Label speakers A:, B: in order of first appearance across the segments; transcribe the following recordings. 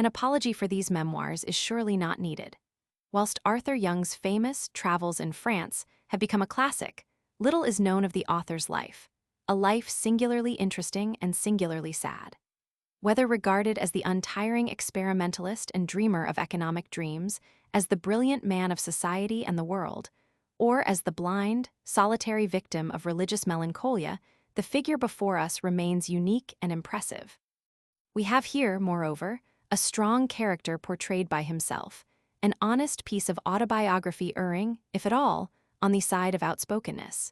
A: An apology for these memoirs is surely not needed. Whilst Arthur Young's famous Travels in France have become a classic, little is known of the author's life, a life singularly interesting and singularly sad. Whether regarded as the untiring experimentalist and dreamer of economic dreams, as the brilliant man of society and the world, or as the blind, solitary victim of religious melancholia, the figure before us remains unique and impressive. We have here, moreover, a strong character portrayed by himself, an honest piece of autobiography erring, if at all, on the side of outspokenness.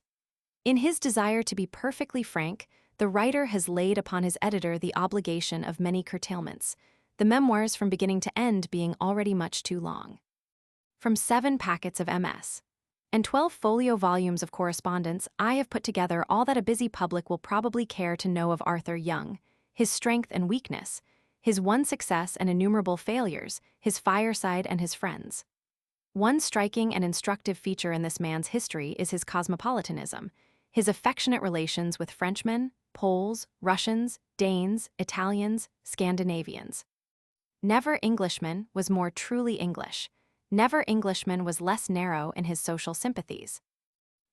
A: In his desire to be perfectly frank, the writer has laid upon his editor the obligation of many curtailments, the memoirs from beginning to end being already much too long. From 7 packets of MS and 12 folio volumes of correspondence, I have put together all that a busy public will probably care to know of Arthur Young, his strength and weakness, his one success and innumerable failures, his fireside and his friends. One striking and instructive feature in this man's history is his cosmopolitanism, his affectionate relations with Frenchmen, Poles, Russians, Danes, Italians, Scandinavians. Never Englishman was more truly English. Never Englishman was less narrow in his social sympathies.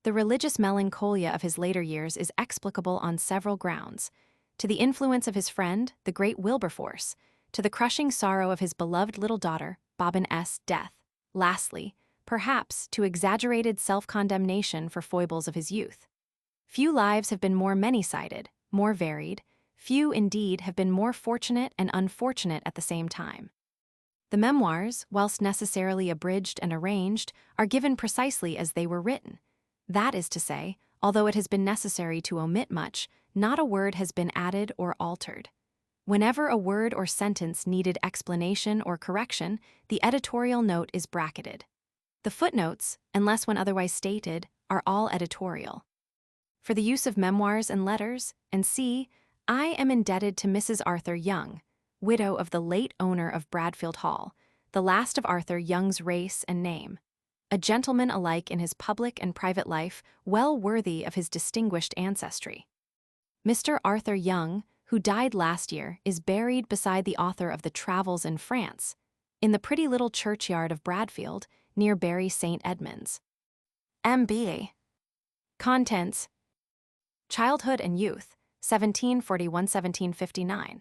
A: The religious melancholia of his later years is explicable on several grounds: to the influence of his friend, the great Wilberforce, to the crushing sorrow of his beloved little daughter, Bobbin-S. death, lastly, perhaps, to exaggerated self-condemnation for foibles of his youth. Few lives have been more many-sided, more varied, few indeed have been more fortunate and unfortunate at the same time. The memoirs, whilst necessarily abridged and arranged, are given precisely as they were written. That is to say, although it has been necessary to omit much, not a word has been added or altered. Whenever a word or sentence needed explanation or correction, the editorial note is bracketed. The footnotes, unless when otherwise stated, are all editorial. For the use of memoirs and letters, and see, I am indebted to Mrs. Arthur Young, widow of the late owner of Bradfield Hall, the last of Arthur Young's race and name, a gentleman alike in his public and private life, well worthy of his distinguished ancestry. Mr. Arthur Young, who died last year, is buried beside the author of the Travels in France, in the pretty little churchyard of Bradfield, near Bury St. Edmunds. M.B. Contents: Childhood and Youth, 1741–1759.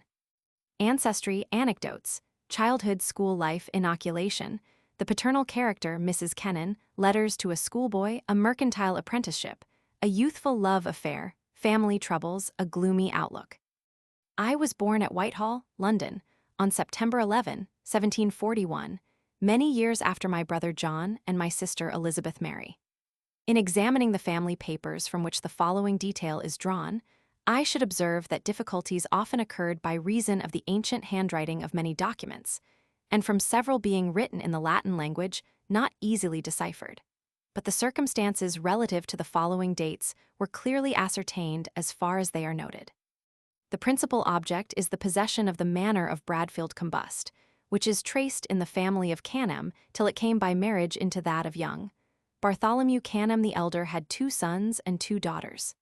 A: Ancestry, Anecdotes, Childhood School Life, Inoculation, the Paternal Character, Mrs. Kennan, Letters to a Schoolboy, a Mercantile Apprenticeship, a Youthful Love Affair, Family Troubles, a Gloomy Outlook. I was born at Whitehall, London, on September 11, 1741, many years after my brother John and my sister Elizabeth Mary. In examining the family papers from which the following detail is drawn, I should observe that difficulties often occurred by reason of the ancient handwriting of many documents, and from several being written in the Latin language not easily deciphered. But the circumstances relative to the following dates were clearly ascertained as far as they are noted. The principal object is the possession of the manor of Bradfield Combust, which is traced in the family of Canham till it came by marriage into that of Young. Bartholomew Canham the elder had 2 sons and 2 daughters.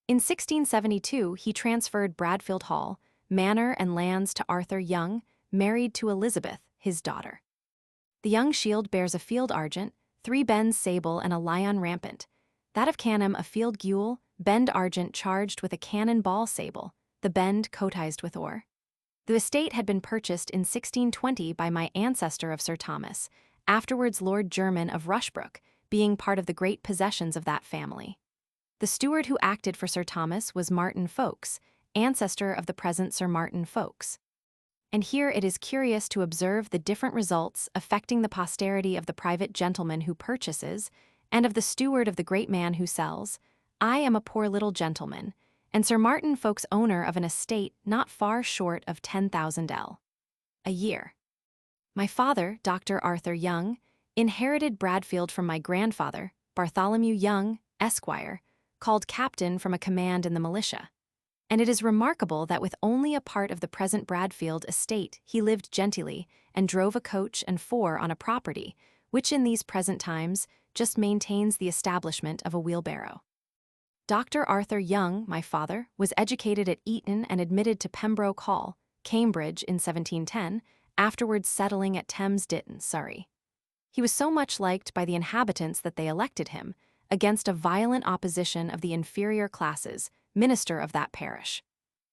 A: In 1672, he transferred Bradfield Hall, manor and lands to Arthur Young, married to Elizabeth, his daughter. The Young shield bears a field argent, 3 bends sable and a lion rampant, that of Canham a field gules, bend argent charged with a cannon ball sable, the bend coatized with ore. The estate had been purchased in 1620 by my ancestor of Sir Thomas, afterwards Lord Jermyn of Rushbrook, being part of the great possessions of that family. The steward who acted for Sir Thomas was Martin Folkes, ancestor of the present Sir Martin Folkes. And here it is curious to observe the different results affecting the posterity of the private gentleman who purchases, and of the steward of the great man who sells. I am a poor little gentleman, and Sir Martin Folkes owner of an estate not far short of 10,000 L. a year. My father, Dr. Arthur Young, inherited Bradfield from my grandfather, Bartholomew Young, Esquire, called captain from a command in the militia. And it is remarkable that with only a part of the present Bradfield estate he lived genteelly and drove a coach and 4 on a property, which in these present times just maintains the establishment of a wheelbarrow. Dr. Arthur Young, my father, was educated at Eton and admitted to Pembroke Hall, Cambridge in 1710, afterwards settling at Thames-Ditton, Surrey. He was so much liked by the inhabitants that they elected him, against a violent opposition of the inferior classes, minister of that parish.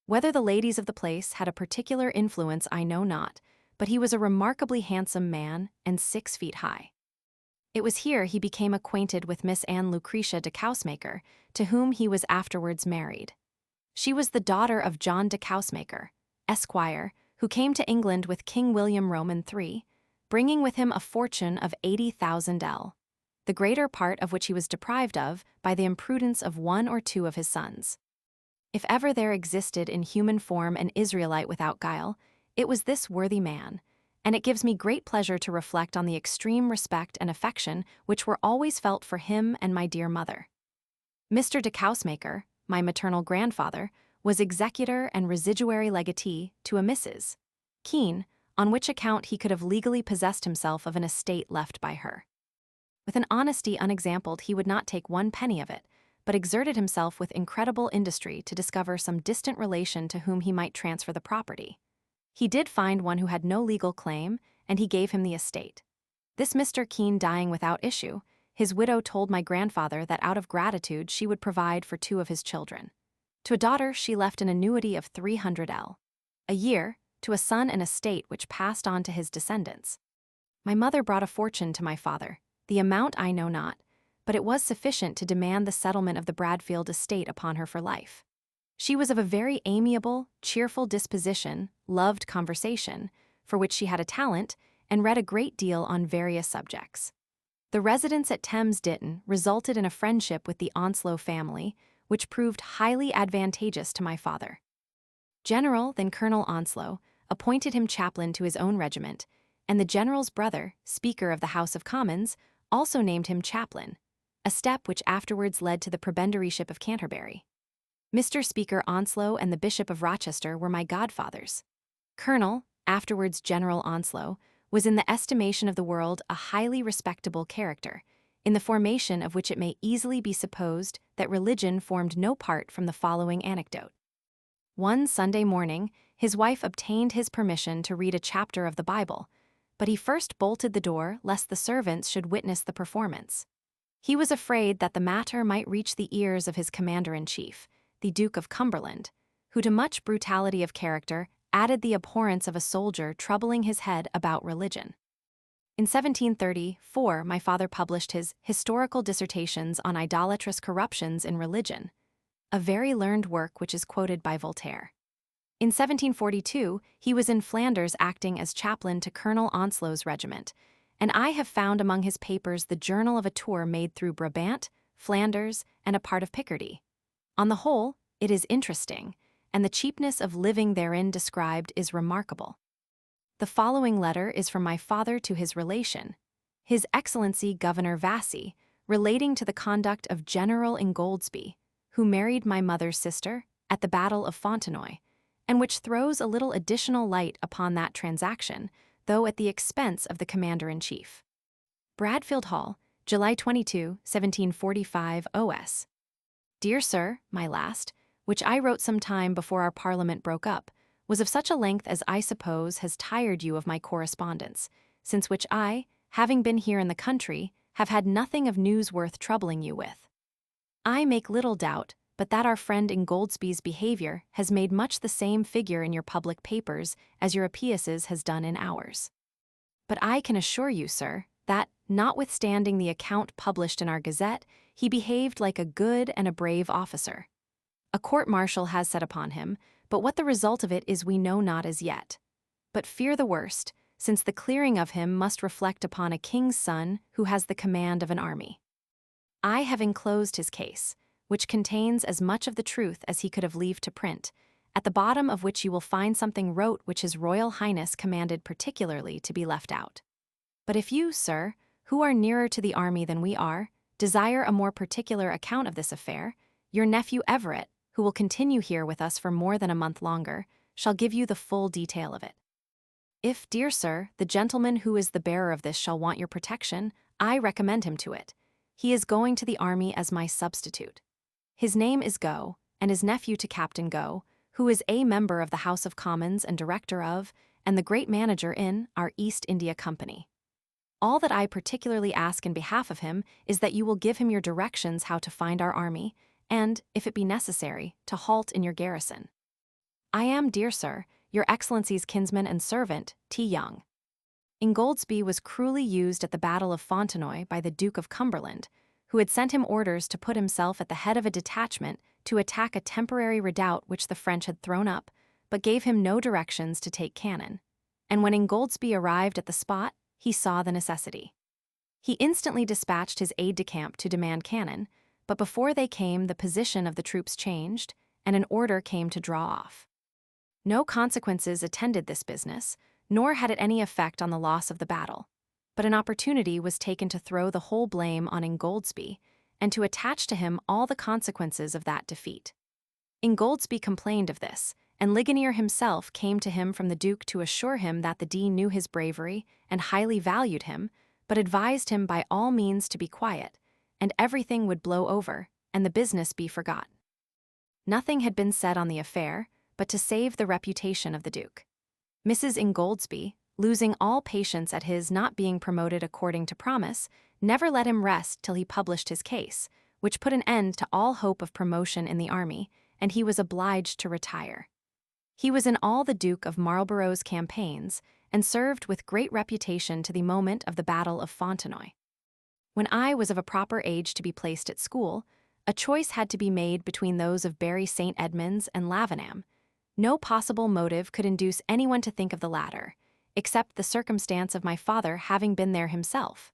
A: Whether the ladies of the place had a particular influence I know not, but he was a remarkably handsome man and 6 feet high. It was here he became acquainted with Miss Anne Lucretia de Cousemaker, to whom he was afterwards married. She was the daughter of John de Cousemaker, Esquire, who came to England with King William Roman III, bringing with him a fortune of 80,000 L, the greater part of which he was deprived of by the imprudence of 1 or 2 of his sons. If ever there existed in human form an Israelite without guile, it was this worthy man, and it gives me great pleasure to reflect on the extreme respect and affection which were always felt for him and my dear mother. Mr. de Cousemaker, my maternal grandfather, was executor and residuary legatee to a Mrs. Keene, on which account he could have legally possessed himself of an estate left by her. With an honesty unexampled, he would not take 1 penny of it, but exerted himself with incredible industry to discover some distant relation to whom he might transfer the property. He did find one who had no legal claim, and he gave him the estate. This Mr. Keene dying without issue, his widow told my grandfather that out of gratitude she would provide for 2 of his children. To a daughter she left an annuity of 300 L a year, to a son an estate which passed on to his descendants. My mother brought a fortune to my father, the amount I know not, but it was sufficient to demand the settlement of the Bradfield estate upon her for life. She was of a very amiable, cheerful disposition, loved conversation, for which she had a talent, and read a great deal on various subjects. The residence at Thames-Ditton resulted in a friendship with the Onslow family, which proved highly advantageous to my father. General, then Colonel Onslow, appointed him chaplain to his own regiment, and the general's brother, Speaker of the House of Commons, also named him chaplain, a step which afterwards led to the prebendaryship of Canterbury. Mr. Speaker Onslow and the Bishop of Rochester were my godfathers. Colonel, afterwards General Onslow, was in the estimation of the world a highly respectable character, in the formation of which it may easily be supposed that religion formed no part from the following anecdote. One Sunday morning, his wife obtained his permission to read a chapter of the Bible, but he first bolted the door lest the servants should witness the performance. He was afraid that the matter might reach the ears of his commander-in-chief, the Duke of Cumberland, who to much brutality of character added the abhorrence of a soldier troubling his head about religion. In 1734, my father published his Historical Dissertations on Idolatrous Corruptions in Religion, a very learned work which is quoted by Voltaire. In 1742, he was in Flanders acting as chaplain to Colonel Onslow's regiment, and I have found among his papers the journal of a tour made through Brabant, Flanders, and a part of Picardy. On the whole, it is interesting, and the cheapness of living therein described is remarkable. The following letter is from my father to his relation, His Excellency Governor Vassy, relating to the conduct of General Ingoldsby, who married my mother's sister at the Battle of Fontenoy, and which throws a little additional light upon that transaction, though at the expense of the commander-in-chief. Bradfield Hall, July 22, 1745 OS. Dear Sir, my last, which I wrote some time before our Parliament broke up, was of such a length as I suppose has tired you of my correspondence, since which I, having been here in the country, have had nothing of news worth troubling you with. I make little doubt but that our friend Ingoldsby's behavior has made much the same figure in your public papers as Europaeus's has done in ours. But I can assure you, sir, that, notwithstanding the account published in our Gazette, he behaved like a good and a brave officer. A court-martial has set upon him, but what the result of it is we know not as yet. But fear the worst, since the clearing of him must reflect upon a king's son who has the command of an army. I have enclosed his case, which contains as much of the truth as he could have leave to print, at the bottom of which you will find something wrote which His Royal Highness commanded particularly to be left out. But if you, sir, who are nearer to the army than we are, desire a more particular account of this affair, your nephew Everett, who will continue here with us for more than a month longer, shall give you the full detail of it. If, dear sir, the gentleman who is the bearer of this shall want your protection, I recommend him to it. He is going to the army as my substitute. His name is Gough, and his nephew to Captain Gough, who is a member of the House of Commons and director of, and the great manager in our East India Company. All that I particularly ask in behalf of him is that you will give him your directions how to find our army, and, if it be necessary, to halt in your garrison. I am, dear sir, your Excellency's kinsman and servant, T. Young. Ingoldsby was cruelly used at the Battle of Fontenoy by the Duke of Cumberland, who had sent him orders to put himself at the head of a detachment to attack a temporary redoubt which the French had thrown up, but gave him no directions to take cannon. And when Ingoldsby arrived at the spot, he saw the necessity. He instantly dispatched his aide-de-camp to demand cannon, but before they came, the position of the troops changed, and an order came to draw off. No consequences attended this business, nor had it any effect on the loss of the battle, but an opportunity was taken to throw the whole blame on Ingoldsby and to attach to him all the consequences of that defeat. Ingoldsby complained of this, and Ligonier himself came to him from the Duke to assure him that the Dean knew his bravery and highly valued him, but advised him by all means to be quiet, and everything would blow over, and the business be forgotten. Nothing had been said on the affair, but to save the reputation of the Duke. Mrs. Ingoldsby, losing all patience at his not being promoted according to promise, never let him rest till he published his case, which put an end to all hope of promotion in the army, and he was obliged to retire. He was in all the Duke of Marlborough's campaigns, and served with great reputation to the moment of the Battle of Fontenoy. When I was of a proper age to be placed at school, a choice had to be made between those of Bury St. Edmunds and Lavenham. No possible motive could induce anyone to think of the latter, except the circumstance of my father having been there himself.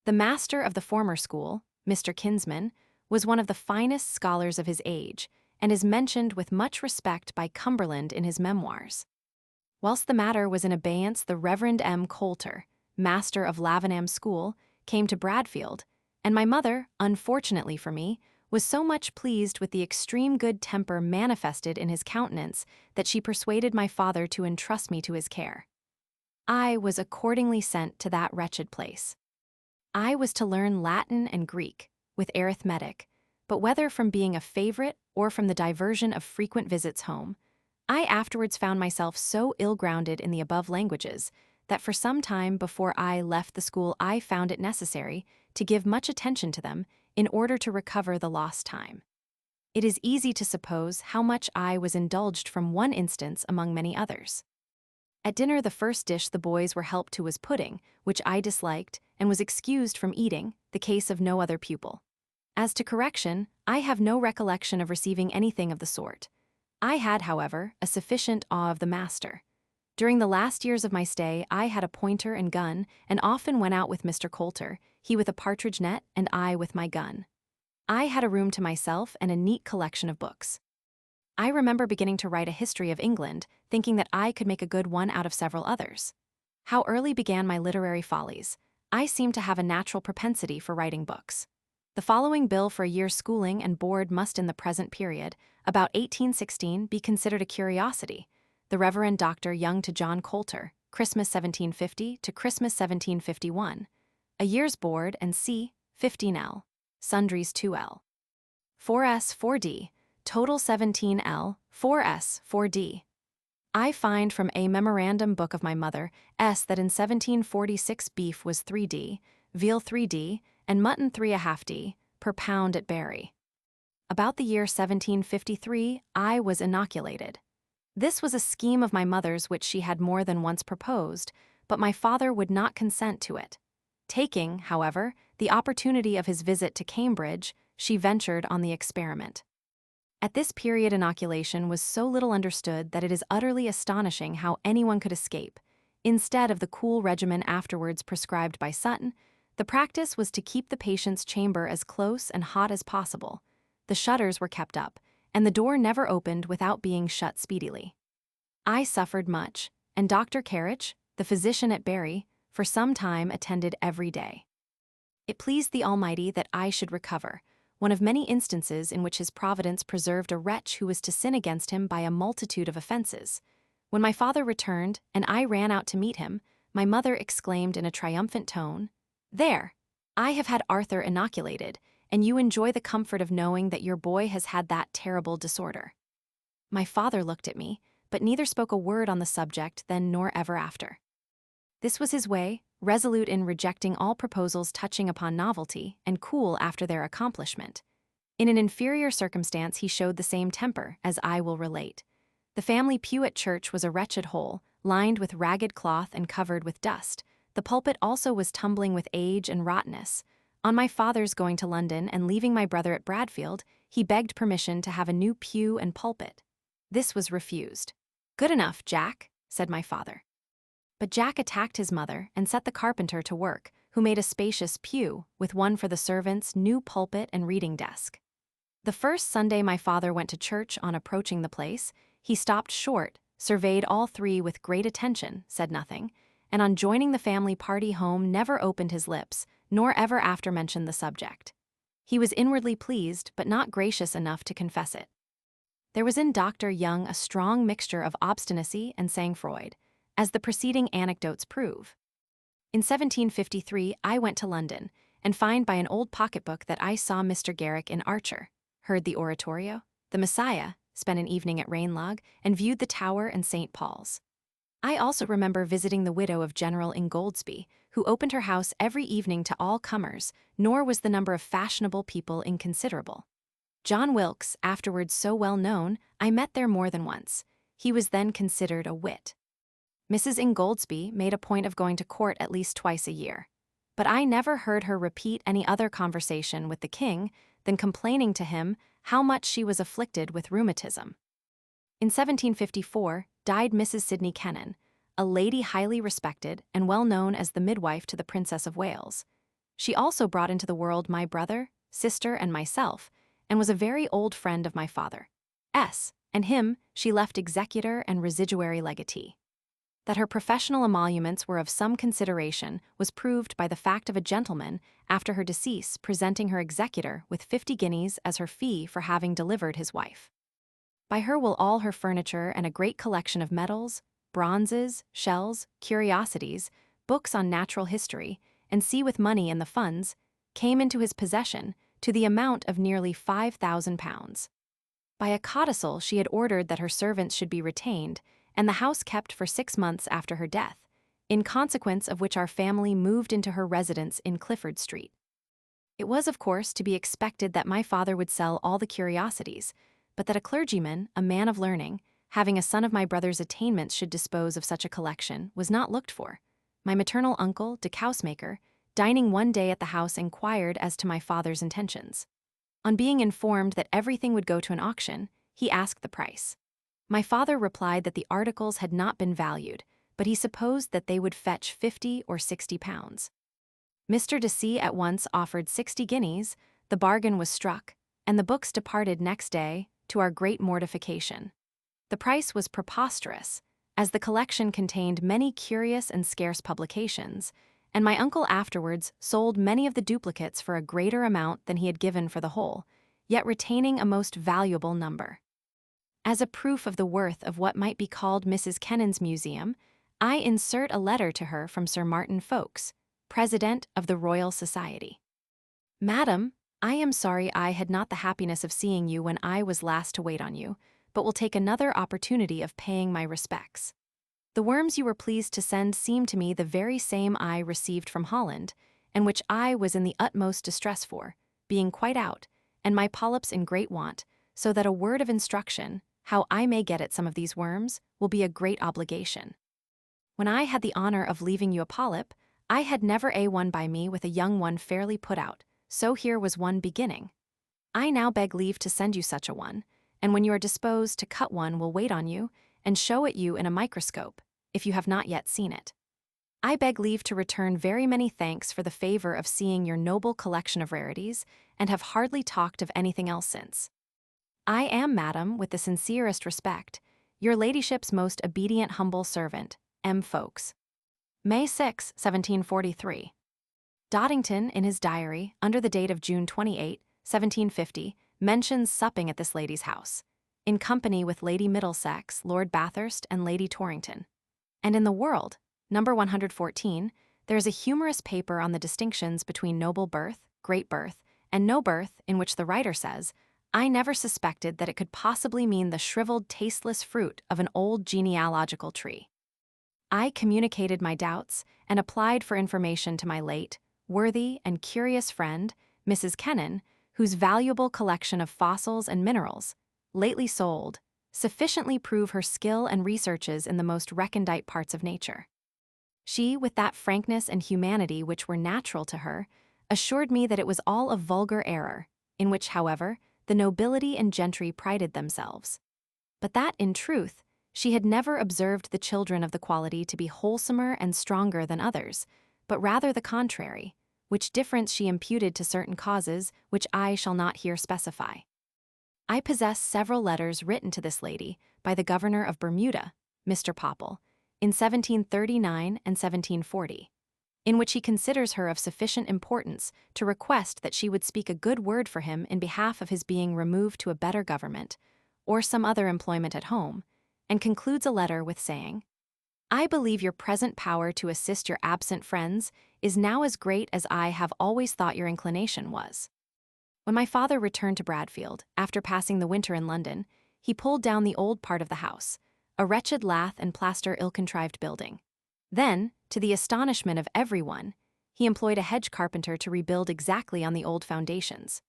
A: The master of the former school, Mr. Kinsman, was one of the finest scholars of his age, and is mentioned with much respect by Cumberland in his memoirs. Whilst the matter was in abeyance, the Reverend M. Coulter, master of Lavenham School, came to Bradfield, and my mother, unfortunately for me, was so much pleased with the extreme good temper manifested in his countenance that she persuaded my father to entrust me to his care. I was accordingly sent to that wretched place. I was to learn Latin and Greek, with arithmetic, but whether from being a favorite or from the diversion of frequent visits home, I afterwards found myself so ill-grounded in the above languages that for some time before I left the school I found it necessary to give much attention to them in order to recover the lost time. It is easy to suppose how much I was indulged from one instance among many others. At dinner, the first dish the boys were helped to was pudding, which I disliked and was excused from eating, the case of no other pupil. As to correction, I have no recollection of receiving anything of the sort. I had, however, a sufficient awe of the master. During the last years of my stay, I had a pointer and gun, and often went out with Mr. Coulter, he with a partridge net and I with my gun. I had a room to myself and a neat collection of books. I remember beginning to write a history of England, thinking that I could make a good one out of several others. How early began my literary follies! I seem to have a natural propensity for writing books. The following bill for a year's schooling and board must in the present period, about 1816, be considered a curiosity. The Reverend Dr. Young to John Coulter, Christmas 1750 to Christmas 1751. A year's board and c. 15L. Sundries 2L. 4s 4d. Total 17L. 4s 4d. I find from a memorandum book of my mother, that in 1746 beef was 3d, veal 3d, and mutton 3½ per pound at Bury. About the year 1753, I was inoculated. This was a scheme of my mother's which she had more than once proposed, but my father would not consent to it. Taking, however, the opportunity of his visit to Cambridge, she ventured on the experiment. At this period, inoculation was so little understood that it is utterly astonishing how anyone could escape. Instead of the cool regimen afterwards prescribed by Sutton, the practice was to keep the patient's chamber as close and hot as possible. The shutters were kept up, and the door never opened without being shut speedily. I suffered much, and Dr. Carriage, the physician at Bury, for some time attended every day. It pleased the Almighty that I should recover, one of many instances in which his providence preserved a wretch who was to sin against him by a multitude of offenses. When my father returned, and I ran out to meet him, my mother exclaimed in a triumphant tone, "There! I have had Arthur inoculated, and you enjoy the comfort of knowing that your boy has had that terrible disorder." My father looked at me, but neither spoke a word on the subject then nor ever after. This was his way, resolute in rejecting all proposals touching upon novelty, and cool after their accomplishment. In an inferior circumstance he showed the same temper, as I will relate. The family pew at church was a wretched hole, lined with ragged cloth and covered with dust. The pulpit also was tumbling with age and rottenness. On my father's going to London and leaving my brother at Bradfield, he begged permission to have a new pew and pulpit. This was refused. "Good enough, Jack," said my father. But Jack attacked his mother and set the carpenter to work, who made a spacious pew, with one for the servants, new pulpit and reading desk. The first Sunday my father went to church, on approaching the place, he stopped short, surveyed all three with great attention, said nothing, and on joining the family party home never opened his lips, nor ever after mentioned the subject. He was inwardly pleased, but not gracious enough to confess it. There was in Dr. Young a strong mixture of obstinacy and sang-froid, as the preceding anecdotes prove. In 1753 I went to London, and find by an old pocketbook that I saw Mr. Garrick in Archer, heard the oratorio, the Messiah, spent an evening at Ranelagh, and viewed the Tower and St. Paul's. I also remember visiting the widow of General Ingoldsby, who opened her house every evening to all comers, nor was the number of fashionable people inconsiderable. John Wilkes, afterwards so well known, I met there more than once. He was then considered a wit. Mrs. Ingoldsby made a point of going to court at least twice a year, but I never heard her repeat any other conversation with the king than complaining to him how much she was afflicted with rheumatism. In 1754 died Mrs. Sidney Kennan, a lady highly respected and well known as the midwife to the Princess of Wales. She also brought into the world my brother, sister, and myself, and was a very old friend of my father. And him she left executor and residuary legatee. That her professional emoluments were of some consideration was proved by the fact of a gentleman, after her decease, presenting her executor with 50 guineas as her fee for having delivered his wife. By her will all her furniture and a great collection of medals, bronzes, shells, curiosities, books on natural history, and see with money in the funds, came into his possession to the amount of nearly £5,000. By a codicil she had ordered that her servants should be retained, and the house kept for 6 months after her death, in consequence of which our family moved into her residence in Clifford Street. It was, of course, to be expected that my father would sell all the curiosities, but that a clergyman, a man of learning, having a son of my brother's attainments should dispose of such a collection, was not looked for. My maternal uncle, de Cousemaker, dining one day at the house, inquired as to my father's intentions. On being informed that everything would go to an auction, he asked the price. My father replied that the articles had not been valued, but he supposed that they would fetch 50 or 60 pounds. Mr. de C. at once offered 60 guineas, the bargain was struck, and the books departed next day, to our great mortification. The price was preposterous, as the collection contained many curious and scarce publications, and my uncle afterwards sold many of the duplicates for a greater amount than he had given for the whole, yet retaining a most valuable number. As a proof of the worth of what might be called Mrs. Kennan's museum, I insert a letter to her from Sir Martin Folkes, President of the Royal Society. "Madam, I am sorry I had not the happiness of seeing you when I was last to wait on you, but will take another opportunity of paying my respects. The worms you were pleased to send seem to me the very same I received from Holland, and which I was in the utmost distress for, being quite out, and my polyps in great want, so that a word of instruction, how I may get at some of these worms, will be a great obligation. When I had the honor of leaving you a polyp, I had never one by me with a young one fairly put out, so here was one beginning. I now beg leave to send you such a one, and when you are disposed to cut one will wait on you, and show it you in a microscope, if you have not yet seen it. I beg leave to return very many thanks for the favor of seeing your noble collection of rarities, and have hardly talked of anything else since. I am, madam, with the sincerest respect, your ladyship's most obedient humble servant, M. Folkes. May 6, 1743. Doddington, in his diary, under the date of June 28, 1750, mentions supping at this lady's house, in company with Lady Middlesex, Lord Bathurst, and Lady Torrington. And in the World, number 114, there is a humorous paper on the distinctions between noble birth, great birth, and no birth, in which the writer says, I never suspected that it could possibly mean the shriveled, tasteless fruit of an old genealogical tree. I communicated my doubts and applied for information to my late, worthy, and curious friend, Mrs. Kennan, whose valuable collection of fossils and minerals, lately sold, sufficiently prove her skill and researches in the most recondite parts of nature. She, with that frankness and humanity which were natural to her, assured me that it was all a vulgar error, in which, however, the nobility and gentry prided themselves. But that, in truth, she had never observed the children of the quality to be wholesomer and stronger than others, but rather the contrary, which difference she imputed to certain causes which I shall not here specify. I possess several letters written to this lady by the governor of Bermuda, Mr. Popple, in 1739 and 1740, in which he considers her of sufficient importance to request that she would speak a good word for him in behalf of his being removed to a better government, or some other employment at home, and concludes a letter with saying, "I believe your present power to assist your absent friends is now as great as I have always thought your inclination was." When my father returned to Bradfield, after passing the winter in London, he pulled down the old part of the house, a wretched lath and plaster ill-contrived building. Then, to the astonishment of everyone, he employed a hedge carpenter to rebuild exactly on the old foundations.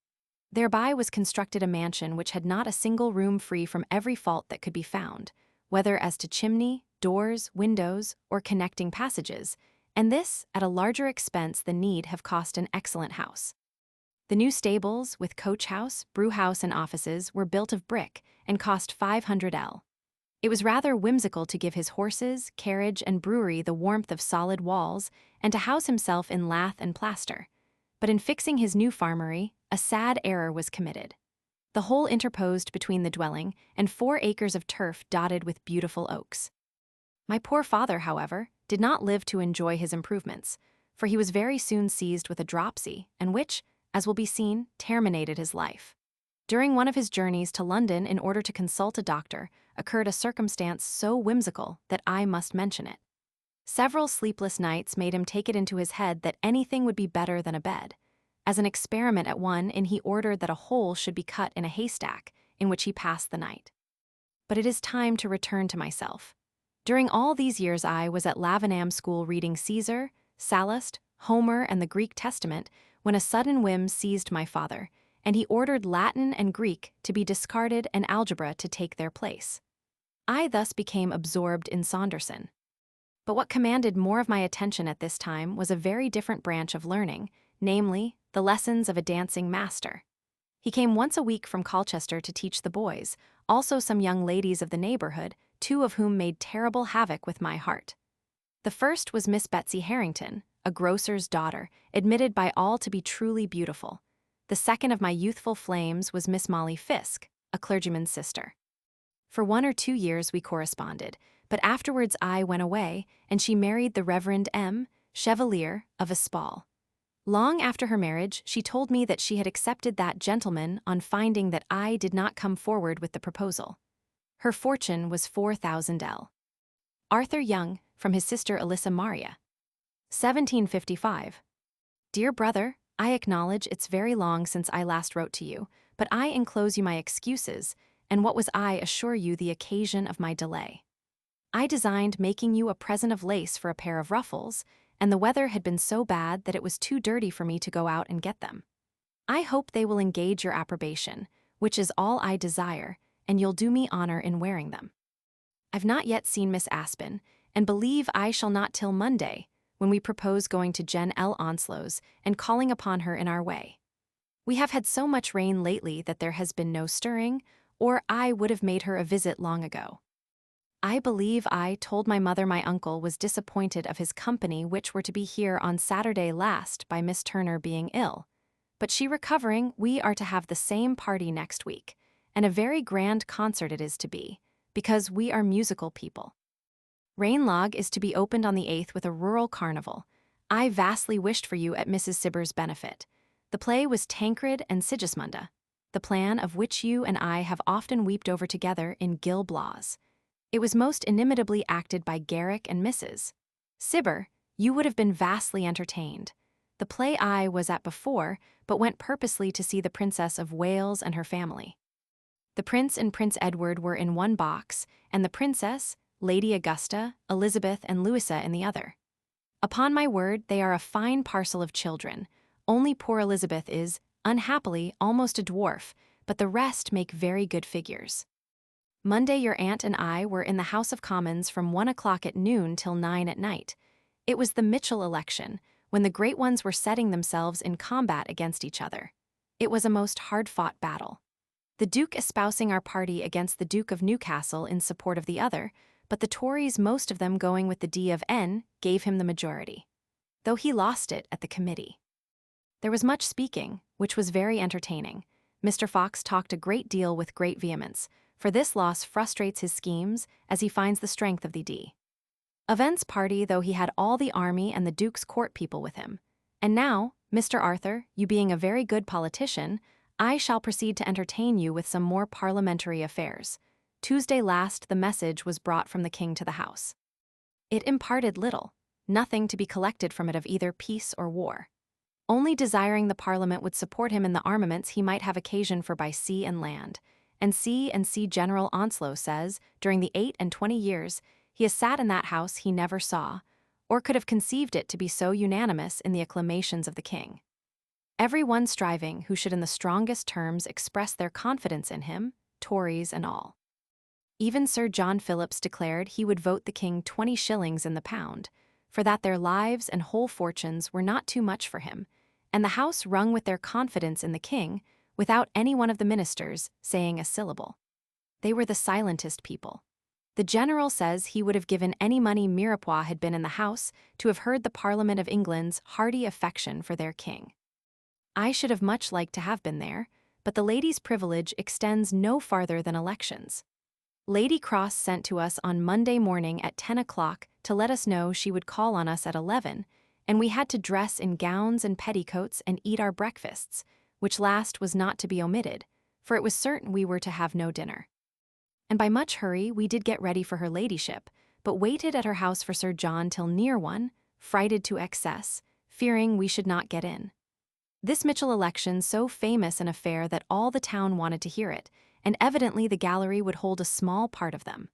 A: Thereby was constructed a mansion which had not a single room free from every fault that could be found, whether as to chimney, doors, windows, or connecting passages, and this at a larger expense than need have cost an excellent house. The new stables, with coach-house, brew-house, and offices, were built of brick and cost 500L. It was rather whimsical to give his horses, carriage, and brewery the warmth of solid walls, and to house himself in lath and plaster. But in fixing his new farmery, a sad error was committed. The whole interposed between the dwelling and 4 acres of turf dotted with beautiful oaks. My poor father, however, did not live to enjoy his improvements, for he was very soon seized with a dropsy, and which, as will be seen, terminated his life. During one of his journeys to London in order to consult a doctor, occurred a circumstance so whimsical that I must mention it. Several sleepless nights made him take it into his head that anything would be better than a bed. As an experiment at one inn, he ordered that a hole should be cut in a haystack, in which he passed the night. But it is time to return to myself. During all these years I was at Lavenham School reading Caesar, Sallust, Homer, and the Greek Testament, when a sudden whim seized my father, and he ordered Latin and Greek to be discarded and algebra to take their place. I thus became absorbed in Saunderson. But what commanded more of my attention at this time was a very different branch of learning, namely, the lessons of a dancing master. He came once a week from Colchester to teach the boys, also some young ladies of the neighborhood, 2 of whom made terrible havoc with my heart. The first was Miss Betsy Harrington, a grocer's daughter, admitted by all to be truly beautiful. The second of my youthful flames was Miss Molly Fiske, a clergyman's sister. For 1 or 2 years we corresponded, but afterwards I went away, and she married the Reverend M. Chevalier of Espal. Long after her marriage, she told me that she had accepted that gentleman on finding that I did not come forward with the proposal. Her fortune was 4,000L. Arthur Young, from his sister Alyssa Maria. 1755. Dear brother, I acknowledge it's very long since I last wrote to you, but I enclose you my excuses, and what was I assure you the occasion of my delay. I designed making you a present of lace for a pair of ruffles, and the weather had been so bad that it was too dirty for me to go out and get them. I hope they will engage your approbation, which is all I desire, and you'll do me honor in wearing them. I've not yet seen Miss Aspin, and believe I shall not till Monday, when we propose going to Jen L. Onslow's and calling upon her in our way. We have had so much rain lately that there has been no stirring, or I would have made her a visit long ago. I believe I told my mother my uncle was disappointed of his company which were to be here on Saturday last by Miss Turner being ill, but she recovering, we are to have the same party next week, and a very grand concert it is to be, because we are musical people. Rainlog is to be opened on the 8th with a rural carnival. I vastly wished for you at Mrs. Cibber's benefit. The play was Tancred and Sigismunda, the plan of which you and I have often weeped over together in Gil Blas. It was most inimitably acted by Garrick and Mrs. Cibber. You would have been vastly entertained. The play I was at before, but went purposely to see the Princess of Wales and her family. The Prince and Prince Edward were in one box, and the Princess, Lady Augusta, Elizabeth, and Louisa in the other. Upon my word, they are a fine parcel of children. Only poor Elizabeth is, unhappily, almost a dwarf, but the rest make very good figures. Monday your aunt and I were in the House of Commons from 1 o'clock at noon till 9 at night. It was the Mitchell election, when the great ones were setting themselves in combat against each other. It was a most hard-fought battle. The Duke espousing our party against the Duke of Newcastle in support of the other, but the Tories, most of them going with the D of N, gave him the majority, though he lost it at the committee. There was much speaking, which was very entertaining. Mr. Fox talked a great deal with great vehemence, for this loss frustrates his schemes, as he finds the strength of the D. Of N's party, though he had all the army and the Duke's court people with him. And now, Mr. Arthur, you being a very good politician, I shall proceed to entertain you with some more parliamentary affairs. Tuesday last the message was brought from the king to the House. It imparted little, nothing to be collected from it of either peace or war. Only desiring the Parliament would support him in the armaments he might have occasion for by sea and land. And see General Onslow says, during the 28 years he has sat in that House he never saw, or could have conceived it to be so unanimous in the acclamations of the king. Every one striving who should in the strongest terms express their confidence in him, Tories and all. Even Sir John Phillips declared he would vote the king 20 shillings in the pound, for that their lives and whole fortunes were not too much for him, and the House rung with their confidence in the king, without any one of the ministers saying a syllable. They were the silentest people. The general says he would have given any money Mirepoix had been in the House to have heard the Parliament of England's hearty affection for their king. I should have much liked to have been there, but the lady's privilege extends no farther than elections. Lady Cross sent to us on Monday morning at 10 o'clock to let us know she would call on us at 11, and we had to dress in gowns and petticoats and eat our breakfasts, which last was not to be omitted, for it was certain we were to have no dinner. And by much hurry we did get ready for her ladyship, but waited at her house for Sir John till near 1, frighted to excess, fearing we should not get in. This Mitchell election so famous an affair that all the town wanted to hear it, and evidently the gallery would hold a small part of them.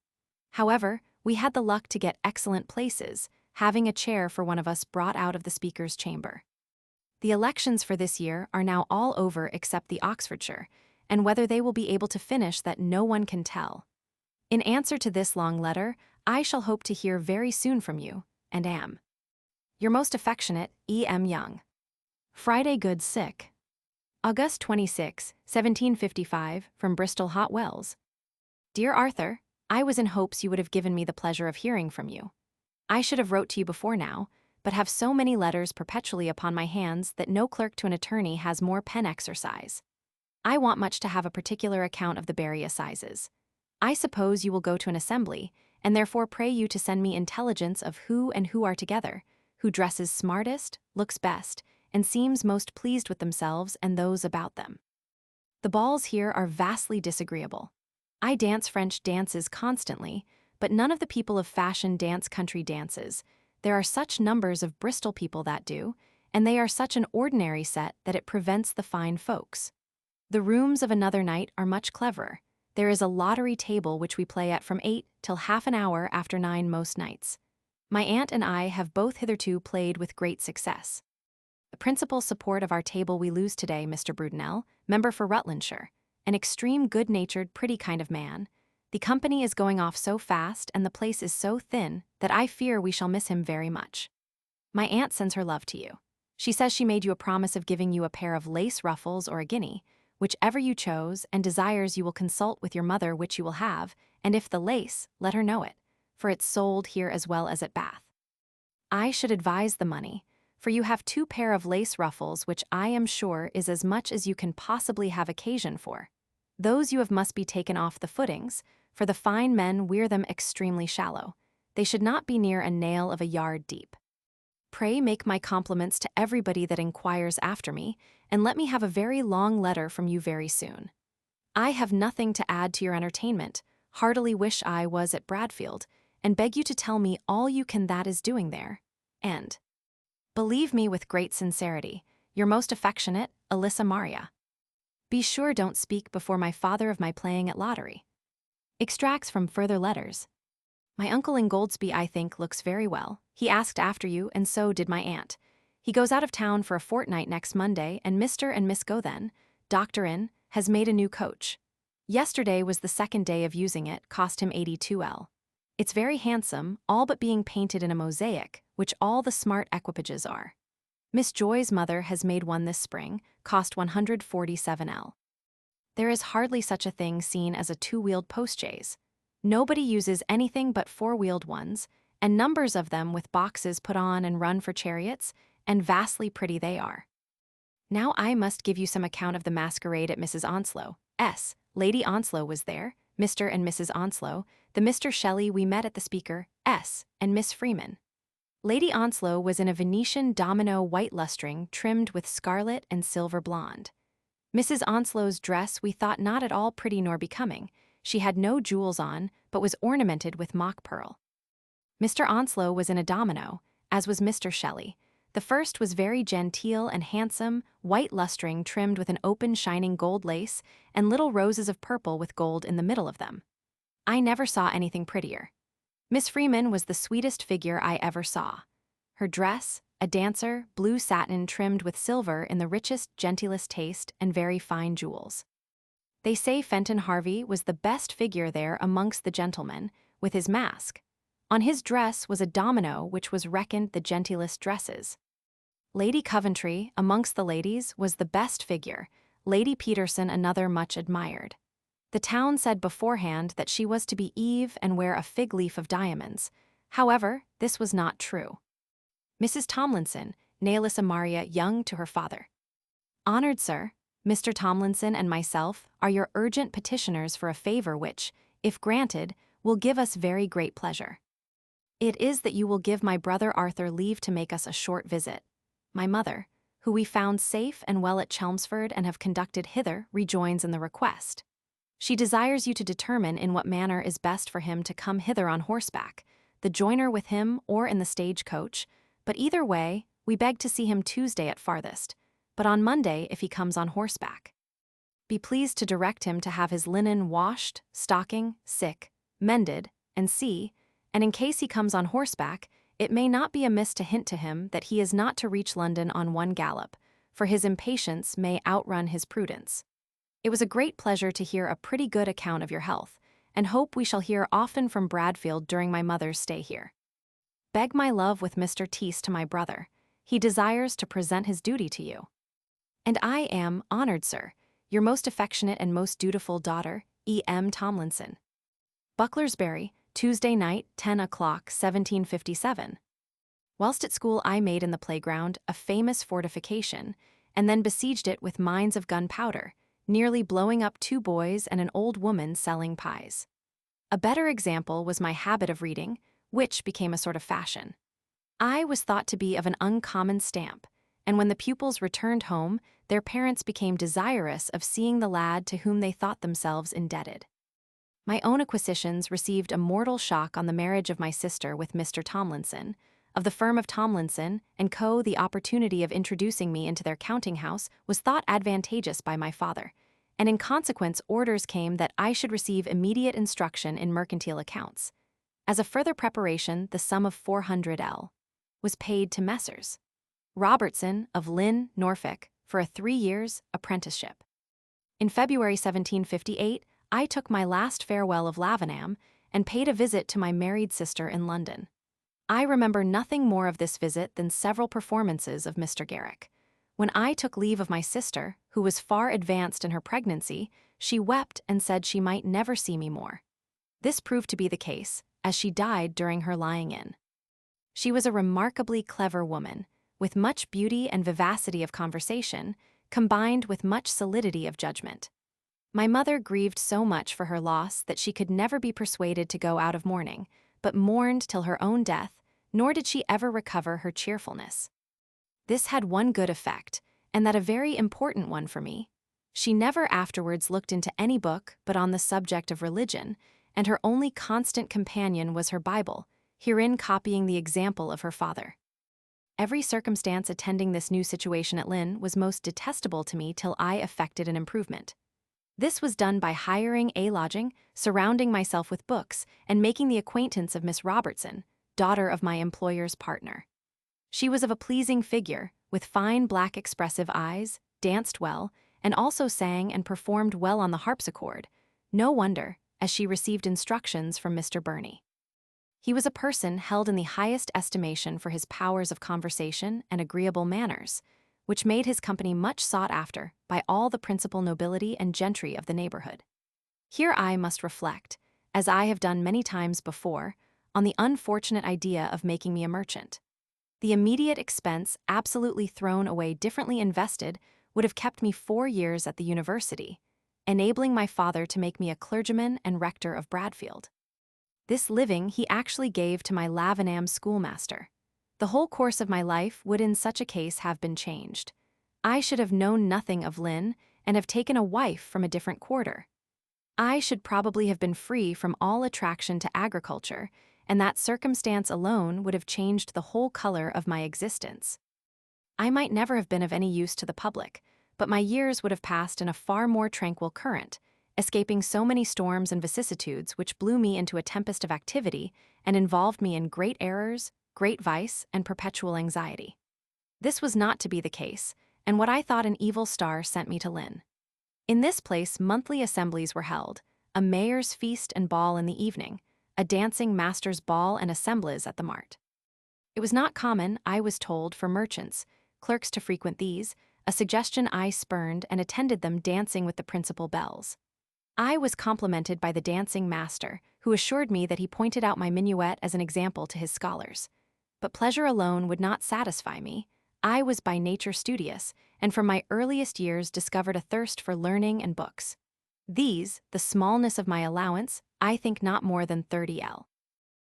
A: However, we had the luck to get excellent places, having a chair for one of us brought out of the speaker's chamber. The elections for this year are now all over except the Oxfordshire, and whether they will be able to finish that no one can tell. In answer to this long letter, I shall hope to hear very soon from you, and am your most affectionate, E. M. Young. Friday good sick. August 26, 1755, from Bristol Hot Wells. Dear Arthur, I was in hopes you would have given me the pleasure of hearing from you. I should have wrote to you before now, but have so many letters perpetually upon my hands that no clerk to an attorney has more pen exercise. I want much to have a particular account of the Barry Assizes. I suppose you will go to an assembly, and therefore pray you to send me intelligence of who and who are together, who dresses smartest, looks best, and seems most pleased with themselves and those about them. The balls here are vastly disagreeable. I dance French dances constantly, but none of the people of fashion dance country dances. There are such numbers of Bristol people that do, and they are such an ordinary set that it prevents the fine folks. The rooms of another night are much cleverer. There is a lottery table which we play at from 8 till half an hour after 9 most nights. My aunt and I have both hitherto played with great success. The principal support of our table we lose today, Mr. Brudenell, member for Rutlandshire, an extreme good-natured, pretty kind of man. The company is going off so fast and the place is so thin that I fear we shall miss him very much. My aunt sends her love to you. She says she made you a promise of giving you a pair of lace ruffles or a guinea, whichever you chose, and desires you will consult with your mother which you will have, and if the lace, let her know it, for it's sold here as well as at Bath. I should advise the money, for you have 2 pair of lace ruffles which I am sure is as much as you can possibly have occasion for. Those you have must be taken off the footings, for the fine men wear them extremely shallow. They should not be near a nail of a yard deep. Pray make my compliments to everybody that inquires after me, and let me have a very long letter from you very soon. I have nothing to add to your entertainment, heartily wish I was at Bradfield, and beg you to tell me all you can that is doing there, and Believe me with great sincerity, your most affectionate, Alyssa Maria. Be sure don't speak before my father of my playing at lottery. Extracts from further letters. My uncle in Goldsby, I think, looks very well. He asked after you, and so did my aunt. He goes out of town for a fortnight next Monday, and Mr. and Miss Gothen, Doctor in, has made a new coach. Yesterday was the second day of using it, cost him 82L. It's very handsome, all but being painted in a mosaic, which all the smart equipages are. Miss Joy's mother has made one this spring, cost 147L. There is hardly such a thing seen as a two-wheeled postchaise. Nobody uses anything but four-wheeled ones, and numbers of them with boxes put on and run for chariots, and vastly pretty they are. Now I must give you some account of the masquerade at Mrs. Onslow's. Lady Onslow was there, Mr. and Mrs. Onslow, the Mr. Shelley we met at the Speaker's, and Miss Freeman. Lady Onslow was in a Venetian domino white lustring trimmed with scarlet and silver blonde. Mrs. Onslow's dress we thought not at all pretty nor becoming. She had no jewels on, but was ornamented with mock pearl. Mr. Onslow was in a domino, as was Mr. Shelley. The first was very genteel and handsome, white lustring trimmed with an open shining gold lace and little roses of purple with gold in the middle of them. I never saw anything prettier. Miss Freeman was the sweetest figure I ever saw. Her dress, a dancer, blue satin trimmed with silver in the richest, gentlest taste and very fine jewels. They say Fenton Harvey was the best figure there amongst the gentlemen, with his mask. On his dress was a domino which was reckoned the gentlest dresses. Lady Coventry, amongst the ladies, was the best figure, Lady Peterson another much admired. The town said beforehand that she was to be Eve and wear a fig leaf of diamonds. However, this was not true. Mrs. Tomlinson, Alyssa Maria Young to her father. Honored Sir, Mr. Tomlinson and myself are your urgent petitioners for a favor which, if granted, will give us very great pleasure. It is that you will give my brother Arthur leave to make us a short visit. My mother, who we found safe and well at Chelmsford and have conducted hither, rejoins in the request. She desires you to determine in what manner is best for him to come hither on horseback, the joiner with him or in the stage-coach, but either way, we beg to see him Tuesday at farthest, but on Monday if he comes on horseback. Be pleased to direct him to have his linen washed, stocking, mended, and and in case he comes on horseback, it may not be amiss to hint to him that he is not to reach London on one gallop, for his impatience may outrun his prudence. It was a great pleasure to hear a pretty good account of your health, and hope we shall hear often from Bradfield during my mother's stay here. Beg my love with Mr. Tease to my brother. He desires to present his duty to you. And I am, honored sir, your most affectionate and most dutiful daughter, E.M. Tomlinson. Bucklersbury, Tuesday night, 10 o'clock, 1757. Whilst at school I made in the playground a famous fortification, and then besieged it with mines of gunpowder, nearly blowing up 2 boys and an old woman selling pies. A better example was my habit of reading, which became a sort of fashion. I was thought to be of an uncommon stamp, and when the pupils returned home, their parents became desirous of seeing the lad to whom they thought themselves indebted. My own acquisitions received a mortal shock on the marriage of my sister with Mr. Tomlinson. Of the firm of Tomlinson and Co., the opportunity of introducing me into their counting house was thought advantageous by my father, and in consequence orders came that I should receive immediate instruction in mercantile accounts. As a further preparation, the sum of 400L was paid to Messrs. Robertson of Lynn, Norfolk, for a 3 years' apprenticeship. In February 1758, I took my last farewell of Lavenham and paid a visit to my married sister in London. I remember nothing more of this visit than several performances of Mr. Garrick. When I took leave of my sister, who was far advanced in her pregnancy, she wept and said she might never see me more. This proved to be the case, as she died during her lying in. She was a remarkably clever woman, with much beauty and vivacity of conversation, combined with much solidity of judgment. My mother grieved so much for her loss that she could never be persuaded to go out of mourning, but mourned till her own death, nor did she ever recover her cheerfulness. This had one good effect, and that a very important one for me. She never afterwards looked into any book but on the subject of religion, and her only constant companion was her Bible, herein copying the example of her father. Every circumstance attending this new situation at Lynn was most detestable to me till I effected an improvement. This was done by hiring a lodging, surrounding myself with books, and making the acquaintance of Miss Robertson, daughter of my employer's partner. She was of a pleasing figure, with fine black expressive eyes, danced well, and also sang and performed well on the harpsichord. No wonder, as she received instructions from Mr. Burney. He was a person held in the highest estimation for his powers of conversation and agreeable manners, which made his company much sought after by all the principal nobility and gentry of the neighborhood. Here I must reflect, as I have done many times before, on the unfortunate idea of making me a merchant. The immediate expense absolutely thrown away differently invested would have kept me 4 years at the university, enabling my father to make me a clergyman and rector of Bradfield. This living he actually gave to my Lavenham schoolmaster. The whole course of my life would in such a case have been changed. I should have known nothing of Lynn and have taken a wife from a different quarter. I should probably have been free from all attraction to agriculture, and that circumstance alone would have changed the whole color of my existence. I might never have been of any use to the public, but my years would have passed in a far more tranquil current, escaping so many storms and vicissitudes which blew me into a tempest of activity and involved me in great errors, great vice, and perpetual anxiety. This was not to be the case, and what I thought an evil star sent me to Lynn. In this place monthly assemblies were held, a mayor's feast and ball in the evening, a dancing master's ball and assemblies at the mart. It was not common, I was told, for merchants, clerks to frequent these, a suggestion I spurned and attended them dancing with the principal belles. I was complimented by the dancing master, who assured me that he pointed out my minuet as an example to his scholars. But pleasure alone would not satisfy me. I was by nature studious, and from my earliest years discovered a thirst for learning and books. These, the smallness of my allowance, I think not more than 30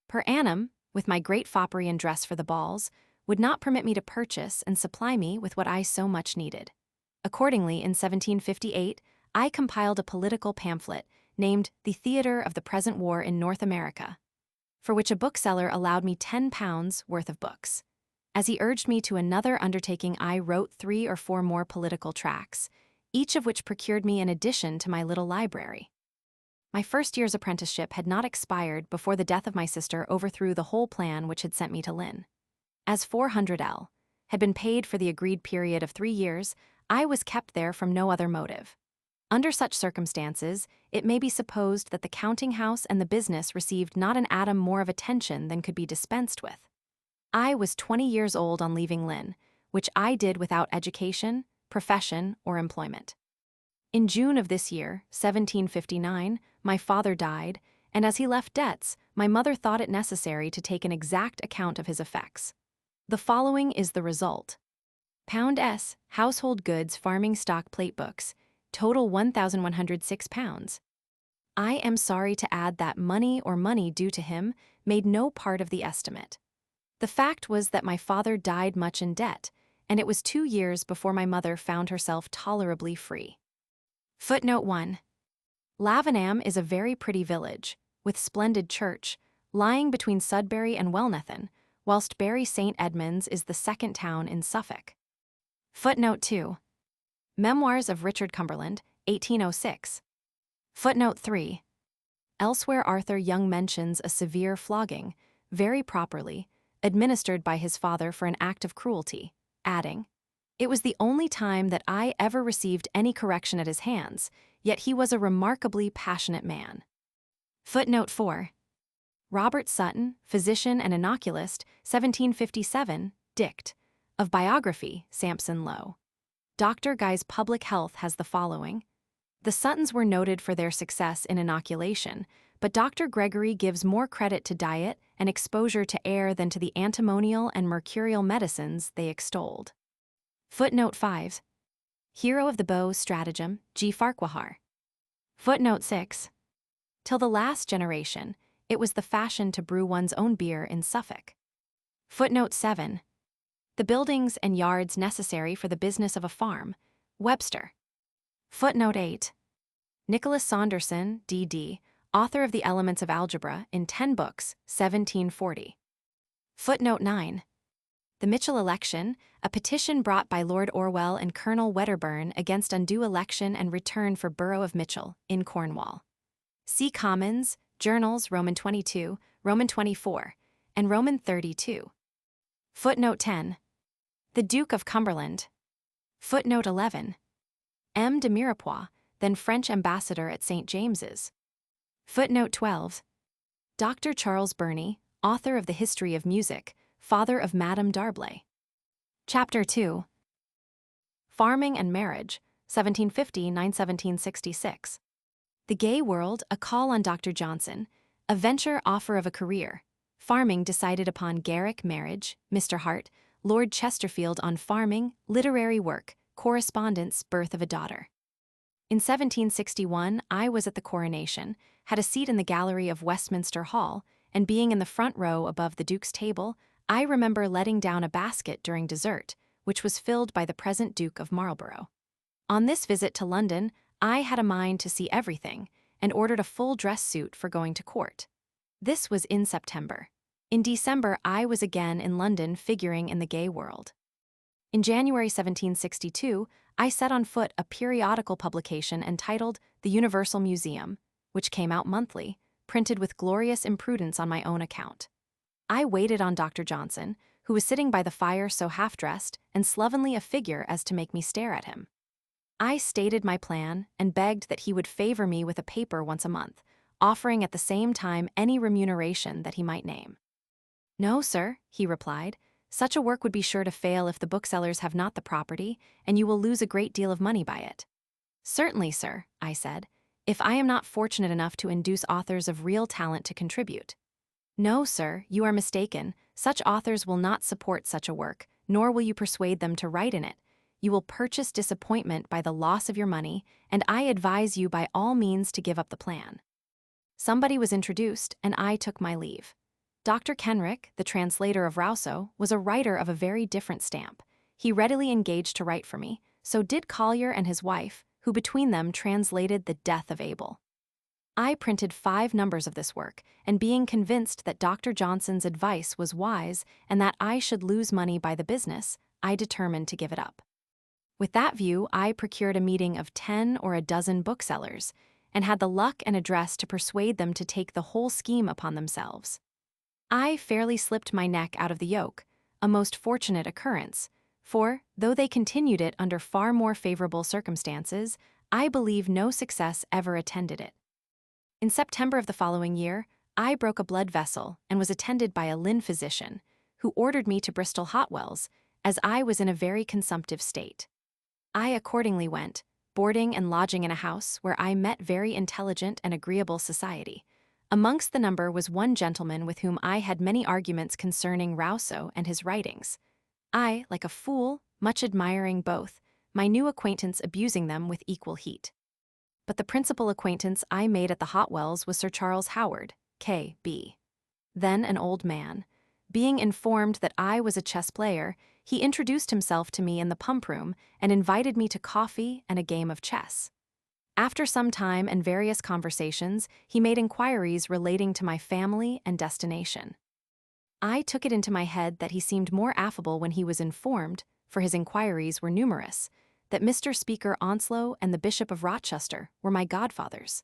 A: per annum, with my great foppery and dress for the balls, would not permit me to purchase and supply me with what I so much needed. Accordingly, in 1758, I compiled a political pamphlet named The Theatre of the Present War in North America, for which a bookseller allowed me £10 worth of books. As he urged me to another undertaking, I wrote 3 or 4 more political tracts, each of which procured me an addition to my little library. My first year's apprenticeship had not expired before the death of my sister overthrew the whole plan which had sent me to Lynn. As 400 had been paid for the agreed period of 3 years, I was kept there from no other motive. Under such circumstances, it may be supposed that the counting-house and the business received not an atom more of attention than could be dispensed with. I was 20 years old on leaving Lynn, which I did without education, profession, or employment. In June of this year, 1759, my father died, and as he left debts, my mother thought it necessary to take an exact account of his effects. The following is the result. £S, household goods, farming stock, plate books, total £1,106. I am sorry to add that money or money due to him made no part of the estimate. The fact was that my father died much in debt, and it was 2 years before my mother found herself tolerably free. Footnote 1. Lavenham is a very pretty village, with splendid church, lying between Sudbury and Welnethan, whilst Bury St. Edmunds is the second town in Suffolk. Footnote 2. Memoirs of Richard Cumberland, 1806. Footnote 3. Elsewhere Arthur Young mentions a severe flogging, very properly, administered by his father for an act of cruelty, adding, "It was the only time that I ever received any correction at his hands, yet he was a remarkably passionate man." Footnote 4. Robert Sutton, physician and inoculist, 1757, dict. Of biography, Sampson Low. Dr. Guy's Public Health has the following. The Suttons were noted for their success in inoculation, but Dr. Gregory gives more credit to diet and exposure to air than to the antimonial and mercurial medicines they extolled. Footnote 5. Hero of the Bow Stratagem, G. Farquhar. Footnote 6. Till the last generation, it was the fashion to brew one's own beer in Suffolk. Footnote 7. The buildings and yards necessary for the business of a farm, Webster. Footnote 8. Nicholas Saunderson, D.D., author of The Elements of Algebra, in 10 books, 1740. Footnote 9. The Mitchell Election, a petition brought by Lord Orwell and Colonel Wedderburn against undue election and return for Borough of Mitchell, in Cornwall. See Commons, Journals Roman 22, Roman 24, and Roman 32. Footnote 10. The Duke of Cumberland. Footnote 11. M. de Mirepoix, then French ambassador at St. James's. Footnote 12. Dr. Charles Burney, author of the History of Music, father of Madame D'Arblay. Chapter 2. Farming and Marriage, 1750–1766. The Gay World, a call on Dr. Johnson, a venture offer of a career. Farming decided upon Garrick marriage, Mr. Hart, Lord Chesterfield on farming, literary work, correspondence, birth of a daughter. In 1761, I was at the coronation, had a seat in the gallery of Westminster Hall, and being in the front row above the Duke's table, I remember letting down a basket during dessert, which was filled by the present Duke of Marlborough. On this visit to London, I had a mind to see everything, and ordered a full dress suit for going to court. This was in September. In December, I was again in London figuring in the Gay World. In January 1762, I set on foot a periodical publication entitled The Universal Museum, which came out monthly, printed with glorious imprudence on my own account. I waited on Dr. Johnson, who was sitting by the fire so half-dressed and slovenly a figure as to make me stare at him. I stated my plan and begged that he would favor me with a paper once a month, offering at the same time any remuneration that he might name. "No, sir," he replied, "such a work would be sure to fail if the booksellers have not the property, and you will lose a great deal of money by it." "Certainly, sir," I said, "if I am not fortunate enough to induce authors of real talent to contribute." "No, sir, you are mistaken. Such authors will not support such a work, nor will you persuade them to write in it. You will purchase disappointment by the loss of your money, and I advise you by all means to give up the plan." Somebody was introduced, and I took my leave. Dr. Kenrick, the translator of Rousseau, was a writer of a very different stamp. He readily engaged to write for me, so did Collier and his wife, who between them translated The Death of Abel. I printed 5 numbers of this work, and being convinced that Dr. Johnson's advice was wise and that I should lose money by the business, I determined to give it up. With that view, I procured a meeting of 10 or a dozen booksellers, and had the luck and address to persuade them to take the whole scheme upon themselves. I fairly slipped my neck out of the yoke, a most fortunate occurrence, for, though they continued it under far more favorable circumstances, I believe no success ever attended it. In September of the following year, I broke a blood vessel and was attended by a Lynn physician, who ordered me to Bristol Hotwells, as I was in a very consumptive state. I accordingly went, boarding and lodging in a house where I met very intelligent and agreeable society. Amongst the number was one gentleman with whom I had many arguments concerning Rousseau and his writings. I, like a fool, much admiring both, my new acquaintance abusing them with equal heat. But the principal acquaintance I made at the Hotwells was Sir Charles Howard, K.B., then an old man. Being informed that I was a chess player, he introduced himself to me in the pump room and invited me to coffee and a game of chess. After some time and various conversations, he made inquiries relating to my family and destination. I took it into my head that he seemed more affable when he was informed, for his inquiries were numerous, that Mr. Speaker Onslow and the Bishop of Rochester were my godfathers.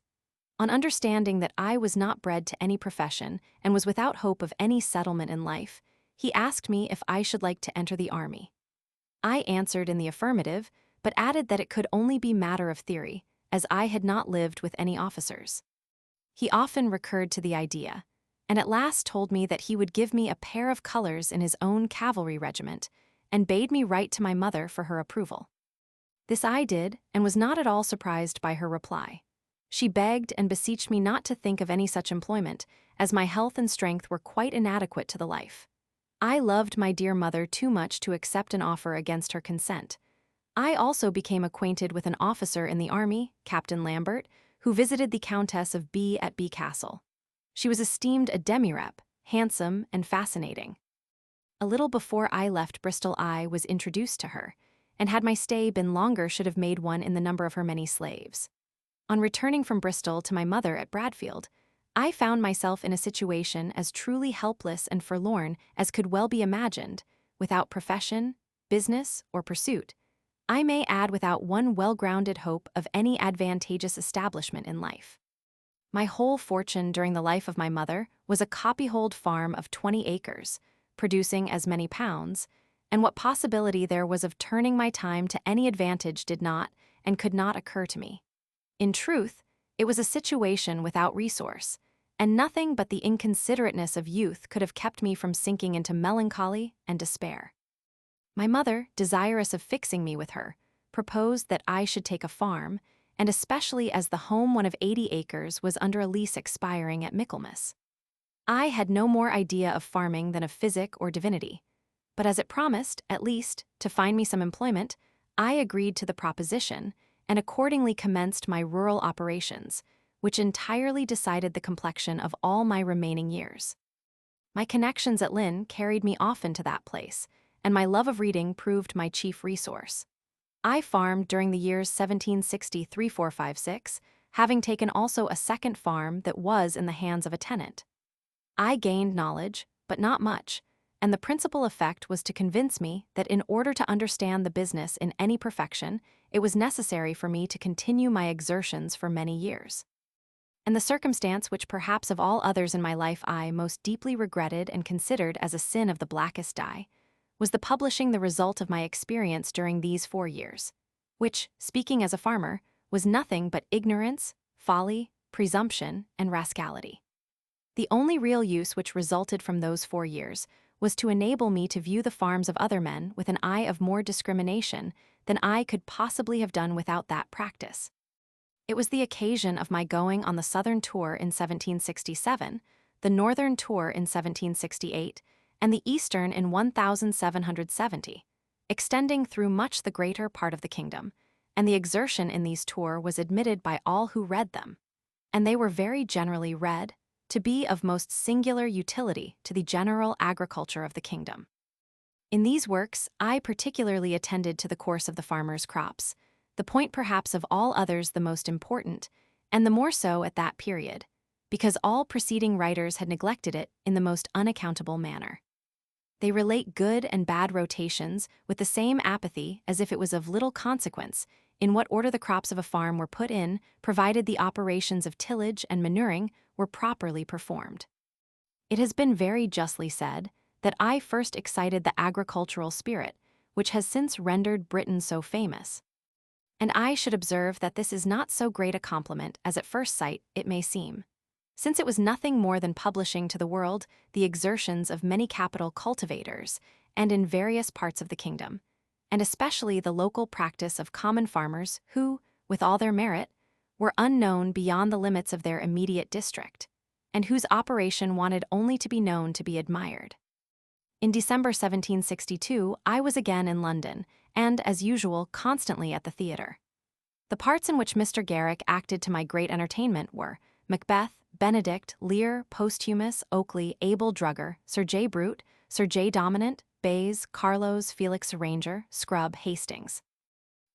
A: On understanding that I was not bred to any profession and was without hope of any settlement in life, he asked me if I should like to enter the army. I answered in the affirmative, but added that it could only be matter of theory, as I had not lived with any officers. He often recurred to the idea, and at last told me that he would give me a pair of colors in his own cavalry regiment, and bade me write to my mother for her approval. This I did, and was not at all surprised by her reply. She begged and beseeched me not to think of any such employment, as my health and strength were quite inadequate to the life. I loved my dear mother too much to accept an offer against her consent. I also became acquainted with an officer in the army, Captain Lambert, who visited the Countess of B at B Castle. She was esteemed a demirep, handsome and fascinating. A little before I left Bristol I was introduced to her, and had my stay been longer should have made one in the number of her many slaves. On returning from Bristol to my mother at Bradfield, I found myself in a situation as truly helpless and forlorn as could well be imagined, without profession, business, or pursuit. I may add without one well-grounded hope of any advantageous establishment in life. My whole fortune during the life of my mother was a copyhold farm of 20 acres, producing as many pounds, and what possibility there was of turning my time to any advantage did not and could not occur to me. In truth, it was a situation without resource, and nothing but the inconsiderateness of youth could have kept me from sinking into melancholy and despair. My mother, desirous of fixing me with her, proposed that I should take a farm, and especially as the home, one of 80 acres, was under a lease expiring at Michaelmas. I had no more idea of farming than of physic or divinity, but as it promised, at least, to find me some employment, I agreed to the proposition and accordingly commenced my rural operations, which entirely decided the complexion of all my remaining years. My connections at Lynn carried me often to that place, and my love of reading proved my chief resource. I farmed during the years 1760-3456, having taken also a second farm that was in the hands of a tenant. I gained knowledge, but not much, and the principal effect was to convince me that in order to understand the business in any perfection, it was necessary for me to continue my exertions for many years. And the circumstance which perhaps of all others in my life I most deeply regretted and considered as a sin of the blackest dye, was the publishing the result of my experience during these 4 years, which, speaking as a farmer, was nothing but ignorance, folly, presumption, and rascality. The only real use which resulted from those 4 years was to enable me to view the farms of other men with an eye of more discrimination than I could possibly have done without that practice. It was the occasion of my going on the Southern Tour in 1767, the Northern Tour in 1768, and the Eastern in 1770, extending through much the greater part of the kingdom, and the exertion in these tours was admitted by all who read them, and they were very generally read, to be of most singular utility to the general agriculture of the kingdom. In these works, I particularly attended to the course of the farmers' crops, the point perhaps of all others the most important, and the more so at that period, because all preceding writers had neglected it in the most unaccountable manner. They relate good and bad rotations with the same apathy as if it was of little consequence in what order the crops of a farm were put in, provided the operations of tillage and manuring were properly performed. It has been very justly said that I first excited the agricultural spirit, which has since rendered Britain so famous. And I should observe that this is not so great a compliment as at first sight it may seem, since it was nothing more than publishing to the world the exertions of many capital cultivators and in various parts of the kingdom, and especially the local practice of common farmers who, with all their merit, were unknown beyond the limits of their immediate district, and whose operation wanted only to be known to be admired. In December 1762, I was again in London, and, as usual, constantly at the theatre. The parts in which Mr. Garrick acted to my great entertainment were Macbeth, Benedict, Lear, Posthumus, Oakley, Abel Drugger, Sir J. Brute, Sir J. Dominant, Bayes, Carlos, Felix Arranger, Scrub, Hastings.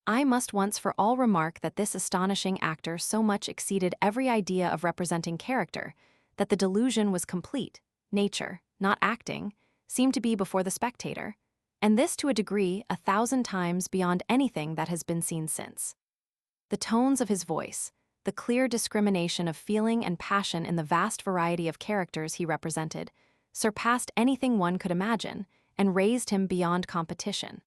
A: I must once for all remark that this astonishing actor so much exceeded every idea of representing character that the delusion was complete. Nature, not acting, seemed to be before the spectator, and this to a degree 1,000 times beyond anything that has been seen since. The tones of his voice, the clear discrimination of feeling and passion in the vast variety of characters he represented, surpassed anything one could imagine and raised him beyond competition.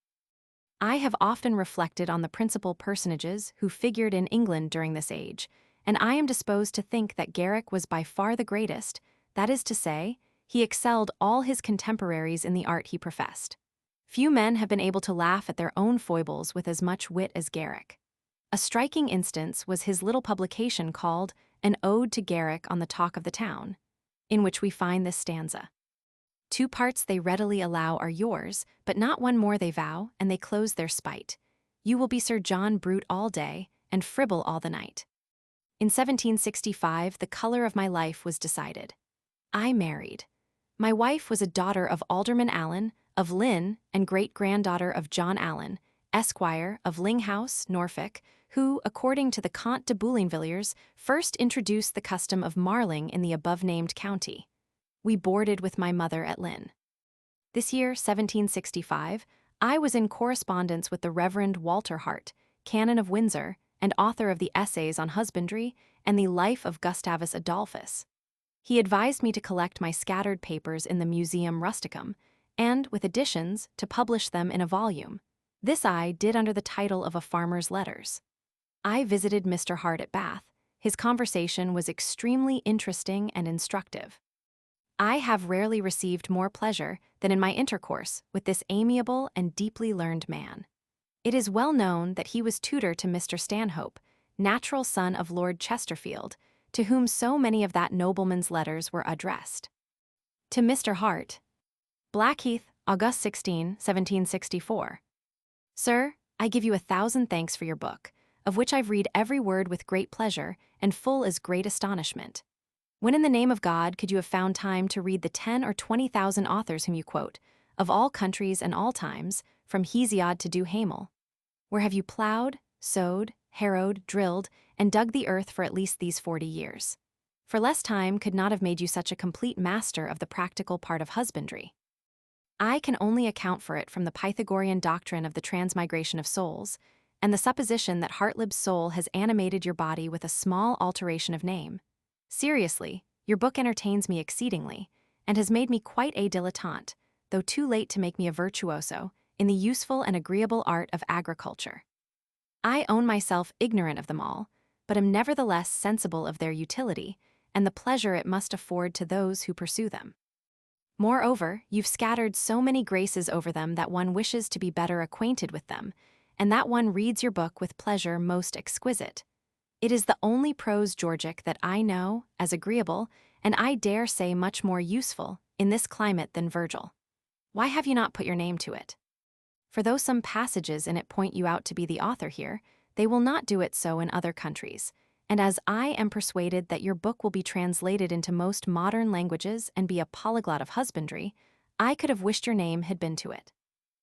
A: I have often reflected on the principal personages who figured in England during this age, and I am disposed to think that Garrick was by far the greatest, that is to say, he excelled all his contemporaries in the art he professed. Few men have been able to laugh at their own foibles with as much wit as Garrick. A striking instance was his little publication called An Ode to Garrick on the Talk of the Town, in which we find this stanza. 2 parts they readily allow are yours, but not one more they vow, and they close their spite. You will be Sir John Brute all day, and Fribble all the night. In 1765, the color of my life was decided. I married. My wife was a daughter of Alderman Allen, of Lynn, and great-granddaughter of John Allen, Esquire, of Linghouse, Norfolk, who, according to the Comte de Boulainvilliers, first introduced the custom of marling in the above-named county. We boarded with my mother at Lynn. This year, 1765, I was in correspondence with the Reverend Walter Hart, Canon of Windsor, and author of the Essays on Husbandry and the Life of Gustavus Adolphus. He advised me to collect my scattered papers in the Museum Rusticum, and, with additions, to publish them in a volume. This I did under the title of A Farmer's Letters. I visited Mr. Hart at Bath. His conversation was extremely interesting and instructive. I have rarely received more pleasure than in my intercourse with this amiable and deeply learned man. It is well known that he was tutor to Mr. Stanhope, natural son of Lord Chesterfield, to whom so many of that nobleman's letters were addressed. To Mr. Hart. Blackheath, August 16, 1764. Sir, I give you 1,000 thanks for your book, of which I've read every word with great pleasure and full as great astonishment. When in the name of God could you have found time to read the 10 or 20,000 authors whom you quote, of all countries and all times, from Hesiod to Duhamel? Where have you plowed, sowed, harrowed, drilled, and dug the earth for at least these 40 years? For less time could not have made you such a complete master of the practical part of husbandry. I can only account for it from the Pythagorean doctrine of the transmigration of souls, and the supposition that Hartlib's soul has animated your body with a small alteration of name. Seriously, your book entertains me exceedingly, and has made me quite a dilettante, though too late to make me a virtuoso, in the useful and agreeable art of agriculture. I own myself ignorant of them all, but am nevertheless sensible of their utility, and the pleasure it must afford to those who pursue them. Moreover, you've scattered so many graces over them that one wishes to be better acquainted with them, and that one reads your book with pleasure most exquisite. It is the only prose Georgic that I know, as agreeable, and I dare say much more useful, in this climate than Virgil. Why have you not put your name to it? For though some passages in it point you out to be the author here, they will not do it so in other countries, and as I am persuaded that your book will be translated into most modern languages and be a polyglot of husbandry, I could have wished your name had been to it.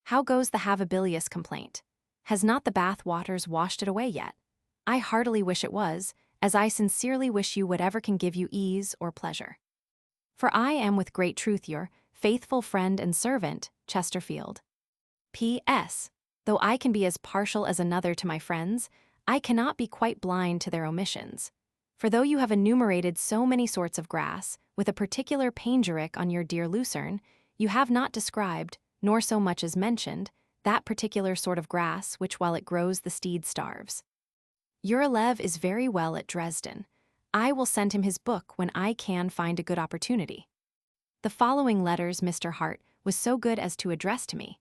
A: How goes the Havabilius complaint? Has not the Bath waters washed it away yet? I heartily wish it was, as I sincerely wish you whatever can give you ease or pleasure. For I am with great truth your faithful friend and servant, Chesterfield. P.S. Though I can be as partial as another to my friends, I cannot be quite blind to their omissions. For though you have enumerated so many sorts of grass, with a particular panegyric on your dear lucerne, you have not described, nor so much as mentioned, that particular sort of grass which while it grows the steed starves. Your Lev is very well at Dresden. I will send him his book when I can find a good opportunity. The following letters Mr. Hart was so good as to address to me.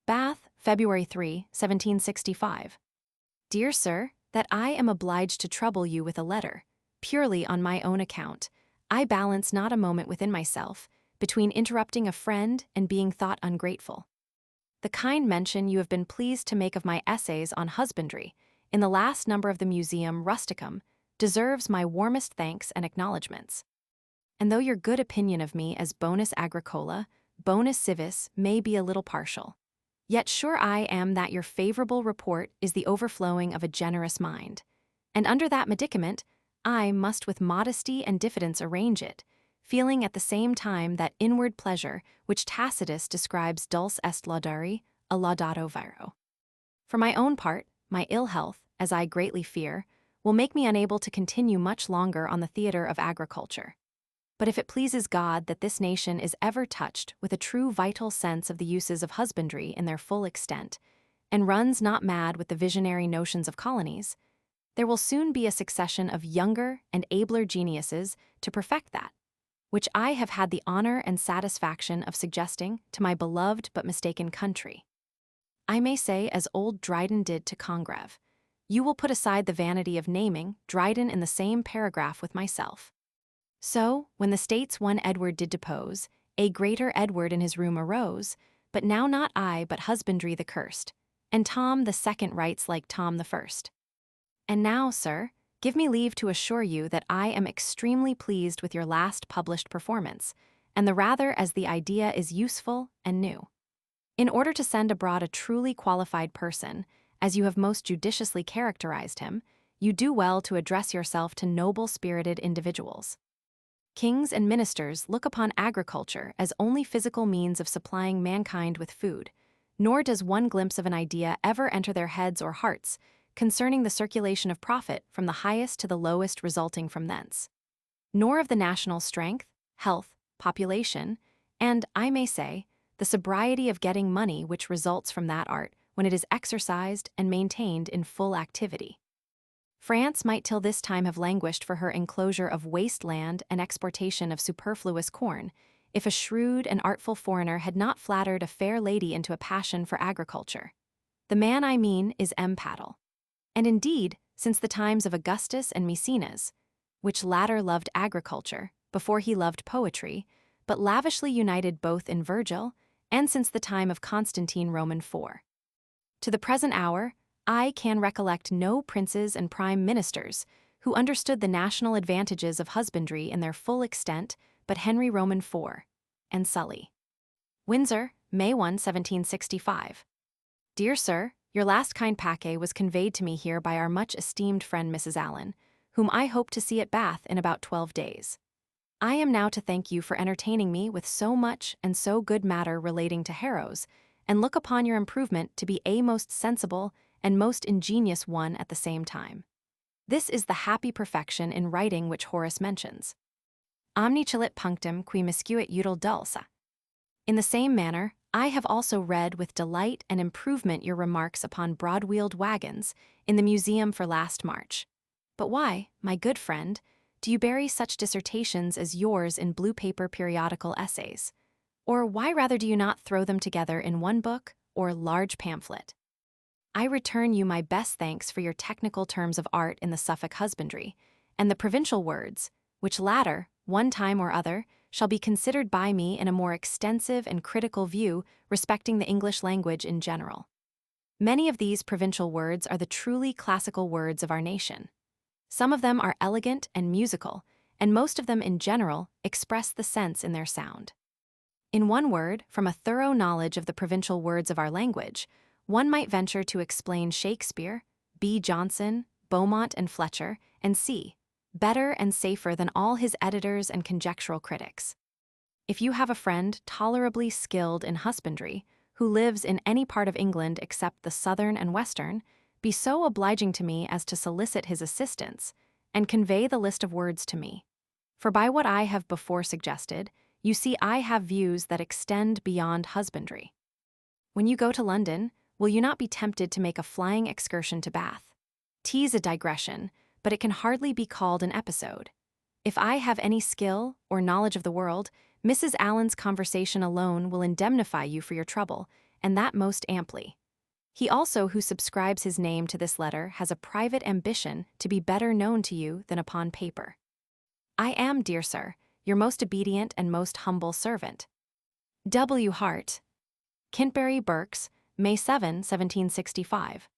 A: Bath, February 3, 1765. Dear Sir, that I am obliged to trouble you with a letter, purely on my own account, I balance not a moment within myself, between interrupting a friend and being thought ungrateful. The kind mention you have been pleased to make of my essays on husbandry, in the last number of the Museum Rusticum, deserves my warmest thanks and acknowledgments. And though your good opinion of me as bonus agricola, bonus civis may be a little partial, yet sure I am that your favorable report is the overflowing of a generous mind, and under that medicament I must with modesty and diffidence arrange it, feeling at the same time that inward pleasure which Tacitus describes dulce est laudari, a laudato viro. For my own part, my ill health, as I greatly fear, will make me unable to continue much longer on the theatre of agriculture. But if it pleases God that this nation is ever touched with a true vital sense of the uses of husbandry in their full extent, and runs not mad with the visionary notions of colonies, there will soon be a succession of younger and abler geniuses to perfect that, which I have had the honor and satisfaction of suggesting to my beloved but mistaken country. I may say as old Dryden did to Congreve, you will put aside the vanity of naming Dryden in the same paragraph with myself. So, when the states one Edward did depose, a greater Edward in his room arose, but now not I but husbandry the cursed, and Tom the second writes like Tom the first. And now, sir, give me leave to assure you that I am extremely pleased with your last published performance, and the rather as the idea is useful and new. In order to send abroad a truly qualified person, as you have most judiciously characterized him, you do well to address yourself to noble-spirited individuals. Kings and ministers look upon agriculture as only physical means of supplying mankind with food, nor does one glimpse of an idea ever enter their heads or hearts concerning the circulation of profit from the highest to the lowest resulting from thence, nor of the national strength, health, population, and, I may say, the sobriety of getting money which results from that art when it is exercised and maintained in full activity. France might till this time have languished for her enclosure of waste land and exportation of superfluous corn, if a shrewd and artful foreigner had not flattered a fair lady into a passion for agriculture. The man I mean is Empattle. And indeed, since the times of Augustus and Maecenas, which latter loved agriculture before he loved poetry, but lavishly united both in Virgil, and since the time of Constantine Roman IV. To the present hour, I can recollect no princes and prime ministers who understood the national advantages of husbandry in their full extent but Henry Roman IV and Sully. Windsor, May 1, 1765. Dear Sir, your last kind paquet was conveyed to me here by our much esteemed friend Mrs. Allen, whom I hope to see at Bath in about 12 days. I am now to thank you for entertaining me with so much and so good matter relating to Harrows, and look upon your improvement to be a most sensible and most ingenious one at the same time. This is the happy perfection in writing which Horace mentions. Omni celit punctum qui miscuit util dulce. In the same manner, I have also read with delight and improvement your remarks upon broad-wheeled wagons in the museum for last March. But why, my good friend, do you bury such dissertations as yours in blue paper periodical essays? Or why rather do you not throw them together in one book or large pamphlet? I return you my best thanks for your technical terms of art in the Suffolk husbandry, and the provincial words, which latter, one time or other, shall be considered by me in a more extensive and critical view respecting the English language in general. Many of these provincial words are the truly classical words of our nation. Some of them are elegant and musical, and most of them in general express the sense in their sound. In one word, from a thorough knowledge of the provincial words of our language, one might venture to explain Shakespeare, B. Jonson, Beaumont and Fletcher, and C. better and safer than all his editors and conjectural critics. If you have a friend tolerably skilled in husbandry, who lives in any part of England except the southern and western, be so obliging to me as to solicit his assistance, and convey the list of words to me. For by what I have before suggested, you see I have views that extend beyond husbandry. When you go to London, will you not be tempted to make a flying excursion to Bath? 'Tis a digression, but it can hardly be called an episode. If I have any skill or knowledge of the world, Mrs. Allen's conversation alone will indemnify you for your trouble, and that most amply. He also who subscribes his name to this letter has a private ambition to be better known to you than upon paper. I am, dear sir, your most obedient and most humble servant. W. Hart. Kintbury Berks, May 7, 1765.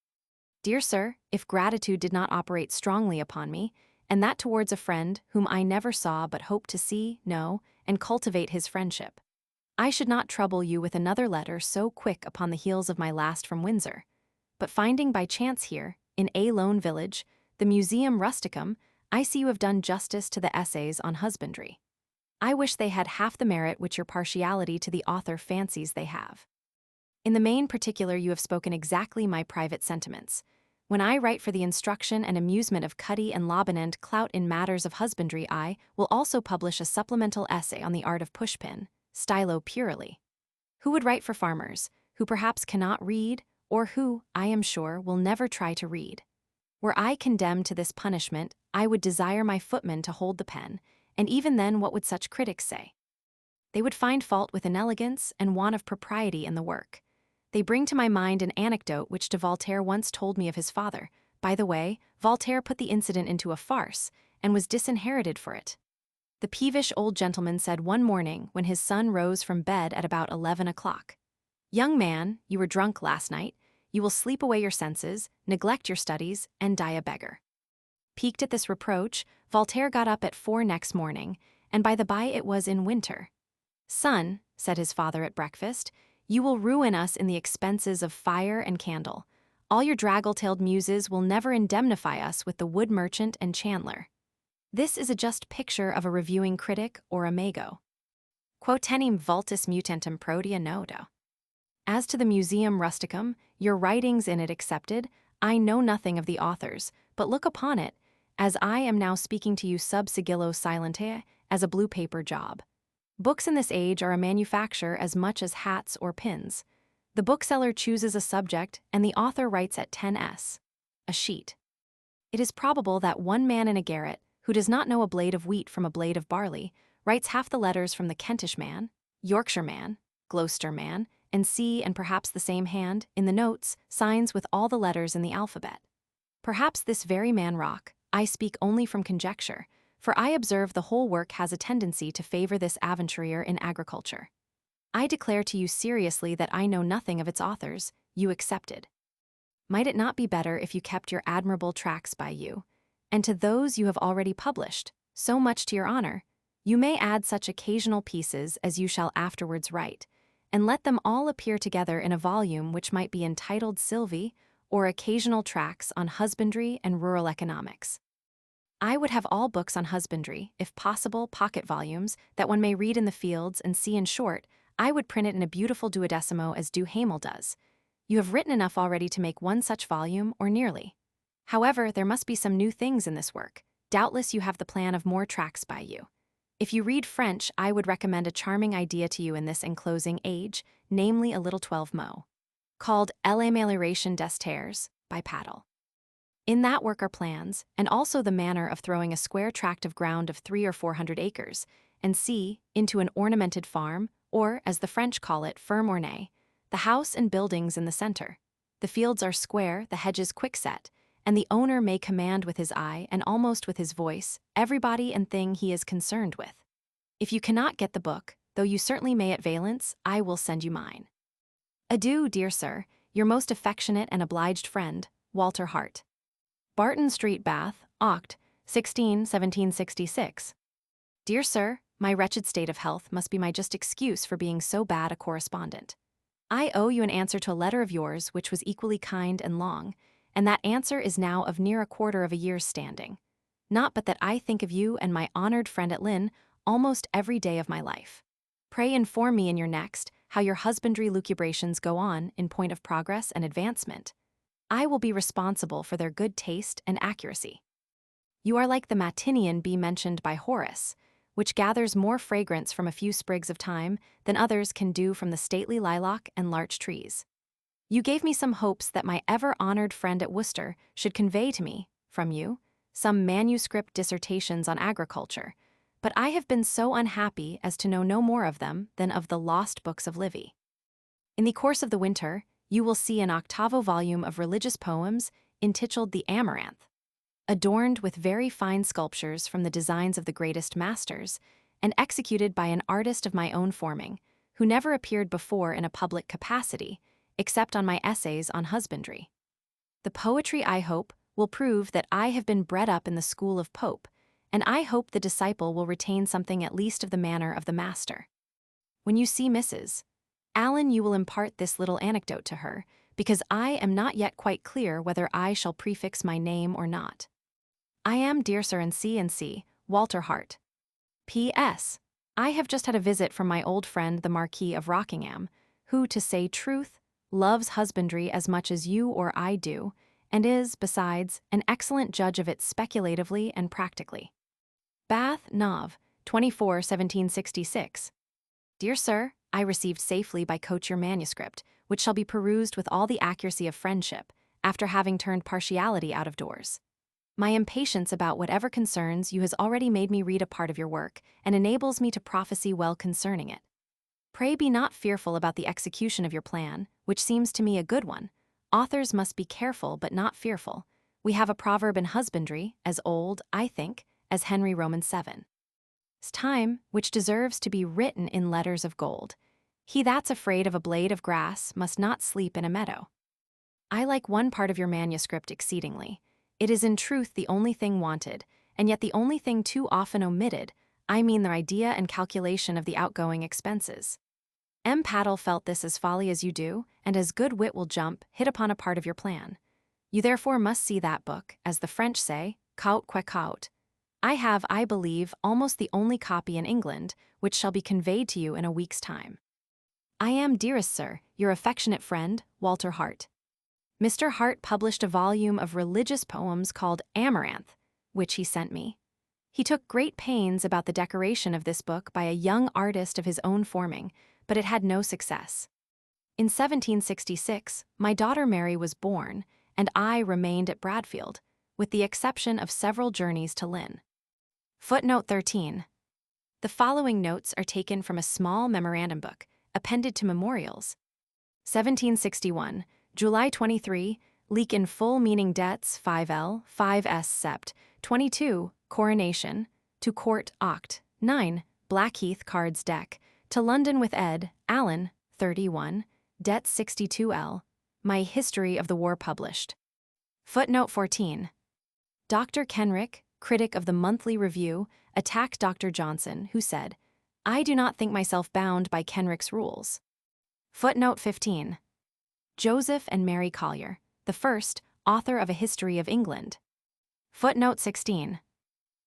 A: Dear sir, if gratitude did not operate strongly upon me, and that towards a friend whom I never saw but hope to see, know, and cultivate his friendship, I should not trouble you with another letter so quick upon the heels of my last from Windsor. But finding by chance here, in A lone village, the Museum Rusticum, I see you have done justice to the essays on husbandry. I wish they had half the merit which your partiality to the author fancies they have. In the main particular you have spoken exactly my private sentiments. When I write for the instruction and amusement of Cuddy and Lobbin and Clout in matters of husbandry, I will also publish a supplemental essay on the art of pushpin, stylo purely. Who would write for farmers, who perhaps cannot read, or who, I am sure, will never try to read? Were I condemned to this punishment, I would desire my footman to hold the pen, and even then what would such critics say? They would find fault with inelegance and want of propriety in the work. They bring to my mind an anecdote which de Voltaire once told me of his father. By the way, Voltaire put the incident into a farce, and was disinherited for it. The peevish old gentleman said one morning when his son rose from bed at about 11 o'clock, "Young man, you were drunk last night. You will sleep away your senses, neglect your studies, and die a beggar." Piqued at this reproach, Voltaire got up at 4 next morning, and by the by it was in winter. "Son," said his father at breakfast, "you will ruin us in the expenses of fire and candle. All your draggle-tailed muses will never indemnify us with the wood merchant and chandler." This is a just picture of a reviewing critic or a mago. Quotenim vultus mutantum prodia nodo. As to the Museum Rusticum, your writings in it accepted, I know nothing of the authors, but look upon it, as I am now speaking to you sub sigillo silente, as a blue paper job. Books in this age are a manufacture as much as hats or pins. The bookseller chooses a subject and the author writes at 10s. A sheet. It is probable that one man in a garret, who does not know a blade of wheat from a blade of barley, writes half the letters from the Kentish man, Yorkshire man, Gloucester man, and and perhaps the same hand, in the notes, signs with all the letters in the alphabet. Perhaps this very man Rock, I speak only from conjecture, for I observe the whole work has a tendency to favor this aventurier in agriculture. I declare to you seriously that I know nothing of its authors, you excepted. Might it not be better if you kept your admirable tracts by you? And to those you have already published, so much to your honor, you may add such occasional pieces as you shall afterwards write, and let them all appear together in a volume which might be entitled Sylvie, or Occasional Tracts on Husbandry and Rural Economics. I would have all books on husbandry, if possible pocket volumes, that one may read in the fields and see. In short, I would print it in a beautiful duodecimo as Duhamel does. You have written enough already to make one such volume, or nearly. However, there must be some new things in this work. Doubtless you have the plan of more tracts by you. If you read French, I would recommend a charming idea to you in this enclosing age, namely a little 12mo, called L'Amélioration des Terres, by Paddle. In that work are plans, and also the manner of throwing a square tract of ground of 300 or 400 acres, and into an ornamented farm, or, as the French call it, ferme ornée, the house and buildings in the center. The fields are square, the hedges quickset, and the owner may command with his eye and almost with his voice everybody and thing he is concerned with. If you cannot get the book, though you certainly may at Valence, I will send you mine. Adieu, dear sir, your most affectionate and obliged friend, Walter Hart. Barton Street, Bath, Oct. 16, 1766. Dear sir, my wretched state of health must be my just excuse for being so bad a correspondent. I owe you an answer to a letter of yours which was equally kind and long, and that answer is now of near a quarter of a year's standing. Not but that I think of you and my honored friend at Lynn almost every day of my life. Pray inform me in your next how your husbandry lucubrations go on in point of progress and advancement. I will be responsible for their good taste and accuracy. You are like the Matinian bee mentioned by Horace, which gathers more fragrance from a few sprigs of thyme than others can do from the stately lilac and larch trees. You gave me some hopes that my ever-honored friend at Worcester should convey to me, from you, some manuscript dissertations on agriculture, but I have been so unhappy as to know no more of them than of the lost books of Livy. In the course of the winter, you will see an octavo volume of religious poems entitled The Amaranth, adorned with very fine sculptures from the designs of the greatest masters, and executed by an artist of my own forming, who never appeared before in a public capacity, except on my essays on husbandry. The poetry, I hope, will prove that I have been bred up in the school of Pope, and I hope the disciple will retain something at least of the manner of the master. When you see Mrs. Allen, you will impart this little anecdote to her, because I am not yet quite clear whether I shall prefix my name or not. I am, dear sir, and C. Walter Hart. P.S. I have just had a visit from my old friend the Marquis of Rockingham, who, to say truth, loves husbandry as much as you or I do, and is, besides, an excellent judge of it speculatively and practically. Bath, Nov. 24, 1766. Dear sir, I received safely by coach your manuscript, which shall be perused with all the accuracy of friendship, after having turned partiality out of doors. My impatience about whatever concerns you has already made me read a part of your work, and enables me to prophesy well concerning it. Pray be not fearful about the execution of your plan, which seems to me a good one. Authors must be careful but not fearful. We have a proverb in husbandry, as old, I think, as Henry Roman 7. It's time, which deserves to be written in letters of gold. He that's afraid of a blade of grass must not sleep in a meadow. I like one part of your manuscript exceedingly. It is in truth the only thing wanted, and yet the only thing too often omitted. I mean the idea and calculation of the outgoing expenses. M. Paddle felt this as folly as you do, and as good wit will jump, hit upon a part of your plan. You therefore must see that book, as the French say, caut que caut. I have, I believe, almost the only copy in England, which shall be conveyed to you in a week's time. I am, dearest sir, your affectionate friend, Walter Hart. Mr. Hart published a volume of religious poems called Amaranth, which he sent me. He took great pains about the decoration of this book by a young artist of his own forming, but it had no success. In 1766, my daughter Mary was born, and I remained at Bradfield, with the exception of several journeys to Lynn. Footnote 13. The following notes are taken from a small memorandum book, appended to memorials. 1761, July 23, leak in full meaning debts 5L, 5S sept, 22, coronation, to court oct, 9, Blackheath cards deck, to London with Ed, Allen, 31, debt 62L, my History of the War published. Footnote 14. Dr. Kenrick, critic of the Monthly Review, attacked Dr. Johnson, who said, "I do not think myself bound by Kenrick's rules." Footnote 15. Joseph and Mary Collier, the first, author of A History of England. Footnote 16.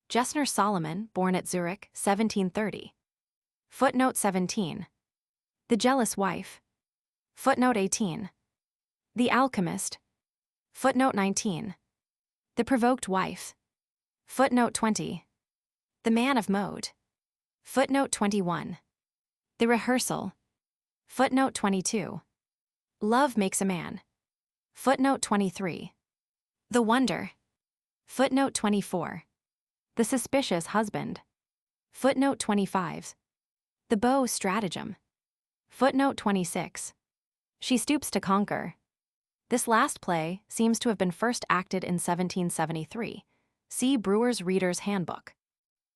A: Gessner Solomon, born at Zurich, 1730. Footnote 17. The Jealous Wife. Footnote 18. The Alchemist. Footnote 19. The Provoked Wife. Footnote 20. The Man of Mode. Footnote 21. The Rehearsal. Footnote 22. Love Makes a Man. Footnote 23. The Wonder. Footnote 24. The Suspicious Husband. Footnote 25. The Beau Stratagem. Footnote 26. She Stoops to Conquer. This last play seems to have been first acted in 1773. See Brewer's Reader's Handbook.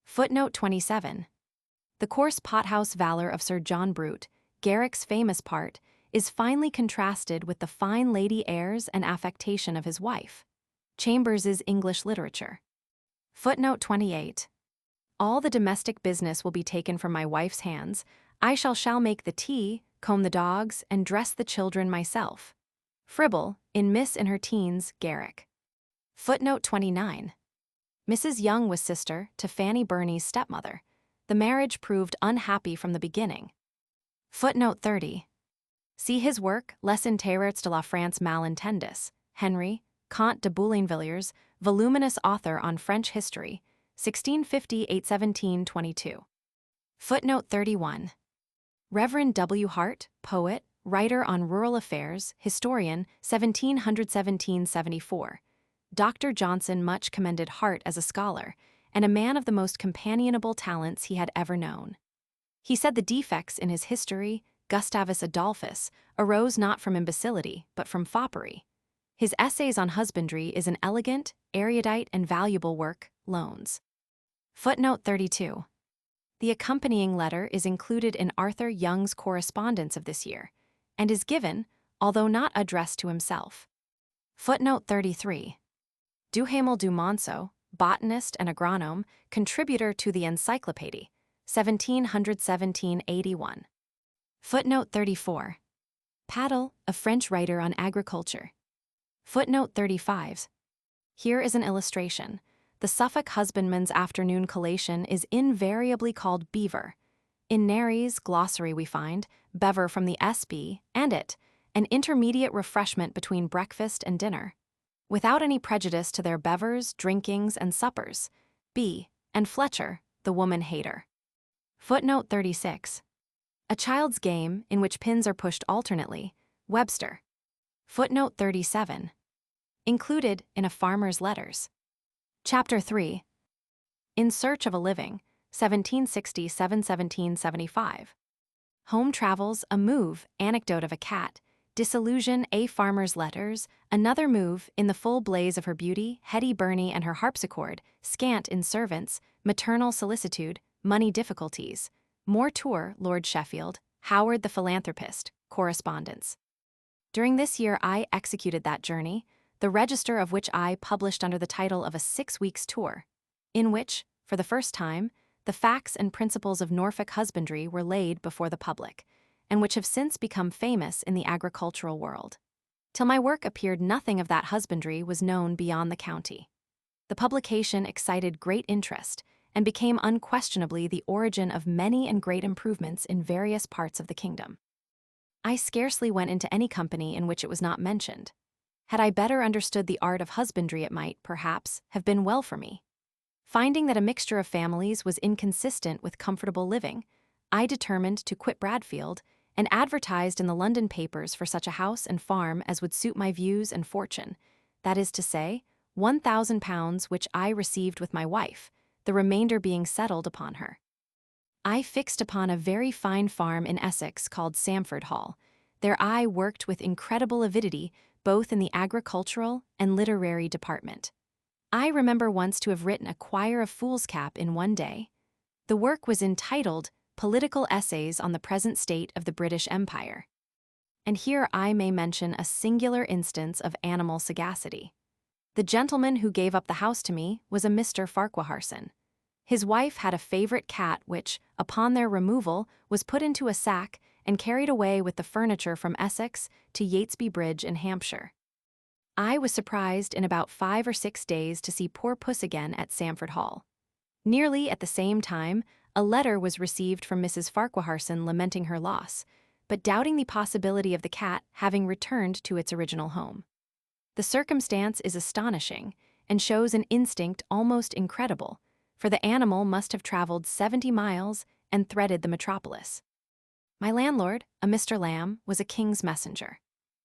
A: Footnote 27. The coarse pothouse valor of Sir John Brute, Garrick's famous part, is finely contrasted with the fine lady airs and affectation of his wife. Chambers's English Literature. Footnote 28. All the domestic business will be taken from my wife's hands. I shall make the tea, comb the dogs, and dress the children myself. Fribble, in Miss in her Teens, Garrick. Footnote 29. Mrs. Young was sister to Fanny Burney's stepmother. The marriage proved unhappy from the beginning. Footnote 30. See his work, Les Intérêts de la France Malentendus, Henry, Comte de Boulainvilliers, voluminous author on French history, 1650-817-22. Footnote 31. Reverend W. Hart, poet, writer on rural affairs, historian, 1717-74. Dr. Johnson much commended Hart as a scholar, and a man of the most companionable talents he had ever known. He said the defects in his history, Gustavus Adolphus, arose not from imbecility, but from foppery. His Essays on Husbandry is an elegant, erudite, and valuable work, loans. Footnote 32. The accompanying letter is included in Arthur Young's correspondence of this year, and is given, although not addressed to himself. Footnote 33. Duhamel du Monceau, botanist and agronome, contributor to the Encyclopédie, 1717-81. Footnote 34. Padel, a French writer on agriculture. Footnote 35. Here is an illustration. The Suffolk husbandman's afternoon collation is invariably called beaver. In Nary's glossary we find bever from the SB and it, an intermediate refreshment between breakfast and dinner. Without any prejudice to their bevers, drinkings, and suppers. B. and Fletcher, the woman hater. Footnote 36. A child's game in which pins are pushed alternately, Webster. Footnote 37. Included in A Farmer's Letters. Chapter 3. In Search of a Living, 1767-1775. Home Travels, A Move, Anecdote of a Cat, Disillusion, A Farmer's Letters, Another Move, In the Full Blaze of Her Beauty, Hetty Burney and Her Harpsichord, Scant in Servants, Maternal Solicitude, Money Difficulties, More Tour, Lord Sheffield, Howard the Philanthropist, Correspondence. During this year I executed that journey, the register of which I published under the title of a 6 weeks' tour, in which, for the first time, the facts and principles of Norfolk husbandry were laid before the public, and which have since become famous in the agricultural world. Till my work appeared, nothing of that husbandry was known beyond the county. The publication excited great interest and became unquestionably the origin of many and great improvements in various parts of the kingdom. I scarcely went into any company in which it was not mentioned. Had I better understood the art of husbandry, it might, perhaps, have been well for me. Finding that a mixture of families was inconsistent with comfortable living, I determined to quit Bradfield and advertised in the London papers for such a house and farm as would suit my views and fortune, that is to say, £1,000 which I received with my wife, the remainder being settled upon her. I fixed upon a very fine farm in Essex called Samford Hall. There I worked with incredible avidity both in the agricultural and literary department. I remember once to have written a quire of foolscap in one day. The work was entitled Political Essays on the Present State of the British Empire. And here I may mention a singular instance of animal sagacity. The gentleman who gave up the house to me was a Mr. Farquharson. His wife had a favorite cat which, upon their removal, was put into a sack and carried away with the furniture from Essex to Yatesby Bridge in Hampshire. I was surprised in about 5 or 6 days to see poor puss again at Samford Hall. Nearly at the same time, a letter was received from Mrs. Farquharson lamenting her loss, but doubting the possibility of the cat having returned to its original home. The circumstance is astonishing and shows an instinct almost incredible, for the animal must have traveled 70 miles and threaded the metropolis. My landlord, a Mr. Lamb, was a king's messenger.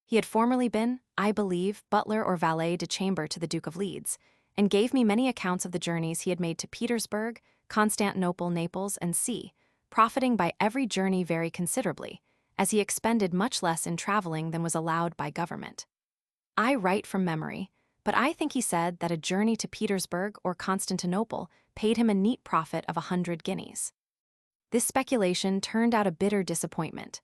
A: He had formerly been, I believe, butler or valet de chamber to the Duke of Leeds, and gave me many accounts of the journeys he had made to Petersburg, Constantinople, Naples, and sea, profiting by every journey very considerably, as he expended much less in traveling than was allowed by government. I write from memory, but I think he said that a journey to Petersburg or Constantinople paid him a neat profit of 100 guineas. This speculation turned out a bitter disappointment.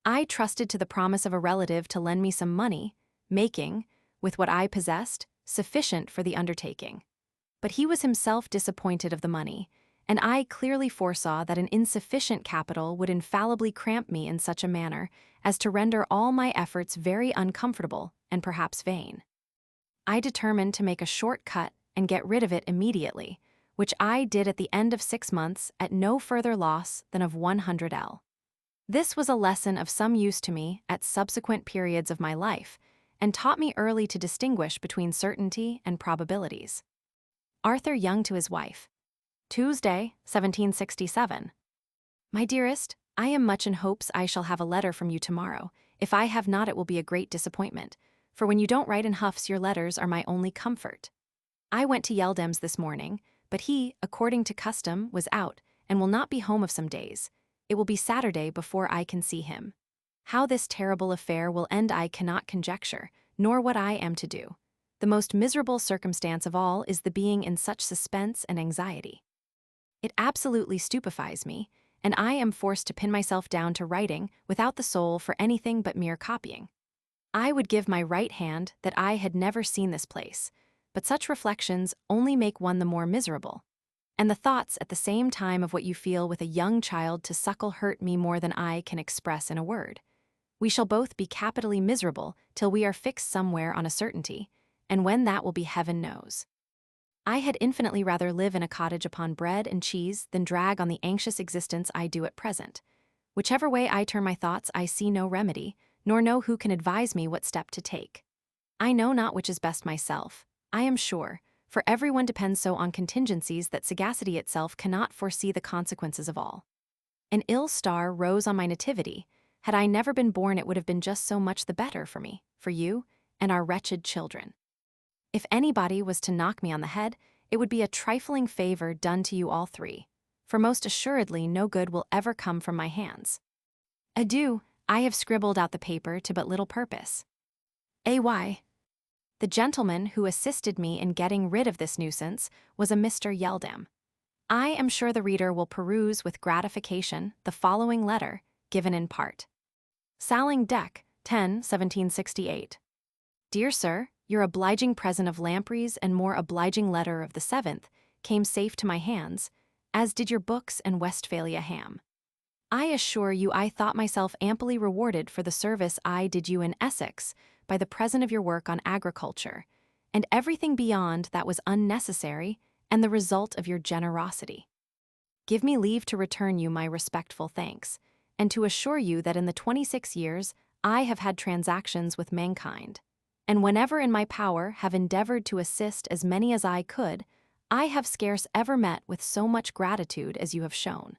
A: I trusted to the promise of a relative to lend me some money, making, with what I possessed, sufficient for the undertaking. But he was himself disappointed of the money, and I clearly foresaw that an insufficient capital would infallibly cramp me in such a manner as to render all my efforts very uncomfortable and perhaps vain. I determined to make a short cut and get rid of it immediately, which I did at the end of 6 months at no further loss than of 100L. This was a lesson of some use to me at subsequent periods of my life, and taught me early to distinguish between certainty and probabilities. Arthur Young to his wife. Tuesday, 1767. My dearest, I am much in hopes I shall have a letter from you tomorrow. If I have not, it will be a great disappointment, for when you don't write in huffs, your letters are my only comfort. I went to Yeldam's this morning, but he, according to custom, was out, and will not be home of some days. It will be Saturday before I can see him. How this terrible affair will end I cannot conjecture, nor what I am to do. The most miserable circumstance of all is the being in such suspense and anxiety. It absolutely stupefies me, and I am forced to pin myself down to writing without the soul for anything but mere copying. I would give my right hand that I had never seen this place, but such reflections only make one the more miserable. And the thoughts at the same time of what you feel with a young child to suckle hurt me more than I can express in a word. We shall both be capitally miserable till we are fixed somewhere on a certainty, and when that will be heaven knows. I had infinitely rather live in a cottage upon bread and cheese than drag on the anxious existence I do at present. Whichever way I turn my thoughts, I see no remedy, nor know who can advise me what step to take. I know not which is best myself, I am sure, for everyone depends so on contingencies that sagacity itself cannot foresee the consequences of all. An ill star rose on my nativity. Had I never been born, it would have been just so much the better for me, for you, and our wretched children. If anybody was to knock me on the head, it would be a trifling favor done to you all three, for most assuredly no good will ever come from my hands. Adieu, I have scribbled out the paper to but little purpose. A.Y. The gentleman who assisted me in getting rid of this nuisance was a Mr. Yeldam. I am sure the reader will peruse with gratification the following letter, given in part. Salling Deck, 10, 1768. Dear Sir, your obliging present of lampreys and more obliging letter of the 7th came safe to my hands, as did your books and Westphalia ham. I assure you I thought myself amply rewarded for the service I did you in Essex by the present of your work on agriculture, and everything beyond that was unnecessary and the result of your generosity. Give me leave to return you my respectful thanks, and to assure you that in the 26 years I have had transactions with mankind, and whenever in my power have endeavored to assist as many as I could, I have scarce ever met with so much gratitude as you have shown.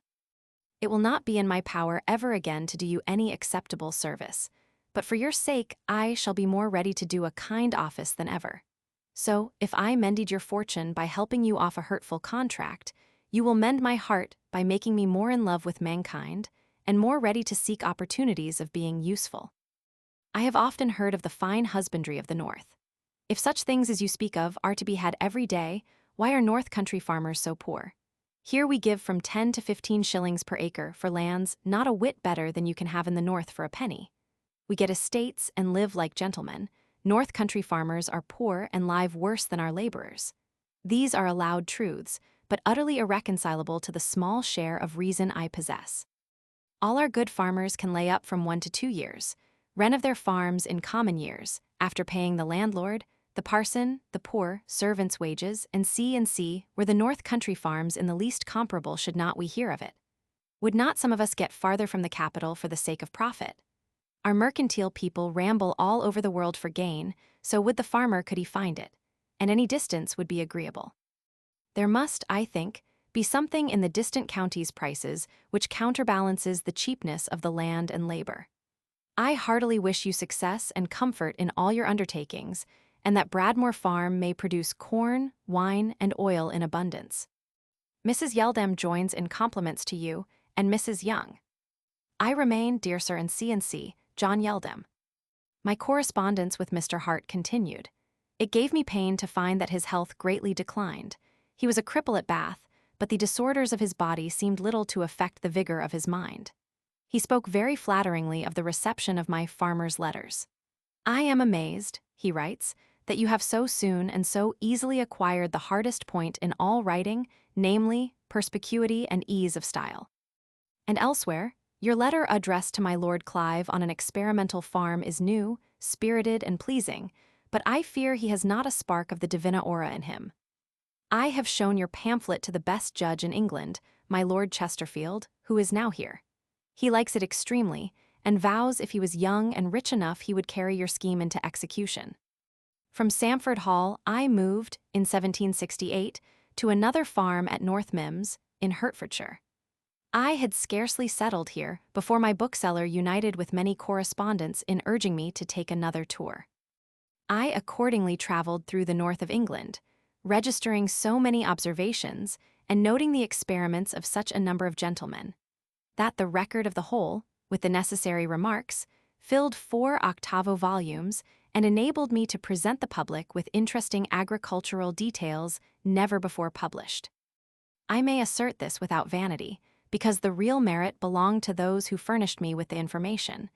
A: It will not be in my power ever again to do you any acceptable service, but for your sake I shall be more ready to do a kind office than ever. So, if I mended your fortune by helping you off a hurtful contract, you will mend my heart by making me more in love with mankind and more ready to seek opportunities of being useful. I have often heard of the fine husbandry of the North. If such things as you speak of are to be had every day, why are North country farmers so poor? Here we give from 10 to 15 shillings per acre for lands not a whit better than you can have in the North for a penny. We get estates and live like gentlemen. North country farmers are poor and live worse than our laborers. These are allowed truths, but utterly irreconcilable to the small share of reason I possess. All our good farmers can lay up from 1 to 2 years, rent of their farms in common years, after paying the landlord, the parson, the poor, servants' wages, and C&C, where the North country farms in the least comparable should not we hear of it. Would not some of us get farther from the capital for the sake of profit? Our mercantile people ramble all over the world for gain, so would the farmer could he find it, and any distance would be agreeable. There must, I think, be something in the distant counties' prices which counterbalances the cheapness of the land and labor. I heartily wish you success and comfort in all your undertakings, and that Bradmore Farm may produce corn, wine, and oil in abundance. Mrs. Yeldam joins in compliments to you and Mrs. Young. I remain, dear sir, and C&C, John Yeldam. My correspondence with Mr. Hart continued. It gave me pain to find that his health greatly declined. He was a cripple at Bath, but the disorders of his body seemed little to affect the vigor of his mind. He spoke very flatteringly of the reception of my farmer's letters. I am amazed, he writes, that you have so soon and so easily acquired the hardest point in all writing, namely, perspicuity and ease of style. And elsewhere, your letter addressed to my Lord Clive on an experimental farm is new, spirited, and pleasing, but I fear he has not a spark of the divina aura in him. I have shown your pamphlet to the best judge in England, my Lord Chesterfield, who is now here. He likes it extremely, and vows if he was young and rich enough he would carry your scheme into execution. From Samford Hall I moved, in 1768, to another farm at North Mimms, in Hertfordshire. I had scarcely settled here before my bookseller united with many correspondents in urging me to take another tour. I accordingly traveled through the north of England, registering so many observations and noting the experiments of such a number of gentlemen, that the record of the whole, with the necessary remarks, filled 4 octavo volumes and enabled me to present the public with interesting agricultural details never before published. I may assert this without vanity, because the real merit belonged to those who furnished me with the information,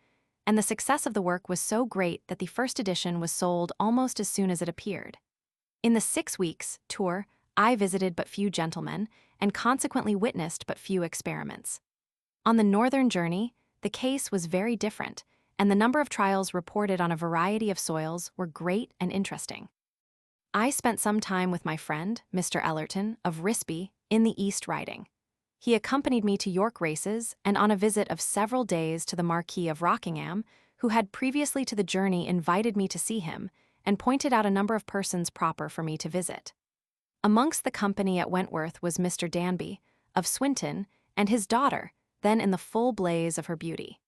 A: and the success of the work was so great that the first edition was sold almost as soon as it appeared. In the 6 weeks' tour, I visited but few gentlemen, and consequently witnessed but few experiments. On the northern journey, the case was very different, and the number of trials reported on a variety of soils were great and interesting. I spent some time with my friend, Mr. Ellerton, of Risby, in the East Riding. He accompanied me to York races and on a visit of several days to the Marquis of Rockingham, who had previously to the journey invited me to see him and pointed out a number of persons proper for me to visit. Amongst the company at Wentworth was Mr. Danby, of Swinton, and his daughter, then in the full blaze of her beauty.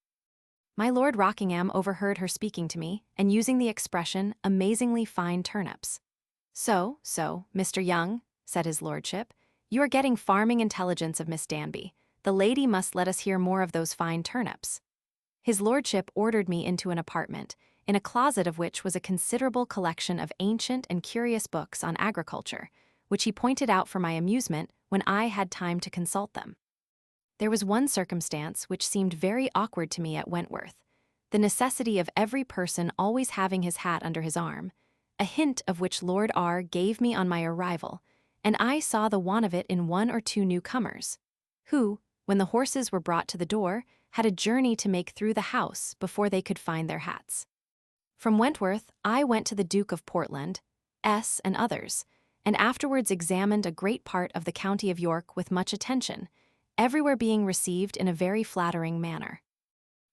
A: My Lord Rockingham overheard her speaking to me and using the expression amazingly fine turnips. So, Mr. Young, said his lordship, you are getting farming intelligence of Miss Danby. The lady must let us hear more of those fine turnips. His lordship ordered me into an apartment, in a closet of which was a considerable collection of ancient and curious books on agriculture, which he pointed out for my amusement when I had time to consult them. There was one circumstance which seemed very awkward to me at Wentworth, the necessity of every person always having his hat under his arm, a hint of which Lord R. gave me on my arrival, and I saw the want of it in 1 or 2 newcomers, who, when the horses were brought to the door, had a journey to make through the house before they could find their hats. From Wentworth, I went to the Duke of Portland, S., and others, and afterwards examined a great part of the county of York with much attention, everywhere being received in a very flattering manner.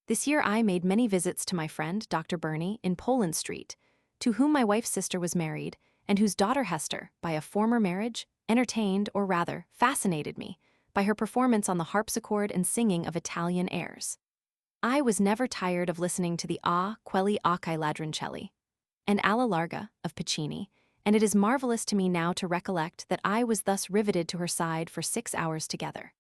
A: This year I made many visits to my friend, Dr. Burney, in Poland Street, to whom my wife's sister was married, and whose daughter Hester, by a former marriage, entertained, or rather, fascinated me, by her performance on the harpsichord and singing of Italian airs. I was never tired of listening to the Ah, quelli occhi ladroncelli and Alla Larga of Puccini, and it is marvelous to me now to recollect that I was thus riveted to her side for 6 hours together.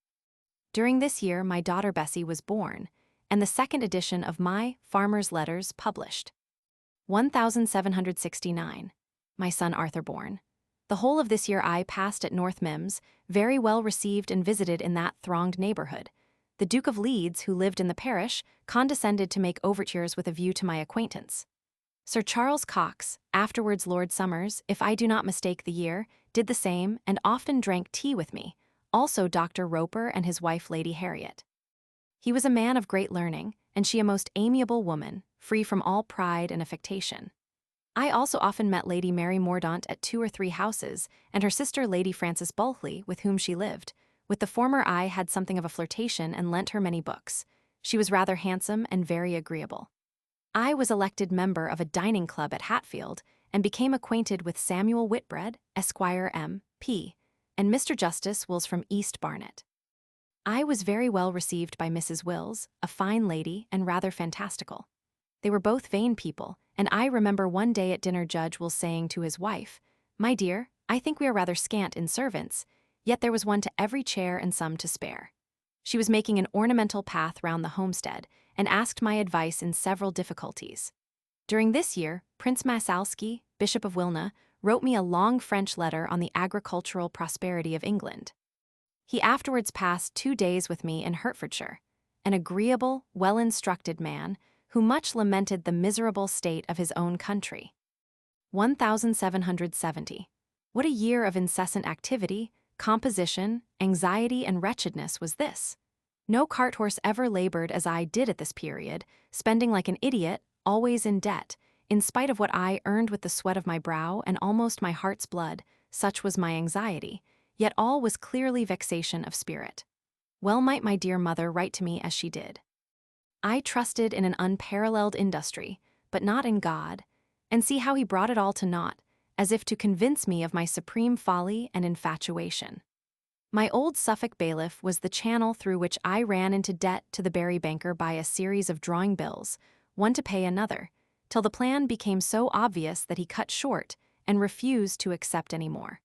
A: During this year my daughter Bessie was born, and the second edition of my Farmer's Letters published. 1769. My son Arthur born. The whole of this year I passed at North Mimms, very well received and visited in that thronged neighborhood. The Duke of Leeds, who lived in the parish, condescended to make overtures with a view to my acquaintance. Sir Charles Cox, afterwards Lord Somers, if I do not mistake the year, did the same and often drank tea with me, also Dr. Roper and his wife Lady Harriet. He was a man of great learning, and she a most amiable woman, free from all pride and affectation. I also often met Lady Mary Mordaunt at 2 or 3 houses, and her sister Lady Frances Bulkeley, with whom she lived. With the former I had something of a flirtation and lent her many books. She was rather handsome and very agreeable. I was elected member of a dining club at Hatfield, and became acquainted with Samuel Whitbread, Esquire M.P., and Mr. Justice Wills from East Barnet. I was very well received by Mrs. Wills, a fine lady and rather fantastical. They were both vain people, and I remember one day at dinner Judge Wills saying to his wife, "My dear, I think we are rather scant in servants," yet there was one to every chair and some to spare. She was making an ornamental path round the homestead, and asked my advice in several difficulties. During this year, Prince Masalski, Bishop of Wilna, wrote me a long French letter on the agricultural prosperity of England. He afterwards passed 2 days with me in Hertfordshire, an agreeable, well-instructed man, who much lamented the miserable state of his own country. 1770. What a year of incessant activity, composition, anxiety, and wretchedness was this! No cart-horse ever labored as I did at this period, spending like an idiot, always in debt, in spite of what I earned with the sweat of my brow and almost my heart's blood, such was my anxiety, yet all was clearly vexation of spirit. Well might my dear mother write to me as she did. I trusted in an unparalleled industry, but not in God, and see how he brought it all to naught, as if to convince me of my supreme folly and infatuation. My old Suffolk bailiff was the channel through which I ran into debt to the Bury banker by a series of drawing bills, one to pay another, till the plan became so obvious that he cut short and refused to accept any more.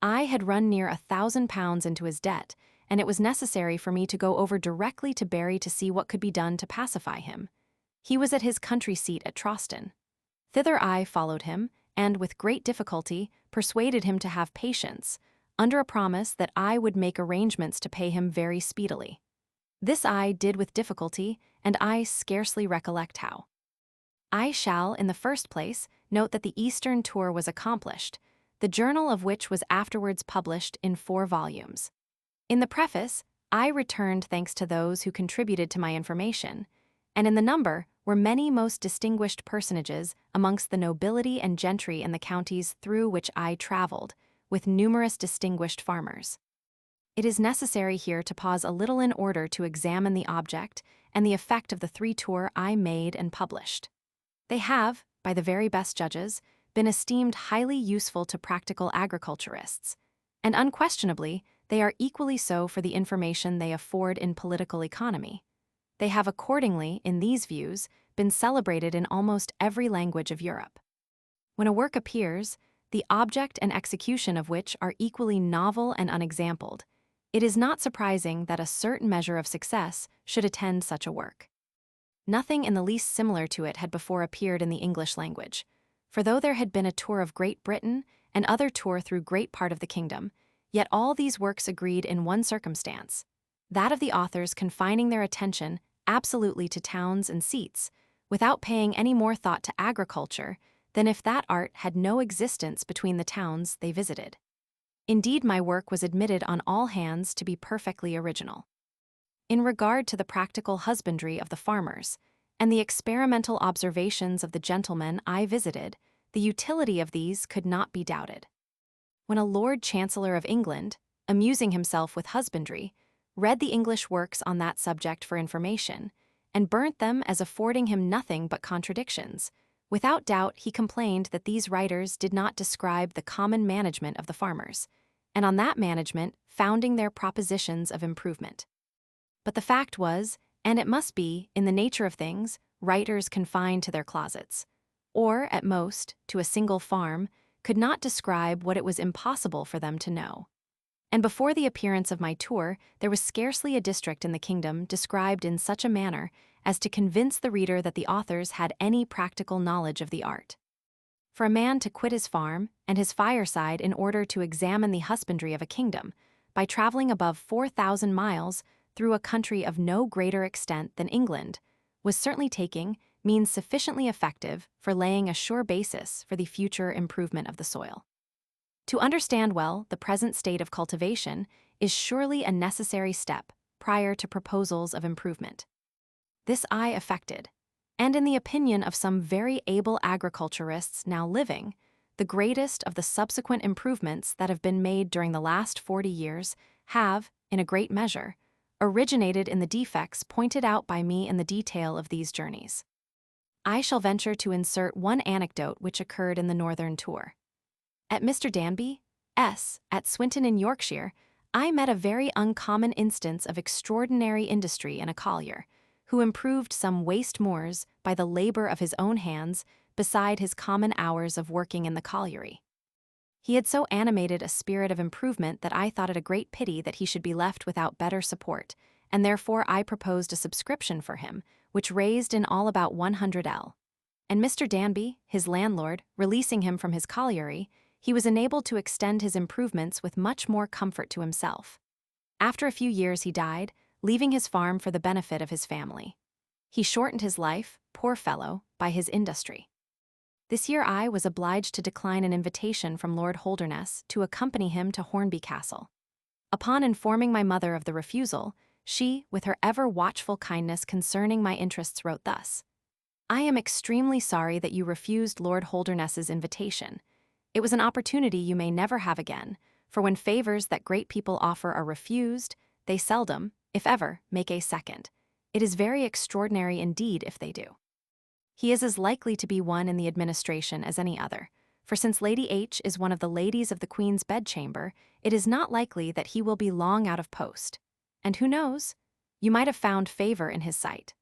A: I had run near £1,000 into his debt, and it was necessary for me to go over directly to Bury to see what could be done to pacify him. He was at his country seat at Troston. Thither I followed him, and with great difficulty persuaded him to have patience, under a promise that I would make arrangements to pay him very speedily. This I did with difficulty, and I scarcely recollect how. I shall, in the first place, note that the Eastern tour was accomplished, the journal of which was afterwards published in 4 volumes. In the preface, I returned thanks to those who contributed to my information, and in the number were many most distinguished personages amongst the nobility and gentry in the counties through which I traveled, with numerous distinguished farmers. It is necessary here to pause a little in order to examine the object and the effect of the 3 tours I made and published. They have, by the very best judges, been esteemed highly useful to practical agriculturists, and unquestionably they are equally so for the information they afford in political economy. They have accordingly, in these views, been celebrated in almost every language of Europe. When a work appears, the object and execution of which are equally novel and unexampled, it is not surprising that a certain measure of success should attend such a work. Nothing in the least similar to it had before appeared in the English language, for though there had been a tour of Great Britain and other tour through great part of the kingdom, yet all these works agreed in one circumstance, that of the authors confining their attention absolutely to towns and seats, without paying any more thought to agriculture than if that art had no existence between the towns they visited. Indeed, my work was admitted on all hands to be perfectly original. In regard to the practical husbandry of the farmers, and the experimental observations of the gentlemen I visited, the utility of these could not be doubted. When a Lord Chancellor of England, amusing himself with husbandry, read the English works on that subject for information, and burnt them as affording him nothing but contradictions, without doubt he complained that these writers did not describe the common management of the farmers, and on that management founding their propositions of improvement. But the fact was, and it must be, in the nature of things, writers confined to their closets, or, at most, to a single farm, could not describe what it was impossible for them to know. And before the appearance of my tour, there was scarcely a district in the kingdom described in such a manner as to convince the reader that the authors had any practical knowledge of the art. For a man to quit his farm and his fireside in order to examine the husbandry of a kingdom, by traveling above 4,000 miles through a country of no greater extent than England, was certainly taking means sufficiently effective for laying a sure basis for the future improvement of the soil. To understand well the present state of cultivation is surely a necessary step prior to proposals of improvement. This I effected, and in the opinion of some very able agriculturists now living, the greatest of the subsequent improvements that have been made during the last 40 years have, in a great measure, originated in the defects pointed out by me in the detail of these journeys. I shall venture to insert one anecdote which occurred in the northern tour. At Mr. Danby S. at Swinton in Yorkshire, I met a very uncommon instance of extraordinary industry in a collier, who improved some waste moors by the labor of his own hands beside his common hours of working in the colliery. He had so animated a spirit of improvement that I thought it a great pity that he should be left without better support, and therefore I proposed a subscription for him, which raised in all about 100L. And Mr. Danby, his landlord, releasing him from his colliery, he was enabled to extend his improvements with much more comfort to himself. After a few years he died, leaving his farm for the benefit of his family. He shortened his life, poor fellow, by his industry. This year I was obliged to decline an invitation from Lord Holderness to accompany him to Hornby Castle. Upon informing my mother of the refusal, she, with her ever watchful kindness concerning my interests, wrote thus: "I am extremely sorry that you refused Lord Holderness's invitation. It was an opportunity you may never have again, for when favors that great people offer are refused, they seldom, if ever, make a second. It is very extraordinary indeed if they do. He is as likely to be one in the administration as any other, for since Lady H. is one of the ladies of the Queen's bedchamber, it is not likely that he will be long out of post. And who knows? You might have found favor in his sight.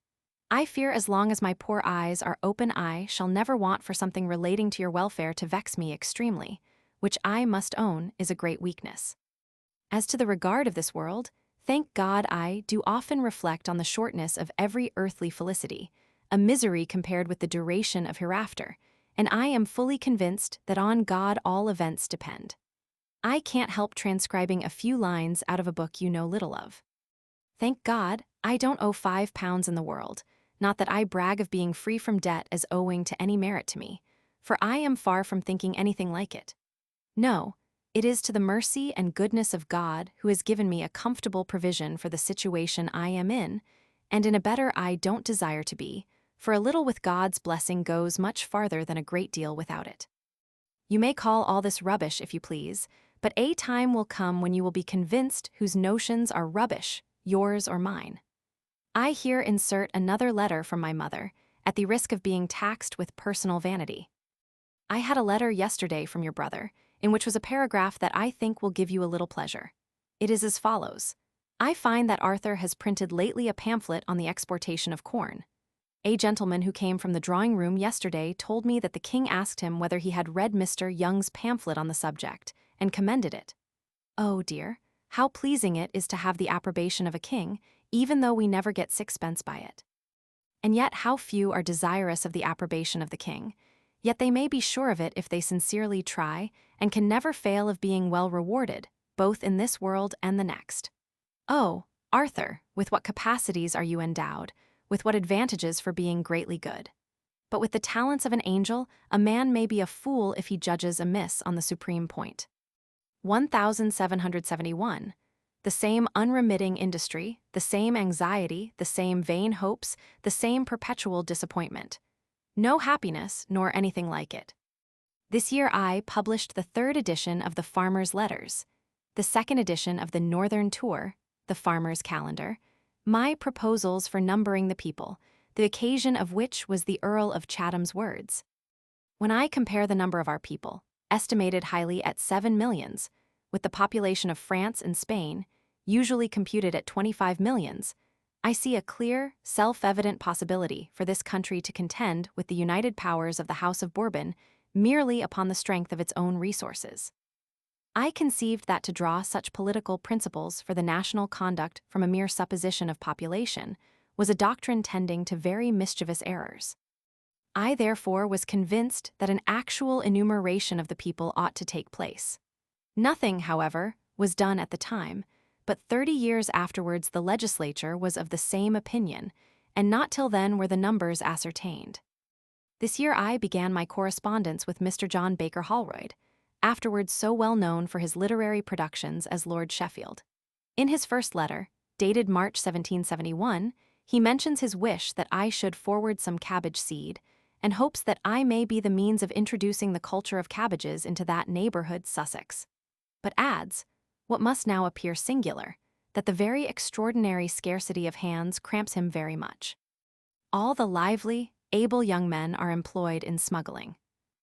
A: I fear as long as my poor eyes are open I shall never want for something relating to your welfare to vex me extremely, which I must own is a great weakness. As to the regard of this world, thank God I do often reflect on the shortness of every earthly felicity, a misery compared with the duration of hereafter, and I am fully convinced that on God all events depend. I can't help transcribing a few lines out of a book you know little of. Thank God, I don't owe £5 in the world, not that I brag of being free from debt as owing to any merit to me, for I am far from thinking anything like it. No, it is to the mercy and goodness of God who has given me a comfortable provision for the situation I am in, and in a better I don't desire to be, for a little with God's blessing goes much farther than a great deal without it. You may call all this rubbish if you please, but a time will come when you will be convinced whose notions are rubbish, yours or mine. I here insert another letter from my mother, at the risk of being taxed with personal vanity. I had a letter yesterday from your brother, in which was a paragraph that I think will give you a little pleasure. It is as follows: I find that Arthur has printed lately a pamphlet on the exportation of corn. A gentleman who came from the drawing-room yesterday told me that the king asked him whether he had read Mr. Young's pamphlet on the subject, and commended it. Oh dear, how pleasing it is to have the approbation of a king, even though we never get sixpence by it. And yet how few are desirous of the approbation of the king, yet they may be sure of it if they sincerely try, and can never fail of being well rewarded, both in this world and the next. Oh, Arthur, with what capacities are you endowed, with what advantages for being greatly good. But with the talents of an angel, a man may be a fool if he judges amiss on the supreme point. 1771. The same unremitting industry, the same anxiety, the same vain hopes, the same perpetual disappointment. No happiness, nor anything like it. This year I published the third edition of the Farmer's Letters, the second edition of the Northern Tour, the Farmer's Calendar, my proposals for numbering the people, the occasion of which was the Earl of Chatham's words. When I compare the number of our people, estimated highly at 7 millions, with the population of France and Spain, usually computed at 25 millions, I see a clear, self-evident possibility for this country to contend with the united powers of the House of Bourbon merely upon the strength of its own resources. I conceived that to draw such political principles for the national conduct from a mere supposition of population was a doctrine tending to very mischievous errors. I therefore was convinced that an actual enumeration of the people ought to take place. Nothing, however, was done at the time, but 30 years afterwards the legislature was of the same opinion, and not till then were the numbers ascertained. This year I began my correspondence with Mr. John Baker Holroyd, afterwards so well known for his literary productions as Lord Sheffield. In his first letter, dated March 1771, he mentions his wish that I should forward some cabbage seed, and hopes that I may be the means of introducing the culture of cabbages into that neighborhood, Sussex. But adds, what must now appear singular, that the very extraordinary scarcity of hands cramps him very much. All the lively, able young men are employed in smuggling.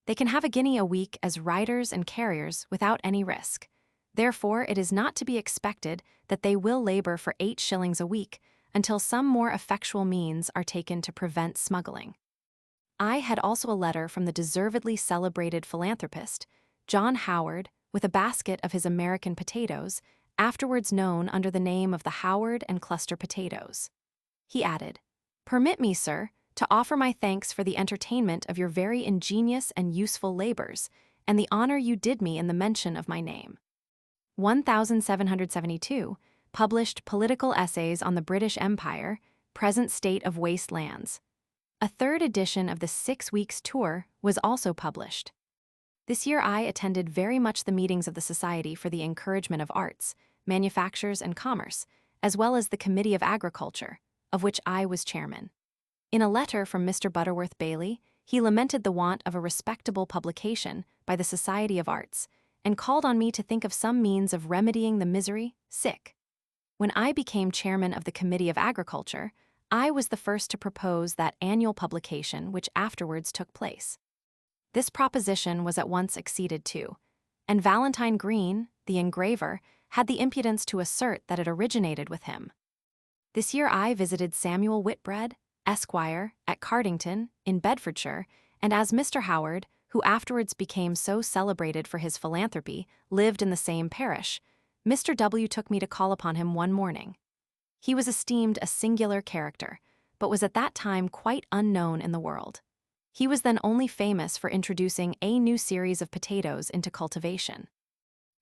A: They can have a guinea a week as riders and carriers without any risk. Therefore, it is not to be expected that they will labor for 8 shillings a week until some more effectual means are taken to prevent smuggling. I had also a letter from the deservedly celebrated philanthropist, John Howard, with a basket of his American potatoes, afterwards known under the name of the Howard and Cluster potatoes. He added, "Permit me, sir, to offer my thanks for the entertainment of your very ingenious and useful labors, and the honor you did me in the mention of my name." 1772, published Political Essays on the British Empire, Present State of Waste Lands. A third edition of the 6 Weeks' Tour was also published. This year I attended very much the meetings of the Society for the Encouragement of Arts, Manufactures and Commerce, as well as the Committee of Agriculture, of which I was chairman. In a letter from Mr. Butterworth Bailey, he lamented the want of a respectable publication by the Society of Arts, and called on me to think of some means of remedying the misery, sick. When I became chairman of the Committee of Agriculture, I was the first to propose that annual publication which afterwards took place. This proposition was at once acceded to, and Valentine Green, the engraver, had the impudence to assert that it originated with him. This year I visited Samuel Whitbread, Esquire, at Cardington, in Bedfordshire, and as Mr. Howard, who afterwards became so celebrated for his philanthropy, lived in the same parish, Mr. W. took me to call upon him one morning. He was esteemed a singular character, but was at that time quite unknown in the world. He was then only famous for introducing a new series of potatoes into cultivation.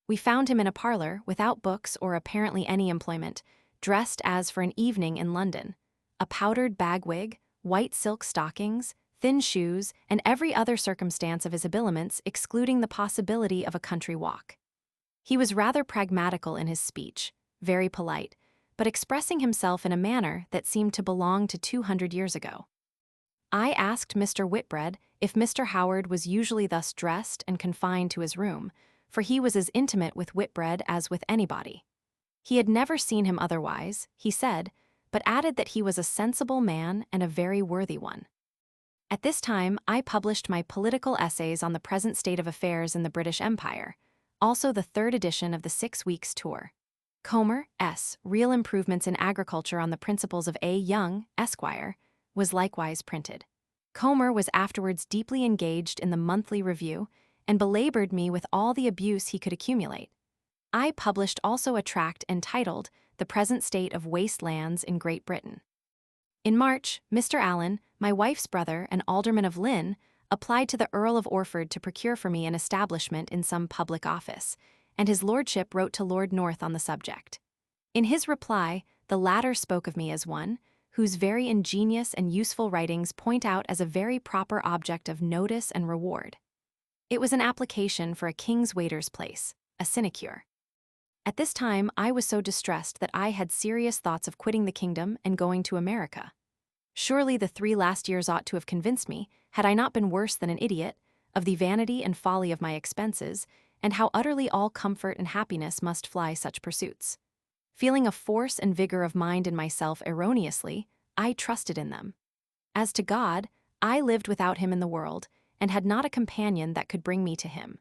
A: We found him in a parlor, without books or apparently any employment, dressed as for an evening in London, a powdered bag-wig, white silk stockings, thin shoes, and every other circumstance of his habiliments excluding the possibility of a country walk. He was rather pragmatical in his speech, very polite, but expressing himself in a manner that seemed to belong to 200 years ago. I asked Mr. Whitbread if Mr. Howard was usually thus dressed and confined to his room, for he was as intimate with Whitbread as with anybody. He had never seen him otherwise, he said, but added that he was a sensible man and a very worthy one. At this time, I published my political essays on the present state of affairs in the British Empire, also the third edition of the 6 Weeks' Tour. Comer, S. Real Improvements in Agriculture on the Principles of A. Young, Esquire, was likewise printed. Comer was afterwards deeply engaged in the Monthly Review and belabored me with all the abuse he could accumulate. I published also a tract entitled The Present State of Waste Lands in Great Britain. In March, Mr. Allen, my wife's brother and alderman of Lynn, applied to the Earl of Orford to procure for me an establishment in some public office, and his lordship wrote to Lord North on the subject. In his reply, the latter spoke of me as one whose very ingenious and useful writings point out as a very proper object of notice and reward. It was an application for a king's waiter's place, a sinecure. At this time I was so distressed that I had serious thoughts of quitting the kingdom and going to America. Surely the 3 last years ought to have convinced me, had I not been worse than an idiot, of the vanity and folly of my expenses, and how utterly all comfort and happiness must fly such pursuits. Feeling a force and vigor of mind in myself erroneously, I trusted in them. As to God, I lived without him in the world, and had not a companion that could bring me to him.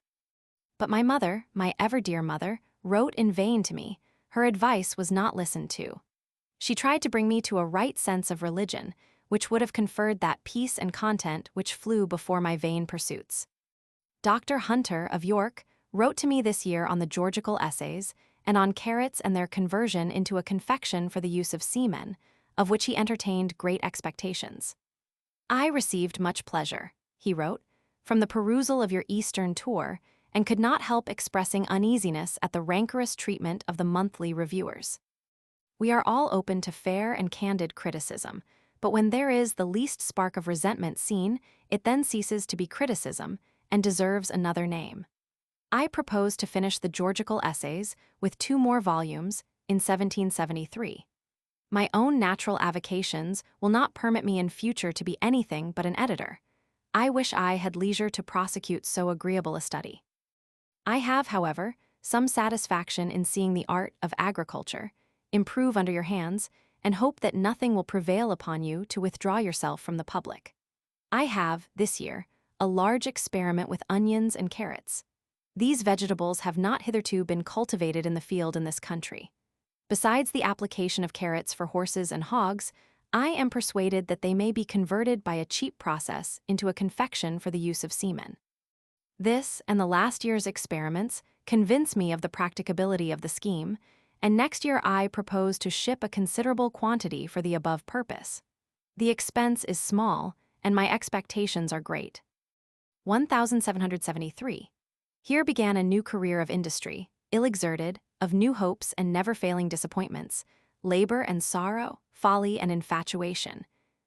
A: But my mother, my ever-dear mother, wrote in vain to me. Her advice was not listened to. She tried to bring me to a right sense of religion, which would have conferred that peace and content which flew before my vain pursuits. Dr. Hunter of York wrote to me this year on the Georgical Essays, and on carrots and their conversion into a confection for the use of seamen, of which he entertained great expectations. I received much pleasure, he wrote, from the perusal of your Eastern tour, and could not help expressing uneasiness at the rancorous treatment of the monthly reviewers. We are all open to fair and candid criticism, but when there is the least spark of resentment seen, it then ceases to be criticism and deserves another name. I propose to finish the Georgical Essays with 2 more volumes in 1773. My own natural avocations will not permit me in future to be anything but an editor. I wish I had leisure to prosecute so agreeable a study. I have, however, some satisfaction in seeing the art of agriculture improve under your hands, and hope that nothing will prevail upon you to withdraw yourself from the public. I have, this year, a large experiment with onions and carrots. These vegetables have not hitherto been cultivated in the field in this country. Besides the application of carrots for horses and hogs, I am persuaded that they may be converted by a cheap process into a confection for the use of seamen. This and the last year's experiments convince me of the practicability of the scheme, and next year I propose to ship a considerable quantity for the above purpose. The expense is small, and my expectations are great. 1773. Here began a new career of industry, ill-exerted, of new hopes and never-failing disappointments, labor and sorrow, folly and infatuation,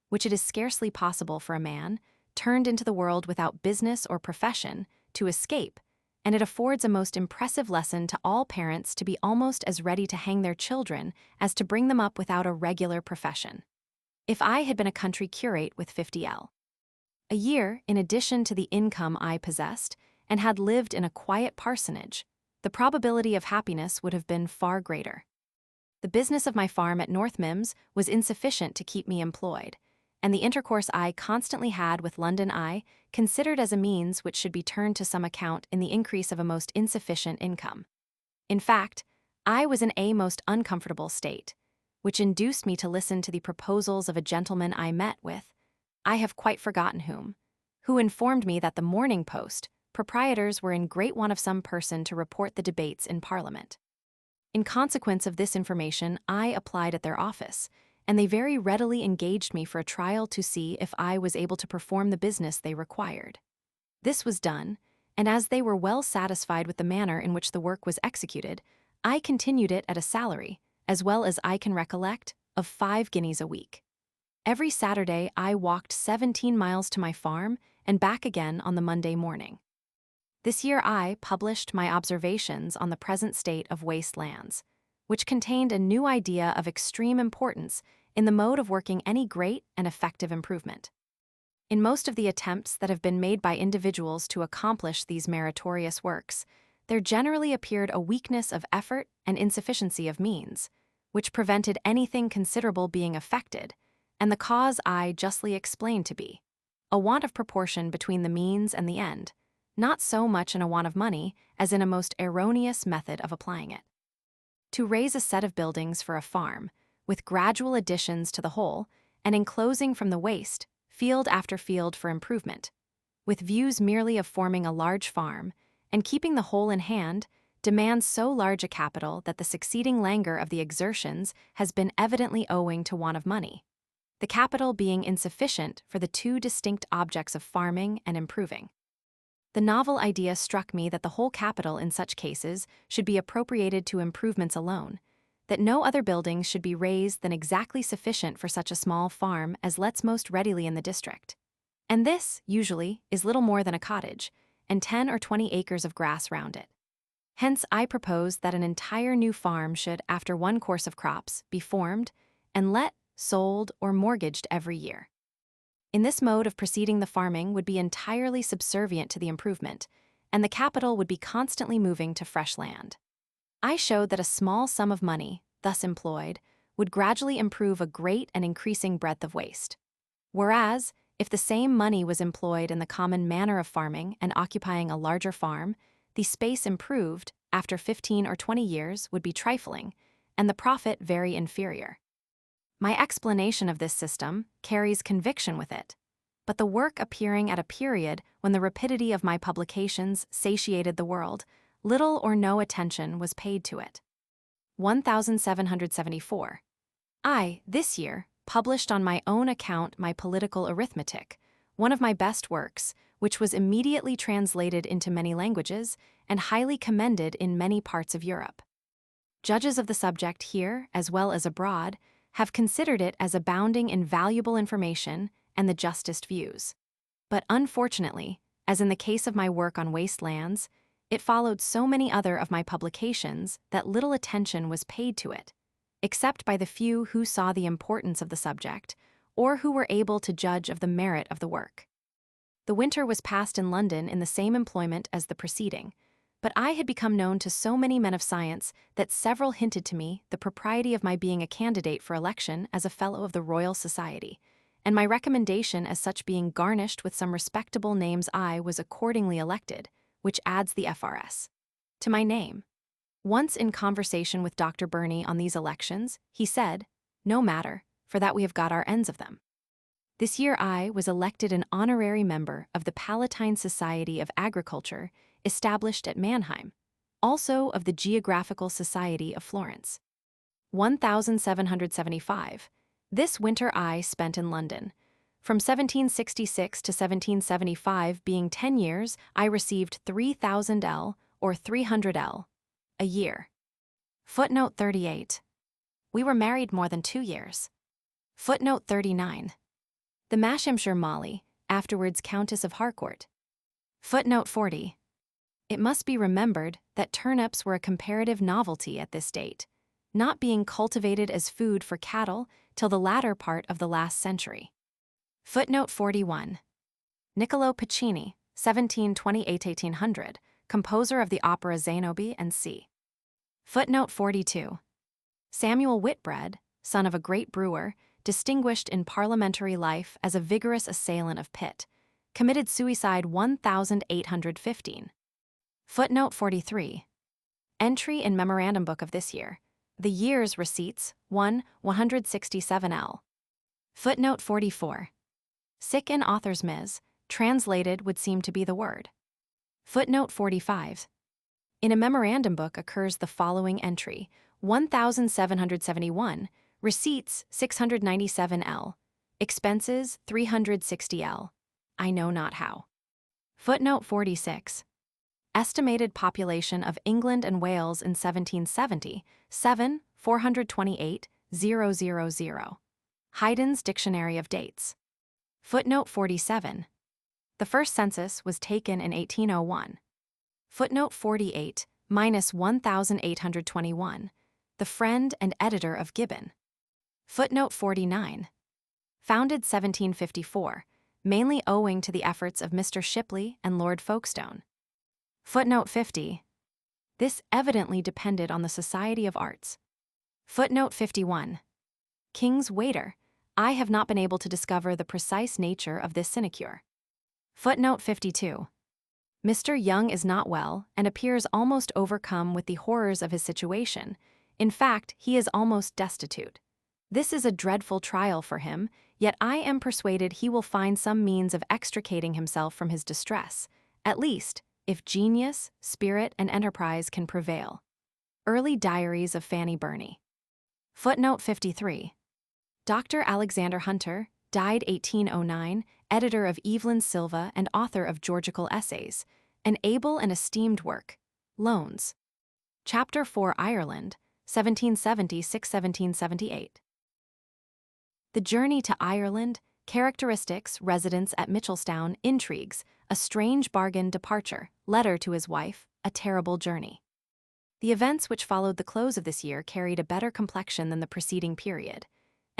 A: which it is scarcely possible for a man, turned into the world without business or profession, to escape, and it affords a most impressive lesson to all parents to be almost as ready to hang their children as to bring them up without a regular profession. If I had been a country curate with 50L a year, in addition to the income I possessed, and had lived in a quiet parsonage, the probability of happiness would have been far greater. The business of my farm at North Mims was insufficient to keep me employed, and the intercourse I constantly had with London I considered as a means which should be turned to some account in the increase of a most insufficient income. In fact, I was in a most uncomfortable state, which induced me to listen to the proposals of a gentleman I met with, I have quite forgotten who informed me that the Morning Post proprietors were in great want of some person to report the debates in Parliament. In consequence of this information, I applied at their office, and they very readily engaged me for a trial to see if I was able to perform the business they required. This was done, and as they were well satisfied with the manner in which the work was executed, I continued it at a salary, as well as I can recollect, of 5 guineas a week. Every Saturday I walked 17 miles to my farm and back again on the Monday morning. This year I published my observations on the present state of waste lands, which contained a new idea of extreme importance in the mode of working any great and effective improvement. In most of the attempts that have been made by individuals to accomplish these meritorious works, there generally appeared a weakness of effort and insufficiency of means, which prevented anything considerable being effected, and the cause I justly explained to be a want of proportion between the means and the end, not so much in a want of money as in a most erroneous method of applying it. To raise a set of buildings for a farm, with gradual additions to the whole, and enclosing from the waste, field after field for improvement, with views merely of forming a large farm, and keeping the whole in hand, demands so large a capital that the succeeding languor of the exertions has been evidently owing to want of money, the capital being insufficient for the 2 distinct objects of farming and improving. The novel idea struck me that the whole capital in such cases should be appropriated to improvements alone, that no other buildings should be raised than exactly sufficient for such a small farm as lets most readily in the district. And this, usually, is little more than a cottage, and 10 or 20 acres of grass round it. Hence I propose that an entire new farm should, after one course of crops, be formed, and let, sold, or mortgaged every year. In this mode of proceeding, the farming would be entirely subservient to the improvement, and the capital would be constantly moving to fresh land. I showed that a small sum of money, thus employed, would gradually improve a great and increasing breadth of waste. Whereas, if the same money was employed in the common manner of farming and occupying a larger farm, the space improved, after 15 or 20 years, would be trifling, and the profit very inferior. My explanation of this system carries conviction with it, but the work appearing at a period when the rapidity of my publications satiated the world, little or no attention was paid to it. 1774. I, this year, published on my own account my Political Arithmetic, one of my best works, which was immediately translated into many languages and highly commended in many parts of Europe. Judges of the subject here, as well as abroad, have considered it as abounding in valuable information and the justest views. But unfortunately, as in the case of my work on waste lands, it followed so many other of my publications that little attention was paid to it, except by the few who saw the importance of the subject or who were able to judge of the merit of the work. The winter was passed in London in the same employment as the preceding, but I had become known to so many men of science that several hinted to me the propriety of my being a candidate for election as a Fellow of the Royal Society, and my recommendation as such being garnished with some respectable names. I was accordingly elected, which adds the FRS to my name. Once in conversation with Dr. Burney on these elections, he said, "No matter, for that we have got our ends of them." This year I was elected an honorary member of the Palatine Society of Agriculture, established at Mannheim, also of the Geographical Society of Florence. 1775. This winter I spent in London. From 1766 to 1775, being 10 years, I received 3,000 L, or 300 L, a year. Footnote 38. We were married more than 2 years. Footnote 39. The Mashhamshire Molly, afterwards Countess of Harcourt. Footnote 40. It must be remembered that turnips were a comparative novelty at this date, not being cultivated as food for cattle till the latter part of the last century. Footnote 41. Niccolo Piccini, 1728–1800, composer of the opera Zanobi and c. Footnote 42. Samuel Whitbread, son of a great brewer, distinguished in parliamentary life as a vigorous assailant of Pitt, committed suicide 1815. Footnote 43. Entry in Memorandum Book of this year. The year's receipts, 167 L. Footnote 44. Sic in author's mis, translated would seem to be the word. Footnote 45. In a memorandum book occurs the following entry, 1771, receipts 697 L, expenses 360 L. I know not how. Footnote 46. Estimated population of England and Wales in 1770, 428,000. Haydn's Dictionary of Dates. Footnote 47. The first census was taken in 1801. Footnote 48, -1821. The friend and editor of Gibbon. Footnote 49. Founded 1754, mainly owing to the efforts of Mr. Shipley and Lord Folkestone. Footnote 50. This evidently depended on the Society of Arts. Footnote 51. King's Waiter. I have not been able to discover the precise nature of this sinecure. Footnote 52. Mr. Young is not well and appears almost overcome with the horrors of his situation. In fact, he is almost destitute. This is a dreadful trial for him, yet I am persuaded he will find some means of extricating himself from his distress, at least, if genius, spirit, and enterprise can prevail. Early Diaries of Fanny Burney. Footnote 53. Dr. Alexander Hunter, died 1809, editor of Evelyn Silva and author of Georgical Essays, an able and esteemed work. Loans. Chapter 4 Ireland, 1776–1778. The journey to Ireland, characteristics, residence at Mitchelstown, intrigues, a strange bargain, departure, letter to his wife, a terrible journey. The events which followed the close of this year carried a better complexion than the preceding period,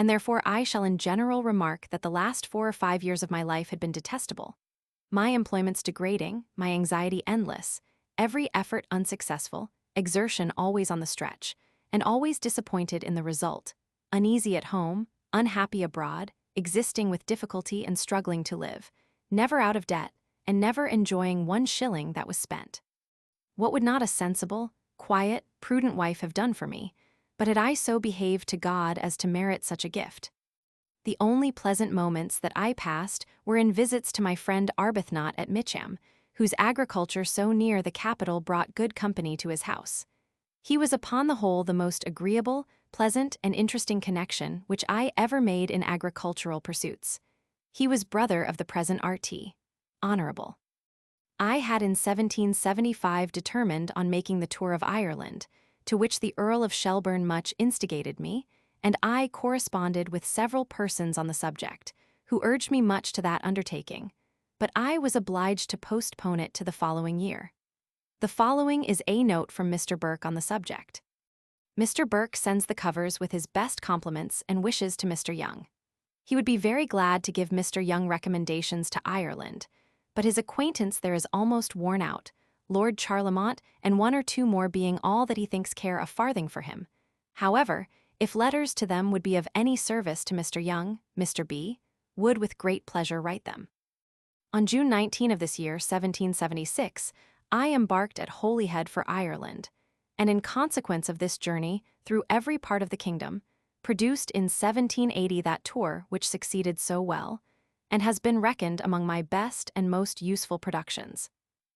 A: and therefore I shall in general remark that the last 4 or 5 years of my life had been detestable. My employments degrading, my anxiety endless, every effort unsuccessful, exertion always on the stretch, and always disappointed in the result, uneasy at home, unhappy abroad, existing with difficulty and struggling to live, never out of debt, and never enjoying 1 shilling that was spent. What would not a sensible, quiet, prudent wife have done for me, but had I so behaved to God as to merit such a gift? The only pleasant moments that I passed were in visits to my friend Arbuthnot at Mitcham, whose agriculture so near the capital brought good company to his house. He was upon the whole the most agreeable, pleasant, and interesting connection which I ever made in agricultural pursuits. He was brother of the present RT. Honorable. I had in 1775 determined on making the tour of Ireland, to which the Earl of Shelburne much instigated me, and I corresponded with several persons on the subject, who urged me much to that undertaking, but I was obliged to postpone it to the following year. The following is a note from Mr. Burke on the subject. Mr. Burke sends the covers with his best compliments and wishes to Mr. Young. He would be very glad to give Mr. Young recommendations to Ireland, but his acquaintance there is almost worn out, Lord Charlemont and 1 or 2 more being all that he thinks care a farthing for him. However, if letters to them would be of any service to Mr. Young, Mr. B. would with great pleasure write them. On June 19 of this year, 1776, I embarked at Holyhead for Ireland, and in consequence of this journey through every part of the kingdom, produced in 1780 that tour which succeeded so well, and has been reckoned among my best and most useful productions,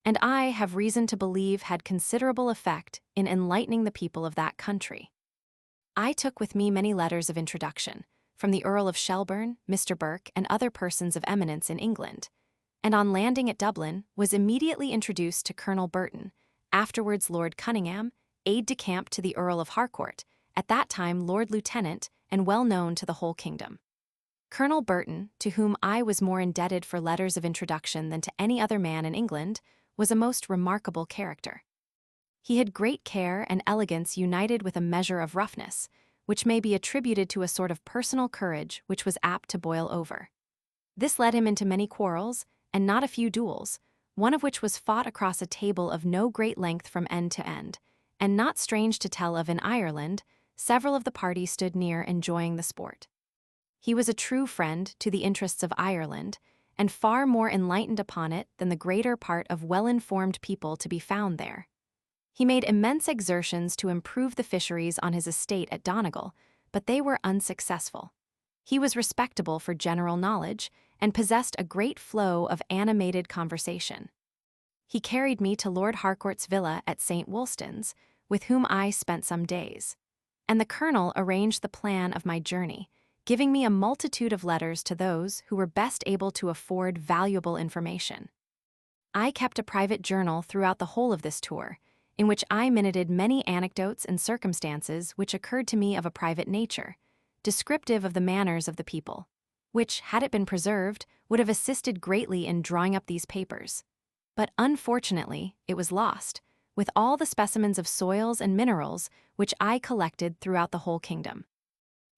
A: and I have reason to believe had considerable effect in enlightening the people of that country. I took with me many letters of introduction, from the Earl of Shelburne, Mr. Burke, and other persons of eminence in England, and on landing at Dublin was immediately introduced to Colonel Burton, afterwards Lord Cunningham, aide-de-camp to the Earl of Harcourt, at that time Lord Lieutenant and well known to the whole kingdom. Colonel Burton, to whom I was more indebted for letters of introduction than to any other man in England, was a most remarkable character. He had great care and elegance united with a measure of roughness, which may be attributed to a sort of personal courage which was apt to boil over. This led him into many quarrels, and not a few duels, one of which was fought across a table of no great length from end to end, and not strange to tell of in Ireland, several of the party stood near enjoying the sport. He was a true friend to the interests of Ireland, and far more enlightened upon it than the greater part of well-informed people to be found there. He made immense exertions to improve the fisheries on his estate at Donegal, but they were unsuccessful. He was respectable for general knowledge, and possessed a great flow of animated conversation. He carried me to Lord Harcourt's villa at St. Wulstan's, with whom I spent some days, and the colonel arranged the plan of my journey, giving me a multitude of letters to those who were best able to afford valuable information. I kept a private journal throughout the whole of this tour, in which I minuted many anecdotes and circumstances which occurred to me of a private nature, descriptive of the manners of the people, which, had it been preserved, would have assisted greatly in drawing up these papers. But unfortunately, it was lost, with all the specimens of soils and minerals which I collected throughout the whole kingdom.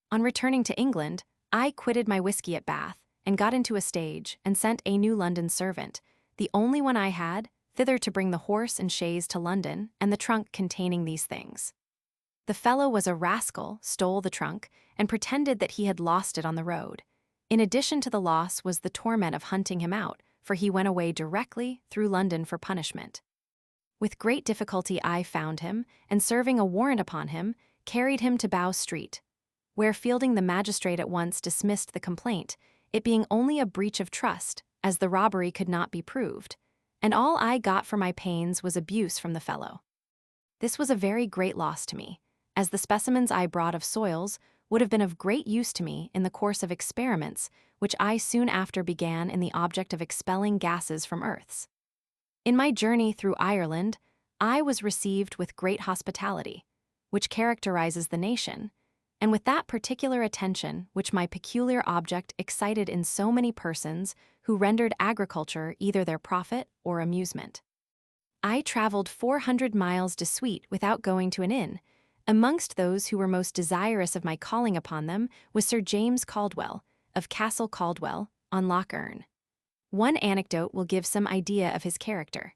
A: On returning to England, I quitted my whiskey at Bath, and got into a stage, and sent a New London servant, the only one I had, thither to bring the horse and chaise to London, and the trunk containing these things. The fellow was a rascal, stole the trunk, and pretended that he had lost it on the road. In addition to the loss was the torment of hunting him out, for he went away directly through London for punishment. With great difficulty I found him, and serving a warrant upon him, carried him to Bow Street, where Fielding the magistrate at once dismissed the complaint, it being only a breach of trust, as the robbery could not be proved, and all I got for my pains was abuse from the fellow. This was a very great loss to me, as the specimens I brought of soils would have been of great use to me in the course of experiments which I soon after began in the object of expelling gases from earths. In my journey through Ireland, I was received with great hospitality, which characterizes the nation, and with that particular attention which my peculiar object excited in so many persons who rendered agriculture either their profit or amusement. I traveled 400 miles de suite without going to an inn, Amongst those who were most desirous of my calling upon them was Sir James Caldwell, of Castle Caldwell, on Loch Earn. One anecdote will give some idea of his character.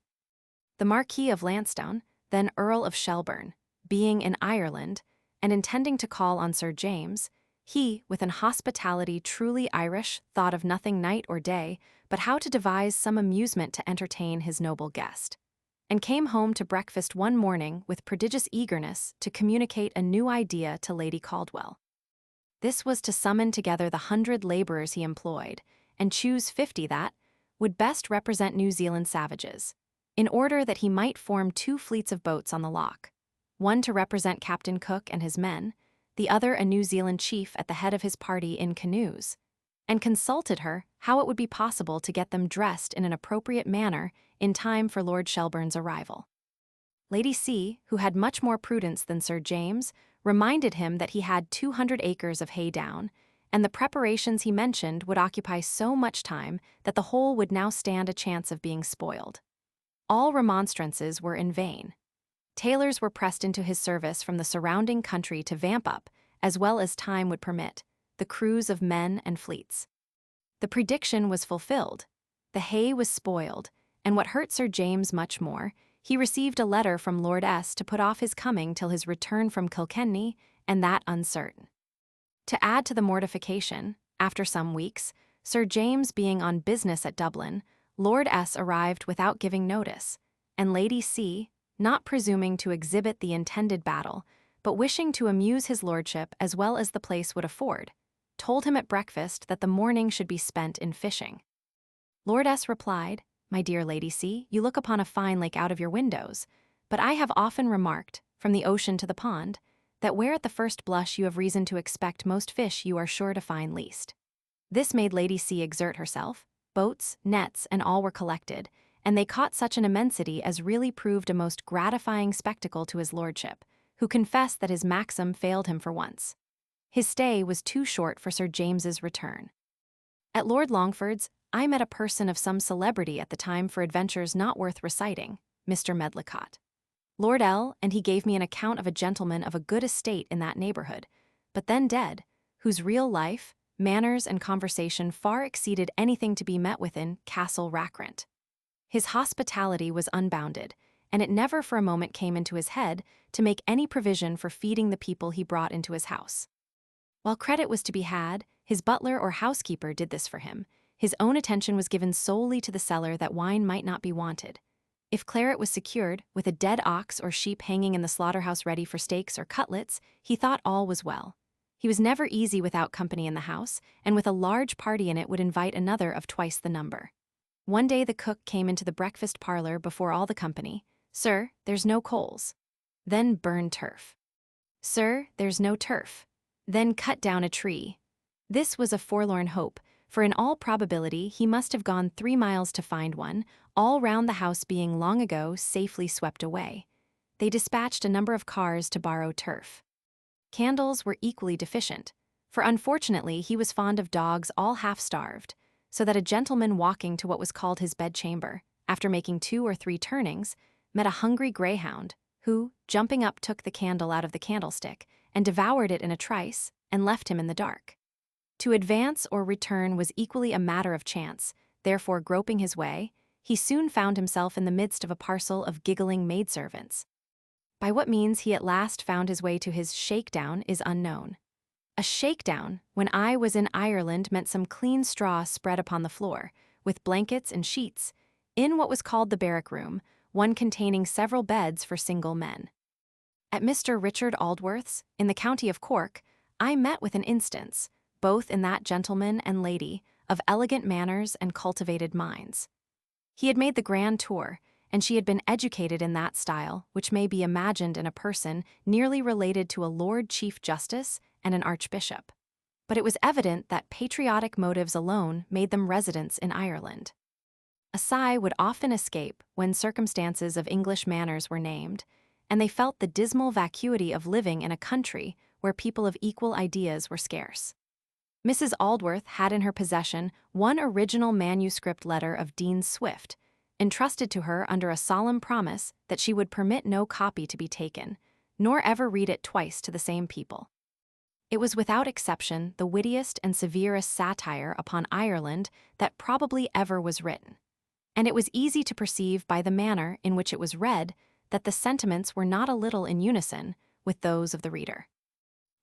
A: The Marquis of Lansdowne, then Earl of Shelburne, being in Ireland, and intending to call on Sir James, he, with an hospitality truly Irish, thought of nothing night or day, but how to devise some amusement to entertain his noble guest, and came home to breakfast one morning with prodigious eagerness to communicate a new idea to Lady Caldwell. This was to summon together the 100 labourers he employed, and choose 50 that would best represent New Zealand savages, in order that he might form 2 fleets of boats on the loch, one to represent Captain Cook and his men, the other a New Zealand chief at the head of his party in canoes, and consulted her how it would be possible to get them dressed in an appropriate manner in time for Lord Shelburne's arrival. Lady C, who had much more prudence than Sir James, reminded him that he had 200 acres of hay down, and the preparations he mentioned would occupy so much time that the whole would now stand a chance of being spoiled. All remonstrances were in vain. Tailors were pressed into his service from the surrounding country to vamp up, as well as time would permit, the crews of men and fleets. The prediction was fulfilled. The hay was spoiled, and what hurt Sir James much more, he received a letter from Lord S to put off his coming till his return from Kilkenny, and that uncertain. To add to the mortification, after some weeks, Sir James being on business at Dublin, Lord S arrived without giving notice, and Lady C, not presuming to exhibit the intended battle, but wishing to amuse his lordship as well as the place would afford, told him at breakfast that the morning should be spent in fishing. Lord S replied, "My dear Lady C, you look upon a fine lake out of your windows, but I have often remarked, from the ocean to the pond, that where at the first blush you have reason to expect most fish you are sure to find least." This made Lady C exert herself. Boats, nets, and all were collected, and they caught such an immensity as really proved a most gratifying spectacle to his lordship, who confessed that his maxim failed him for once. His stay was too short for Sir James's return. At Lord Longford's, I met a person of some celebrity at the time for adventures not worth reciting, Mr. Medlicott. Lord L, and he gave me an account of a gentleman of a good estate in that neighbourhood, but then dead, whose real life, manners, and conversation far exceeded anything to be met with in Castle Rackrent. His hospitality was unbounded, and it never for a moment came into his head to make any provision for feeding the people he brought into his house. While credit was to be had, his butler or housekeeper did this for him. His own attention was given solely to the cellar that wine might not be wanted. If claret was secured, with a dead ox or sheep hanging in the slaughterhouse ready for steaks or cutlets, he thought all was well. He was never easy without company in the house, and with a large party in it would invite another of twice the number. One day the cook came into the breakfast parlour before all the company. "Sir, there's no coals." Then burn turf. "Sir, there's no turf." Then cut down a tree. This was a forlorn hope, for in all probability he must have gone 3 miles to find one, all round the house being long ago safely swept away. They dispatched a number of cars to borrow turf. Candles were equally deficient, for unfortunately he was fond of dogs all half-starved, so that a gentleman walking to what was called his bedchamber, after making 2 or 3 turnings, met a hungry greyhound, who, jumping up, took the candle out of the candlestick, and devoured it in a trice, and left him in the dark. To advance or return was equally a matter of chance, therefore groping his way, he soon found himself in the midst of a parcel of giggling maidservants. By what means he at last found his way to his shakedown is unknown. A shakedown, when I was in Ireland, meant some clean straw spread upon the floor, with blankets and sheets, in what was called the barrack room, one containing several beds for single men. At Mr. Richard Aldworth's, in the county of Cork, I met with an instance, both in that gentleman and lady, of elegant manners and cultivated minds. He had made the grand tour, and she had been educated in that style which may be imagined in a person nearly related to a Lord Chief Justice and an Archbishop. But it was evident that patriotic motives alone made them residents in Ireland. A sigh would often escape when circumstances of English manners were named, and they felt the dismal vacuity of living in a country where people of equal ideas were scarce. Mrs. Aldworth had in her possession one original manuscript letter of Dean Swift, entrusted to her under a solemn promise that she would permit no copy to be taken, nor ever read it twice to the same people. It was without exception the wittiest and severest satire upon Ireland that probably ever was written, and it was easy to perceive by the manner in which it was read that the sentiments were not a little in unison with those of the reader.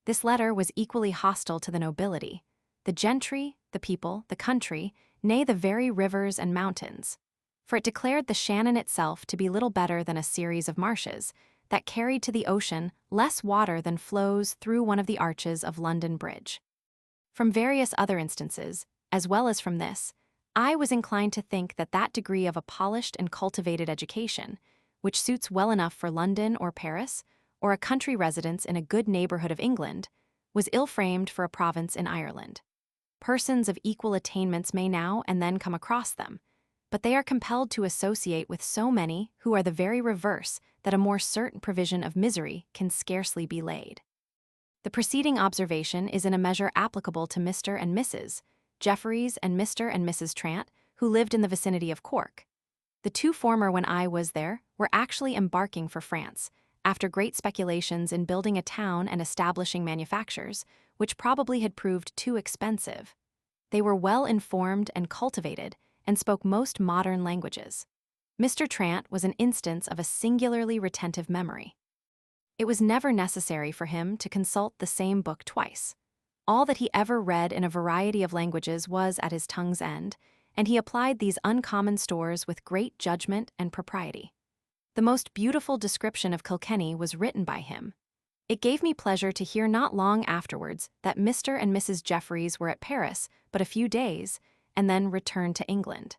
A: This letter was equally hostile to the nobility, the gentry, the people, the country, nay, the very rivers and mountains, for it declared the Shannon itself to be little better than a series of marshes that carried to the ocean less water than flows through one of the arches of London Bridge. From various other instances, as well as from this, I was inclined to think that that degree of a polished and cultivated education, which suits well enough for London or Paris, or a country residence in a good neighborhood of England, was ill-framed for a province in Ireland. Persons of equal attainments may now and then come across them, but they are compelled to associate with so many who are the very reverse that a more certain provision of misery can scarcely be laid. The preceding observation is in a measure applicable to Mr. and Mrs. Jeffreys and Mr. and Mrs. Trant, who lived in the vicinity of Cork. The two former, when I was there, were actually embarking for France, after great speculations in building a town and establishing manufactures, which probably had proved too expensive. They were well informed and cultivated, and spoke most modern languages. Mr. Trant was an instance of a singularly retentive memory. It was never necessary for him to consult the same book twice. All that he ever read in a variety of languages was at his tongue's end, and he applied these uncommon stores with great judgment and propriety. The most beautiful description of Kilkenny was written by him. It gave me pleasure to hear not long afterwards that Mr. and Mrs. Jeffreys were at Paris but a few days, and then returned to England.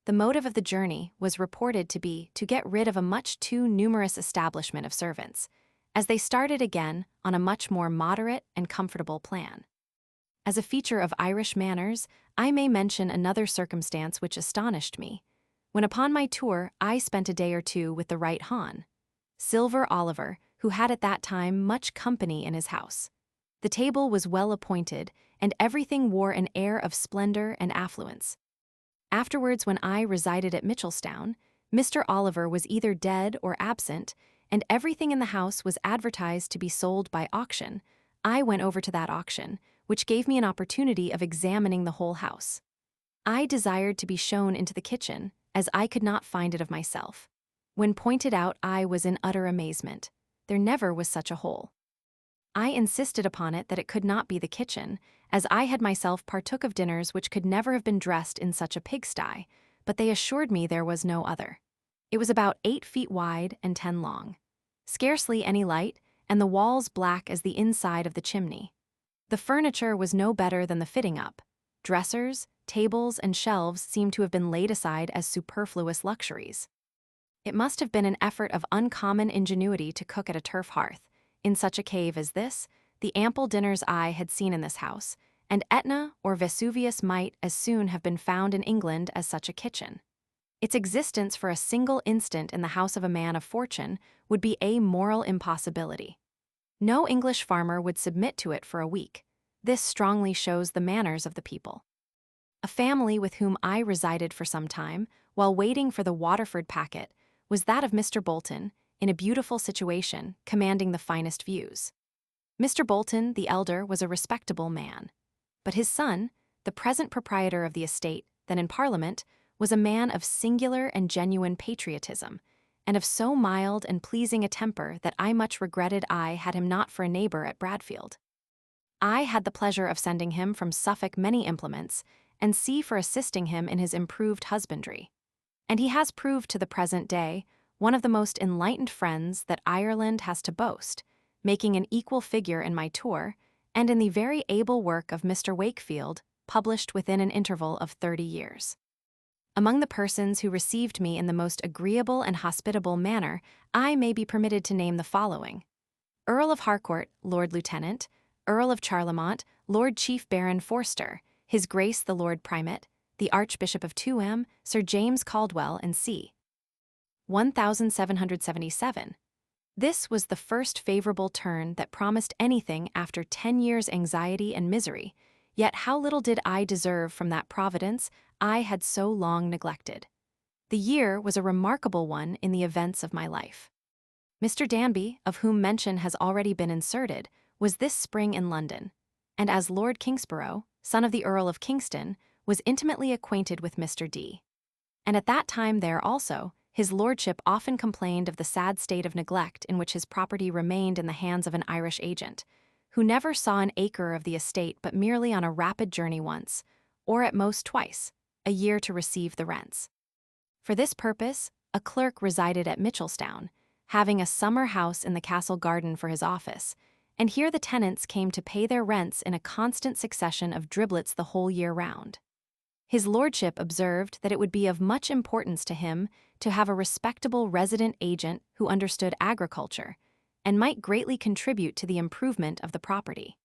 A: The motive of the journey was reported to be to get rid of a much too numerous establishment of servants, as they started again on a much more moderate and comfortable plan. As a feature of Irish manners, I may mention another circumstance which astonished me. When upon my tour, I spent a day or two with the Right Hon, Silver Oliver, who had at that time much company in his house. The table was well appointed, and everything wore an air of splendor and affluence. Afterwards, when I resided at Mitchelstown, Mr. Oliver was either dead or absent, and everything in the house was advertised to be sold by auction. I went over to that auction, which gave me an opportunity of examining the whole house. I desired to be shown into the kitchen, as I could not find it of myself. When pointed out, I was in utter amazement. There never was such a hole. I insisted upon it that it could not be the kitchen, as I had myself partook of dinners which could never have been dressed in such a pigsty, but they assured me there was no other. It was about 8 feet wide and 10 long. Scarcely any light, and the walls black as the inside of the chimney. The furniture was no better than the fitting up. Dressers, tables, and shelves seemed to have been laid aside as superfluous luxuries. It must have been an effort of uncommon ingenuity to cook at a turf hearth, in such a cave as this, the ample dinners I had seen in this house, and Etna or Vesuvius might as soon have been found in England as such a kitchen. Its existence for a single instant in the house of a man of fortune would be a moral impossibility. No English farmer would submit to it for a week. This strongly shows the manners of the people. A family with whom I resided for some time, while waiting for the Waterford packet, was that of Mr. Bolton, in a beautiful situation, commanding the finest views. Mr. Bolton, the elder, was a respectable man. But his son, the present proprietor of the estate, then in Parliament, was a man of singular and genuine patriotism, and of so mild and pleasing a temper that I much regretted I had him not for a neighbor at Bradfield. I had the pleasure of sending him from Suffolk many implements, and see for assisting him in his improved husbandry. And he has proved to the present day one of the most enlightened friends that Ireland has to boast, making an equal figure in my tour, and in the very able work of Mr. Wakefield, published within an interval of 30 years. Among the persons who received me in the most agreeable and hospitable manner, I may be permitted to name the following: Earl of Harcourt, Lord Lieutenant; Earl of Charlemont, Lord Chief Baron Forster; His Grace the Lord Primate; the Archbishop of Tuam, Sir James Caldwell, and c. 1777. This was the first favorable turn that promised anything after 10 years' anxiety and misery, yet how little did I deserve from that providence I had so long neglected. The year was a remarkable one in the events of my life. Mr. Danby, of whom mention has already been inserted, was this spring in London, and as Lord Kingsborough, son of the Earl of Kingston, was intimately acquainted with Mr. D. And at that time there also, his lordship often complained of the sad state of neglect in which his property remained in the hands of an Irish agent, who never saw an acre of the estate but merely on a rapid journey once, or at most twice, a year to receive the rents. For this purpose, a clerk resided at Mitchelstown, having a summer house in the castle garden for his office, and here the tenants came to pay their rents in a constant succession of driblets the whole year round. His lordship observed that it would be of much importance to him to have a respectable resident agent who understood agriculture, and might greatly contribute to the improvement of the property.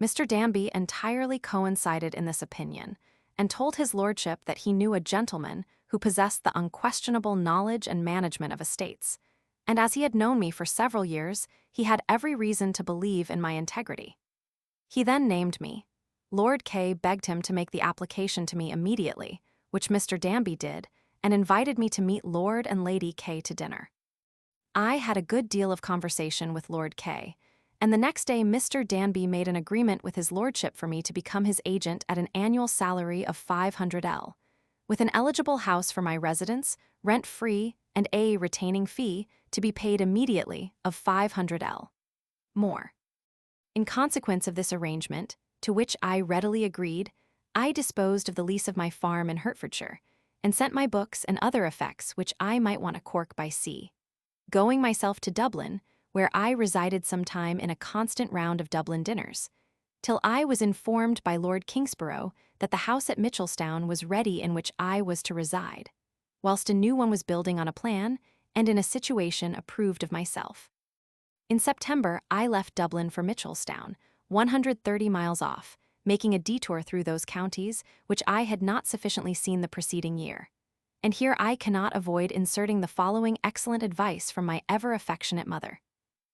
A: Mr. Danby entirely coincided in this opinion, and told his lordship that he knew a gentleman who possessed the unquestionable knowledge and management of estates, and as he had known me for several years, he had every reason to believe in my integrity. He then named me. Lord K begged him to make the application to me immediately, which Mr. Danby did, and invited me to meet Lord and Lady K to dinner. I had a good deal of conversation with Lord K, and the next day Mr. Danby made an agreement with his lordship for me to become his agent at an annual salary of 500L, with an eligible house for my residence, rent-free, and a retaining fee to be paid immediately of 500L. More. In consequence of this arrangement, to which I readily agreed, I disposed of the lease of my farm in Hertfordshire, and sent my books and other effects which I might want to Cork by sea, going myself to Dublin, where I resided some time in a constant round of Dublin dinners, till I was informed by Lord Kingsborough that the house at Mitchelstown was ready in which I was to reside, whilst a new one was building on a plan and in a situation approved of myself. In September, I left Dublin for Mitchelstown, 130 miles off, making a detour through those counties which I had not sufficiently seen the preceding year. And here I cannot avoid inserting the following excellent advice from my ever affectionate mother.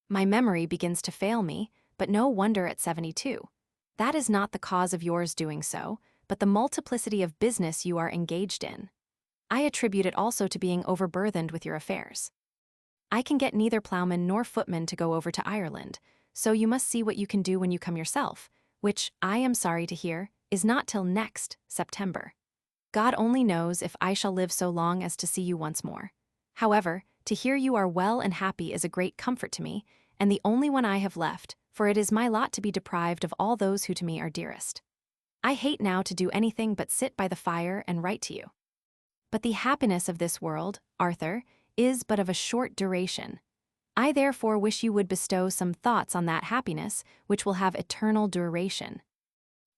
A: My memory begins to fail me, but no wonder at 72. That is not the cause of yours doing so, but the multiplicity of business you are engaged in. I attribute it also to being overburthened with your affairs. I can get neither plowman nor footman to go over to Ireland, so you must see what you can do when you come yourself, which, I am sorry to hear, is not till next September. God only knows if I shall live so long as to see you once more. However, to hear you are well and happy is a great comfort to me, and the only one I have left, for it is my lot to be deprived of all those who to me are dearest. I hate now to do anything but sit by the fire and write to you. But the happiness of this world, Arthur, is but of a short duration. I therefore wish you would bestow some thoughts on that happiness which will have eternal duration.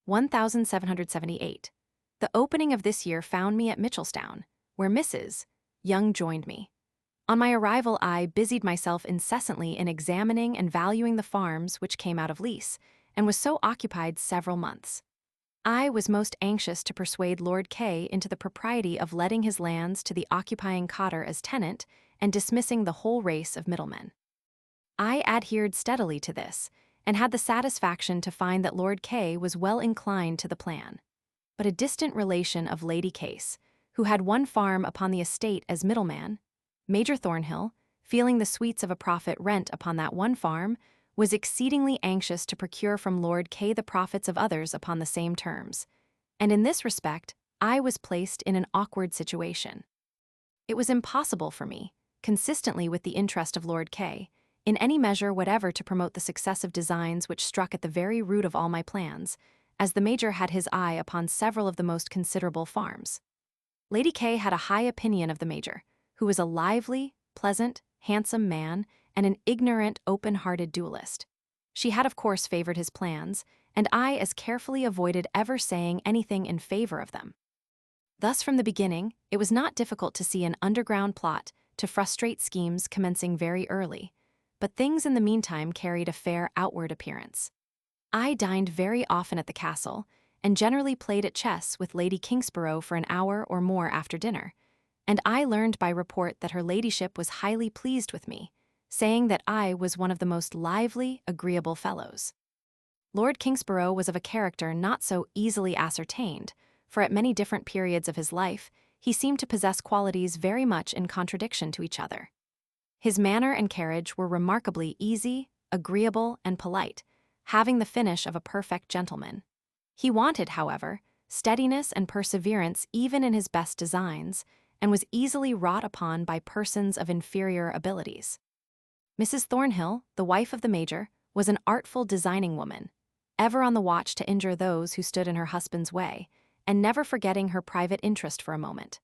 A: 1778. The opening of this year found me at Mitchelstown, where Mrs. Young joined me. On my arrival I busied myself incessantly in examining and valuing the farms which came out of lease, and was so occupied several months. I was most anxious to persuade Lord K into the propriety of letting his lands to the occupying cotter as tenant and dismissing the whole race of middlemen. I adhered steadily to this, and had the satisfaction to find that Lord K was well inclined to the plan. But a distant relation of Lady Case, who had one farm upon the estate as middleman, Major Thornhill, feeling the sweets of a profit rent upon that one farm, was exceedingly anxious to procure from Lord K the profits of others upon the same terms, and in this respect I was placed in an awkward situation. It was impossible for me, consistently with the interest of Lord K, in any measure whatever to promote the successive designs which struck at the very root of all my plans, as the Major had his eye upon several of the most considerable farms. Lady K had a high opinion of the Major, who was a lively, pleasant, handsome man, and an ignorant, open-hearted duellist. She had of course favored his plans, and I as carefully avoided ever saying anything in favor of them. Thus from the beginning, it was not difficult to see an underground plot to frustrate schemes commencing very early, but things in the meantime carried a fair outward appearance. I dined very often at the castle, and generally played at chess with Lady Kingsborough for an hour or more after dinner, and I learned by report that her ladyship was highly pleased with me, saying that I was one of the most lively, agreeable fellows. Lord Kingsborough was of a character not so easily ascertained, for at many different periods of his life he seemed to possess qualities very much in contradiction to each other. His manner and carriage were remarkably easy, agreeable, and polite, having the finish of a perfect gentleman. He wanted, however, steadiness and perseverance even in his best designs, and was easily wrought upon by persons of inferior abilities. Mrs. Thornhill, the wife of the Major, was an artful, designing woman, ever on the watch to injure those who stood in her husband's way, and never forgetting her private interest for a moment.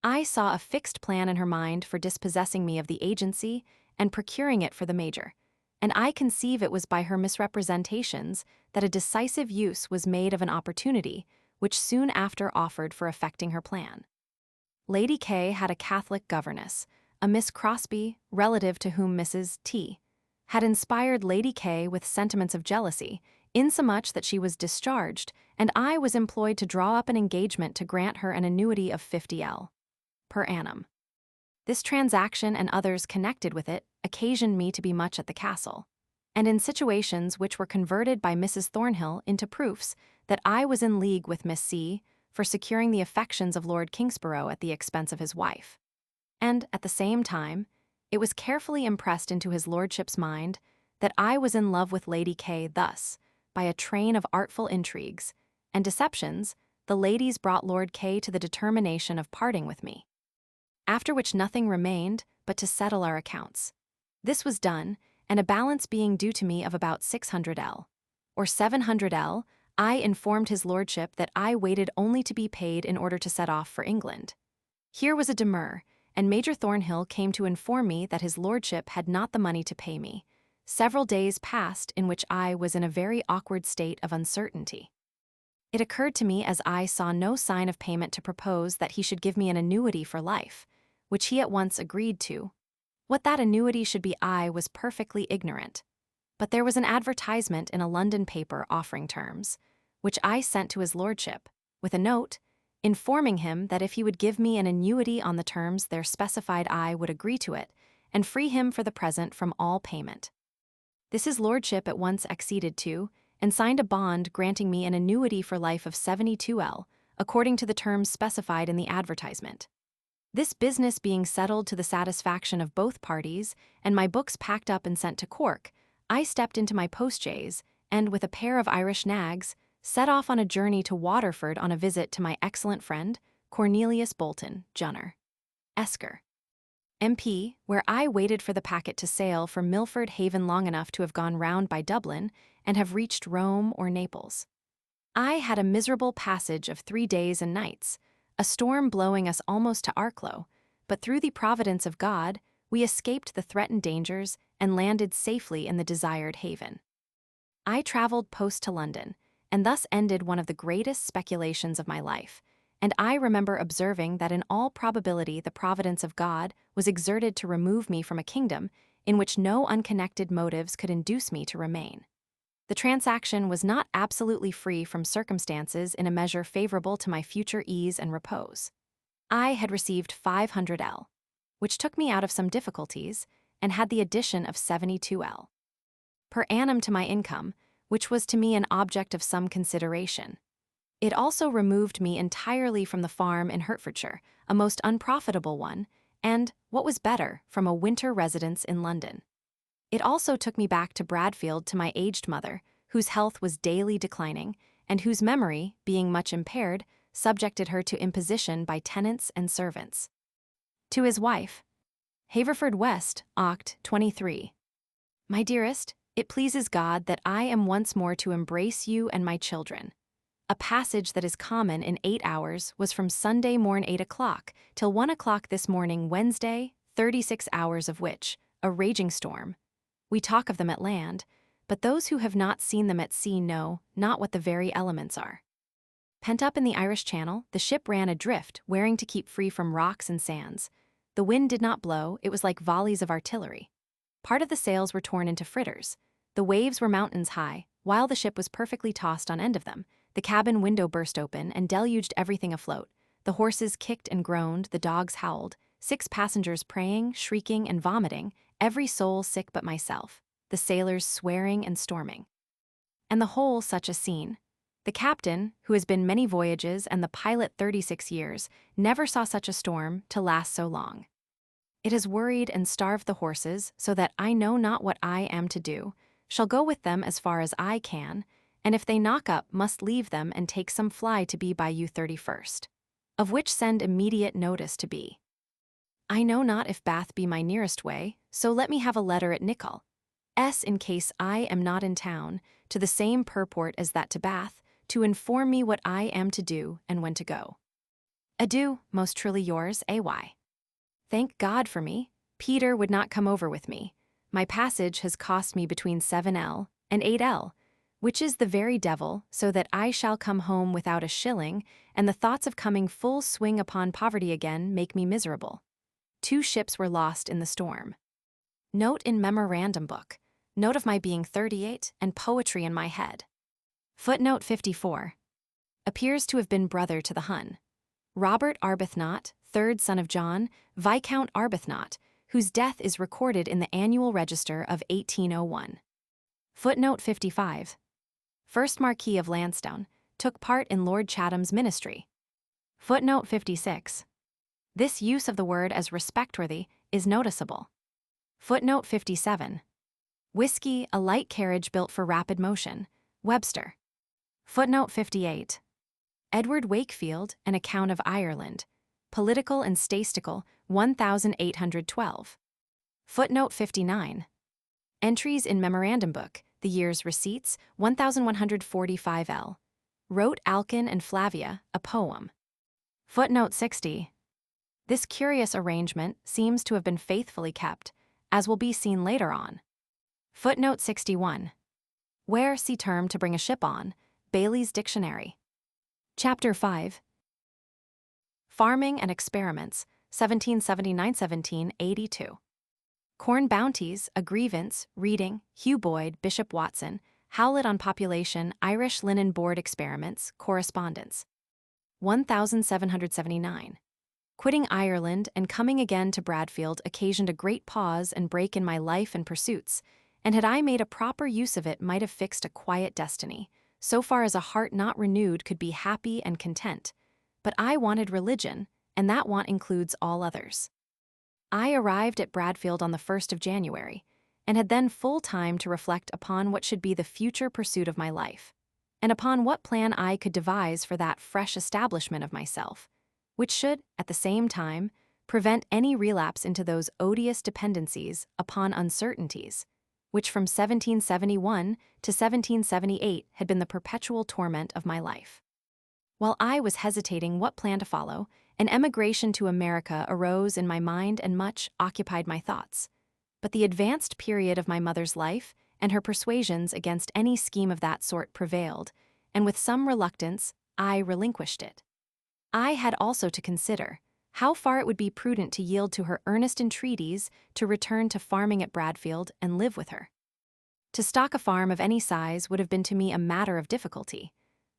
A: I saw a fixed plan in her mind for dispossessing me of the agency and procuring it for the Major, and I conceive it was by her misrepresentations that a decisive use was made of an opportunity which soon after offered for effecting her plan. Lady K had a Catholic governess, a Miss Crosby, relative to whom Mrs. T had inspired Lady K with sentiments of jealousy, insomuch that she was discharged, and I was employed to draw up an engagement to grant her an annuity of 50L per annum. This transaction and others connected with it occasioned me to be much at the castle, and in situations which were converted by Mrs. Thornhill into proofs that I was in league with Miss C for securing the affections of Lord Kingsborough at the expense of his wife. And, at the same time, it was carefully impressed into his lordship's mind that I was in love with Lady K. Thus, by a train of artful intrigues and deceptions, the ladies brought Lord K. to the determination of parting with me, after which nothing remained but to settle our accounts. This was done, and a balance being due to me of about 600L, or 700L, I informed his lordship that I waited only to be paid in order to set off for England. Here was a demur, and Major Thornhill came to inform me that his lordship had not the money to pay me. Several days passed in which I was in a very awkward state of uncertainty. It occurred to me as I saw no sign of payment to propose that he should give me an annuity for life, which he at once agreed to. What that annuity should be I was perfectly ignorant, but there was an advertisement in a London paper offering terms, which I sent to his lordship, with a note, informing him that if he would give me an annuity on the terms there specified I would agree to it, and free him for the present from all payment. This his lordship at once acceded to, and signed a bond granting me an annuity for life of 72L, according to the terms specified in the advertisement. This business being settled to the satisfaction of both parties, and my books packed up and sent to Cork, I stepped into my post-chaise, and with a pair of Irish nags, set off on a journey to Waterford on a visit to my excellent friend, Cornelius Bolton, Junner, Esker, MP, where I waited for the packet to sail from Milford Haven long enough to have gone round by Dublin and have reached Rome or Naples. I had a miserable passage of 3 days and nights, a storm blowing us almost to Arklow, but through the providence of God, we escaped the threatened dangers and landed safely in the desired haven. I traveled post to London, and thus ended one of the greatest speculations of my life, and I remember observing that in all probability the providence of God was exerted to remove me from a kingdom in which no unconnected motives could induce me to remain. The transaction was not absolutely free from circumstances in a measure favorable to my future ease and repose. I had received 500L, which took me out of some difficulties, and had the addition of 72L per annum to my income, which was to me an object of some consideration. It also removed me entirely from the farm in Hertfordshire, a most unprofitable one, and, what was better, from a winter residence in London. It also took me back to Bradfield to my aged mother, whose health was daily declining, and whose memory, being much impaired, subjected her to imposition by tenants and servants. To his wife, Haverford West, Oct. 23. My dearest, it pleases God that I am once more to embrace you and my children. A passage that is common in 8 hours was from Sunday morn 8 o'clock till 1 o'clock this morning Wednesday, 36 hours of which, a raging storm. We talk of them at land, but those who have not seen them at sea know not what the very elements are. Pent up in the Irish Channel, the ship ran adrift, wearing to keep free from rocks and sands. The wind did not blow, it was like volleys of artillery. Part of the sails were torn into fritters. The waves were mountains high, while the ship was perfectly tossed on end of them. The cabin window burst open and deluged everything afloat. The horses kicked and groaned, the dogs howled, 6 passengers praying, shrieking, and vomiting, every soul sick but myself, the sailors swearing and storming. And the whole such a scene. The captain, who has been many voyages, and the pilot 36 years, never saw such a storm to last so long. It has worried and starved the horses, so that I know not what I am to do, shall go with them as far as I can, and if they knock up, must leave them and take some fly to be by you 31st. Of which send immediate notice to be. I know not if Bath be my nearest way, so let me have a letter at Nicol. In case I am not in town, to the same purport as that to Bath, to inform me what I am to do and when to go. Adieu, most truly yours, A.Y. Thank God for me, Peter would not come over with me. My passage has cost me between 7L and 8L, which is the very devil, so that I shall come home without a shilling, and the thoughts of coming full swing upon poverty again make me miserable. 2 ships were lost in the storm. Note in memorandum book. Note of my being 38 and poetry in my head. Footnote 54. Appears to have been brother to the Hun. Robert Arbuthnot, 3rd son of John, Viscount Arbuthnot, whose death is recorded in the Annual Register of 1801. Footnote 55. 1st Marquis of Lansdowne, took part in Lord Chatham's ministry. Footnote 56. This use of the word as respectworthy is noticeable. Footnote 57. Whiskey, a light carriage built for rapid motion. Webster. Footnote 58. Edward Wakefield, An Account of Ireland. Political and Statistical, 1812. Footnote 59. Entries in Memorandum Book, the year's receipts, 1145L. Wrote Alkin and Flavia, a poem. Footnote 60. This curious arrangement seems to have been faithfully kept, as will be seen later on. Footnote 61. Where see term to bring a ship on, Bailey's Dictionary. Chapter 5. Farming and Experiments, 1779–1782. Corn Bounties, A Grievance, Reading, Hugh Boyd, Bishop Watson, Howlett on Population, Irish Linen Board Experiments, Correspondence. 1779. Quitting Ireland and coming again to Bradfield occasioned a great pause and break in my life and pursuits, and had I made a proper use of it might have fixed a quiet destiny, so far as a heart not renewed could be happy and content. But I wanted religion, and that want includes all others. I arrived at Bradfield on the 1st of January, and had then full time to reflect upon what should be the future pursuit of my life, and upon what plan I could devise for that fresh establishment of myself, which should, at the same time, prevent any relapse into those odious dependencies upon uncertainties, which from 1771 to 1778 had been the perpetual torment of my life. While I was hesitating what plan to follow, an emigration to America arose in my mind and much occupied my thoughts. But the advanced period of my mother's life and her persuasions against any scheme of that sort prevailed, and with some reluctance I relinquished it. I had also to consider how far it would be prudent to yield to her earnest entreaties to return to farming at Bradfield and live with her. To stock a farm of any size would have been to me a matter of difficulty,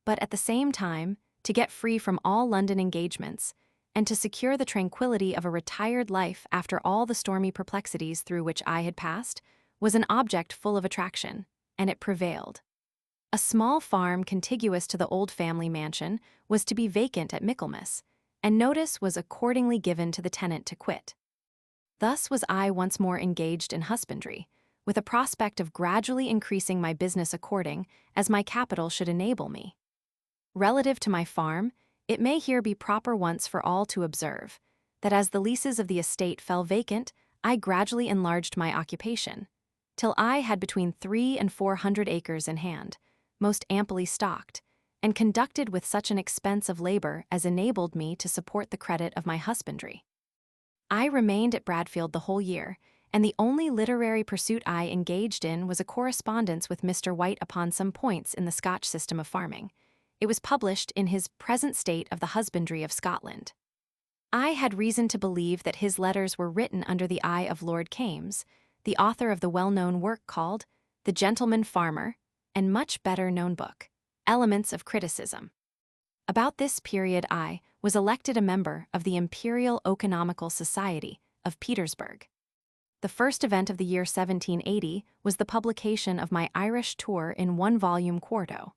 A: but at the same time, to get free from all London engagements, and to secure the tranquility of a retired life after all the stormy perplexities through which I had passed, was an object full of attraction, and it prevailed. A small farm contiguous to the old family mansion was to be vacant at Michaelmas, and notice was accordingly given to the tenant to quit. Thus was I once more engaged in husbandry, with a prospect of gradually increasing my business according as my capital should enable me. Relative to my farm, it may here be proper once for all to observe that as the leases of the estate fell vacant, I gradually enlarged my occupation, till I had between 300 and 400 acres in hand, most amply stocked, and conducted with such an expense of labor as enabled me to support the credit of my husbandry. I remained at Bradfield the whole year, and the only literary pursuit I engaged in was a correspondence with Mr. White upon some points in the Scotch system of farming. It was published in his Present State of the Husbandry of Scotland. I had reason to believe that his letters were written under the eye of Lord Kames, the author of the well-known work called The Gentleman Farmer, and much better known book, Elements of Criticism. About this period I was elected a member of the Imperial Economical Society of Petersburg. The first event of the year 1780 was the publication of my Irish tour in 1-volume quarto.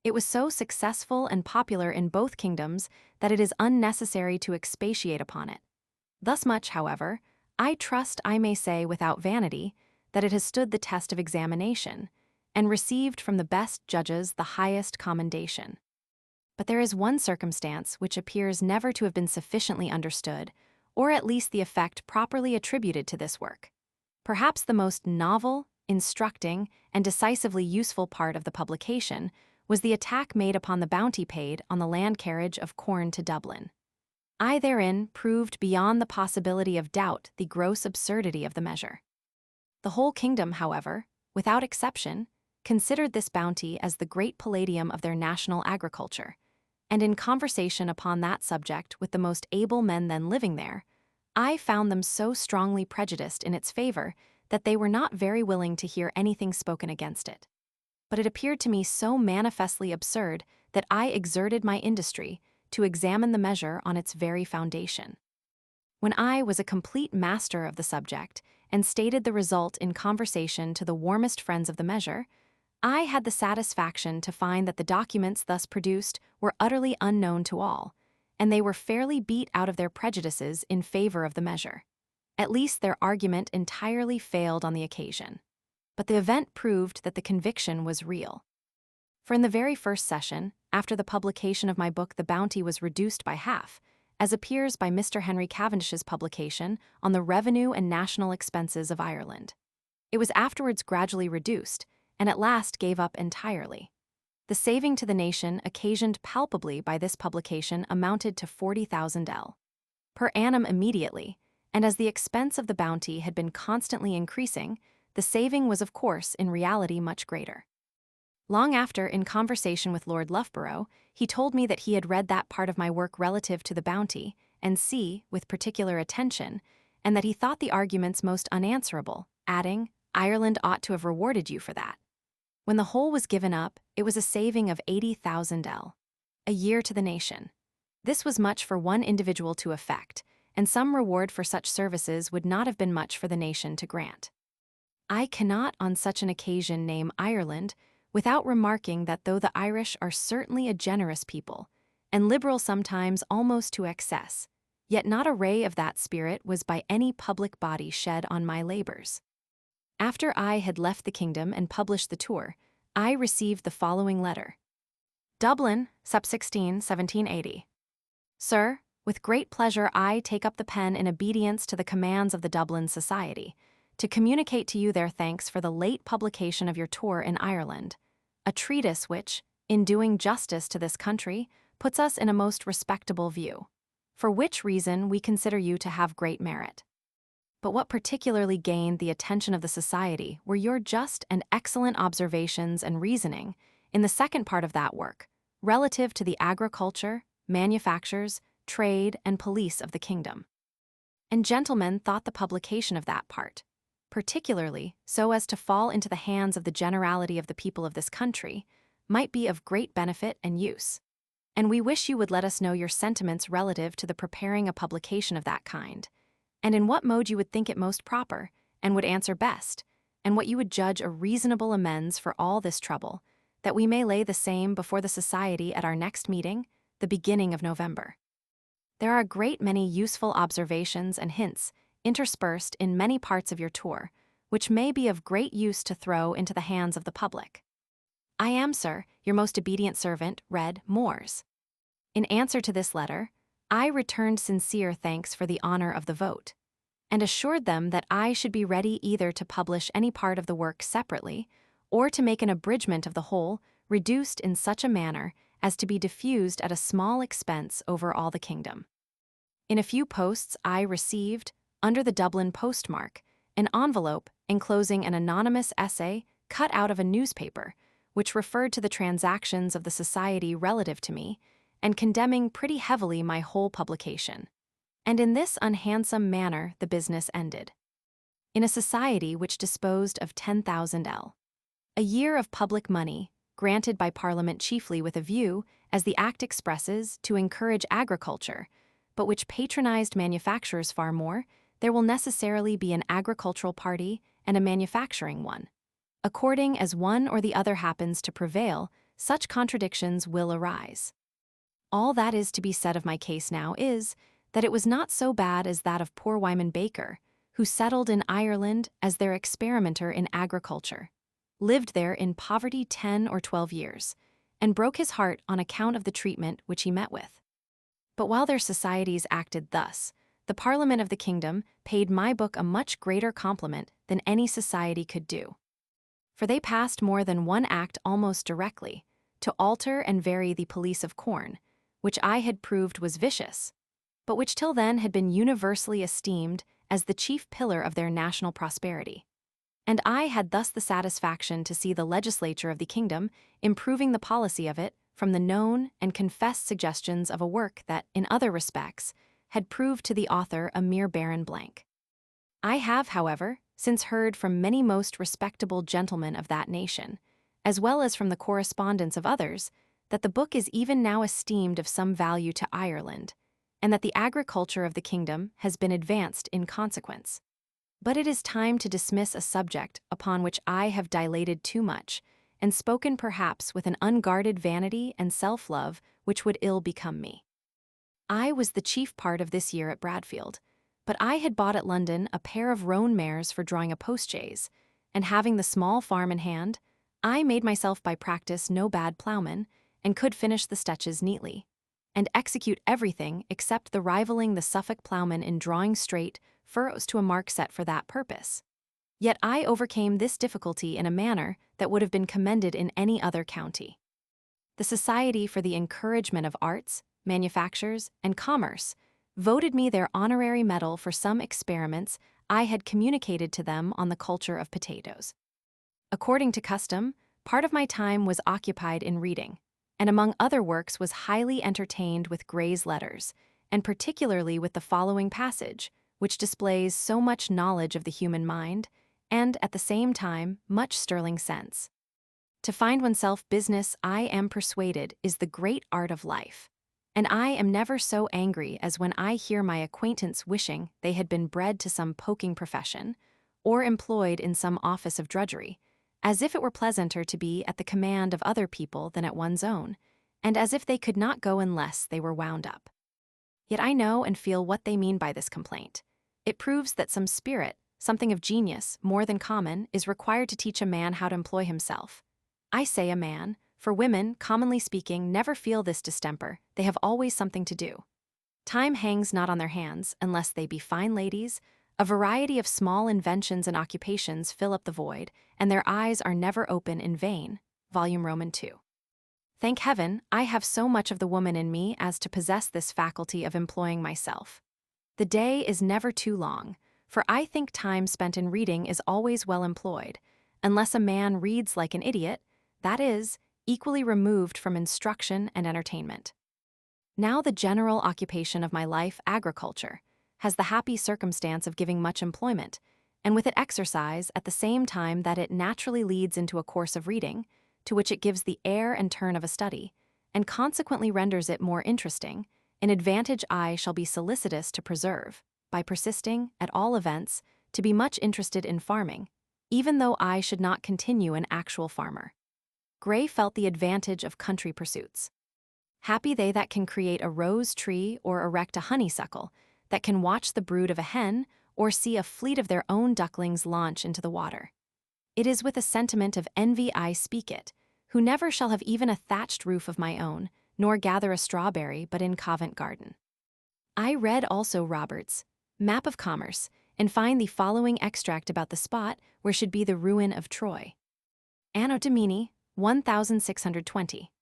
A: It was so successful and popular in both kingdoms that it is unnecessary to expatiate upon it. Thus much, however, I trust I may say without vanity that it has stood the test of examination and received from the best judges the highest commendation. But there is one circumstance which appears never to have been sufficiently understood, or at least the effect properly attributed to this work. Perhaps the most novel, instructing, and decisively useful part of the publication was the attack made upon the bounty paid on the land carriage of corn to Dublin. I therein proved beyond the possibility of doubt the gross absurdity of the measure. The whole kingdom, however, without exception, considered this bounty as the great palladium of their national agriculture, and in conversation upon that subject with the most able men then living there, I found them so strongly prejudiced in its favor that they were not very willing to hear anything spoken against it. But it appeared to me so manifestly absurd that I exerted my industry to examine the measure on its very foundation. When I was a complete master of the subject and stated the result in conversation to the warmest friends of the measure, I had the satisfaction to find that the documents thus produced were utterly unknown to all, and they were fairly beat out of their prejudices in favor of the measure. At least their argument entirely failed on the occasion. But the event proved that the conviction was real. For in the very first session, after the publication of my book, the bounty was reduced by half, as appears by Mr. Henry Cavendish's publication on the revenue and national expenses of Ireland. It was afterwards gradually reduced, and at last gave up entirely. The saving to the nation occasioned palpably by this publication amounted to 40,000 L. per annum immediately, and as the expense of the bounty had been constantly increasing, the saving was of course in reality much greater. Long after, in conversation with Lord Loughborough, he told me that he had read that part of my work relative to the bounty, and with particular attention, and that he thought the arguments most unanswerable, adding, "Ireland ought to have rewarded you for that." When the whole was given up, it was a saving of 80,000 L. a year to the nation. This was much for one individual to effect, and some reward for such services would not have been much for the nation to grant. I cannot on such an occasion name Ireland without remarking that though the Irish are certainly a generous people, and liberal sometimes almost to excess, yet not a ray of that spirit was by any public body shed on my labors. After I had left the kingdom and published the tour, I received the following letter. Dublin, Sept. 16, 1780. Sir, with great pleasure I take up the pen in obedience to the commands of the Dublin Society, to communicate to you their thanks for the late publication of your tour in Ireland, a treatise which, in doing justice to this country, puts us in a most respectable view, for which reason we consider you to have great merit. But what particularly gained the attention of the Society were your just and excellent observations and reasoning in the second part of that work, relative to the agriculture, manufactures, trade, and police of the kingdom. And gentlemen thought the publication of that part, particularly so as to fall into the hands of the generality of the people of this country, might be of great benefit and use. And we wish you would let us know your sentiments relative to the preparing a publication of that kind, and in what mode you would think it most proper, and would answer best, and what you would judge a reasonable amends for all this trouble, that we may lay the same before the Society at our next meeting, the beginning of November. There are a great many useful observations and hints interspersed in many parts of your tour, which may be of great use to throw into the hands of the public. I am, sir, your most obedient servant, Red Moores. In answer to this letter, I returned sincere thanks for the honor of the vote, and assured them that I should be ready either to publish any part of the work separately, or to make an abridgment of the whole, reduced in such a manner as to be diffused at a small expense over all the kingdom. In a few posts I received, under the Dublin postmark, an envelope enclosing an anonymous essay cut out of a newspaper, which referred to the transactions of the Society relative to me, and condemning pretty heavily my whole publication. And in this unhandsome manner the business ended. In a Society which disposed of 10,000 L. a year of public money, granted by Parliament chiefly with a view, as the Act expresses, to encourage agriculture, but which patronized manufacturers far more, there will necessarily be an agricultural party and a manufacturing one. According as one or the other happens to prevail, such contradictions will arise. All that is to be said of my case now is, that it was not so bad as that of poor Wyman Baker, who settled in Ireland as their experimenter in agriculture, lived there in poverty 10 or 12 years, and broke his heart on account of the treatment which he met with. But while their societies acted thus, the Parliament of the kingdom paid my book a much greater compliment than any society could do. For they passed more than one act almost directly, to alter and vary the police of corn, which I had proved was vicious, but which till then had been universally esteemed as the chief pillar of their national prosperity. And I had thus the satisfaction to see the legislature of the kingdom improving the policy of it from the known and confessed suggestions of a work that, in other respects, had proved to the author a mere barren blank. I have, however, since heard from many most respectable gentlemen of that nation, as well as from the correspondence of others, that the book is even now esteemed of some value to Ireland, and that the agriculture of the kingdom has been advanced in consequence. But it is time to dismiss a subject upon which I have dilated too much, and spoken perhaps with an unguarded vanity and self-love which would ill become me. I was the chief part of this year at Bradfield, but I had bought at London a pair of roan mares for drawing a postchaise, and having the small farm in hand, I made myself by practice no bad ploughman, and could finish the stitches neatly, and execute everything except the rivaling the Suffolk ploughman in drawing straight furrows to a mark set for that purpose. Yet I overcame this difficulty in a manner that would have been commended in any other county. The Society for the Encouragement of Arts, Manufactures, and Commerce voted me their honorary medal for some experiments I had communicated to them on the culture of potatoes. According to custom, part of my time was occupied in reading, and among other works was highly entertained with Gray's letters, and particularly with the following passage, which displays so much knowledge of the human mind, and, at the same time, much sterling sense. To find oneself business, I am persuaded, is the great art of life, and I am never so angry as when I hear my acquaintance wishing they had been bred to some poking profession, or employed in some office of drudgery, as if it were pleasanter to be at the command of other people than at one's own, and as if they could not go unless they were wound up. Yet I know and feel what they mean by this complaint. It proves that some spirit, something of genius, more than common, is required to teach a man how to employ himself. I say a man, for women, commonly speaking, never feel this distemper, they have always something to do. Time hangs not on their hands, unless they be fine ladies. A variety of small inventions and occupations fill up the void, and their eyes are never open in vain. Volume Roman 2. Thank heaven, I have so much of the woman in me as to possess this faculty of employing myself. The day is never too long, for I think time spent in reading is always well employed, unless a man reads like an idiot, that is, equally removed from instruction and entertainment. Now the general occupation of my life, agriculture, has the happy circumstance of giving much employment, and with it exercise at the same time that it naturally leads into a course of reading, to which it gives the air and turn of a study, and consequently renders it more interesting, an advantage I shall be solicitous to preserve, by persisting, at all events, to be much interested in farming, even though I should not continue an actual farmer. Gray felt the advantage of country pursuits. Happy they that can create a rose tree or erect a honeysuckle, that can watch the brood of a hen or see a fleet of their own ducklings launch into the water. It is with a sentiment of envy I speak it, who never shall have even a thatched roof of my own, nor gather a strawberry but in Covent Garden. I read also Robert's Map of Commerce, and find the following extract about the spot where should be the ruin of Troy. Anno Domini, 1620.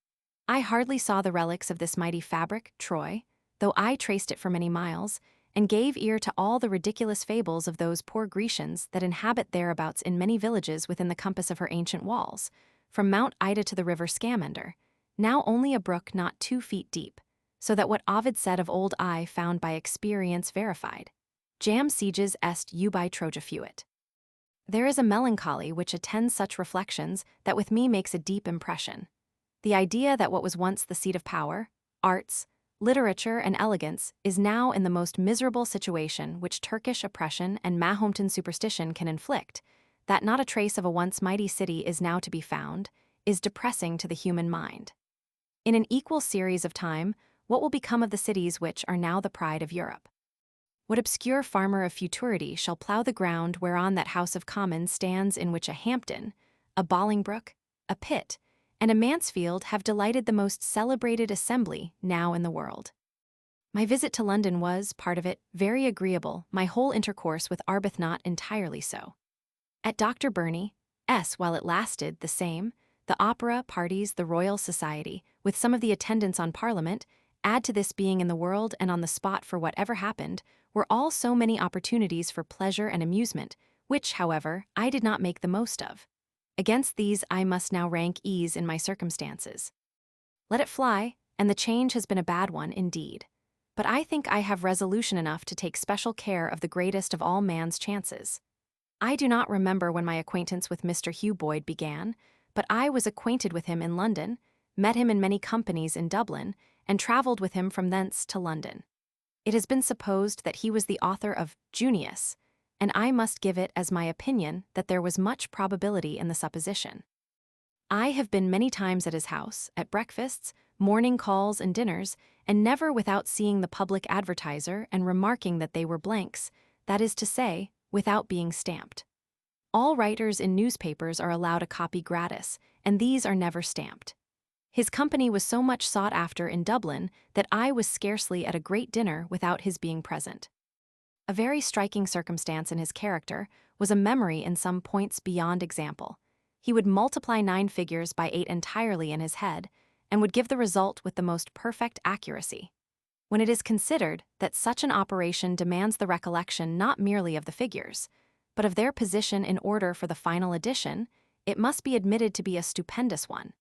A: I hardly saw the relics of this mighty fabric, Troy, though I traced it for many miles, and gave ear to all the ridiculous fables of those poor Grecians that inhabit thereabouts in many villages within the compass of her ancient walls, from Mount Ida to the river Scamander, now only a brook not 2 feet deep, so that what Ovid said of old I found by experience verified. Jam sieges est ubi Troja fuit. There is a melancholy which attends such reflections that with me makes a deep impression. The idea that what was once the seat of power, arts, literature, and elegance is now in the most miserable situation which Turkish oppression and Mahometan superstition can inflict, that not a trace of a once mighty city is now to be found, is depressing to the human mind. In an equal series of time, what will become of the cities which are now the pride of Europe? What obscure farmer of futurity shall plough the ground whereon that House of Commons stands, in which a Hampden, a Bolingbroke, a Pitt, and a Mansfield have delighted the most celebrated assembly now in the world? My visit to London was, part of it, very agreeable, my whole intercourse with Arbuthnot entirely so. At Dr. Burney's, while it lasted, the same, the opera, parties, the Royal Society, with some of the attendants on Parliament, add to this being in the world and on the spot for whatever happened, were all so many opportunities for pleasure and amusement, which, however, I did not make the most of. Against these I must now rank ease in my circumstances. Let it fly, and the change has been a bad one indeed. But I think I have resolution enough to take special care of the greatest of all man's chances. I do not remember when my acquaintance with Mr. Hugh Boyd began, but I was acquainted with him in London, met him in many companies in Dublin, and travelled with him from thence to London. It has been supposed that he was the author of Junius, and I must give it as my opinion that there was much probability in the supposition. I have been many times at his house, at breakfasts, morning calls, and dinners, and never without seeing the public advertiser and remarking that they were blanks, that is to say, without being stamped. All writers in newspapers are allowed a copy gratis, and these are never stamped. His company was so much sought after in Dublin that I was scarcely at a great dinner without his being present. A very striking circumstance in his character was a memory in some points beyond example. He would multiply 9 figures by 8 entirely in his head, and would give the result with the most perfect accuracy. When it is considered that such an operation demands the recollection not merely of the figures, but of their position in order for the final addition, it must be admitted to be a stupendous one.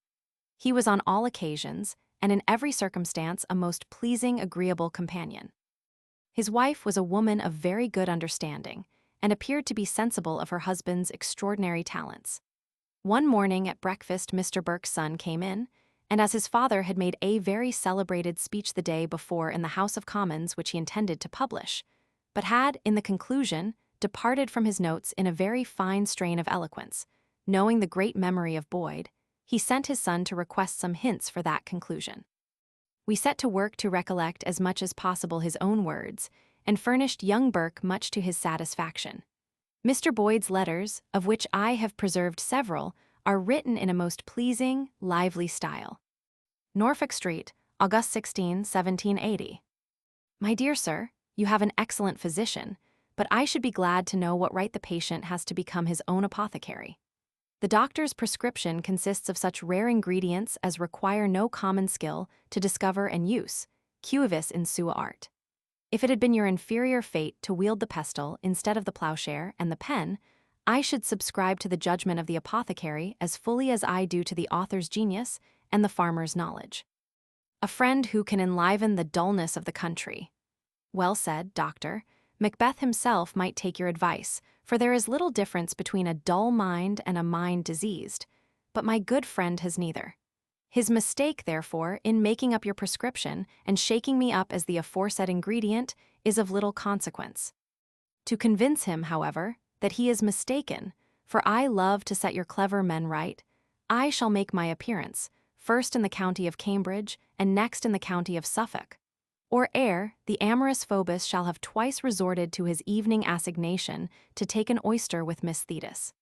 A: He was on all occasions, and in every circumstance, a most pleasing, agreeable companion. His wife was a woman of very good understanding, and appeared to be sensible of her husband's extraordinary talents. One morning at breakfast Mr. Burke's son came in, and as his father had made a very celebrated speech the day before in the House of Commons which he intended to publish, but had, in the conclusion, departed from his notes in a very fine strain of eloquence, knowing the great memory of Boyd, he sent his son to request some hints for that conclusion. We set to work to recollect as much as possible his own words, and furnished young Burke much to his satisfaction. Mr. Boyd's letters, of which I have preserved several, are written in a most pleasing, lively style. Norfolk Street, August 16, 1780. My dear sir, you have an excellent physician, but I should be glad to know what right the patient has to become his own apothecary. The doctor's prescription consists of such rare ingredients as require no common skill to discover and use, cuivis in sua art. If it had been your inferior fate to wield the pestle instead of the plowshare and the pen, I should subscribe to the judgment of the apothecary as fully as I do to the author's genius and the farmer's knowledge. A friend who can enliven the dullness of the country. Well said, doctor. Macbeth himself might take your advice, for there is little difference between a dull mind and a mind diseased, but my good friend has neither. His mistake, therefore, in making up your prescription and shaking me up as the aforesaid ingredient is of little consequence. To convince him, however, that he is mistaken, for I love to set your clever men right, I shall make my appearance, first in the county of Cambridge and next in the county of Suffolk. Or ere the amorous Phoebus shall have twice resorted to his evening assignation to take an oyster with Miss Thetis.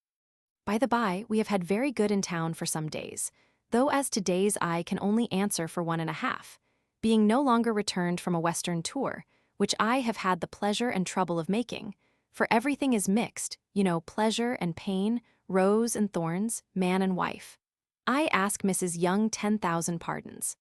A: By the by, we have had very good in town for some days, though as to days I can only answer for 1.5, being no longer returned from a western tour, which I have had the pleasure and trouble of making, for everything is mixed, pleasure and pain, rose and thorns, man and wife. I ask Mrs. Young 10,000 pardons.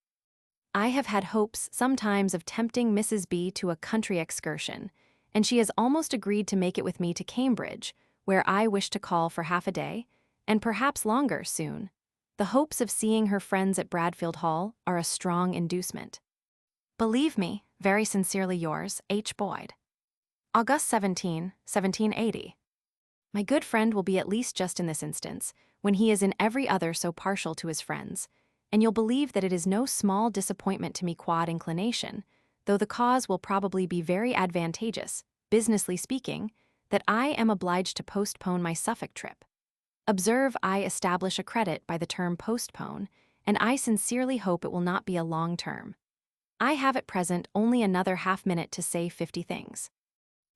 A: I have had hopes sometimes of tempting Mrs. B to a country excursion, and she has almost agreed to make it with me to Cambridge, where I wish to call for half a day, and perhaps longer soon. The hopes of seeing her friends at Bradfield Hall are a strong inducement. Believe me, very sincerely yours, H. Boyd. August 17, 1780. My good friend will be at least just in this instance, when he is in every other so partial to his friends, and you'll believe that it is no small disappointment to me quad inclination, though the cause will probably be very advantageous, businessly speaking, that I am obliged to postpone my Suffolk trip. Observe, I establish a credit by the term postpone, and I sincerely hope it will not be a long term. I have at present only another half minute to say 50 things.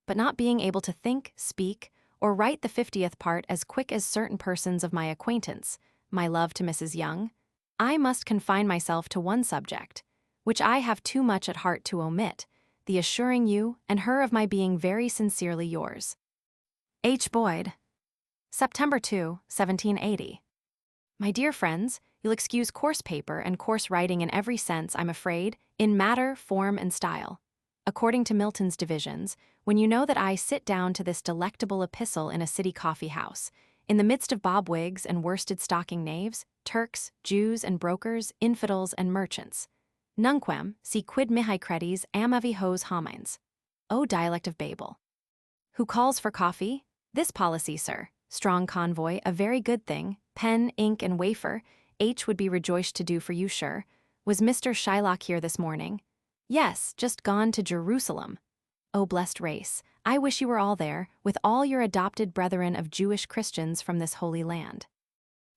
A: but not being able to think, speak, or write the 50th part as quick as certain persons of my acquaintance, my love to Mrs. Young, I must confine myself to one subject, which I have too much at heart to omit, the assuring you and her of my being very sincerely yours. H. Boyd. September 2, 1780. My dear friends, you'll excuse coarse paper and coarse writing in every sense, I'm afraid, in matter, form, and style. According to Milton's divisions, when you know that I sit down to this delectable epistle in a city coffee house, in the midst of bobwigs and worsted stocking knaves, Turks, Jews and brokers, infidels and merchants. Nunquam, si quid mihi credis amavi hos homines. O dialect of Babel. Who calls for coffee? This policy, sir. Strong convoy, a very good thing, pen, ink, and wafer, H would be rejoiced to do for you, sure. Was Mr. Shylock here this morning? Yes, just gone to Jerusalem. O blessed race, I wish you were all there, with all your adopted brethren of Jewish Christians from this holy land.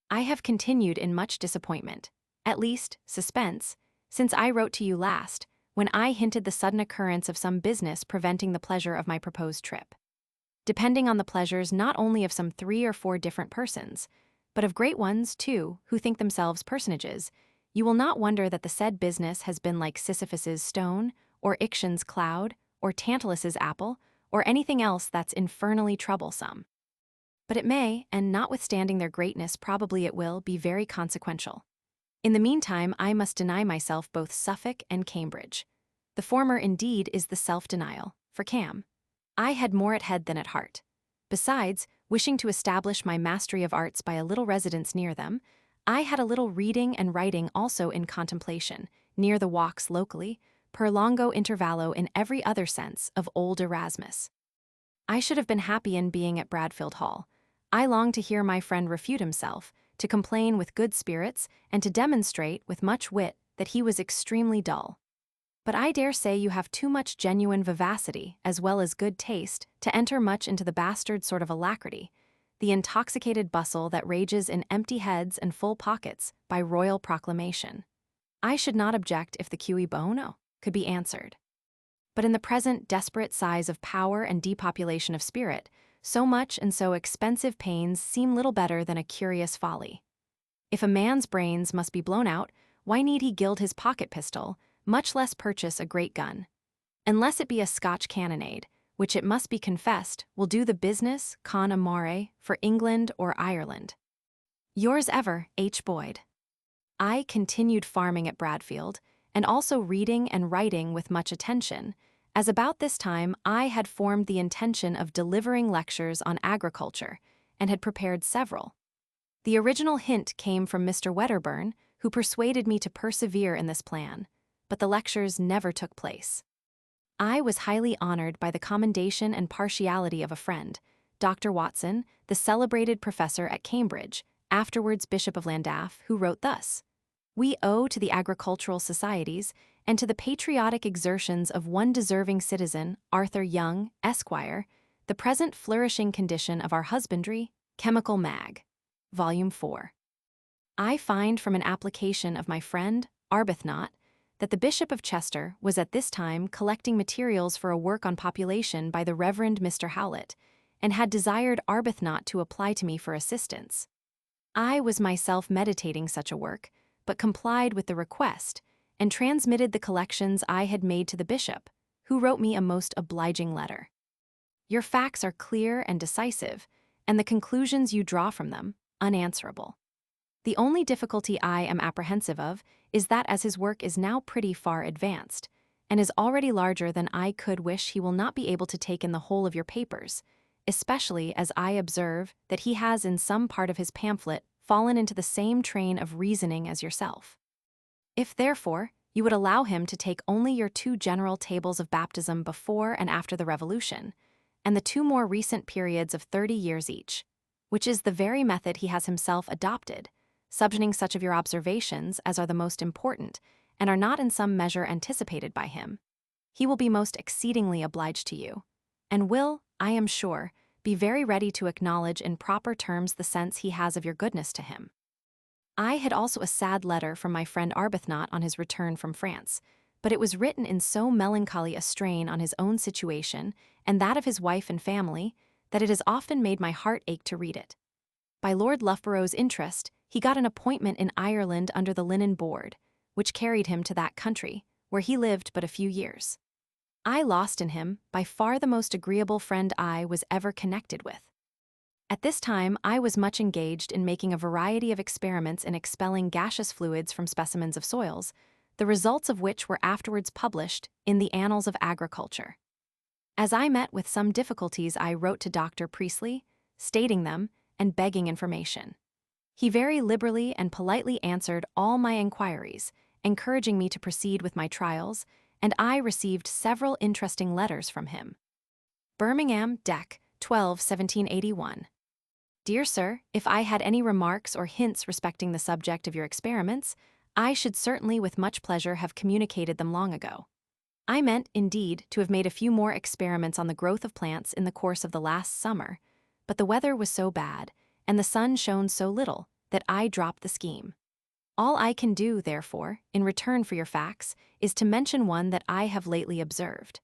A: I have continued in much disappointment, at least, suspense, since I wrote to you last, when I hinted the sudden occurrence of some business preventing the pleasure of my proposed trip. Depending on the pleasures not only of some 3 or 4 different persons, but of great ones, too, who think themselves personages, you will not wonder that the said business has been like Sisyphus's stone, or Ixion's cloud, or Tantalus's apple, or anything else that's infernally troublesome. But it may, and notwithstanding their greatness probably it will, be very consequential. In the meantime I must deny myself both Suffolk and Cambridge. The former indeed is the self-denial, for Cam. I had more at head than at heart. Besides, wishing to establish my mastery of arts by a little residence near them, I had a little reading and writing also in contemplation, near the walks locally, per longo intervallo in every other sense of old Erasmus. I should have been happy in being at Bradfield Hall. I longed to hear my friend refute himself, to complain with good spirits, and to demonstrate with much wit that he was extremely dull. But I dare say you have too much genuine vivacity, as well as good taste, to enter much into the bastard sort of alacrity, the intoxicated bustle that rages in empty heads and full pockets by royal proclamation. I should not object if the cui bono could be answered. But in the present desperate size of power and depopulation of spirit, so much and so expensive pains seem little better than a curious folly. If a man's brains must be blown out, why need he gild his pocket pistol, much less purchase a great gun? Unless it be a Scotch cannonade, which it must be confessed will do the business, con amore, for England or Ireland. Yours ever, H. Boyd. I continued farming at Bradfield, and also reading and writing with much attention, as about this time I had formed the intention of delivering lectures on agriculture, and had prepared several. The original hint came from Mr. Wedderburn, who persuaded me to persevere in this plan, but the lectures never took place. I was highly honored by the commendation and partiality of a friend, Dr. Watson, the celebrated professor at Cambridge, afterwards Bishop of Llandaff, who wrote thus: "We owe to the agricultural societies and to the patriotic exertions of one deserving citizen, Arthur Young, Esquire, the present flourishing condition of our husbandry, Chemical Mag." Volume 4. I find from an application of my friend, Arbuthnot, that the Bishop of Chester was at this time collecting materials for a work on population by the Reverend Mr. Howlett, and had desired Arbuthnot to apply to me for assistance. I was myself meditating such a work, but complied with the request, and transmitted the collections I had made to the bishop, who wrote me a most obliging letter. Your facts are clear and decisive, and the conclusions you draw from them, unanswerable. The only difficulty I am apprehensive of is that as his work is now pretty far advanced, and is already larger than I could wish, he will not be able to take in the whole of your papers, especially as I observe that he has in some part of his pamphlet fallen into the same train of reasoning as yourself. If, therefore, you would allow him to take only your 2 general tables of baptism before and after the Revolution, and the 2 more recent periods of 30 years each, which is the very method he has himself adopted, subjoining such of your observations as are the most important, and are not in some measure anticipated by him, he will be most exceedingly obliged to you, and will, I am sure, be very ready to acknowledge in proper terms the sense he has of your goodness to him. I had also a sad letter from my friend Arbuthnot on his return from France, but it was written in so melancholy a strain on his own situation and that of his wife and family that it has often made my heart ache to read it. By Lord Loughborough's interest, he got an appointment in Ireland under the Linen Board, which carried him to that country, where he lived but a few years. I lost in him by far the most agreeable friend I was ever connected with. At this time, I was much engaged in making a variety of experiments in expelling gaseous fluids from specimens of soils, the results of which were afterwards published in the Annals of Agriculture. As I met with some difficulties, I wrote to Dr. Priestley, stating them and begging information. He very liberally and politely answered all my inquiries, encouraging me to proceed with my trials, and I received several interesting letters from him. Birmingham, Dec. 12, 1781. Dear Sir, if I had any remarks or hints respecting the subject of your experiments, I should certainly with much pleasure have communicated them long ago. I meant, indeed, to have made a few more experiments on the growth of plants in the course of the last summer, but the weather was so bad, and the sun shone so little, that I dropped the scheme. All I can do, therefore, in return for your facts, is to mention one that I have lately observed.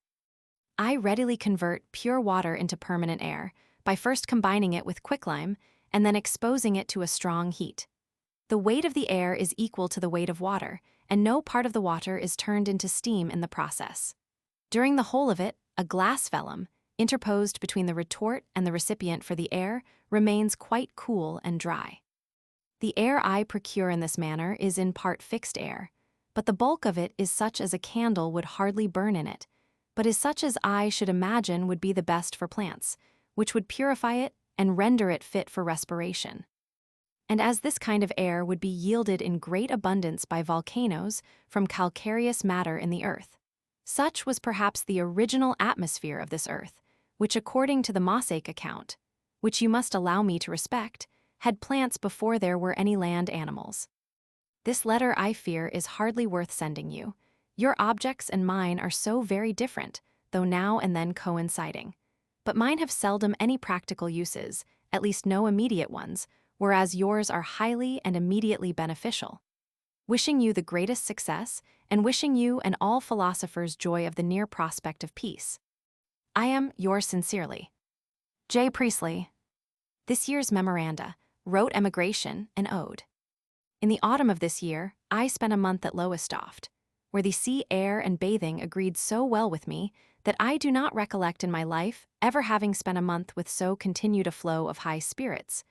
A: I readily convert pure water into permanent air, by first combining it with quicklime and then exposing it to a strong heat. The weight of the air is equal to the weight of water, and no part of the water is turned into steam in the process. During the whole of it, a glass vellum, interposed between the retort and the recipient for the air, remains quite cool and dry. The air I procure in this manner is in part fixed air, but the bulk of it is such as a candle would hardly burn in it, but is such as I should imagine would be the best for plants, which would purify it and render it fit for respiration. And as this kind of air would be yielded in great abundance by volcanoes from calcareous matter in the earth. Such was perhaps the original atmosphere of this earth, which according to the Mosaic account, which you must allow me to respect, had plants before there were any land animals. This letter, I fear, is hardly worth sending you. Your objects and mine are so very different, though now and then coinciding. But mine have seldom any practical uses, at least no immediate ones, whereas yours are highly and immediately beneficial. Wishing you the greatest success, and wishing you and all philosophers joy of the near prospect of peace. I am, yours sincerely, J. Priestley. This year's memoranda, wrote Emigration and Ode. In the autumn of this year, I spent a month at Lowestoft, where the sea air and bathing agreed so well with me that I do not recollect in my life ever having spent a month with so continued a flow of high spirits,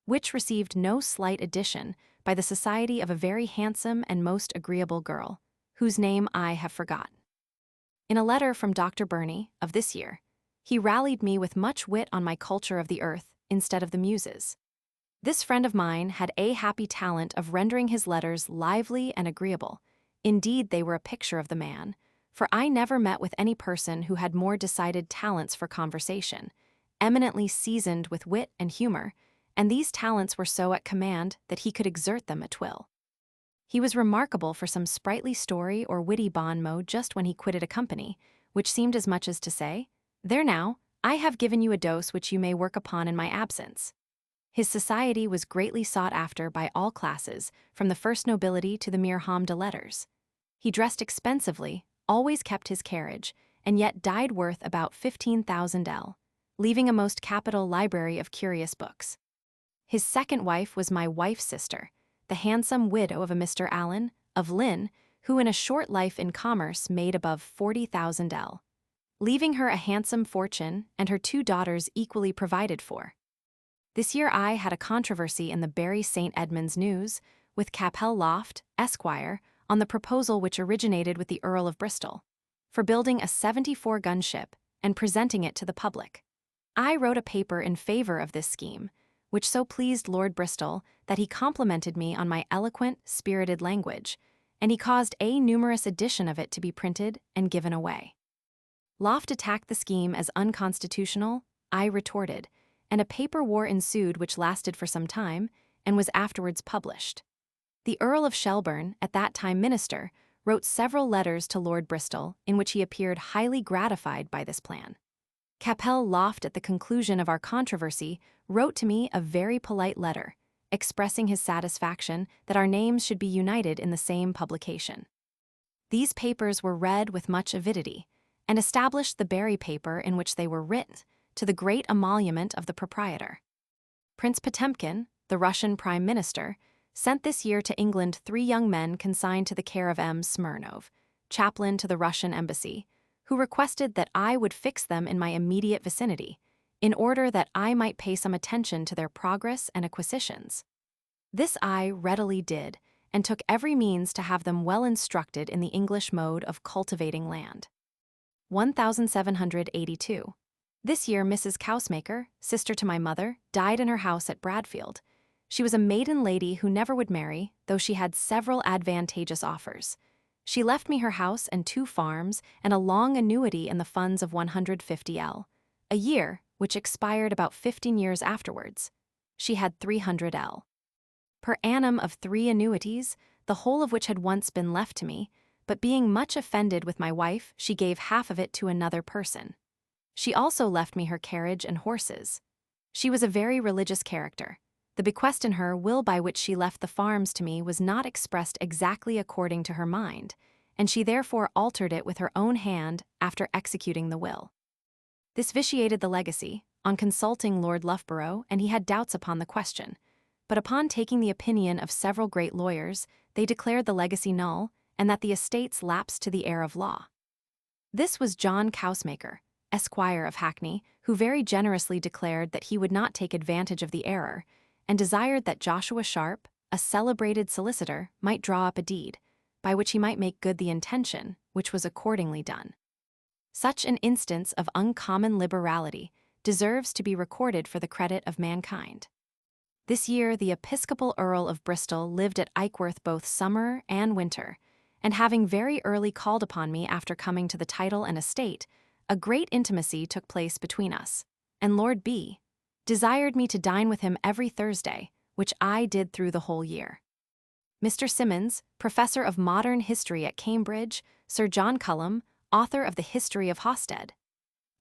A: which received no slight addition by the society of a very handsome and most agreeable girl, whose name I have forgotten. In a letter from Dr. Burney, of this year, he rallied me with much wit on my culture of the earth instead of the muses. This friend of mine had a happy talent of rendering his letters lively and agreeable. Indeed, they were a picture of the man, for I never met with any person who had more decided talents for conversation, eminently seasoned with wit and humor, and these talents were so at command that he could exert them at will. He was remarkable for some sprightly story or witty bon mot just when he quitted a company, which seemed as much as to say, "There now, I have given you a dose which you may work upon in my absence." His society was greatly sought after by all classes, from the first nobility to the mere homme de lettres. He dressed expensively, always kept his carriage, and yet died worth about 15,000 L, leaving a most capital library of curious books. His second wife was my wife's sister, the handsome widow of a Mr. Allen, of Lynn, who in a short life in commerce made above 40,000 L, leaving her a handsome fortune and her 2 daughters equally provided for. This year I had a controversy in the Bury St. Edmunds News with Capel Loft, Esquire, on the proposal which originated with the Earl of Bristol, for building a 74-gun ship and presenting it to the public. I wrote a paper in favor of this scheme, which so pleased Lord Bristol that he complimented me on my eloquent, spirited language, and he caused a numerous edition of it to be printed and given away. Loft attacked the scheme as unconstitutional, I retorted, and a paper war ensued which lasted for some time and was afterwards published. The Earl of Shelburne, at that time minister, wrote several letters to Lord Bristol in which he appeared highly gratified by this plan. Capel Loft, at the conclusion of our controversy, wrote to me a very polite letter, expressing his satisfaction that our names should be united in the same publication. These papers were read with much avidity, and established the Berry paper in which they were written, to the great emolument of the proprietor. Prince Potemkin, the Russian Prime Minister, sent this year to England 3 young men consigned to the care of M. Smirnov, chaplain to the Russian embassy, who requested that I would fix them in my immediate vicinity, in order that I might pay some attention to their progress and acquisitions. This I readily did, and took every means to have them well instructed in the English mode of cultivating land. 1782. This year Mrs. Cousemaker, sister to my mother, died in her house at Bradfield. She was a maiden lady who never would marry, though she had several advantageous offers. She left me her house and 2 farms, and a long annuity in the funds of 150L, a year, which expired about 15 years afterwards. She had 300L per annum of 3 annuities, the whole of which had once been left to me, but being much offended with my wife, she gave half of it to another person. She also left me her carriage and horses. She was a very religious character. The bequest in her will by which she left the farms to me was not expressed exactly according to her mind, and she therefore altered it with her own hand after executing the will. This vitiated the legacy, on consulting Lord Loughborough, and he had doubts upon the question. But upon taking the opinion of several great lawyers, they declared the legacy null, and that the estates lapsed to the heir of law. This was John Cousemaker, Esquire of Hackney, who very generously declared that he would not take advantage of the error, and desired that Joshua Sharp, a celebrated solicitor, might draw up a deed, by which he might make good the intention, which was accordingly done. Such an instance of uncommon liberality deserves to be recorded for the credit of mankind. This year the Episcopal Earl of Bristol lived at Eichworth both summer and winter, and having very early called upon me after coming to the title and estate, a great intimacy took place between us, and Lord B. desired me to dine with him every Thursday, which I did through the whole year. Mr. Symonds, Professor of Modern History at Cambridge, Sir John Cullum, author of the History of Hawsted,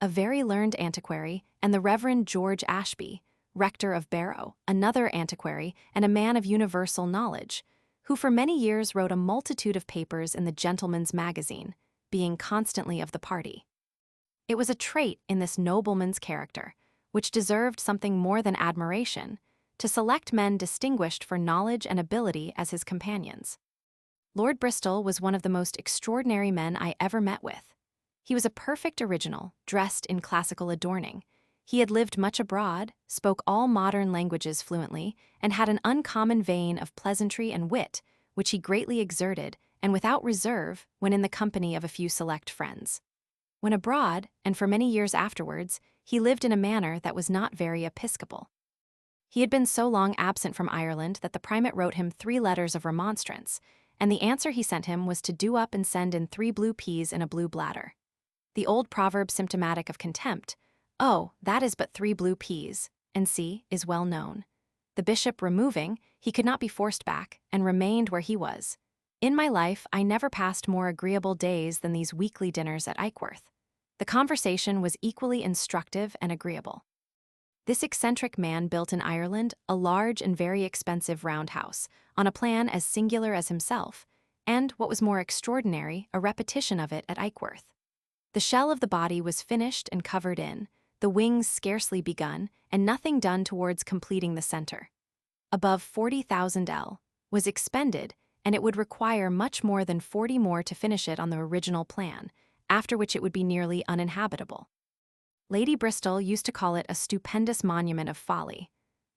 A: a very learned antiquary, and the Reverend George Ashby, rector of Barrow, another antiquary and a man of universal knowledge, who for many years wrote a multitude of papers in the Gentleman's Magazine, being constantly of the party. It was a trait in this nobleman's character, which deserved something more than admiration, to select men distinguished for knowledge and ability as his companions. Lord Bristol was one of the most extraordinary men I ever met with. He was a perfect original, dressed in classical adorning. He had lived much abroad, spoke all modern languages fluently, and had an uncommon vein of pleasantry and wit, which he greatly exerted, and without reserve, when in the company of a few select friends. When abroad, and for many years afterwards, he lived in a manner that was not very episcopal. He had been so long absent from Ireland that the primate wrote him 3 letters of remonstrance, and the answer he sent him was to do up and send in 3 blue peas in a blue bladder. The old proverb symptomatic of contempt, "Oh, that is but 3 blue peas, and see," is well known. The bishop removing, he could not be forced back, and remained where he was. In my life, I never passed more agreeable days than these weekly dinners at Eichworth. The conversation was equally instructive and agreeable. This eccentric man built in Ireland a large and very expensive round house, on a plan as singular as himself, and, what was more extraordinary, a repetition of it at Eichworth. The shell of the body was finished and covered in, the wings scarcely begun, and nothing done towards completing the center. Above 40,000L was expended, and it would require much more than 40 more to finish it on the original plan, after which it would be nearly uninhabitable. Lady Bristol used to call it a stupendous monument of folly,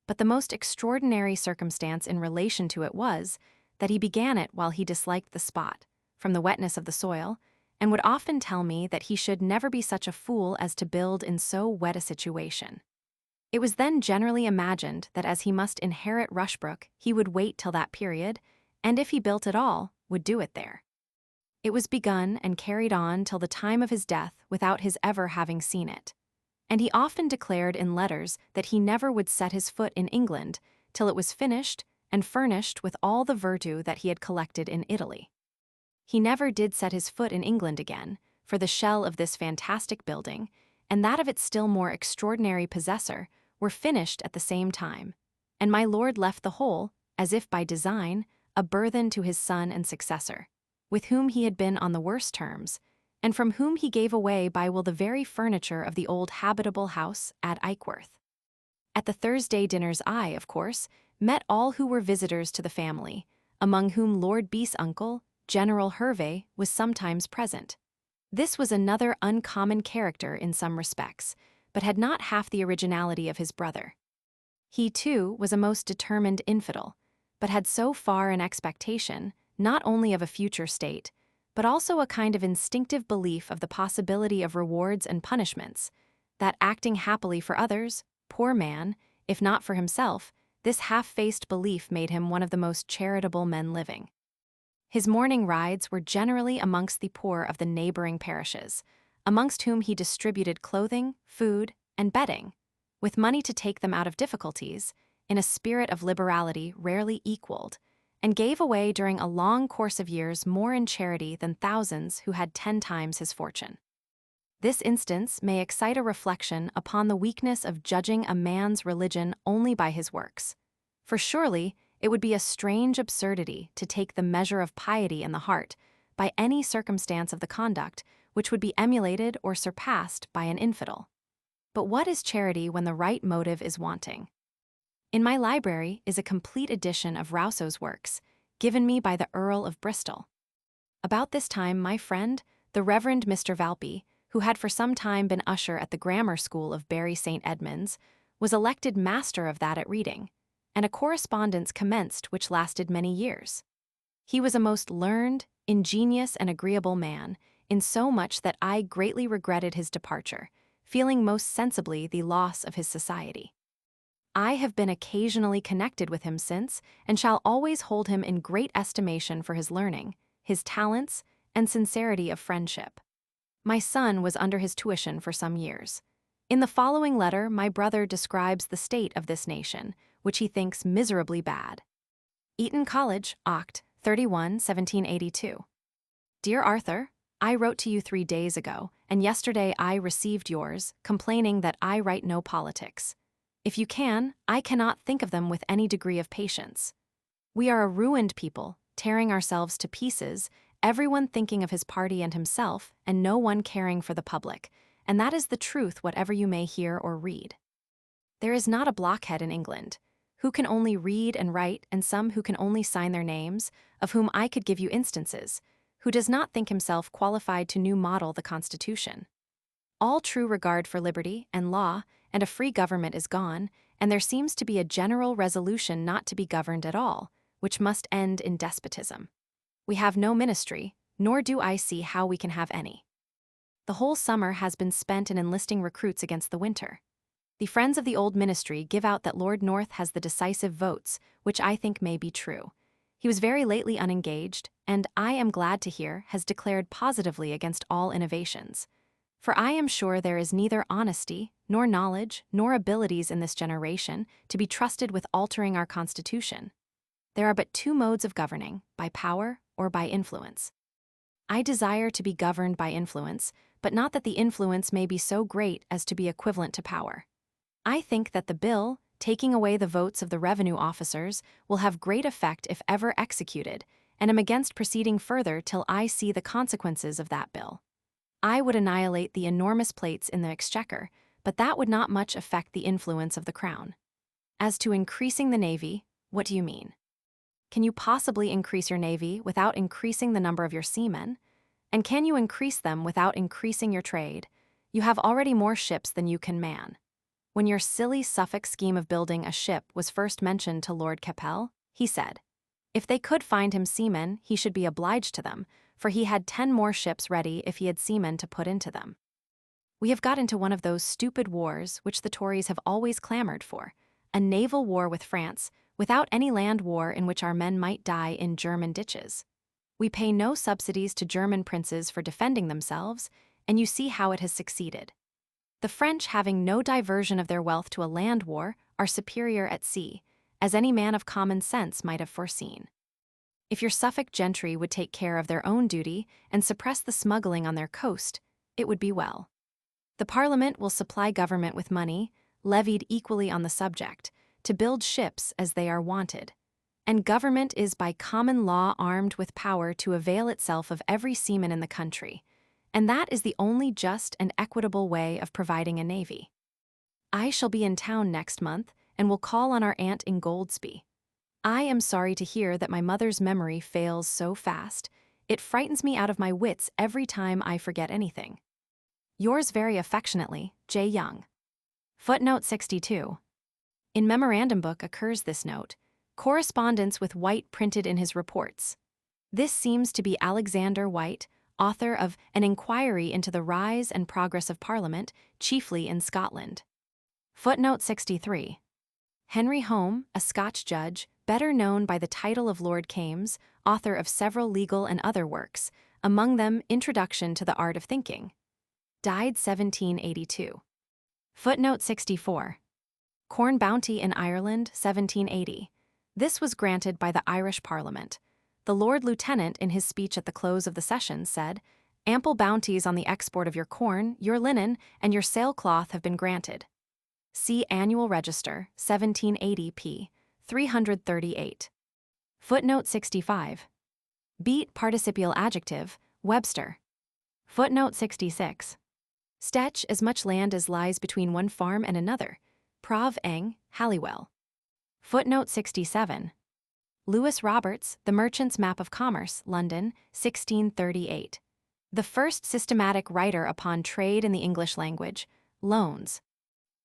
A: but the most extraordinary circumstance in relation to it was that he began it while he disliked the spot, from the wetness of the soil, and would often tell me that he should never be such a fool as to build in so wet a situation. It was then generally imagined that as he must inherit Rushbrook, he would wait till that period, and if he built at all, would do it there. It was begun and carried on till the time of his death without his ever having seen it, and he often declared in letters that he never would set his foot in England till it was finished and furnished with all the virtu that he had collected in Italy. He never did set his foot in England again, for the shell of this fantastic building, and that of its still more extraordinary possessor, were finished at the same time, and my lord left the whole, as if by design, a burthen to his son and successor. with whom he had been on the worst terms, and from whom he gave away by will the very furniture of the old habitable house at Eichworth. At the Thursday dinners I, of course, met all who were visitors to the family, among whom Lord B.'s uncle, General Hervey, was sometimes present. This was another uncommon character in some respects, but had not half the originality of his brother. He, too, was a most determined infidel, but had so far an expectation, not only of a future state, but also a kind of instinctive belief of the possibility of rewards and punishments, that acting happily for others, poor man, if not for himself, this half-faced belief made him one of the most charitable men living. His morning rides were generally amongst the poor of the neighboring parishes, amongst whom he distributed clothing, food, and bedding, with money to take them out of difficulties, in a spirit of liberality rarely equaled, and gave away during a long course of years more in charity than thousands who had 10 times his fortune. This instance may excite a reflection upon the weakness of judging a man's religion only by his works. For surely it would be a strange absurdity to take the measure of piety in the heart by any circumstance of the conduct which would be emulated or surpassed by an infidel. But what is charity when the right motive is wanting? In my library is a complete edition of Rousseau's works, given me by the Earl of Bristol. About this time my friend, the Reverend Mr. Valpy, who had for some time been usher at the grammar school of Bury St. Edmunds, was elected master of that at Reading, and a correspondence commenced which lasted many years. He was a most learned, ingenious, and agreeable man, in so much that I greatly regretted his departure, feeling most sensibly the loss of his society. I have been occasionally connected with him since, and shall always hold him in great estimation for his learning, his talents, and sincerity of friendship. My son was under his tuition for some years. In the following letter my brother describes the state of this nation, which he thinks miserably bad. Eton College, Oct. 31, 1782. Dear Arthur, I wrote to you 3 days ago, and yesterday I received yours, complaining that I write no politics. If you can, I cannot think of them with any degree of patience. We are a ruined people, tearing ourselves to pieces, everyone thinking of his party and himself, and no one caring for the public, and that is the truth whatever you may hear or read. There is not a blockhead in England, who can only read and write, and some who can only sign their names, of whom I could give you instances, who does not think himself qualified to new model the Constitution. All true regard for liberty and law and a free government is gone, and there seems to be a general resolution not to be governed at all, which must end in despotism. We have no ministry, nor do I see how we can have any. The whole summer has been spent in enlisting recruits against the winter. The friends of the old ministry give out that Lord North has the decisive votes, which I think may be true. He was very lately unengaged, and I am glad to hear has declared positively against all innovations. For I am sure there is neither honesty, nor knowledge, nor abilities in this generation to be trusted with altering our Constitution. There are but 2 modes of governing, by power or by influence. I desire to be governed by influence, but not that the influence may be so great as to be equivalent to power. I think that the bill, taking away the votes of the revenue officers, will have great effect if ever executed, and am against proceeding further till I see the consequences of that bill. I would annihilate the enormous plates in the exchequer, but that would not much affect the influence of the crown. As to increasing the navy, what do you mean? Can you possibly increase your navy without increasing the number of your seamen? And can you increase them without increasing your trade? You have already more ships than you can man. When your silly Suffolk scheme of building a ship was first mentioned to Lord Capel, he said, if they could find him seamen, he should be obliged to them, for he had 10 more ships ready if he had seamen to put into them. We have got into one of those stupid wars which the Tories have always clamored for, a naval war with France, without any land war in which our men might die in German ditches. We pay no subsidies to German princes for defending themselves, and you see how it has succeeded. The French, having no diversion of their wealth to a land war, are superior at sea, as any man of common sense might have foreseen. If your Suffolk gentry would take care of their own duty and suppress the smuggling on their coast, it would be well. The Parliament will supply government with money, levied equally on the subject, to build ships as they are wanted, and government is by common law armed with power to avail itself of every seaman in the country, and that is the only just and equitable way of providing a navy. I shall be in town next month, and will call on our aunt in Goldsby. I am sorry to hear that my mother's memory fails so fast. It frightens me out of my wits every time I forget anything. Yours very affectionately, J. Young. Footnote 62. In memorandum book occurs this note, correspondence with White printed in his reports. This seems to be Alexander White, author of An Inquiry into the Rise and Progress of Parliament, chiefly in Scotland. Footnote 63. Henry Home, a Scotch judge, better known by the title of Lord Kames, author of several legal and other works, among them Introduction to the Art of Thinking. Died 1782. Footnote 64. Corn Bounty in Ireland, 1780. This was granted by the Irish Parliament. The Lord Lieutenant, in his speech at the close of the session, said, "Ample bounties on the export of your corn, your linen, and your sailcloth have been granted." See Annual Register, 1780 p. 338. Footnote 65. Beat participial adjective, Webster. Footnote 66. Stech as much land as lies between one farm and another. Prov. Eng. Halliwell. Footnote 67. Lewis Roberts, The Merchant's Map of Commerce, London, 1638. The first systematic writer upon trade in the English language, loans.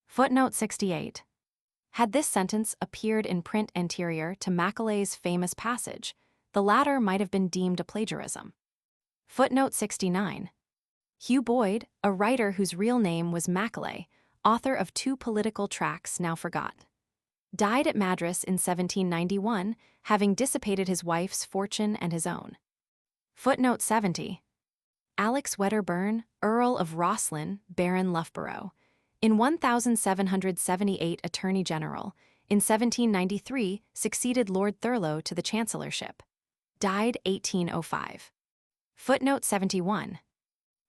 A: Footnote 68. Had this sentence appeared in print anterior to Macaulay's famous passage, the latter might have been deemed a plagiarism. Footnote 69. Hugh Boyd, a writer whose real name was Macaulay, author of 2 political tracts now forgot, died at Madras in 1791, having dissipated his wife's fortune and his own. Footnote 70. Alex Wedderburn, Earl of Rosslyn, Baron Loughborough, in 1778 Attorney General, in 1793 succeeded Lord Thurlow to the chancellorship. Died 1805. Footnote 71.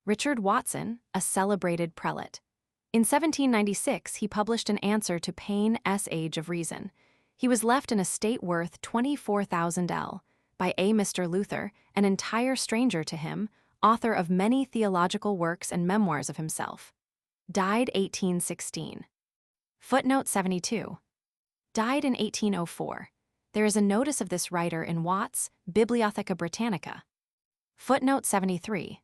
A: Richard Watson, a celebrated prelate. In 1796 he published an answer to Paine's Age of Reason. He was left an estate worth 24,000 L. by a Mr. Luther, an entire stranger to him, author of many theological works and memoirs of himself. Died 1816. Footnote 72. Died in 1804. There is a notice of this writer in Watt's Bibliotheca Britannica. Footnote 73.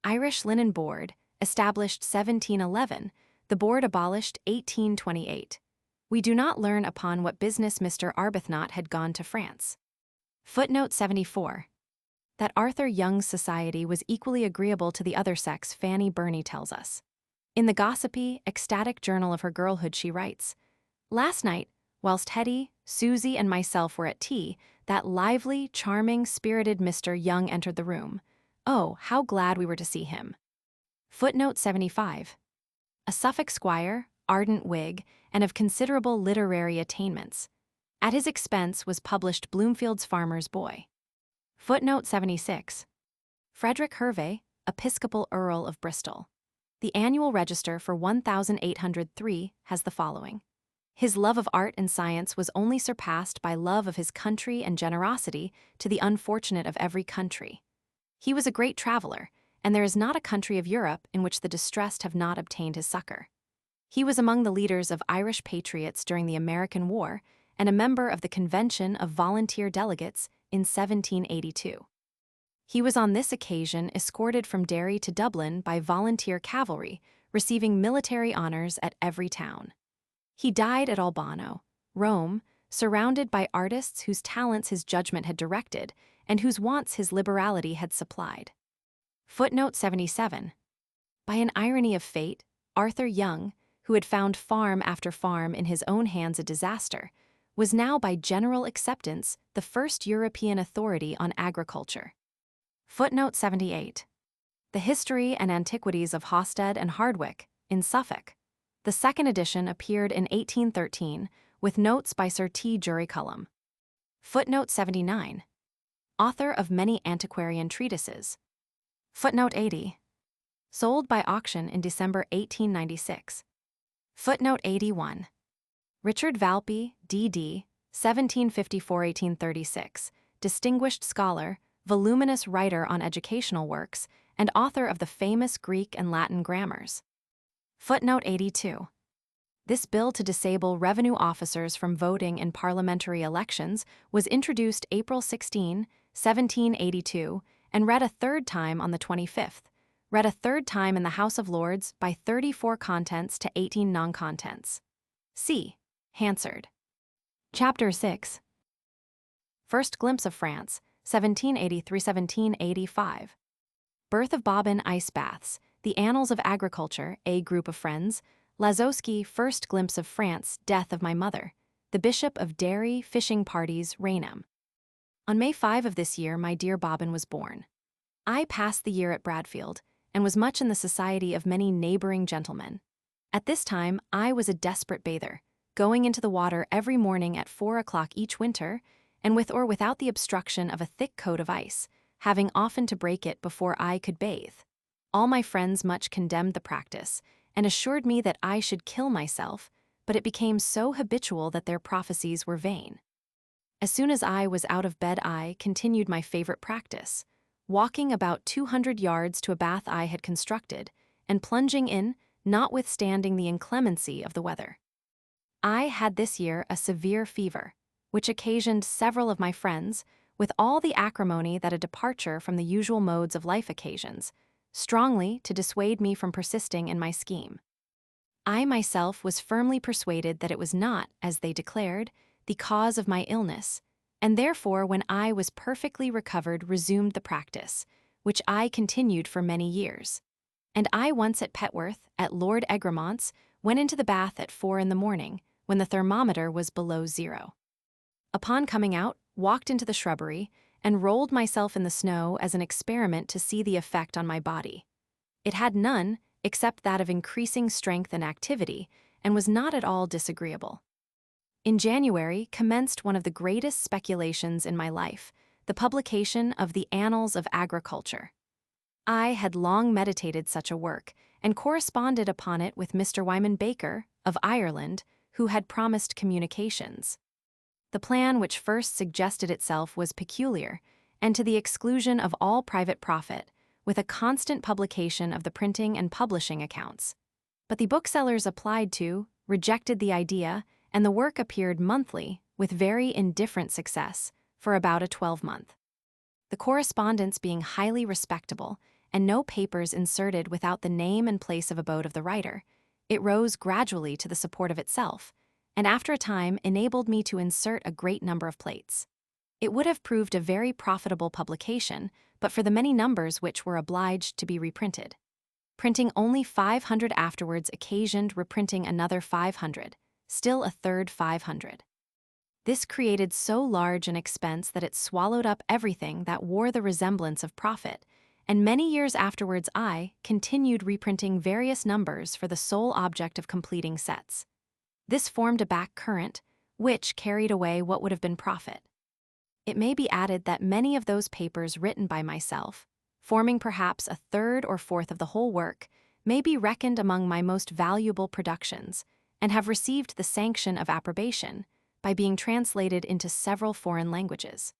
A: Irish Linen Board, established 1711, the board abolished 1828. We do not learn upon what business Mr. Arbuthnot had gone to France. Footnote 74. That Arthur Young's society was equally agreeable to the other sex, Fanny Burney tells us. In the gossipy, ecstatic journal of her girlhood she writes, "Last night, whilst Hetty, Susie, and myself were at tea, that lively, charming, spirited Mr. Young entered the room. Oh, how glad we were to see him." Footnote 75. A Suffolk squire, ardent Whig, and of considerable literary attainments. At his expense was published Bloomfield's Farmer's Boy. Footnote 76. Frederick Hervey, Episcopal Earl of Bristol. The Annual Register for 1803 has the following. His love of art and science was only surpassed by love of his country and generosity to the unfortunate of every country. He was a great traveler, and there is not a country of Europe in which the distressed have not obtained his succor. He was among the leaders of Irish patriots during the American War and a member of the Convention of Volunteer Delegates in 1782. He was on this occasion escorted from Derry to Dublin by volunteer cavalry, receiving military honors at every town. He died at Albano, Rome, surrounded by artists whose talents his judgment had directed and whose wants his liberality had supplied. Footnote 77. By an irony of fate, Arthur Young, who had found farm after farm in his own hands a disaster, was now by general acceptance the first European authority on agriculture. Footnote 78. The History and Antiquities of Hawstead and Hardwicke, in Suffolk. The second edition appeared in 1813, with notes by Sir T. Juriculum. Footnote 79. Author of many antiquarian treatises. Footnote 80. Sold by auction in December 1896. Footnote 81. Richard Valpy, D.D., 1754–1836, distinguished scholar, voluminous writer on educational works, and author of the famous Greek and Latin grammars. Footnote 82. This bill to disable revenue officers from voting in parliamentary elections was introduced April 16, 1782, and read a third time on the 25th, read a third time in the House of Lords by 34 contents to 18 non-contents. C. Hansard. Chapter 6. First Glimpse of France, 1783–1785. Birth of Bobbin Ice Baths, The Annals of Agriculture, A Group of Friends, Lazowski, First Glimpse of France, Death of My Mother, The Bishop of Derry, Fishing Parties, Raynham. On May 5 of this year, my dear Bobbin was born. I passed the year at Bradfield, and was much in the society of many neighboring gentlemen. At this time, I was a desperate bather, going into the water every morning at 4 o'clock each winter, and with or without the obstruction of a thick coat of ice, having often to break it before I could bathe. All my friends much condemned the practice, and assured me that I should kill myself, but it became so habitual that their prophecies were vain. As soon as I was out of bed, I continued my favorite practice, walking about 200 yards to a bath I had constructed, and plunging in, notwithstanding the inclemency of the weather. I had this year a severe fever, which occasioned several of my friends, with all the acrimony that a departure from the usual modes of life occasions, strongly to dissuade me from persisting in my scheme. I myself was firmly persuaded that it was not, as they declared, the cause of my illness, and therefore when I was perfectly recovered resumed the practice, which I continued for many years. And I once at Petworth, at Lord Egremont's, went into the bath at 4 in the morning, when the thermometer was below 0. Upon coming out, walked into the shrubbery, and rolled myself in the snow as an experiment to see the effect on my body. It had none, except that of increasing strength and activity, and was not at all disagreeable. In January commenced one of the greatest speculations in my life, the publication of the Annals of Agriculture. I had long meditated such a work, and corresponded upon it with Mr. Wyman Baker, of Ireland, who had promised communications. The plan which first suggested itself was peculiar, and to the exclusion of all private profit, with a constant publication of the printing and publishing accounts. But the booksellers applied to, rejected the idea, and the work appeared monthly, with very indifferent success, for about a 12-month. The correspondence being highly respectable, and no papers inserted without the name and place of abode of the writer, it rose gradually to the support of itself, and after a time enabled me to insert a great number of plates. It would have proved a very profitable publication, but for the many numbers which were obliged to be reprinted. Printing only 500 afterwards occasioned reprinting another 500, still a third 500. This created so large an expense that it swallowed up everything that wore the resemblance of profit, and many years afterwards I continued reprinting various numbers for the sole object of completing sets. This formed a back current, which carried away what would have been profit. It may be added that many of those papers written by myself, forming perhaps a third or fourth of the whole work, may be reckoned among my most valuable productions, and have received the sanction of approbation by being translated into several foreign languages.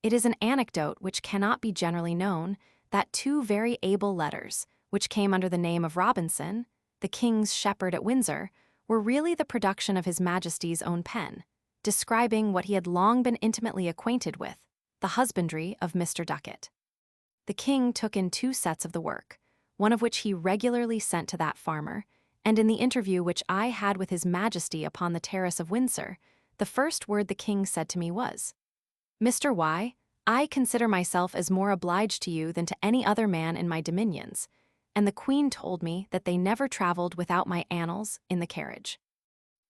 A: It is an anecdote which cannot be generally known that 2 very able letters, which came under the name of Robinson, the King's shepherd at Windsor, were really the production of His Majesty's own pen, describing what he had long been intimately acquainted with, the husbandry of Mr. Ducat. The King took in 2 sets of the work, one of which he regularly sent to that farmer, and in the interview which I had with His Majesty upon the terrace of Windsor, the first word the King said to me was, "Mr. Y, I consider myself as more obliged to you than to any other man in my dominions," and the Queen told me that they never travelled without my annals in the carriage.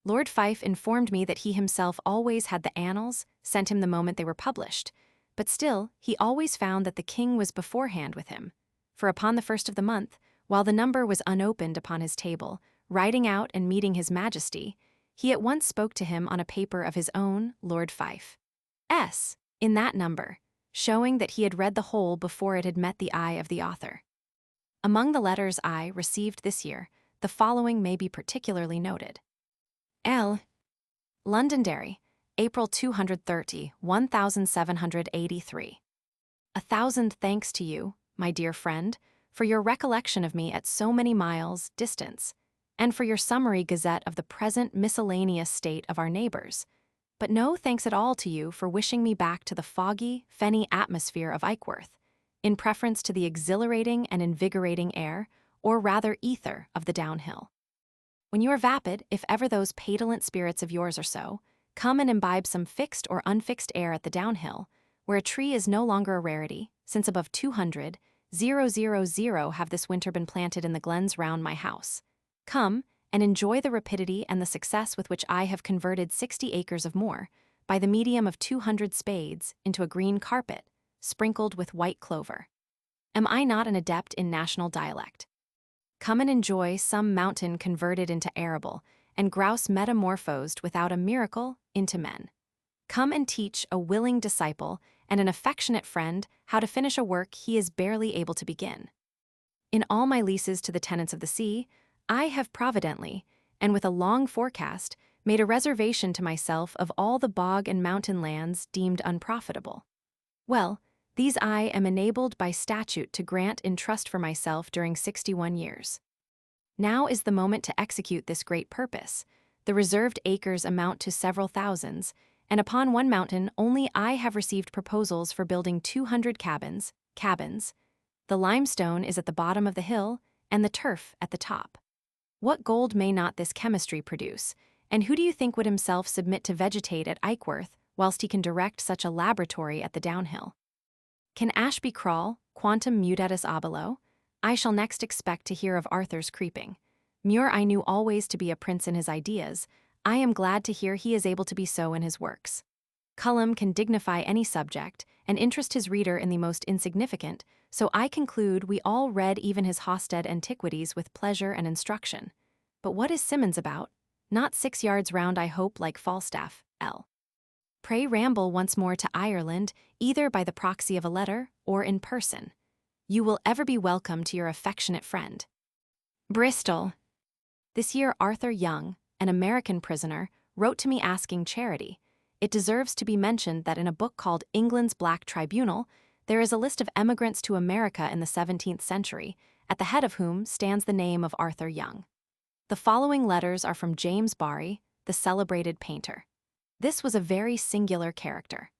A: Lord Fife informed me that he himself always had the annals, sent him the moment they were published, but still he always found that the King was beforehand with him, for upon the 1st of the month, while the number was unopened upon his table, riding out and meeting His Majesty, he at once spoke to him on a paper of his own, Lord Fife. In that number, showing that he had read the whole before it had met the eye of the author. Among the letters I received this year, the following may be particularly noted. L. Londonderry, April 230, 1783. 1,000 thanks to you, my dear friend, for your recollection of me at so many miles' distance, and for your summary gazette of the present miscellaneous state of our neighbors. But no thanks at all to you for wishing me back to the foggy, fenny atmosphere of Eichworth, in preference to the exhilarating and invigorating air, or rather ether, of the downhill. When you are vapid, if ever those petulant spirits of yours are so, come and imbibe some fixed or unfixed air at the downhill, where a tree is no longer a rarity, since above 200,000 have this winter been planted in the glens round my house. Come, and enjoy the rapidity and the success with which I have converted 60 acres of moor, by the medium of 200 spades, into a green carpet, sprinkled with white clover. Am I not an adept in national dialect? Come and enjoy some mountain converted into arable, and grouse metamorphosed without a miracle into men. Come and teach a willing disciple and an affectionate friend how to finish a work he is barely able to begin. In all my leases to the tenants of the sea, I have providently, and with a long forecast, made a reservation to myself of all the bog and mountain lands deemed unprofitable. Well, these I am enabled by statute to grant in trust for myself during 61 years. Now is the moment to execute this great purpose. The reserved acres amount to several thousands, and upon one mountain only I have received proposals for building 200 cabins. The limestone is at the bottom of the hill, and the turf at the top. What gold may not this chemistry produce, and who do you think would himself submit to vegetate at Eichworth, whilst he can direct such a laboratory at the downhill? Can Ashby crawl, quantum mutatis abilo? I shall next expect to hear of Arthur's creeping. Muir I knew always to be a prince in his ideas. I am glad to hear he is able to be so in his works. Cullum can dignify any subject, and interest his reader in the most insignificant, so I conclude we all read even his Hosted Antiquities with pleasure and instruction. But what is Symonds about? Not 6 yards round, I hope, like Falstaff, L. Pray ramble once more to Ireland, either by the proxy of a letter or in person. You will ever be welcome to your affectionate friend. Bristol. This year Arthur Young, an American prisoner, wrote to me asking charity. It deserves to be mentioned that in a book called England's Black Tribunal, there is a list of emigrants to America in the 17th century, at the head of whom stands the name of Arthur Young. The following letters are from James Barry, the celebrated painter. This was a very singular character.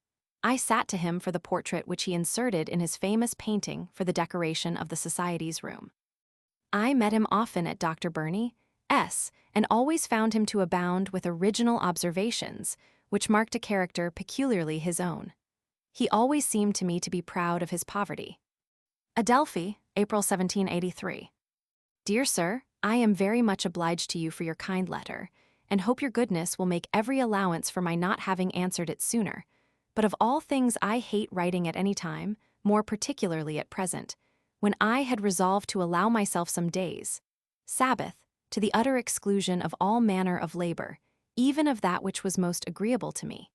A: I sat to him for the portrait which he inserted in his famous painting for the decoration of the Society's room. I met him often at Dr. Burney S., and always found him to abound with original observations, which marked a character peculiarly his own. He always seemed to me to be proud of his poverty. Adelphi, April 1783. Dear Sir, I am very much obliged to you for your kind letter, and hope your goodness will make every allowance for my not having answered it sooner. But of all things I hate writing at any time, more particularly at present, when I had resolved to allow myself some days, Sabbath, to the utter exclusion of all manner of labor, even of that which was most agreeable to me.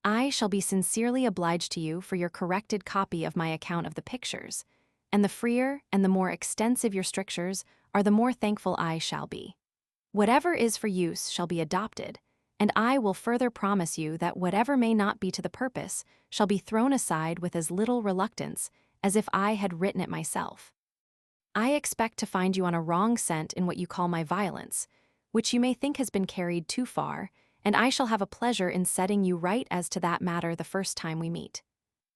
A: I shall be sincerely obliged to you for your corrected copy of my account of the pictures, and the freer and the more extensive your strictures are, the more thankful I shall be. Whatever is for use shall be adopted, and I will further promise you that whatever may not be to the purpose shall be thrown aside with as little reluctance as if I had written it myself. I expect to find you on a wrong scent in what you call my violence, which you may think has been carried too far, and I shall have a pleasure in setting you right as to that matter the first time we meet.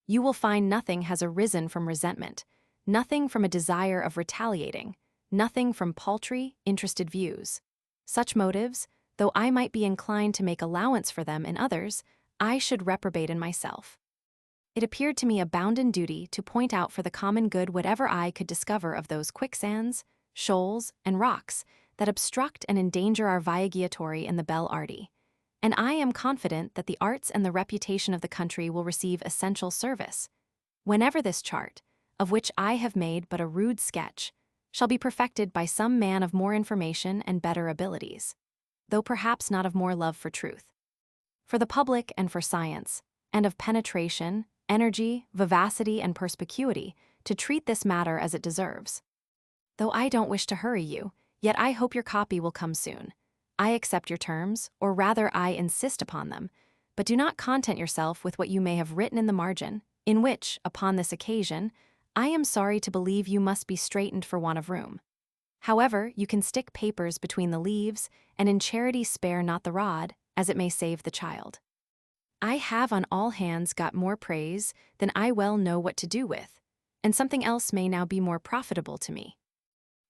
A: You will find nothing has arisen from resentment, nothing from a desire of retaliating, nothing from paltry, interested views. Such motives, though I might be inclined to make allowance for them in others, I should reprobate in myself. It appeared to me a bounden duty to point out for the common good whatever I could discover of those quicksands, shoals, and rocks that obstruct and endanger our viaggiatori in the Belle Arti, and I am confident that the arts and the reputation of the country will receive essential service, whenever this chart, of which I have made but a rude sketch, shall be perfected by some man of more information and better abilities, though perhaps not of more love for truth, for the public and for science, and of penetration, energy, vivacity, and perspicuity, to treat this matter as it deserves. Though I don't wish to hurry you, yet I hope your copy will come soon. I accept your terms, or rather I insist upon them, but do not content yourself with what you may have written in the margin, in which, upon this occasion, I am sorry to believe you must be straitened for want of room. However, you can stick papers between the leaves, and in charity spare not the rod, as it may save the child. I have on all hands got more praise than I well know what to do with, and something else may now be more profitable to me.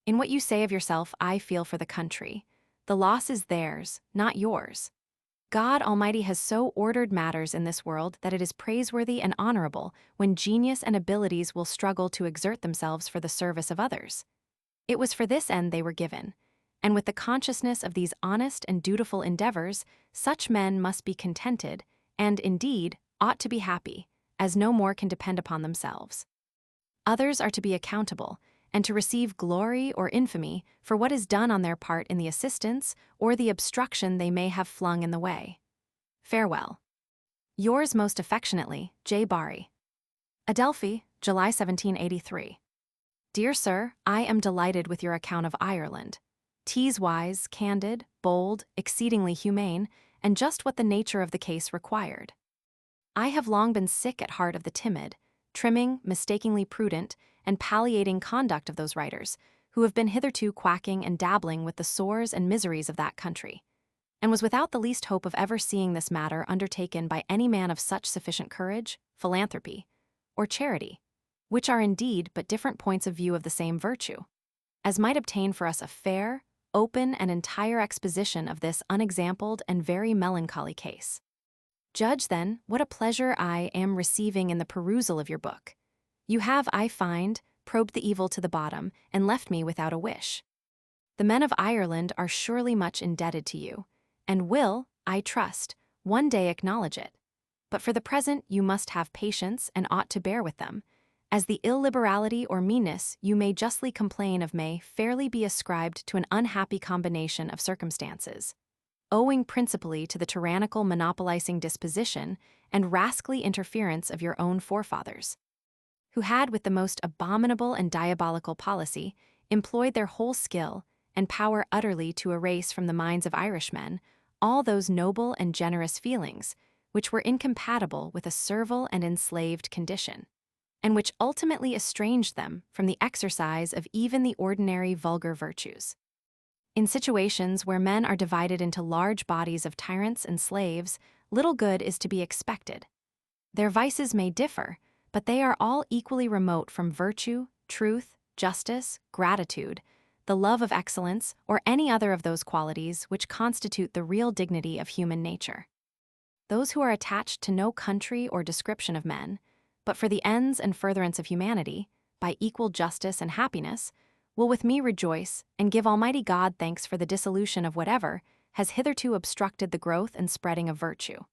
A: In what you say of yourself, I feel for the country. The loss is theirs, not yours. God Almighty has so ordered matters in this world that it is praiseworthy and honorable when genius and abilities will struggle to exert themselves for the service of others. It was for this end they were given, and with the consciousness of these honest and dutiful endeavors, such men must be contented, and, indeed, ought to be happy, as no more can depend upon themselves. Others are to be accountable, and to receive glory or infamy for what is done on their part in the assistance or the obstruction they may have flung in the way. Farewell. Yours most affectionately, J. Barry. Adelphi, July 1783. Dear Sir, I am delighted with your account of Ireland. 'Tis wise, candid, bold, exceedingly humane, and just what the nature of the case required. I have long been sick at heart of the timid, trimming, mistakenly prudent, and palliating conduct of those writers, who have been hitherto quacking and dabbling with the sores and miseries of that country, and was without the least hope of ever seeing this matter undertaken by any man of such sufficient courage, philanthropy, or charity, which are indeed but different points of view of the same virtue, as might obtain for us a fair, open, and entire exposition of this unexampled and very melancholy case. Judge, then, what a pleasure I am receiving in the perusal of your book. You have, I find, probed the evil to the bottom, and left me without a wish. The men of Ireland are surely much indebted to you, and will, I trust, one day acknowledge it. But for the present you must have patience and ought to bear with them, as the illiberality or meanness you may justly complain of may fairly be ascribed to an unhappy combination of circumstances, owing principally to the tyrannical monopolizing disposition and rascally interference of your own forefathers, who had with the most abominable and diabolical policy employed their whole skill and power utterly to erase from the minds of Irishmen all those noble and generous feelings which were incompatible with a servile and enslaved condition, and which ultimately estranged them from the exercise of even the ordinary vulgar virtues. In situations where men are divided into large bodies of tyrants and slaves, little good is to be expected. Their vices may differ, but they are all equally remote from virtue, truth, justice, gratitude, the love of excellence, or any other of those qualities which constitute the real dignity of human nature. Those who are attached to no country or description of men, but for the ends and furtherance of humanity, by equal justice and happiness, will with me rejoice and give Almighty God thanks for the dissolution of whatever has hitherto obstructed the growth and spreading of virtue,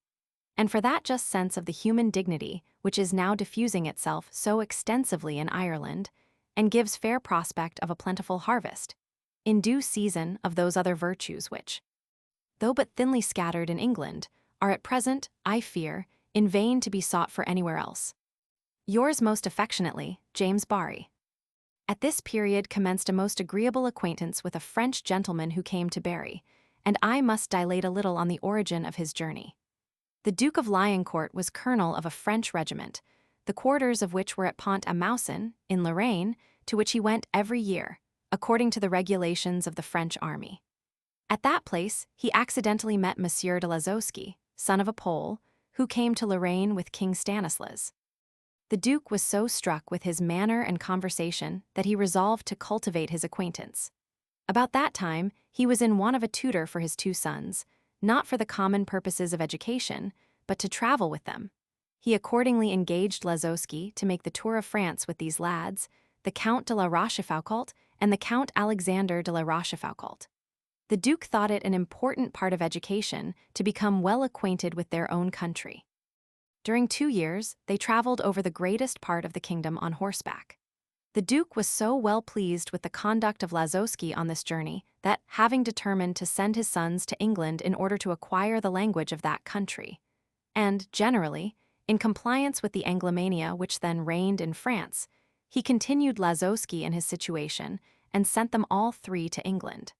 A: and for that just sense of the human dignity which is now diffusing itself so extensively in Ireland, and gives fair prospect of a plentiful harvest, in due season, of those other virtues which, though but thinly scattered in England, are at present, I fear, in vain to be sought for anywhere else. Yours most affectionately, James Barry. At this period commenced a most agreeable acquaintance with a French gentleman who came to Berry, and I must dilate a little on the origin of his journey. The Duke of Liancourt was colonel of a French regiment, the quarters of which were at Pont-à-Mousson, in Lorraine, to which he went every year, according to the regulations of the French army. At that place, he accidentally met Monsieur de Lazowski, son of a Pole, who came to Lorraine with King Stanislas. The Duke was so struck with his manner and conversation that he resolved to cultivate his acquaintance. About that time, he was in want of a tutor for his two sons, not for the common purposes of education, but to travel with them. He accordingly engaged Lazowski to make the tour of France with these lads, the Count de la Rochefoucauld and the Count Alexander de la Rochefoucauld. The Duke thought it an important part of education to become well acquainted with their own country. During 2 years, they traveled over the greatest part of the kingdom on horseback. The Duke was so well pleased with the conduct of Lazowski on this journey that, having determined to send his sons to England in order to acquire the language of that country, and, generally, in compliance with the Anglomania which then reigned in France, he continued Lazowski in his situation and sent them all three to England.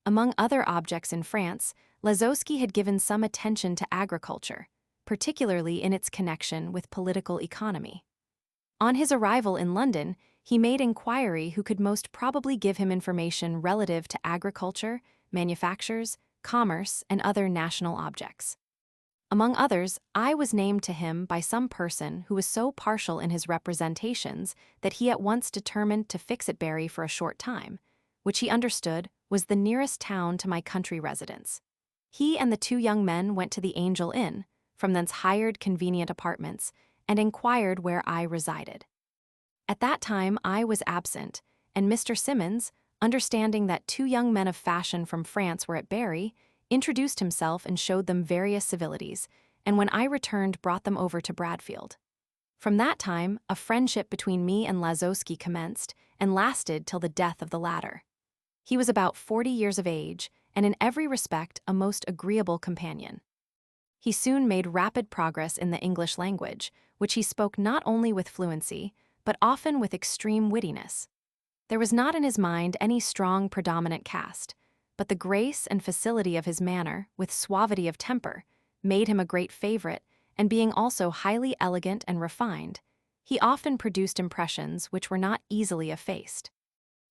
A: Among other objects in France, Lazowski had given some attention to agriculture, particularly in its connection with political economy. On his arrival in London, he made inquiry who could most probably give him information relative to agriculture, manufactures, commerce, and other national objects. Among others, I was named to him by some person who was so partial in his representations that he at once determined to fix at Bury for a short time, which he understood was the nearest town to my country residence. He and the two young men went to the Angel Inn, from thence hired convenient apartments, and inquired where I resided. At that time I was absent, and Mr. Simmons, understanding that two young men of fashion from France were at Bury, introduced himself and showed them various civilities, and when I returned brought them over to Bradfield. From that time, a friendship between me and Lazowski commenced and lasted till the death of the latter. He was about 40 years of age, and in every respect a most agreeable companion. He soon made rapid progress in the English language, which he spoke not only with fluency, but often with extreme wittiness. There was not in his mind any strong predominant caste, but the grace and facility of his manner, with suavity of temper, made him a great favorite, and being also highly elegant and refined, he often produced impressions which were not easily effaced.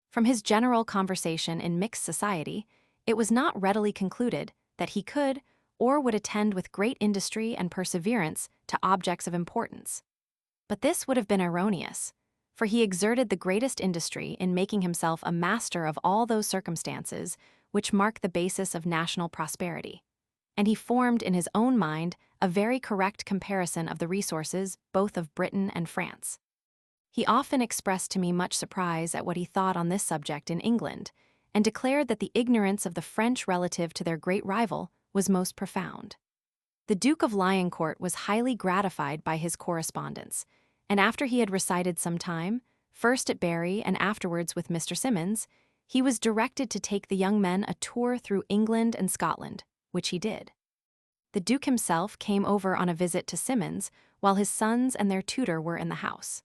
A: From his general conversation in mixed society, it was not readily concluded that he could or would attend with great industry and perseverance to objects of importance. But this would have been erroneous, for he exerted the greatest industry in making himself a master of all those circumstances which mark the basis of national prosperity, and he formed in his own mind a very correct comparison of the resources both of Britain and France. He often expressed to me much surprise at what he thought on this subject in England, and declared that the ignorance of the French relative to their great rival was most profound. The Duke of Lioncourt was highly gratified by his correspondence, and after he had resided some time, first at Bury and afterwards with Mr. Simmons, he was directed to take the young men a tour through England and Scotland, which he did. The Duke himself came over on a visit to Simmons, while his sons and their tutor were in the house.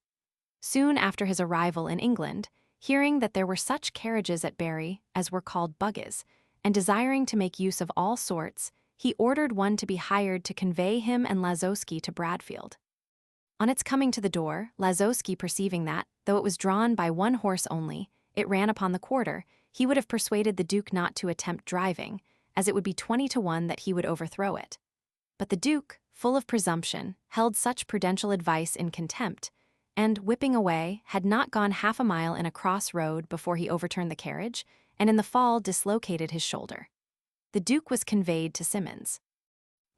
A: Soon after his arrival in England, hearing that there were such carriages at Bury as were called buggies, and desiring to make use of all sorts, he ordered one to be hired to convey him and Lazowski to Bradfield. On its coming to the door, Lazowski perceiving that, though it was drawn by one horse only, it ran upon the quarter, he would have persuaded the Duke not to attempt driving, as it would be 20 to 1 that he would overthrow it. But the Duke, full of presumption, held such prudential advice in contempt, and, whipping away, had not gone half a mile in a cross road before he overturned the carriage, and in the fall dislocated his shoulder. The Duke was conveyed to Simmons.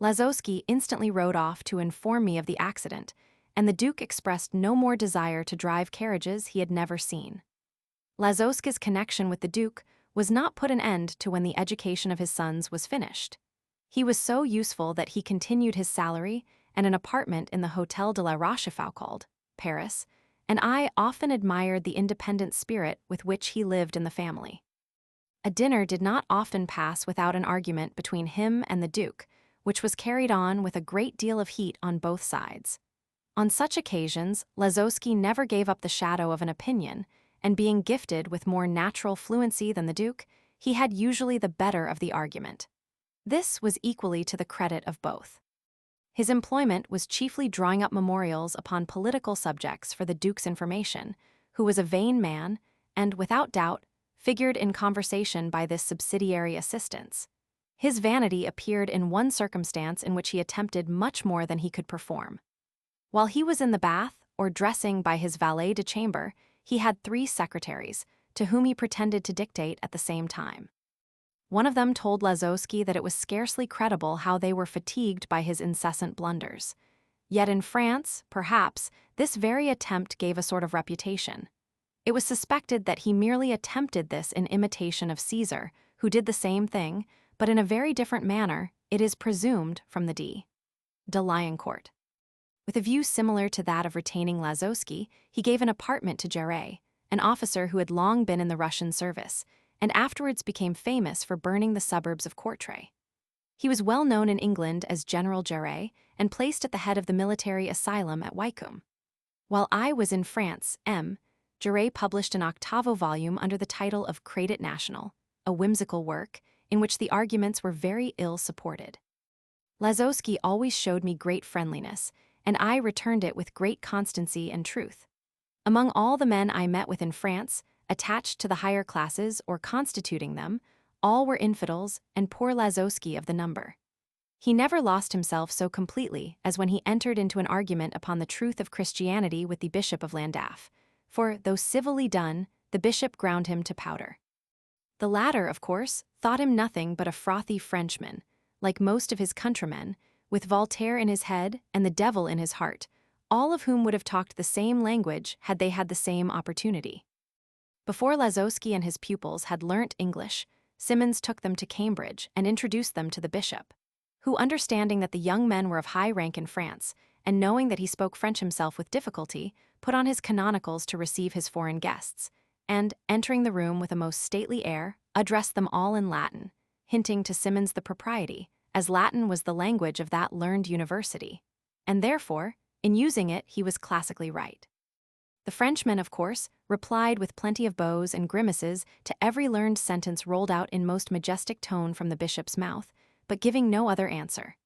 A: Lazowski instantly rode off to inform me of the accident, and the Duke expressed no more desire to drive carriages he had never seen. Lazowski's connection with the Duke was not put an end to when the education of his sons was finished. He was so useful that he continued his salary and an apartment in the Hôtel de la Rochefoucauld, Paris, and I often admired the independent spirit with which he lived in the family. A dinner did not often pass without an argument between him and the Duke, which was carried on with a great deal of heat on both sides. On such occasions, Lazowski never gave up the shadow of an opinion, and being gifted with more natural fluency than the Duke, he had usually the better of the argument. This was equally to the credit of both. His employment was chiefly drawing up memorials upon political subjects for the Duke's information, who was a vain man, and, without doubt, figured in conversation by this subsidiary assistance. His vanity appeared in one circumstance in which he attempted much more than he could perform. While he was in the bath, or dressing by his valet de chambre, he had 3 secretaries, to whom he pretended to dictate at the same time. One of them told Lazowski that it was scarcely credible how they were fatigued by his incessant blunders. Yet in France, perhaps, this very attempt gave a sort of reputation. It was suspected that he merely attempted this in imitation of Caesar, who did the same thing, but in a very different manner, it is presumed, from the de Lioncourt. With a view similar to that of retaining Lazowski, he gave an apartment to Jarret, an officer who had long been in the Russian service, and afterwards became famous for burning the suburbs of Courtrai. He was well known in England as General Jarret, and placed at the head of the military asylum at Wycombe. While I was in France, Jarret published an 8vo volume under the title of Crédit National, a whimsical work, in which the arguments were very ill supported. Lazowski always showed me great friendliness, and I returned it with great constancy and truth. Among all the men I met with in France, attached to the higher classes or constituting them, all were infidels, and poor Lazowski of the number. He never lost himself so completely as when he entered into an argument upon the truth of Christianity with the Bishop of Llandaff, for, though civilly done, the bishop ground him to powder. The latter, of course, thought him nothing but a frothy Frenchman, like most of his countrymen, with Voltaire in his head and the devil in his heart, all of whom would have talked the same language had they had the same opportunity. Before Lazowski and his pupils had learnt English, Symonds took them to Cambridge and introduced them to the bishop, who, understanding that the young men were of high rank in France, and knowing that he spoke French himself with difficulty, put on his canonicals to receive his foreign guests, and, entering the room with a most stately air, addressed them all in Latin, hinting to Symonds the propriety, as Latin was the language of that learned university, and therefore, in using it he was classically right. The Frenchman, of course, replied with plenty of bows and grimaces to every learned sentence rolled out in most majestic tone from the bishop's mouth, but giving no other answer.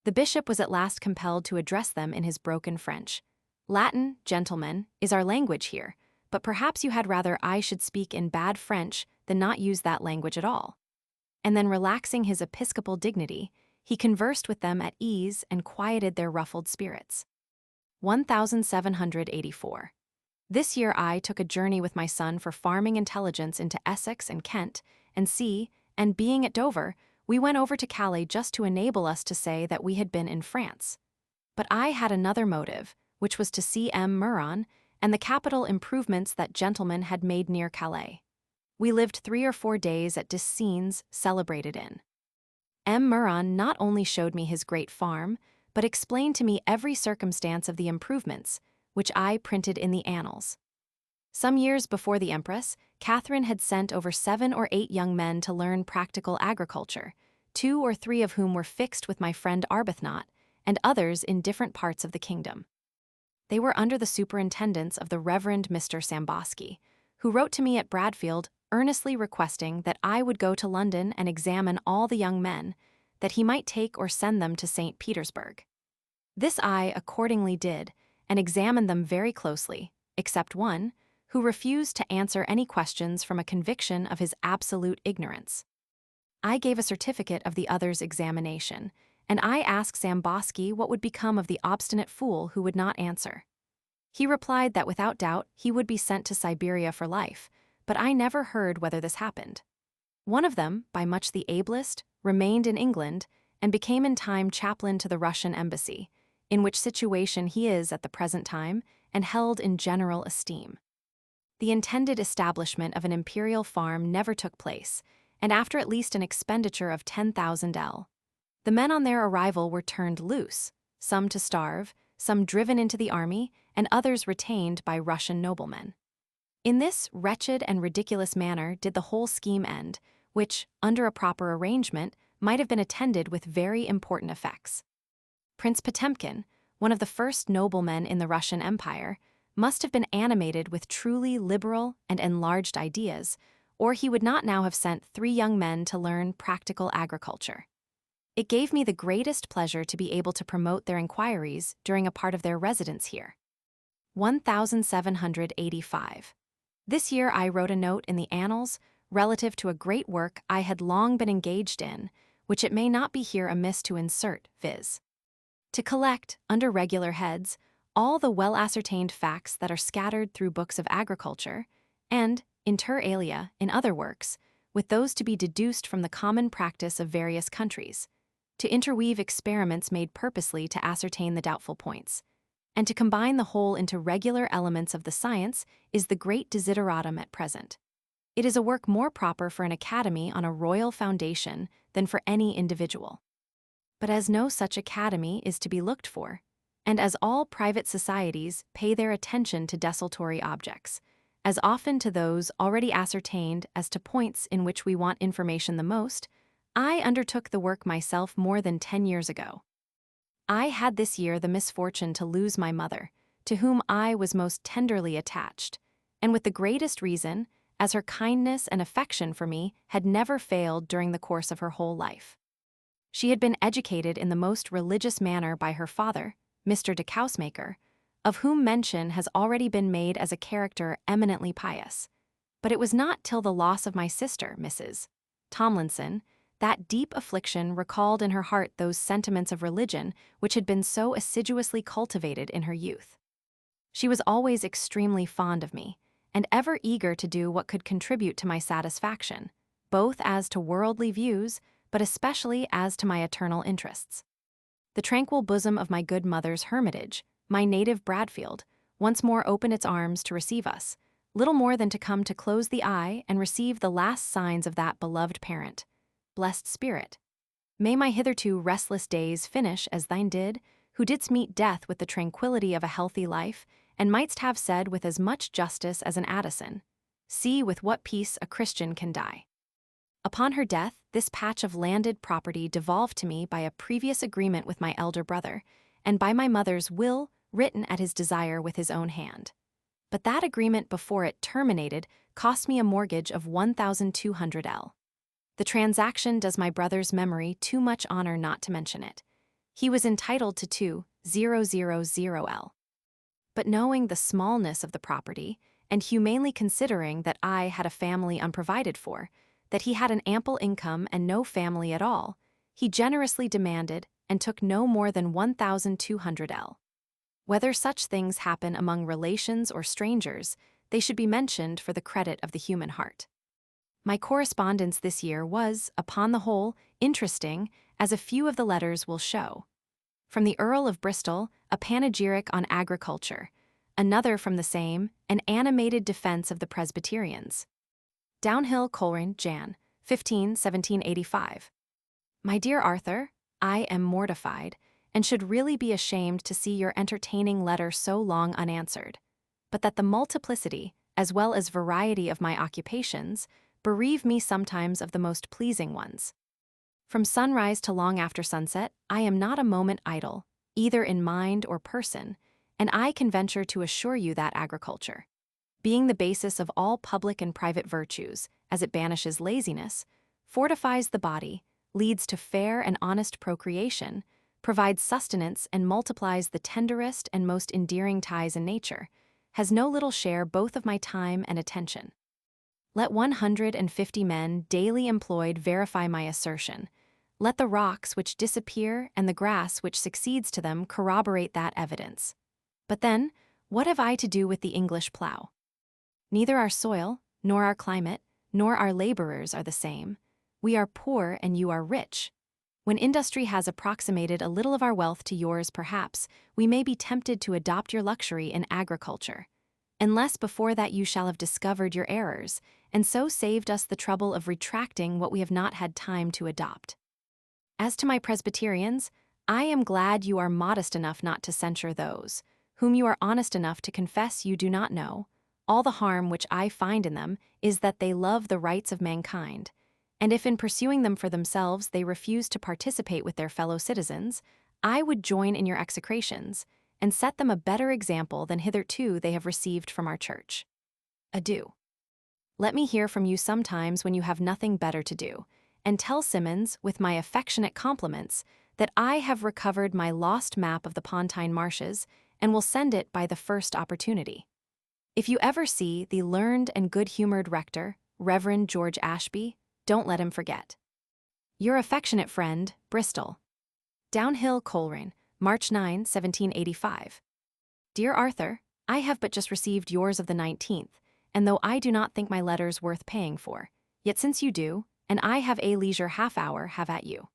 A: The bishop was at last compelled to address them in his broken French. "Latin, gentlemen, is our language here, but perhaps you had rather I should speak in bad French than not use that language at all." And then, relaxing his episcopal dignity, he conversed with them at ease and quieted their ruffled spirits. 1784. This year I took a journey with my son for farming intelligence into Essex and Kent, and being at Dover, we went over to Calais just to enable us to say that we had been in France. But I had another motive, which was to see M. Muran and the capital improvements that gentleman had made near Calais. We lived 3 or 4 days at des scenes celebrated in. M. Muran not only showed me his great farm, but explained to me every circumstance of the improvements, which I printed in the annals. Some years before the Empress, Catherine had sent over 7 or 8 young men to learn practical agriculture, 2 or 3 of whom were fixed with my friend Arbuthnot, and others in different parts of the kingdom. They were under the superintendence of the Reverend Mr. Samboski, who wrote to me at Bradfield earnestly requesting that I would go to London and examine all the young men, that he might take or send them to St. Petersburg. This I accordingly did, and examined them very closely, except one, who refused to answer any questions from a conviction of his absolute ignorance. I gave a certificate of the other's examination, and I asked Samboski what would become of the obstinate fool who would not answer. He replied that without doubt he would be sent to Siberia for life, but I never heard whether this happened. One of them, by much the ablest, remained in England, and became in time chaplain to the Russian embassy, in which situation he is at the present time, and held in general esteem. The intended establishment of an imperial farm never took place, and after at least an expenditure of 10,000 L. The men on their arrival were turned loose, some to starve, some driven into the army, and others retained by Russian noblemen. In this wretched and ridiculous manner did the whole scheme end, which, under a proper arrangement, might have been attended with very important effects. Prince Potemkin, one of the first noblemen in the Russian Empire, must have been animated with truly liberal and enlarged ideas, or he would not now have sent 3 young men to learn practical agriculture. It gave me the greatest pleasure to be able to promote their inquiries during a part of their residence here. 1785. This year I wrote a note in the Annals relative to a great work I had long been engaged in, which it may not be here amiss to insert, viz. To collect, under regular heads, all the well-ascertained facts that are scattered through books of agriculture, and, inter alia, in other works, with those to be deduced from the common practice of various countries, to interweave experiments made purposely to ascertain the doubtful points, and to combine the whole into regular elements of the science is the great desideratum at present. It is a work more proper for an academy on a royal foundation than for any individual. But as no such academy is to be looked for, and as all private societies pay their attention to desultory objects, as often to those already ascertained as to points in which we want information the most, I undertook the work myself more than 10 years ago. I had this year the misfortune to lose my mother, to whom I was most tenderly attached, and with the greatest reason, as her kindness and affection for me had never failed during the course of her whole life. She had been educated in the most religious manner by her father, Mr. de Cousemaker, of whom mention has already been made as a character eminently pious. But it was not till the loss of my sister, Mrs. Tomlinson, that deep affliction recalled in her heart those sentiments of religion which had been so assiduously cultivated in her youth. She was always extremely fond of me, and ever eager to do what could contribute to my satisfaction, both as to worldly views, but especially as to my eternal interests. The tranquil bosom of my good mother's hermitage, my native Bradfield, once more opened its arms to receive us, little more than to come to close the eye and receive the last signs of that beloved parent. Blessed spirit, may my hitherto restless days finish as thine did, who didst meet death with the tranquility of a healthy life, and mightst have said with as much justice as an Addison, "See with what peace a Christian can die." Upon her death, this patch of landed property devolved to me by a previous agreement with my elder brother, and by my mother's will, written at his desire with his own hand. But that agreement before it terminated cost me a mortgage of 1,200 L. The transaction does my brother's memory too much honor not to mention it. He was entitled to 2,000 L. But knowing the smallness of the property, and humanely considering that I had a family unprovided for, that he had an ample income and no family at all, he generously demanded and took no more than 1,200 L. Whether such things happen among relations or strangers, they should be mentioned for the credit of the human heart. My correspondence this year was, upon the whole, interesting, as a few of the letters will show. From the Earl of Bristol, a panegyric on agriculture; another from the same, an animated defense of the Presbyterians. Downhill, Coleraine, Jan. 15, 1785. My dear Arthur, I am mortified, and should really be ashamed to see your entertaining letter so long unanswered, but that the multiplicity, as well as variety of my occupations, bereave me sometimes of the most pleasing ones. From sunrise to long after sunset, I am not a moment idle, either in mind or person, and I can venture to assure you that agriculture, being the basis of all public and private virtues, as it banishes laziness, fortifies the body, leads to fair and honest procreation, provides sustenance and multiplies the tenderest and most endearing ties in nature, has no little share both of my time and attention. Let 150 men daily employed verify my assertion. Let the rocks which disappear and the grass which succeeds to them corroborate that evidence. But then, what have I to do with the English plough? Neither our soil, nor our climate, nor our laborers are the same. We are poor and you are rich. When industry has approximated a little of our wealth to yours, perhaps, we may be tempted to adopt your luxury in agriculture, unless before that you shall have discovered your errors, and so saved us the trouble of retracting what we have not had time to adopt. As to my Presbyterians, I am glad you are modest enough not to censure those, whom you are honest enough to confess you do not know. All the harm which I find in them is that they love the rights of mankind, and if in pursuing them for themselves they refuse to participate with their fellow citizens, I would join in your execrations, and set them a better example than hitherto they have received from our church. Adieu. Let me hear from you sometimes when you have nothing better to do, and tell Simmons, with my affectionate compliments, that I have recovered my lost map of the Pontine Marshes, and will send it by the first opportunity. If you ever see the learned and good-humored rector, Reverend George Ashby, don't let him forget. Your affectionate friend, Bristol. Downhill, Coleraine, March 9, 1785. Dear Arthur, I have but just received yours of the 19th, and though I do not think my letters worth paying for, yet since you do, and I have a leisure half-hour, have at you.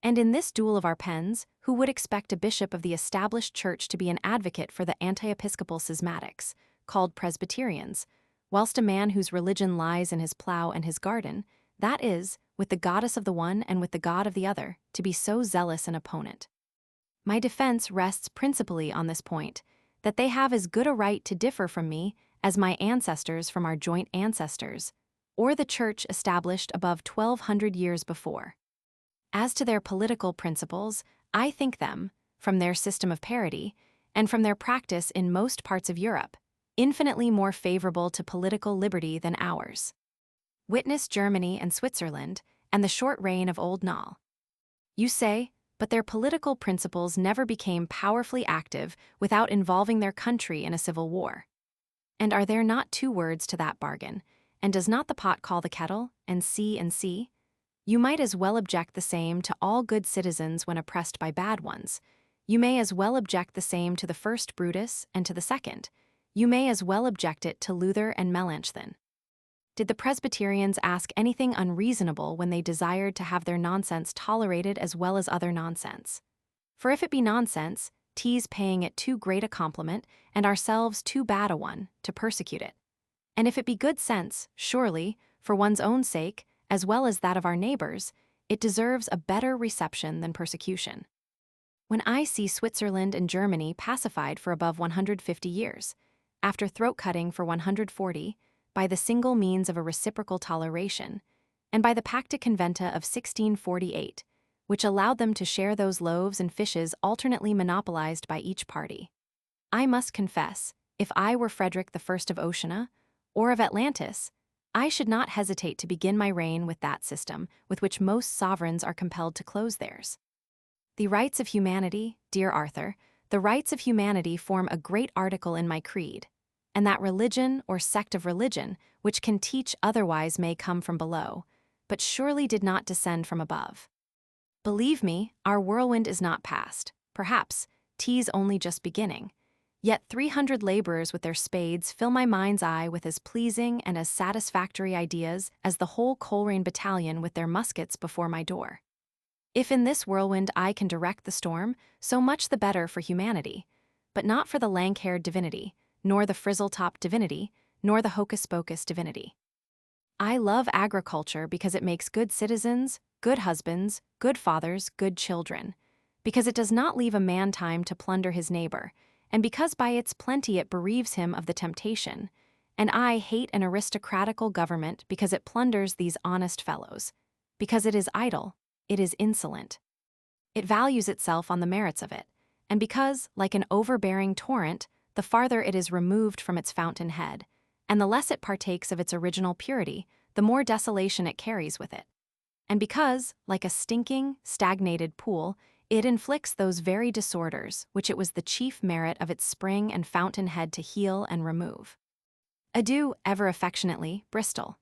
A: And in this duel of our pens, who would expect a bishop of the established church to be an advocate for the anti-episcopal schismatics, called Presbyterians, whilst a man whose religion lies in his plough and his garden, that is, with the goddess of the one and with the god of the other, to be so zealous an opponent? My defense rests principally on this point, that they have as good a right to differ from me as my ancestors from our joint ancestors, or the church established above 1,200 years before. As to their political principles, I think them, from their system of parity, and from their practice in most parts of Europe, infinitely more favorable to political liberty than ours. Witness Germany and Switzerland, and the short reign of Old Noll. You say, but their political principles never became powerfully active without involving their country in a civil war. And are there not two words to that bargain? And does not the pot call the kettle, and see? You might as well object the same to all good citizens when oppressed by bad ones. You may as well object the same to the first Brutus and to the second. You may as well object it to Luther and Melanchthon. Did the Presbyterians ask anything unreasonable when they desired to have their nonsense tolerated as well as other nonsense? For if it be nonsense, 'tis paying it too great a compliment, and ourselves too bad a one, to persecute it. And if it be good sense, surely, for one's own sake, as well as that of our neighbors, it deserves a better reception than persecution. When I see Switzerland and Germany pacified for above 150 years, after throat-cutting for 140, by the single means of a reciprocal toleration, and by the Pacta Conventa of 1648, which allowed them to share those loaves and fishes alternately monopolized by each party. I must confess, if I were Frederick I of Oceania, or of Atlantis, I should not hesitate to begin my reign with that system with which most sovereigns are compelled to close theirs. The rights of humanity, dear Arthur, the rights of humanity form a great article in my creed, and that religion or sect of religion which can teach otherwise may come from below, but surely did not descend from above. Believe me, our whirlwind is not past, perhaps, 'tis only just beginning. Yet 300 laborers with their spades fill my mind's eye with as pleasing and as satisfactory ideas as the whole Coleraine battalion with their muskets before my door. If in this whirlwind I can direct the storm, so much the better for humanity, but not for the lank-haired divinity, nor the frizzle-topped divinity, nor the hocus-pocus divinity. I love agriculture because it makes good citizens, good husbands, good fathers, good children, because it does not leave a man time to plunder his neighbor, and because by its plenty it bereaves him of the temptation. And I hate an aristocratical government because it plunders these honest fellows, because it is idle, it is insolent. It values itself on the merits of it, and because, like an overbearing torrent, the farther it is removed from its fountain head, and the less it partakes of its original purity, the more desolation it carries with it. And because, like a stinking, stagnated pool, it inflicts those very disorders which it was the chief merit of its spring and fountain head to heal and remove. Adieu, ever affectionately, Bristol.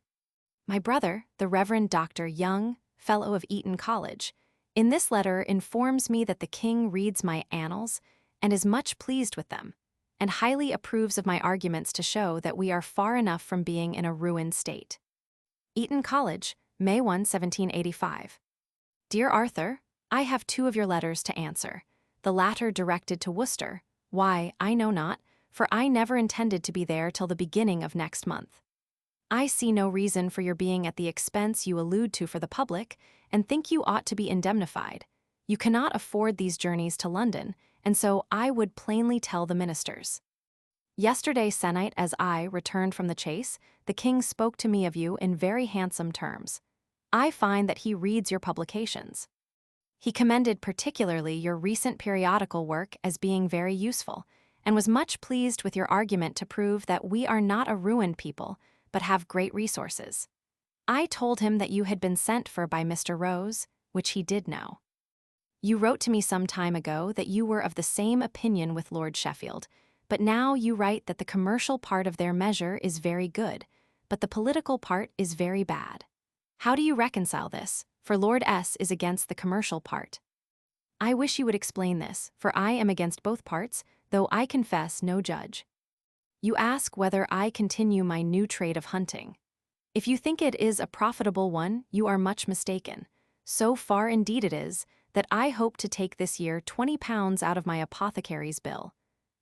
A: My brother, the Reverend Dr. Young, Fellow of Eton College, in this letter informs me that the King reads my annals and is much pleased with them, and highly approves of my arguments to show that we are far enough from being in a ruined state. Eton College, May 1, 1785. Dear Arthur, I have 2 of your letters to answer, the latter directed to Worcester. Why, I know not, for I never intended to be there till the beginning of next month. I see no reason for your being at the expense you allude to for the public, and think you ought to be indemnified. You cannot afford these journeys to London, and so I would plainly tell the ministers. Yesterday se'nnight, as I returned from the chase, the King spoke to me of you in very handsome terms. I find that he reads your publications. He commended particularly your recent periodical work as being very useful, and was much pleased with your argument to prove that we are not a ruined people, but have great resources. I told him that you had been sent for by Mr. Rose, which he did know. You wrote to me some time ago that you were of the same opinion with Lord Sheffield, but now you write that the commercial part of their measure is very good, but the political part is very bad. How do you reconcile this? For Lord S. is against the commercial part. I wish you would explain this, for I am against both parts, though I confess no judge. You ask whether I continue my new trade of hunting. If you think it is a profitable one, you are much mistaken. So far indeed it is, that I hope to take this year £20 out of my apothecary's bill.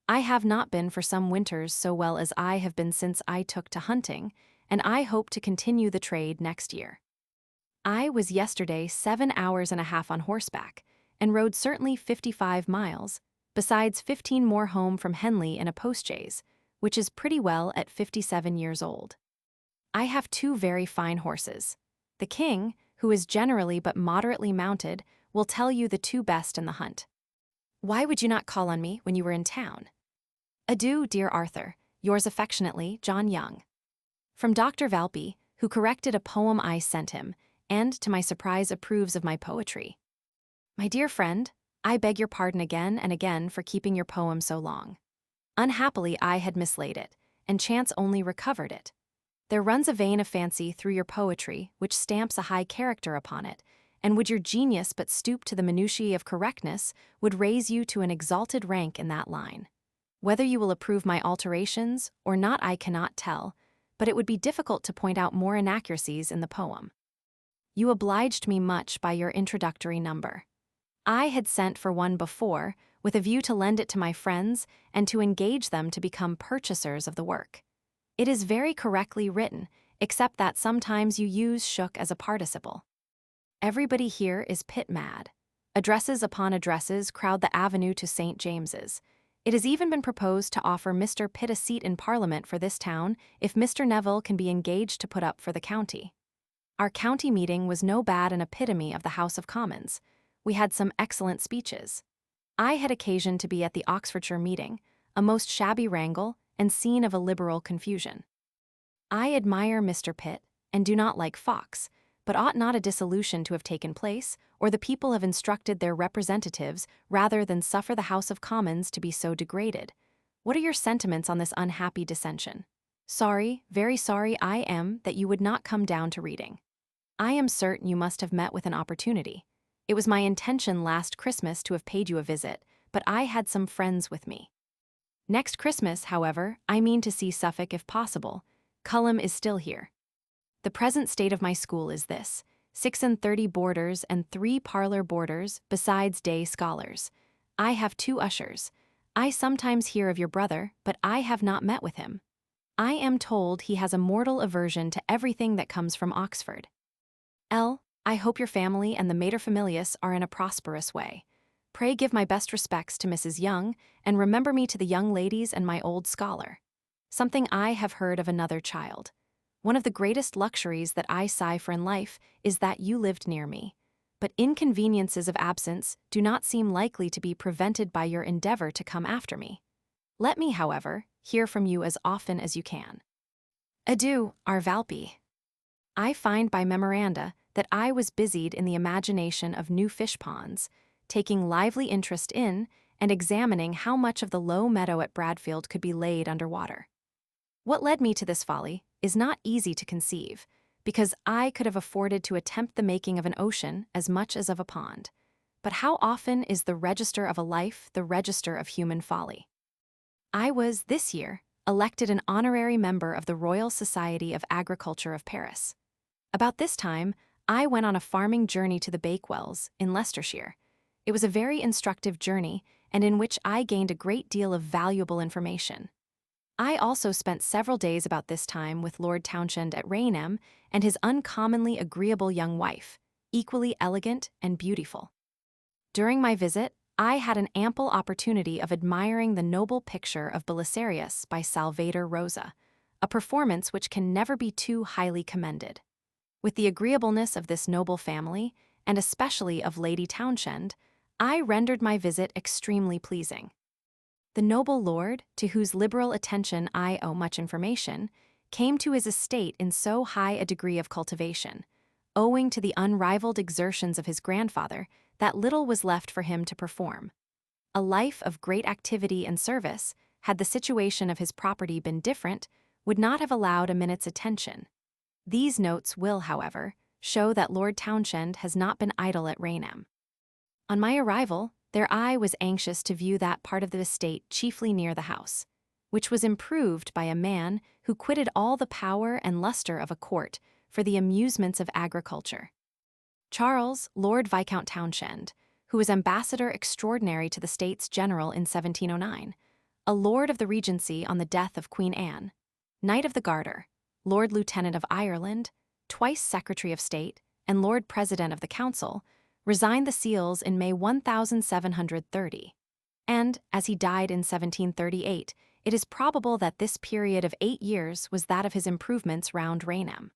A: I have not been for some winters so well as I have been since I took to hunting, and I hope to continue the trade next year. I was yesterday 7 hours and a half on horseback, and rode certainly 55 miles, besides 15 more home from Henley in a postchaise, which is pretty well at 57 years old. I have 2 very fine horses. The King, who is generally but moderately mounted, will tell you the 2 best in the hunt. Why would you not call on me when you were in town? Adieu, dear Arthur. Yours affectionately, John Young. From Dr. Valpy, who corrected a poem I sent him, and, to my surprise, approves of my poetry. My dear friend, I beg your pardon again and again for keeping your poem so long. Unhappily, I had mislaid it, and chance only recovered it. There runs a vein of fancy through your poetry which stamps a high character upon it, and would your genius but stoop to the minutiae of correctness, would raise you to an exalted rank in that line. Whether you will approve my alterations or not I cannot tell, but it would be difficult to point out more inaccuracies in the poem. You obliged me much by your introductory number. I had sent for one before, with a view to lend it to my friends and to engage them to become purchasers of the work. It is very correctly written, except that sometimes you use shook as a participle. Everybody here is pit-mad. Addresses upon addresses crowd the avenue to St. James's. It has even been proposed to offer Mr. Pitt a seat in Parliament for this town if Mr. Neville can be engaged to put up for the county. Our county meeting was no bad an epitome of the House of Commons. We had some excellent speeches. I had occasion to be at the Oxfordshire meeting, a most shabby wrangle and scene of a liberal confusion. I admire Mr. Pitt, and do not like Fox, but ought not a dissolution to have taken place, or the people have instructed their representatives rather than suffer the House of Commons to be so degraded? What are your sentiments on this unhappy dissension? Sorry, very sorry I am that you would not come down to reading. I am certain you must have met with an opportunity. It was my intention last Christmas to have paid you a visit, but I had some friends with me. Next Christmas, however, I mean to see Suffolk if possible. Cullum is still here. The present state of my school is this: 36 boarders and 3 parlor boarders, besides day scholars. I have 2 ushers. I sometimes hear of your brother, but I have not met with him. I am told he has a mortal aversion to everything that comes from Oxford. I hope your family and the materfamilias are in a prosperous way. Pray give my best respects to Mrs. Young, and remember me to the young ladies and my old scholar. Something I have heard of another child. One of the greatest luxuries that I sigh for in life is that you lived near me. But inconveniences of absence do not seem likely to be prevented by your endeavor to come after me. Let me, however, hear from you as often as you can. Adieu, R. Valpy. I find by memoranda that I was busied in the imagination of new fish ponds, taking lively interest in and examining how much of the low meadow at Bradfield could be laid under water. What led me to this folly is not easy to conceive, because I could have afforded to attempt the making of an ocean as much as of a pond. But how often is the register of a life the register of human folly? I was, this year, elected an honorary member of the Royal Society of Agriculture of Paris. About this time, I went on a farming journey to the Bakewells, in Leicestershire. It was a very instructive journey, and in which I gained a great deal of valuable information. I also spent several days about this time with Lord Townshend at Rainham and his uncommonly agreeable young wife, equally elegant and beautiful. During my visit, I had an ample opportunity of admiring the noble picture of Belisarius by Salvator Rosa, a performance which can never be too highly commended. With the agreeableness of this noble family, and especially of Lady Townshend, I rendered my visit extremely pleasing. The noble lord, to whose liberal attention I owe much information, came to his estate in so high a degree of cultivation, owing to the unrivaled exertions of his grandfather, that little was left for him to perform. A life of great activity and service, had the situation of his property been different, would not have allowed a minute's attention. These notes will, however, show that Lord Townshend has not been idle at Rainham. On my arrival, their eye was anxious to view that part of the estate chiefly near the house, which was improved by a man who quitted all the power and lustre of a court for the amusements of agriculture. Charles, Lord Viscount Townshend, who was ambassador extraordinary to the States General in 1709, a lord of the Regency on the death of Queen Anne, Knight of the Garter, Lord Lieutenant of Ireland, twice Secretary of State, and Lord President of the Council, resigned the seals in May 1730. And, as he died in 1738, it is probable that this period of 8 years was that of his improvements round Rainham.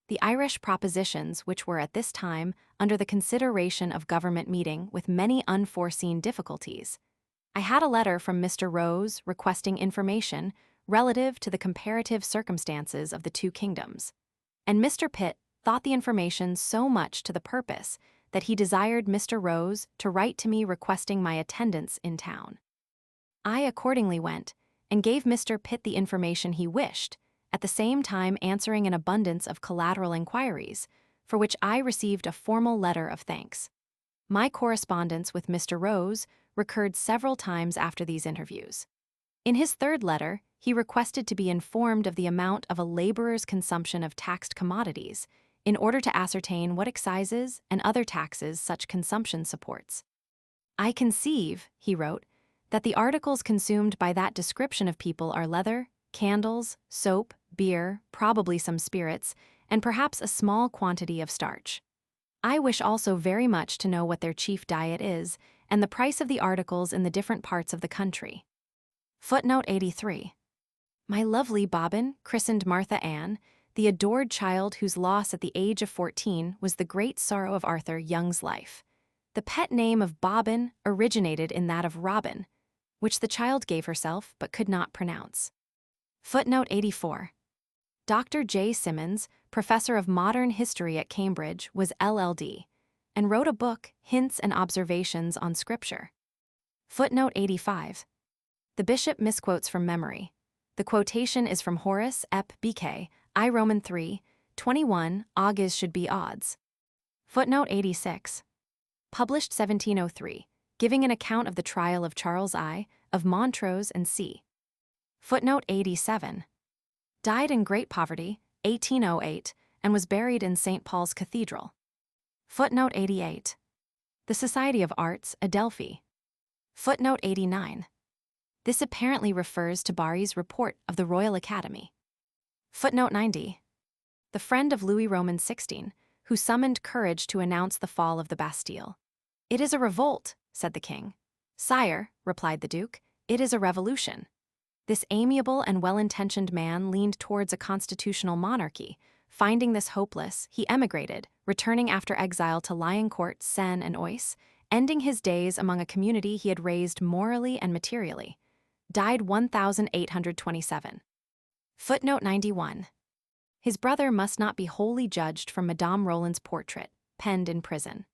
A: The Irish propositions, which were at this time under the consideration of government meeting with many unforeseen difficulties. I had a letter from Mr. Rose requesting information relative to the comparative circumstances of the two kingdoms. And Mr. Pitt thought the information so much to the purpose that he desired Mr. Rose to write to me requesting my attendance in town. I accordingly went and gave Mr. Pitt the information he wished, at the same time answering an abundance of collateral inquiries, for which I received a formal letter of thanks. My correspondence with Mr. Rose recurred several times after these interviews. In his third letter, he requested to be informed of the amount of a laborer's consumption of taxed commodities in order to ascertain what excises and other taxes such consumption supports. I conceive, he wrote, that the articles consumed by that description of people are leather, candles, soap, beer, probably some spirits, and perhaps a small quantity of starch. I wish also very much to know what their chief diet is and the price of the articles in the different parts of the country. Footnote 83. My lovely Bobbin, christened Martha Ann, the adored child whose loss at the age of 14 was the great sorrow of Arthur Young's life. The pet name of Bobbin originated in that of Robin, which the child gave herself but could not pronounce. Footnote 84. Dr. J. Symonds, professor of modern history at Cambridge, was LL.D., and wrote a book, Hints and Observations on Scripture. Footnote 85. The bishop misquotes from memory. The quotation is from Horace Ep. BK, I Roman 3, 21, Augurs should be odds. Footnote 86. Published 1703, giving an account of the trial of Charles I, of Montrose and C. Footnote 87. Died in great poverty, 1808, and was buried in St. Paul's Cathedral. Footnote 88. The Society of Arts, Adelphi. Footnote 89. This apparently refers to Barry's report of the Royal Academy. Footnote 90. The friend of Louis Roman XVI, who summoned courage to announce the fall of the Bastille. It is a revolt, said the king. Sire, replied the duke, it is a revolution. This amiable and well-intentioned man leaned towards a constitutional monarchy. Finding this hopeless, he emigrated, returning after exile to Lioncourt, Seine, and Oise, ending his days among a community he had raised morally and materially. Died 1827. Footnote 91. His brother must not be wholly judged from Madame Roland's portrait, penned in prison.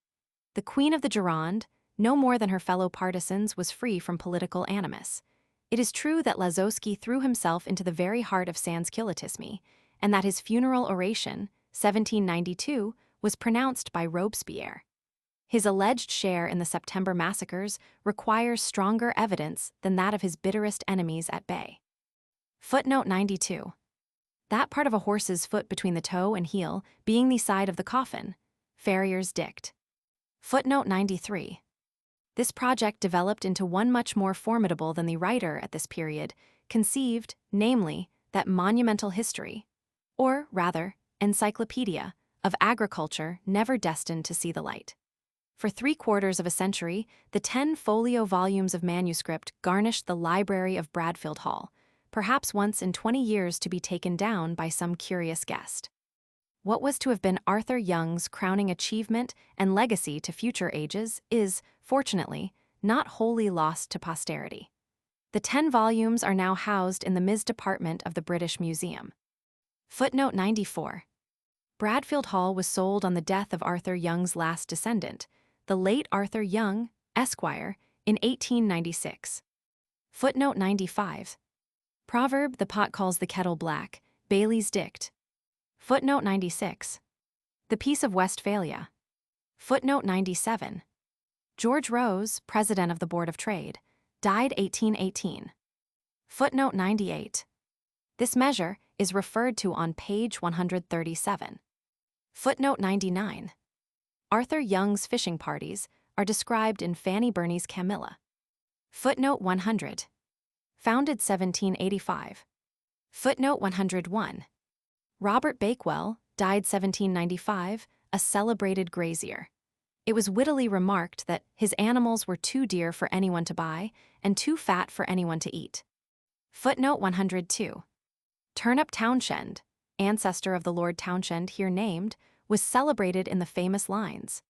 A: The Queen of the Gironde, no more than her fellow partisans, was free from political animus. It is true that Lazowski threw himself into the very heart of Sansculottisme, and that his funeral oration, 1792, was pronounced by Robespierre. His alleged share in the September massacres requires stronger evidence than that of his bitterest enemies at bay. Footnote 92. That part of a horse's foot between the toe and heel being the side of the coffin. Farrier's Dict. Footnote 93. This project developed into one much more formidable than the writer at this period conceived, namely, that monumental history, or rather, encyclopedia, of agriculture never destined to see the light. For 3/4 of a century, the 10-folio volumes of manuscript garnished the library of Bradfield Hall, perhaps once in 20 years to be taken down by some curious guest. What was to have been Arthur Young's crowning achievement and legacy to future ages is, fortunately, not wholly lost to posterity. The 10 volumes are now housed in the Ms. Department of the British Museum. Footnote 94. Bradfield Hall was sold on the death of Arthur Young's last descendant, the late Arthur Young, Esquire, in 1896. Footnote 95. Proverb, the pot calls the kettle black, Bailey's Dict. Footnote 96. The Peace of Westphalia. Footnote 97. George Rose, President of the Board of Trade, died 1818. Footnote 98. This measure is referred to on page 137. Footnote 99. Arthur Young's fishing parties are described in Fanny Burney's Camilla. Footnote 100. Founded 1785. Footnote 101. Robert Bakewell, died 1795, a celebrated grazier. It was wittily remarked that his animals were too dear for anyone to buy and too fat for anyone to eat. Footnote 102. Turnip Townshend, ancestor of the Lord Townshend here named, was celebrated in the famous lines.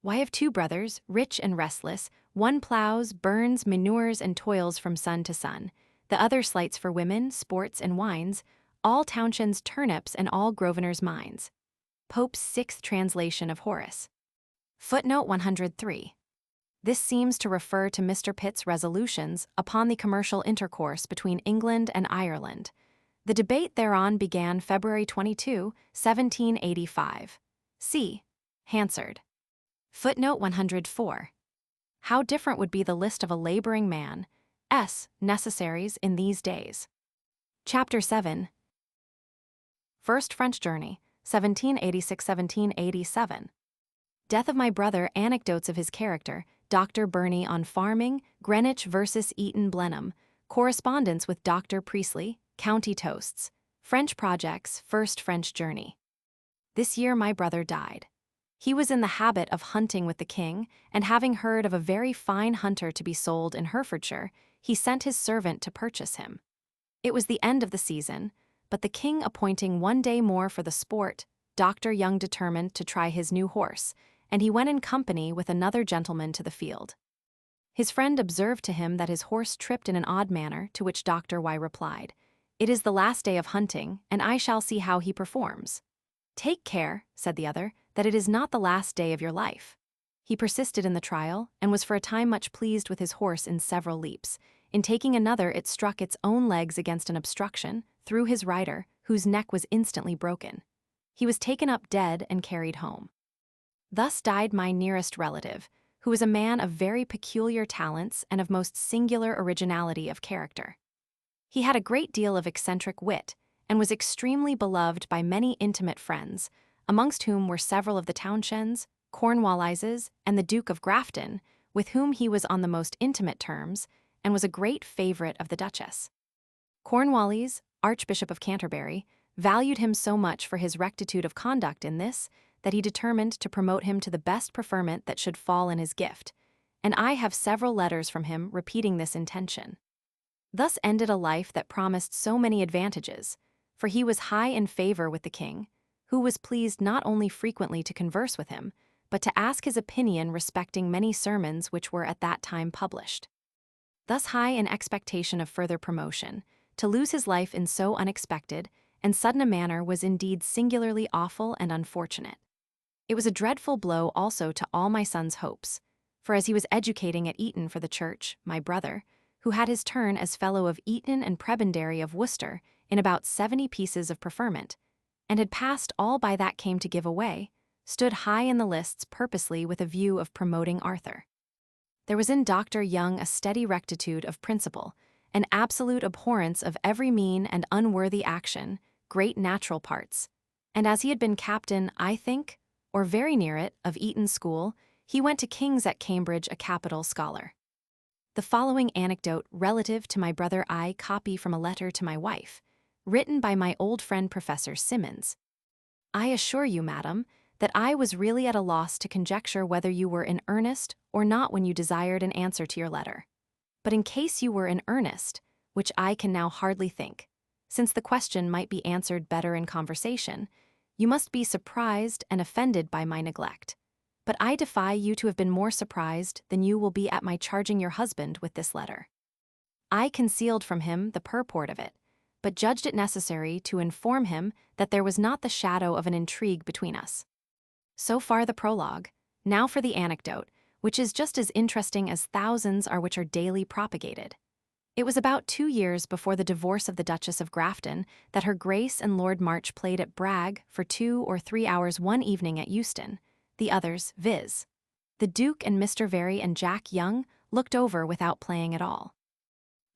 A: Why have two brothers, rich and restless, one plows, burns, manures, and toils from sun to sun. The other slights for women, sports, and wines, all Townshend's turnips and all Grosvenor's mines. Pope's sixth translation of Horace. Footnote 103. This seems to refer to Mr. Pitt's resolutions upon the commercial intercourse between England and Ireland. The debate thereon began February 22, 1785. See Hansard. Footnote 104. How different would be the list of a laboring man's necessaries in these days. Chapter 7. First French Journey, 1786–1787. Death of my brother, anecdotes of his character, Dr. Burney on farming, Greenwich versus Eton Blenheim, correspondence with Dr. Priestley, county toasts, French projects, first French journey. This year my brother died. He was in the habit of hunting with the king, and having heard of a very fine hunter to be sold in Herefordshire, he sent his servant to purchase him. It was the end of the season, but the king appointing one day more for the sport, Dr. Young determined to try his new horse, and he went in company with another gentleman to the field. His friend observed to him that his horse tripped in an odd manner, to which Dr. Y replied, "It is the last day of hunting, and I shall see how he performs." "Take care," said the other, "that it is not the last day of your life." He persisted in the trial, and was for a time much pleased with his horse in several leaps. In taking another, it struck its own legs against an obstruction, through his rider, whose neck was instantly broken. He was taken up dead and carried home. Thus died my nearest relative, who was a man of very peculiar talents and of most singular originality of character. He had a great deal of eccentric wit, and was extremely beloved by many intimate friends, amongst whom were several of the Townshends, Cornwallises, and the Duke of Grafton, with whom he was on the most intimate terms, and was a great favorite of the Duchess. Cornwallis, Archbishop of Canterbury, valued him so much for his rectitude of conduct in this, that he determined to promote him to the best preferment that should fall in his gift, and I have several letters from him repeating this intention. Thus ended a life that promised so many advantages, for he was high in favor with the king, who was pleased not only frequently to converse with him, but to ask his opinion respecting many sermons which were at that time published. Thus high in expectation of further promotion, to lose his life in so unexpected and sudden a manner was indeed singularly awful and unfortunate. It was a dreadful blow also to all my son's hopes, for as he was educating at Eton for the church, my brother, who had his turn as fellow of Eton and prebendary of Worcester in about 70 pieces of preferment, and had passed all by that came to give away, stood high in the lists purposely with a view of promoting Arthur. There was in Dr. Young a steady rectitude of principle, an absolute abhorrence of every mean and unworthy action, great natural parts, and as he had been captain, I think, or very near it, of Eton School, he went to King's at Cambridge a capital scholar. The following anecdote relative to my brother I copy from a letter to my wife, written by my old friend Professor Symonds. I assure you, madam, that I was really at a loss to conjecture whether you were in earnest or not when you desired an answer to your letter. But in case you were in earnest, which I can now hardly think, since the question might be answered better in conversation, you must be surprised and offended by my neglect. But I defy you to have been more surprised than you will be at my charging your husband with this letter. I concealed from him the purport of it, but judged it necessary to inform him that there was not the shadow of an intrigue between us. So far the prologue. Now for the anecdote, which is just as interesting as thousands are which are daily propagated. It was about 2 years before the divorce of the Duchess of Grafton that her Grace and Lord March played at Bragg for 2 or 3 hours one evening at Euston, the others, viz. The Duke and Mr. Very and Jack Young, looked over without playing at all.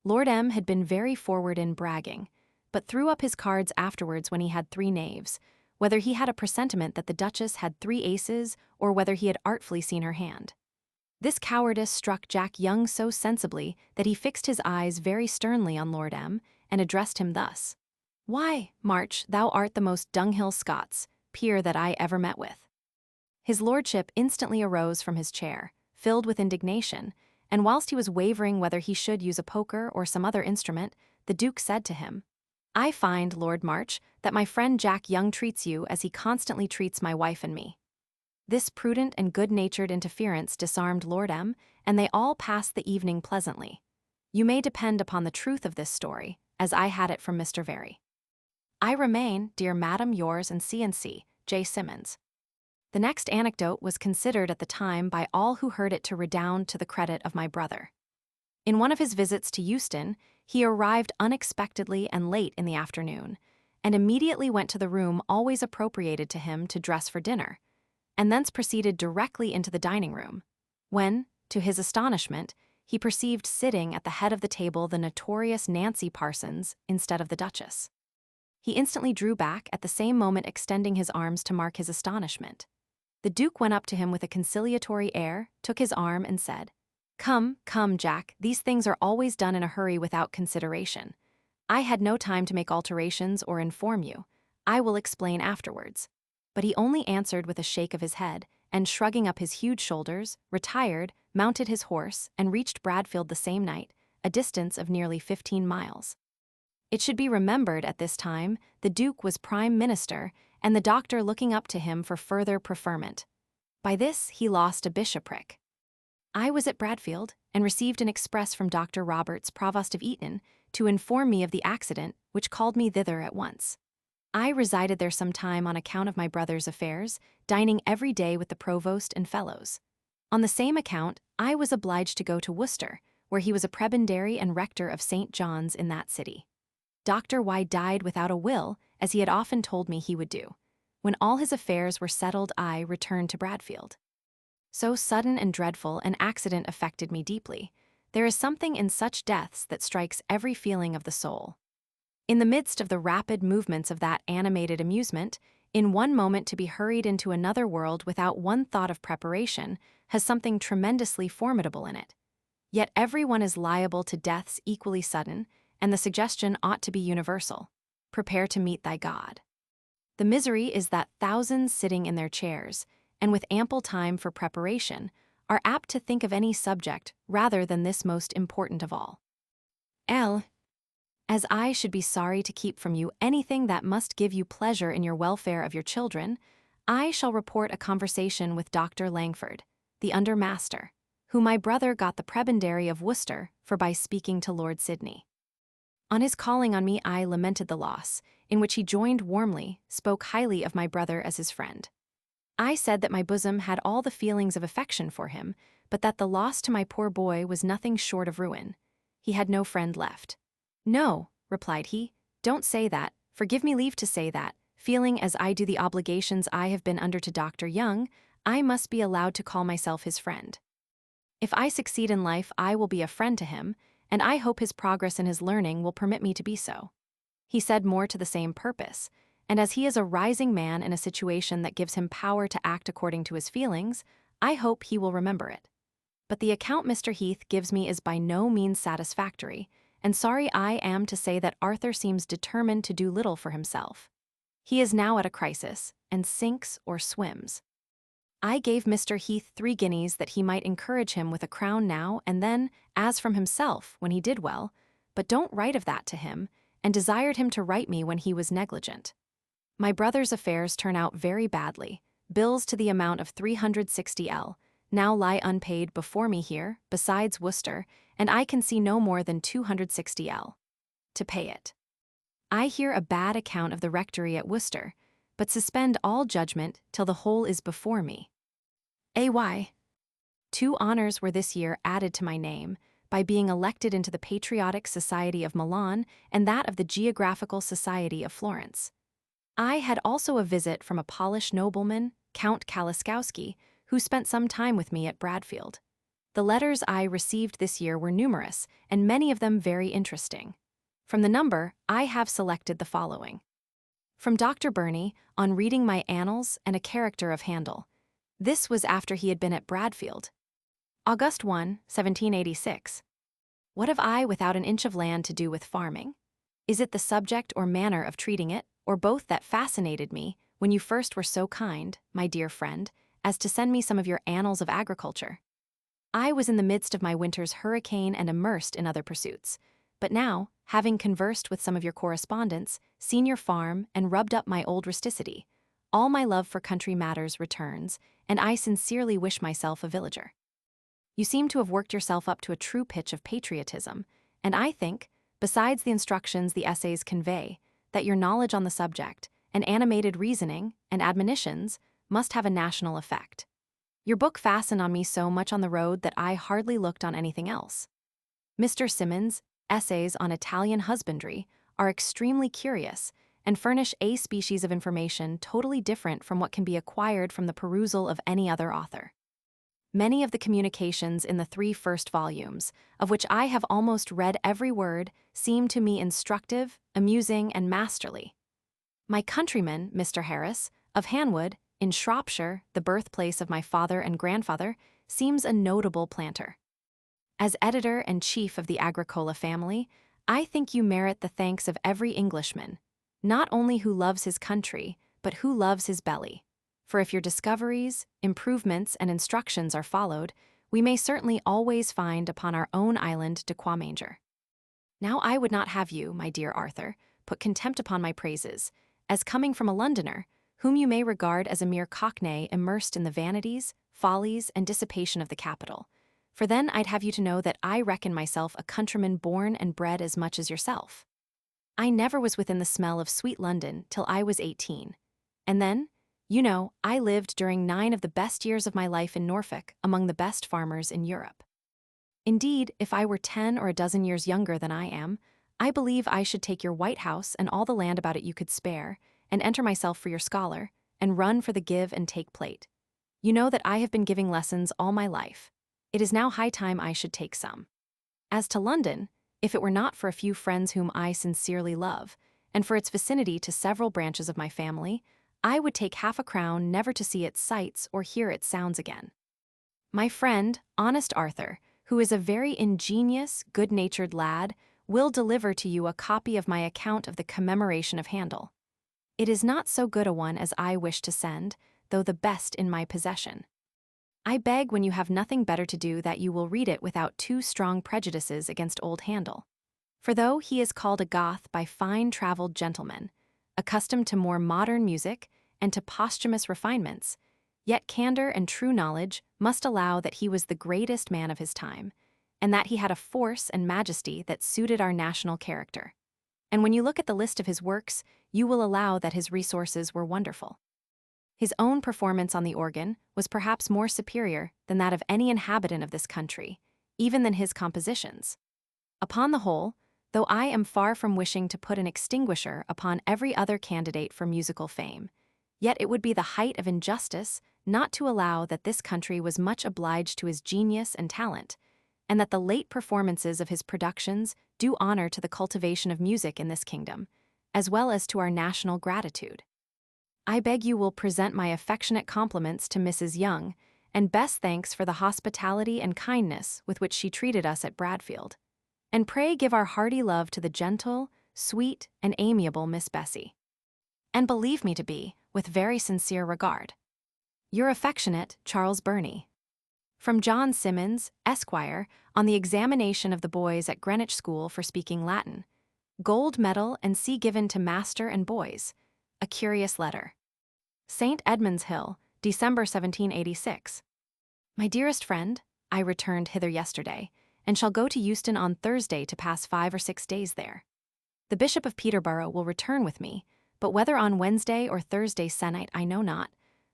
A: Lord M. had been very forward in bragging, but threw up his cards afterwards when he had 3 knaves, whether he had a presentiment that the Duchess had 3 aces or whether he had artfully seen her hand. This cowardice struck Jack Young so sensibly that he fixed his eyes very sternly on Lord M. and addressed him thus: "Why, March, thou art the most dunghill Scots peer that I ever met with." His lordship instantly arose from his chair, filled with indignation, and whilst he was wavering whether he should use a poker or some other instrument, the Duke said to him, "I find, Lord March, that my friend Jack Young treats you as he constantly treats my wife and me." This prudent and good-natured interference disarmed Lord M., and they all passed the evening pleasantly. You may depend upon the truth of this story, as I had it from Mr. Very. I remain, dear Madam, yours and C&C, J. Simmons. The next anecdote was considered at the time by all who heard it to redound to the credit of my brother. In one of his visits to Euston, he arrived unexpectedly and late in the afternoon, and immediately went to the room always appropriated to him to dress for dinner, and thence proceeded directly into the dining room, when, to his astonishment, he perceived sitting at the head of the table the notorious Nancy Parsons instead of the Duchess. He instantly drew back, at the same moment extending his arms to mark his astonishment. The Duke went up to him with a conciliatory air, took his arm, and said, "Come, come, Jack, these things are always done in a hurry without consideration. I had no time to make alterations or inform you. I will explain afterwards." But he only answered with a shake of his head, and shrugging up his huge shoulders, retired, mounted his horse, and reached Bradfield the same night, a distance of nearly 15 miles. It should be remembered at this time the Duke was Prime Minister, and the doctor looking up to him for further preferment. By this he lost a bishopric. I was at Bradfield, and received an express from Dr. Roberts, Provost of Eton, to inform me of the accident, which called me thither at once. I resided there some time on account of my brother's affairs, dining every day with the Provost and Fellows. On the same account, I was obliged to go to Worcester, where he was a prebendary and rector of St. John's in that city. Dr. Y died without a will, as he had often told me he would do. When all his affairs were settled, I returned to Bradfield. So sudden and dreadful an accident affected me deeply. There is something in such deaths that strikes every feeling of the soul. In the midst of the rapid movements of that animated amusement, in one moment to be hurried into another world without one thought of preparation has something tremendously formidable in it. Yet everyone is liable to deaths equally sudden, and the suggestion ought to be universal: prepare to meet thy God. The misery is that thousands sitting in their chairs, and with ample time for preparation, are apt to think of any subject rather than this most important of all. As I should be sorry to keep from you anything that must give you pleasure in your welfare of your children, I shall report a conversation with Dr. Langford, the under-master, who my brother got the prebendary of Worcester for by speaking to Lord Sidney. On his calling on me, I lamented the loss, in which he joined warmly, spoke highly of my brother as his friend. I said that my bosom had all the feelings of affection for him, but that the loss to my poor boy was nothing short of ruin. He had no friend left. "No," replied he, "don't say that, for give me leave to say that, feeling as I do the obligations I have been under to Dr. Young, I must be allowed to call myself his friend. If I succeed in life, I will be a friend to him, and I hope his progress in his learning will permit me to be so." He said more to the same purpose, and as he is a rising man in a situation that gives him power to act according to his feelings, I hope he will remember it. But the account Mr. Heath gives me is by no means satisfactory, and sorry I am to say that Arthur seems determined to do little for himself. He is now at a crisis, and sinks or swims. I gave Mr. Heath 3 guineas that he might encourage him with a crown now and then, as from himself, when he did well, but don't write of that to him, and desired him to write me when he was negligent. My brother's affairs turn out very badly. Bills to the amount of 360L now lie unpaid before me here, besides Worcester, and I can see no more than 260L to pay it. I hear a bad account of the rectory at Worcester, but suspend all judgment till the whole is before me. 2 honors were this year added to my name, by being elected into the Patriotic Society of Milan and that of the Geographical Society of Florence. I had also a visit from a Polish nobleman, Count Kaliskowski, who spent some time with me at Bradfield. The letters I received this year were numerous, and many of them very interesting. From the number, I have selected the following. From Dr. Burney, on reading my annals and a character of Handel. This was after he had been at Bradfield. August 1, 1786. What have I without an inch of land to do with farming? Is it the subject or manner of treating it, or both, that fascinated me when you first were so kind, my dear friend, as to send me some of your annals of agriculture? I was in the midst of my winter's hurricane and immersed in other pursuits, but now, having conversed with some of your correspondents, seen your farm, and rubbed up my old rusticity, all my love for country matters returns, and I sincerely wish myself a villager. You seem to have worked yourself up to a true pitch of patriotism, And I think, besides the instructions the essays convey, that your knowledge on the subject, and animated reasoning, and admonitions must have a national effect. Your book fastened on me so much on the road that I hardly looked on anything else. Mr. Symonds' essays on Italian husbandry are extremely curious and furnish a species of information totally different from what can be acquired from the perusal of any other author. Many of the communications in the 3 first volumes, of which I have almost read every word, seem to me instructive, amusing, and masterly. My countryman, Mr. Harris, of Hanwood, in Shropshire, the birthplace of my father and grandfather, seems a notable planter. As editor and chief of the Agricola family, I think you merit the thanks of every Englishman, not only who loves his country, but who loves his belly. For if your discoveries, improvements, and instructions are followed, we may certainly always find upon our own island de qua manger. Now I would not have you, my dear Arthur, put contempt upon my praises, as coming from a Londoner, whom you may regard as a mere cockney immersed in the vanities, follies, and dissipation of the capital. For then I'd have you to know that I reckon myself a countryman born and bred as much as yourself. I never was within the smell of sweet London till I was 18. And then, you know, I lived during 9 of the best years of my life in Norfolk among the best farmers in Europe. Indeed, if I were 10 or a dozen years younger than I am, I believe I should take your White House and all the land about it you could spare, and enter myself for your scholar, and run for the give and take plate. You know that I have been giving lessons all my life. It is now high time I should take some. As to London, if it were not for a few friends whom I sincerely love, and for its vicinity to several branches of my family, I would take half a crown never to see its sights or hear its sounds again. My friend, honest Arthur, who is a very ingenious, good-natured lad, will deliver to you a copy of my account of the commemoration of Handel. It is not so good a one as I wish to send, though the best in my possession. I beg when you have nothing better to do that you will read it without too strong prejudices against old Handel. For though he is called a Goth by fine travelled gentlemen, accustomed to more modern music and to posthumous refinements, yet candor and true knowledge must allow that he was the greatest man of his time, and that he had a force and majesty that suited our national character. And when you look at the list of his works, you will allow that his resources were wonderful. His own performance on the organ was perhaps more superior than that of any inhabitant of this country, even than his compositions. Upon the whole, though I am far from wishing to put an extinguisher upon every other candidate for musical fame, yet it would be the height of injustice not to allow that this country was much obliged to his genius and talent, and that the late performances of his productions do honor to the cultivation of music in this kingdom, as well as to our national gratitude. I beg you will present my affectionate compliments to Mrs. Young, and best thanks for the hospitality and kindness with which she treated us at Bradfield. And pray give our hearty love to the gentle, sweet, and amiable Miss Bessy. And believe me to be, with very sincere regard, your affectionate Charles Burney. From John Symonds, Esquire, on the examination of the boys at Greenwich School for speaking Latin. Gold medal and C given to master and boys. A curious letter. St. Edmund's Hill, December 1786. My dearest friend, I returned hither yesterday, and shall go to Euston on Thursday to pass 5 or 6 days there. The Bishop of Peterborough will return with me, but whether on Wednesday or Thursday se'nnight I know not,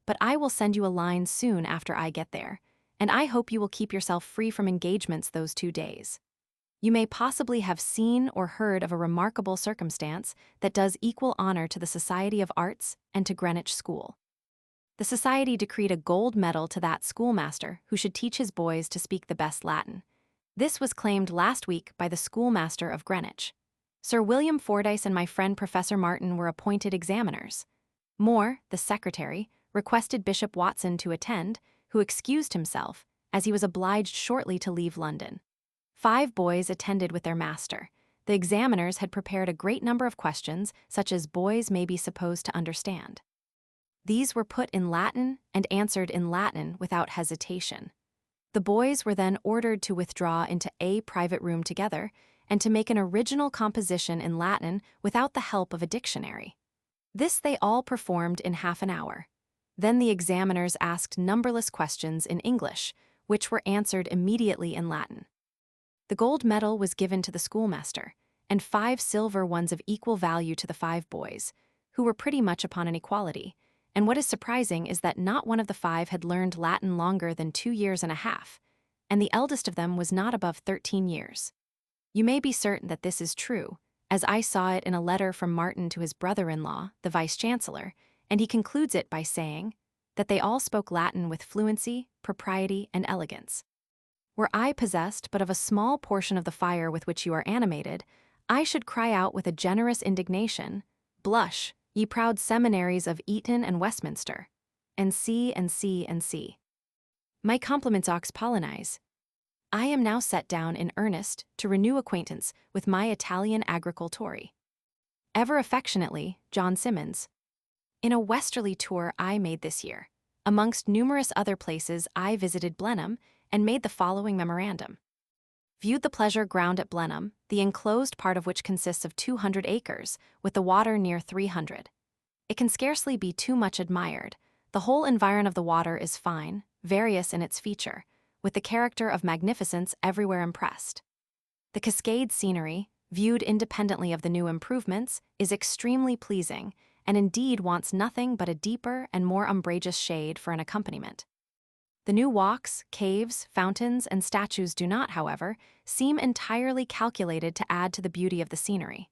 A: but I will send you a line soon after I get there, and I hope you will keep yourself free from engagements those 2 days. You may possibly have seen or heard of a remarkable circumstance that does equal honor to the Society of Arts and to Greenwich School. The Society decreed a gold medal to that schoolmaster who should teach his boys to speak the best Latin. This was claimed last week by the schoolmaster of Greenwich. Sir William Fordyce and my friend Professor Martin were appointed examiners. Moore, the secretary, requested Bishop Watson to attend, who excused himself, as he was obliged shortly to leave London. 5 boys attended with their master. The examiners had prepared a great number of questions, such as boys may be supposed to understand. These were put in Latin and answered in Latin without hesitation. The boys were then ordered to withdraw into a private room together and to make an original composition in Latin without the help of a dictionary. This they all performed in half an hour. Then the examiners asked numberless questions in English, which were answered immediately in Latin. The gold medal was given to the schoolmaster, and 5 silver ones of equal value to the 5 boys, who were pretty much upon an equality, and what is surprising is that not one of the 5 had learned Latin longer than 2 years and a half, and the eldest of them was not above 13 years. You may be certain that this is true, as I saw it in a letter from Martin to his brother-in-law, the vice-chancellor, and he concludes it by saying that they all spoke Latin with fluency, propriety, and elegance. Were I possessed but of a small portion of the fire with which you are animated, I should cry out with a generous indignation, "Blush, ye proud seminaries of Eton and Westminster, and see, and see, and see." My compliments aux Polonaise. I am now set down in earnest to renew acquaintance with my Italian agricoltori. Ever affectionately, John Simmons. In a westerly tour I made this year, amongst numerous other places I visited Blenheim and made the following memorandum. Viewed the pleasure ground at Blenheim, the enclosed part of which consists of 200 acres, with the water near 300. It can scarcely be too much admired. The whole environ of the water is fine, various in its feature, with the character of magnificence everywhere impressed. The cascade scenery, viewed independently of the new improvements, is extremely pleasing, and indeed wants nothing but a deeper and more umbrageous shade for an accompaniment. The new walks, caves, fountains, and statues do not, however, seem entirely calculated to add to the beauty of the scenery.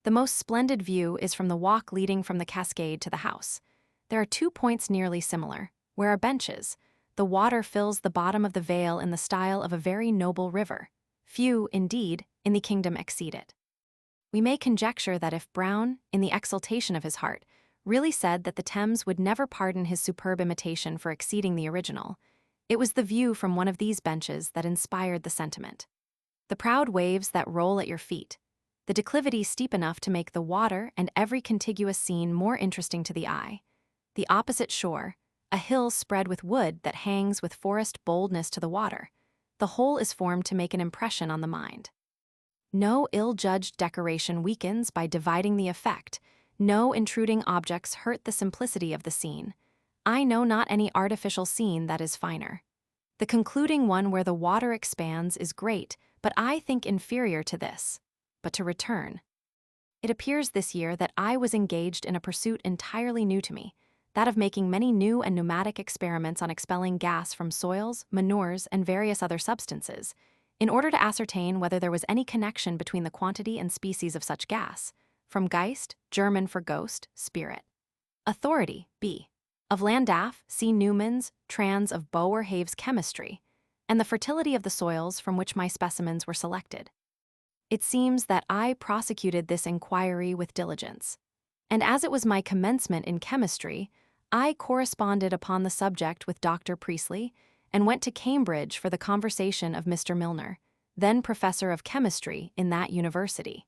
A: The most splendid view is from the walk leading from the cascade to the house. There are 2 points nearly similar, where are benches. The water fills the bottom of the vale in the style of a very noble river. Few, indeed, in the kingdom exceed it. We may conjecture that if Browne, in the exultation of his heart, really said that the Thames would never pardon his superb imitation for exceeding the original, it was the view from one of these benches that inspired the sentiment. The proud waves that roll at your feet, the declivity steep enough to make the water and every contiguous scene more interesting to the eye, the opposite shore, a hill spread with wood that hangs with forest boldness to the water, the whole is formed to make an impression on the mind. No ill-judged decoration weakens by dividing the effect, no intruding objects hurt the simplicity of the scene. I know not any artificial scene that is finer. The concluding one where the water expands is great, but I think inferior to this. But to return. It appears this year that I was engaged in a pursuit entirely new to me, that of making many new and pneumatic experiments on expelling gas from soils, manures, and various other substances, in order to ascertain whether there was any connection between the quantity and species of such gas, from Geist, German for ghost, spirit. Authority, B. Of Landaff, C. Newman's, Trans of Boerhaave's chemistry, and the fertility of the soils from which my specimens were selected. It seems that I prosecuted this inquiry with diligence, and as it was my commencement in chemistry, I corresponded upon the subject with Dr. Priestley, and went to Cambridge for the conversation of Mr. Milner, then professor of chemistry in that university.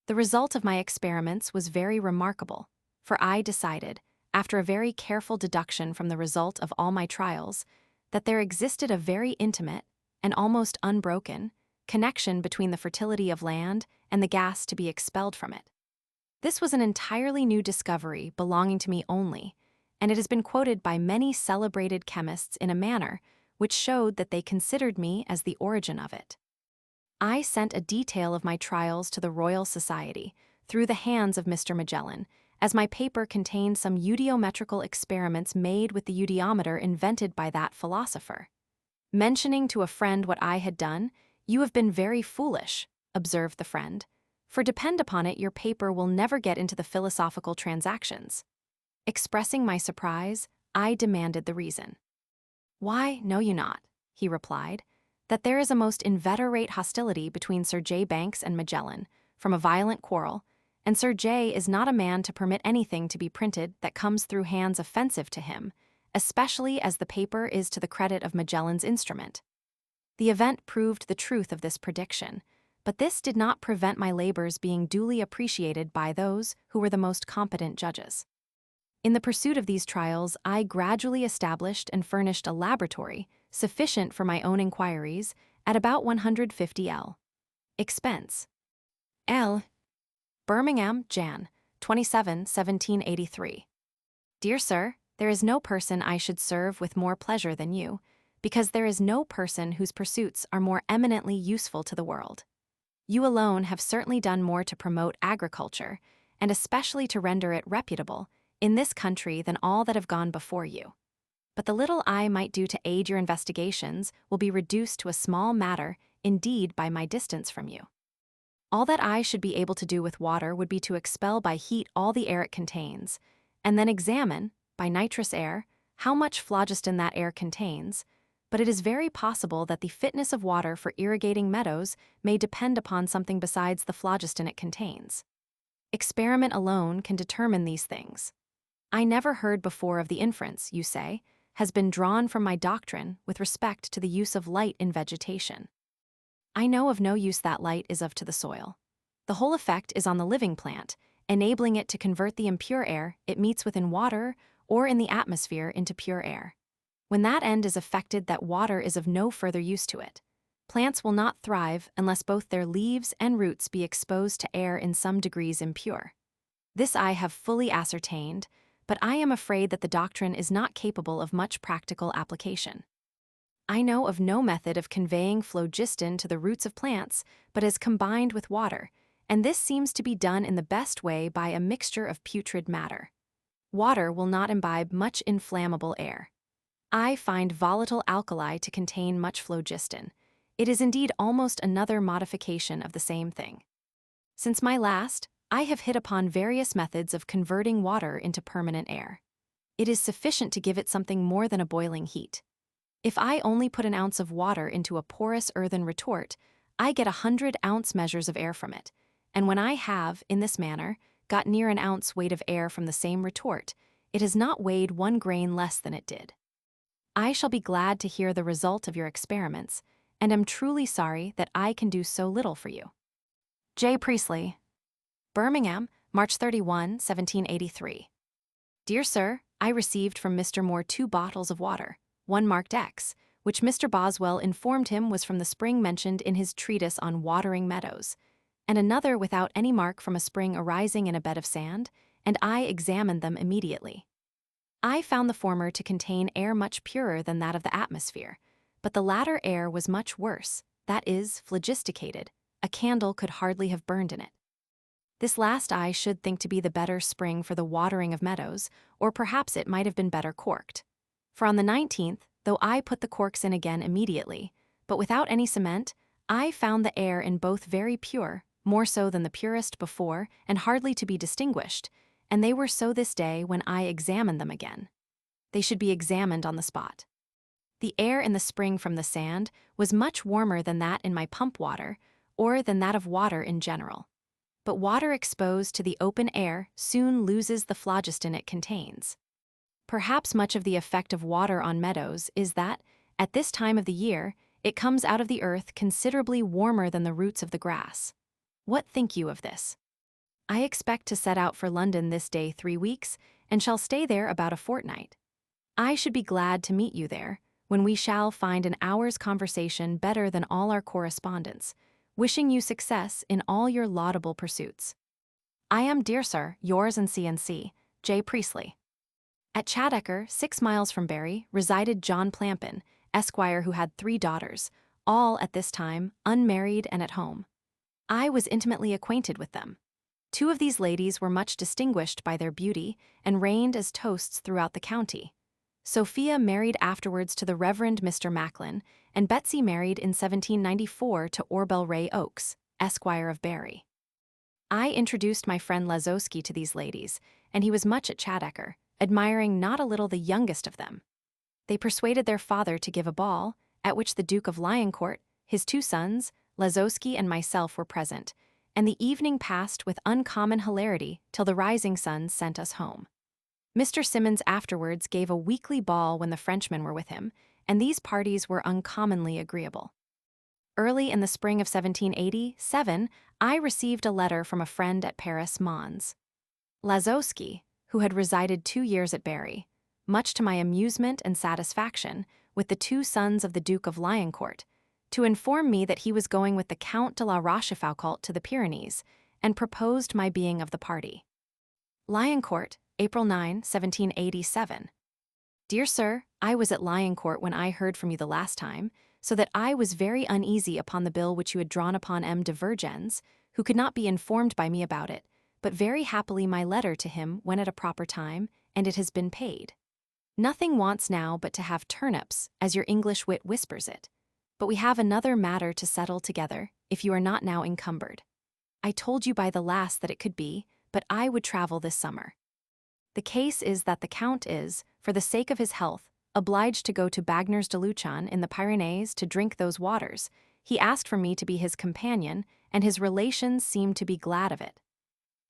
A: The result of my experiments was very remarkable, for I decided, after a very careful deduction from the result of all my trials, that there existed a very intimate, and almost unbroken, connection between the fertility of land and the gas to be expelled from it. This was an entirely new discovery belonging to me only, and it has been quoted by many celebrated chemists in a manner which showed that they considered me as the origin of it. I sent a detail of my trials to the Royal Society, through the hands of Mr. Magellan, as my paper contained some eudiometrical experiments made with the eudiometer invented by that philosopher. Mentioning to a friend what I had done, "You have been very foolish," observed the friend, "for depend upon it your paper will never get into the Philosophical Transactions." Expressing my surprise, I demanded the reason. "Why, know you not," he replied, "that there is a most inveterate hostility between Sir J. Banks and Magellan, from a violent quarrel, and Sir J. is not a man to permit anything to be printed that comes through hands offensive to him, especially as the paper is to the credit of Magellan's instrument." The event proved the truth of this prediction, but this did not prevent my labors being duly appreciated by those who were the most competent judges. In the pursuit of these trials, I gradually established and furnished a laboratory sufficient for my own inquiries at about 150 L. Expense. L. Birmingham, Jan. 27, 1783. Dear Sir, there is no person I should serve with more pleasure than you. because there is no person whose pursuits are more eminently useful to the world. You alone have certainly done more to promote agriculture, and especially to render it reputable, in this country than all that have gone before you. But the little I might do to aid your investigations will be reduced to a small matter, indeed, by my distance from you. All that I should be able to do with water would be to expel by heat all the air it contains, and then examine, by nitrous air, how much phlogiston that air contains, but it is very possible that the fitness of water for irrigating meadows may depend upon something besides the phlogiston it contains. Experiment alone can determine these things. I never heard before of the inference, you say, has been drawn from my doctrine with respect to the use of light in vegetation. I know of no use that light is of to the soil. The whole effect is on the living plant, enabling it to convert the impure air it meets with in water or in the atmosphere into pure air. When that end is effected, that water is of no further use to it. Plants will not thrive unless both their leaves and roots be exposed to air in some degrees impure. This I have fully ascertained, but I am afraid that the doctrine is not capable of much practical application. I know of no method of conveying phlogiston to the roots of plants but as combined with water, and this seems to be done in the best way by a mixture of putrid matter. Water will not imbibe much inflammable air. I find volatile alkali to contain much phlogiston. It is indeed almost another modification of the same thing. Since my last, I have hit upon various methods of converting water into permanent air. It is sufficient to give it something more than a boiling heat. If I only put an ounce of water into a porous earthen retort, I get 100-ounce measures of air from it, and when I have, in this manner, got near an ounce weight of air from the same retort, it has not weighed 1 grain less than it did. I shall be glad to hear the result of your experiments, and am truly sorry that I can do so little for you. J. Priestley. Birmingham, March 31, 1783. Dear Sir, I received from Mr. Moore 2 bottles of water, one marked X, which Mr. Boswell informed him was from the spring mentioned in his treatise on watering meadows, and another without any mark from a spring arising in a bed of sand, and I examined them immediately. I found the former to contain air much purer than that of the atmosphere, but the latter air was much worse, that is, phlogisticated. A candle could hardly have burned in it. This last I should think to be the better spring for the watering of meadows, or perhaps it might have been better corked. For on the 19th, though I put the corks in again immediately, but without any cement, I found the air in both very pure, more so than the purest before, and hardly to be distinguished, and they were so this day when I examined them again. They should be examined on the spot. The air in the spring from the sand was much warmer than that in my pump water, or than that of water in general. But water exposed to the open air soon loses the phlogiston it contains. Perhaps much of the effect of water on meadows is that, at this time of the year, it comes out of the earth considerably warmer than the roots of the grass. What think you of this? I expect to set out for London this day 3 weeks, and shall stay there about a fortnight. I should be glad to meet you there, when we shall find an hour's conversation better than all our correspondence, wishing you success in all your laudable pursuits. I am, dear sir, yours and C&C, J. Priestley. At Chadecker, 6 miles from Bury, resided John Plampin, Esquire, who had 3 daughters, all at this time unmarried and at home. I was intimately acquainted with them. 2 of these ladies were much distinguished by their beauty, and reigned as toasts throughout the county. Sophia married afterwards to the Reverend Mr. Macklin, and Betsy married in 1794 to Orbel Ray Oakes, Esquire of Bury. I introduced my friend Lazowski to these ladies, and he was much at Chadecker, admiring not a little the youngest of them. They persuaded their father to give a ball, at which the Duke of Lioncourt, his 2 sons, Lazowski and myself were present, and the evening passed with uncommon hilarity till the rising sun sent us home. Mr. Simmons afterwards gave a weekly ball when the Frenchmen were with him, and these parties were uncommonly agreeable. Early in the spring of 1787, I received a letter from a friend at Paris, Mons. Lazowski, who had resided 2 years at Bury, much to my amusement and satisfaction, with the 2 sons of the Duke of Lioncourt, to inform me that he was going with the Count de la Rochefoucauld to the Pyrenees, and proposed my being of the party. Lioncourt, April 9, 1787. Dear Sir, I was at Lion Court when I heard from you the last time, so that I was very uneasy upon the bill which you had drawn upon M. de Vergennes, who could not be informed by me about it, but very happily my letter to him went at a proper time, and it has been paid. Nothing wants now but to have turnips, as your English wit whispers it. But we have another matter to settle together, if you are not now encumbered. I told you by the last that it could be, but I would travel this summer. The case is that the Count is, for the sake of his health, obliged to go to Bagnères de Luchon in the Pyrenees to drink those waters. He asked for me to be his companion, and his relations seemed to be glad of it.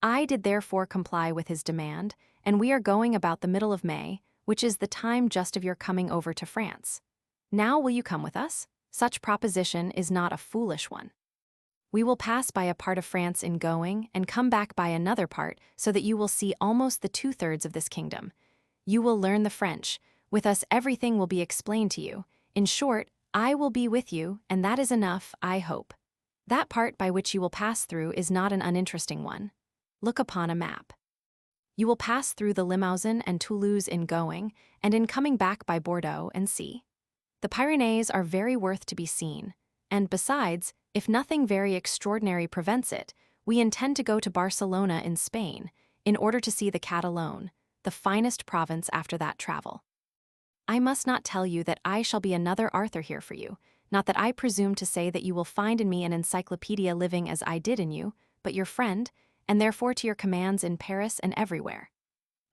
A: I did therefore comply with his demand, and we are going about the middle of May, which is the time just of your coming over to France. Now will you come with us? Such proposition is not a foolish one. We will pass by a part of France in going, and come back by another part, so that you will see almost the 2/3 of this kingdom. You will learn the French. With us everything will be explained to you. In short, I will be with you, and that is enough, I hope. That part by which you will pass through is not an uninteresting one. Look upon a map. You will pass through the Limousin and Toulouse in going, and in coming back by Bordeaux and see. The Pyrenees are very worth to be seen, and besides, if nothing very extraordinary prevents it, we intend to go to Barcelona in Spain, in order to see the Catalogne, the finest province after that travel. I must not tell you that I shall be another Arthur here for you, not that I presume to say that you will find in me an encyclopedia living as I did in you, but your friend, and therefore to your commands in Paris and everywhere.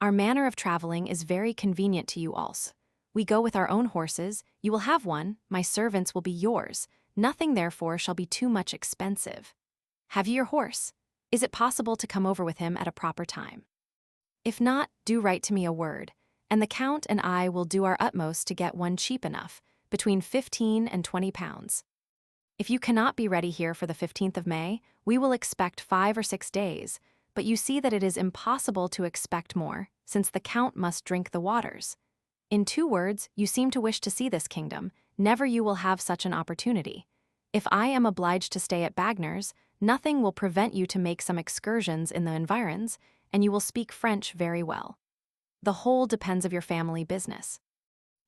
A: Our manner of traveling is very convenient to you also. We go with our own horses, you will have one, my servants will be yours, nothing therefore shall be too much expensive. Have you your horse? Is it possible to come over with him at a proper time? If not, do write to me a word, and the Count and I will do our utmost to get one cheap enough, between 15 and 20 pounds. If you cannot be ready here for the 15th of May, we will expect 5 or 6 days, but you see that it is impossible to expect more, since the Count must drink the waters. In 2 words, you seem to wish to see this kingdom, never you will have such an opportunity. If I am obliged to stay at Bagnères, nothing will prevent you to make some excursions in the environs, and you will speak French very well. The whole depends of your family business.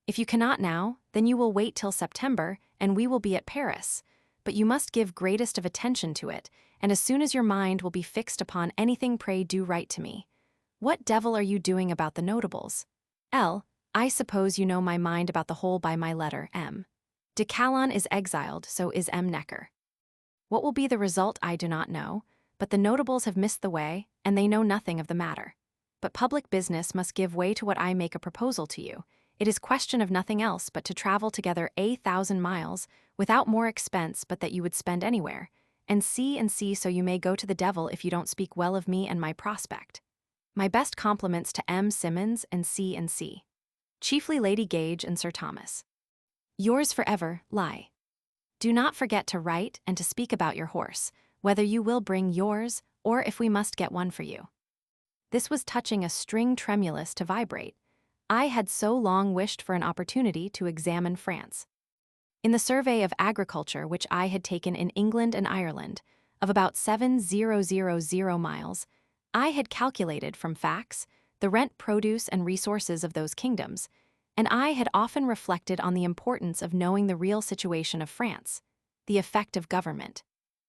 A: If you cannot now, then you will wait till September, and we will be at Paris, but you must give greatest of attention to it, and as soon as your mind will be fixed upon anything, pray do write to me. What devil are you doing about the notables? L. I suppose you know my mind about the whole by my letter, M. De Calonne is exiled, so is M. Necker. What will be the result I do not know, but the notables have missed the way, and they know nothing of the matter. But public business must give way to what I make a proposal to you. It is question of nothing else but to travel together 1,000 miles, without more expense but that you would spend anywhere, and see so you may go to the devil if you don't speak well of me and my prospect. My best compliments to M. Simmons and C. Chiefly Lady Gage and Sir Thomas. Yours forever, Lie. Do not forget to write and to speak about your horse, whether you will bring yours or if we must get one for you. This was touching a string tremulous to vibrate. I had so long wished for an opportunity to examine France. In the survey of agriculture which I had taken in England and Ireland, of about 7,000 miles, I had calculated from facts the rent, produce, and resources of those kingdoms, and I had often reflected on the importance of knowing the real situation of France, the effect of government,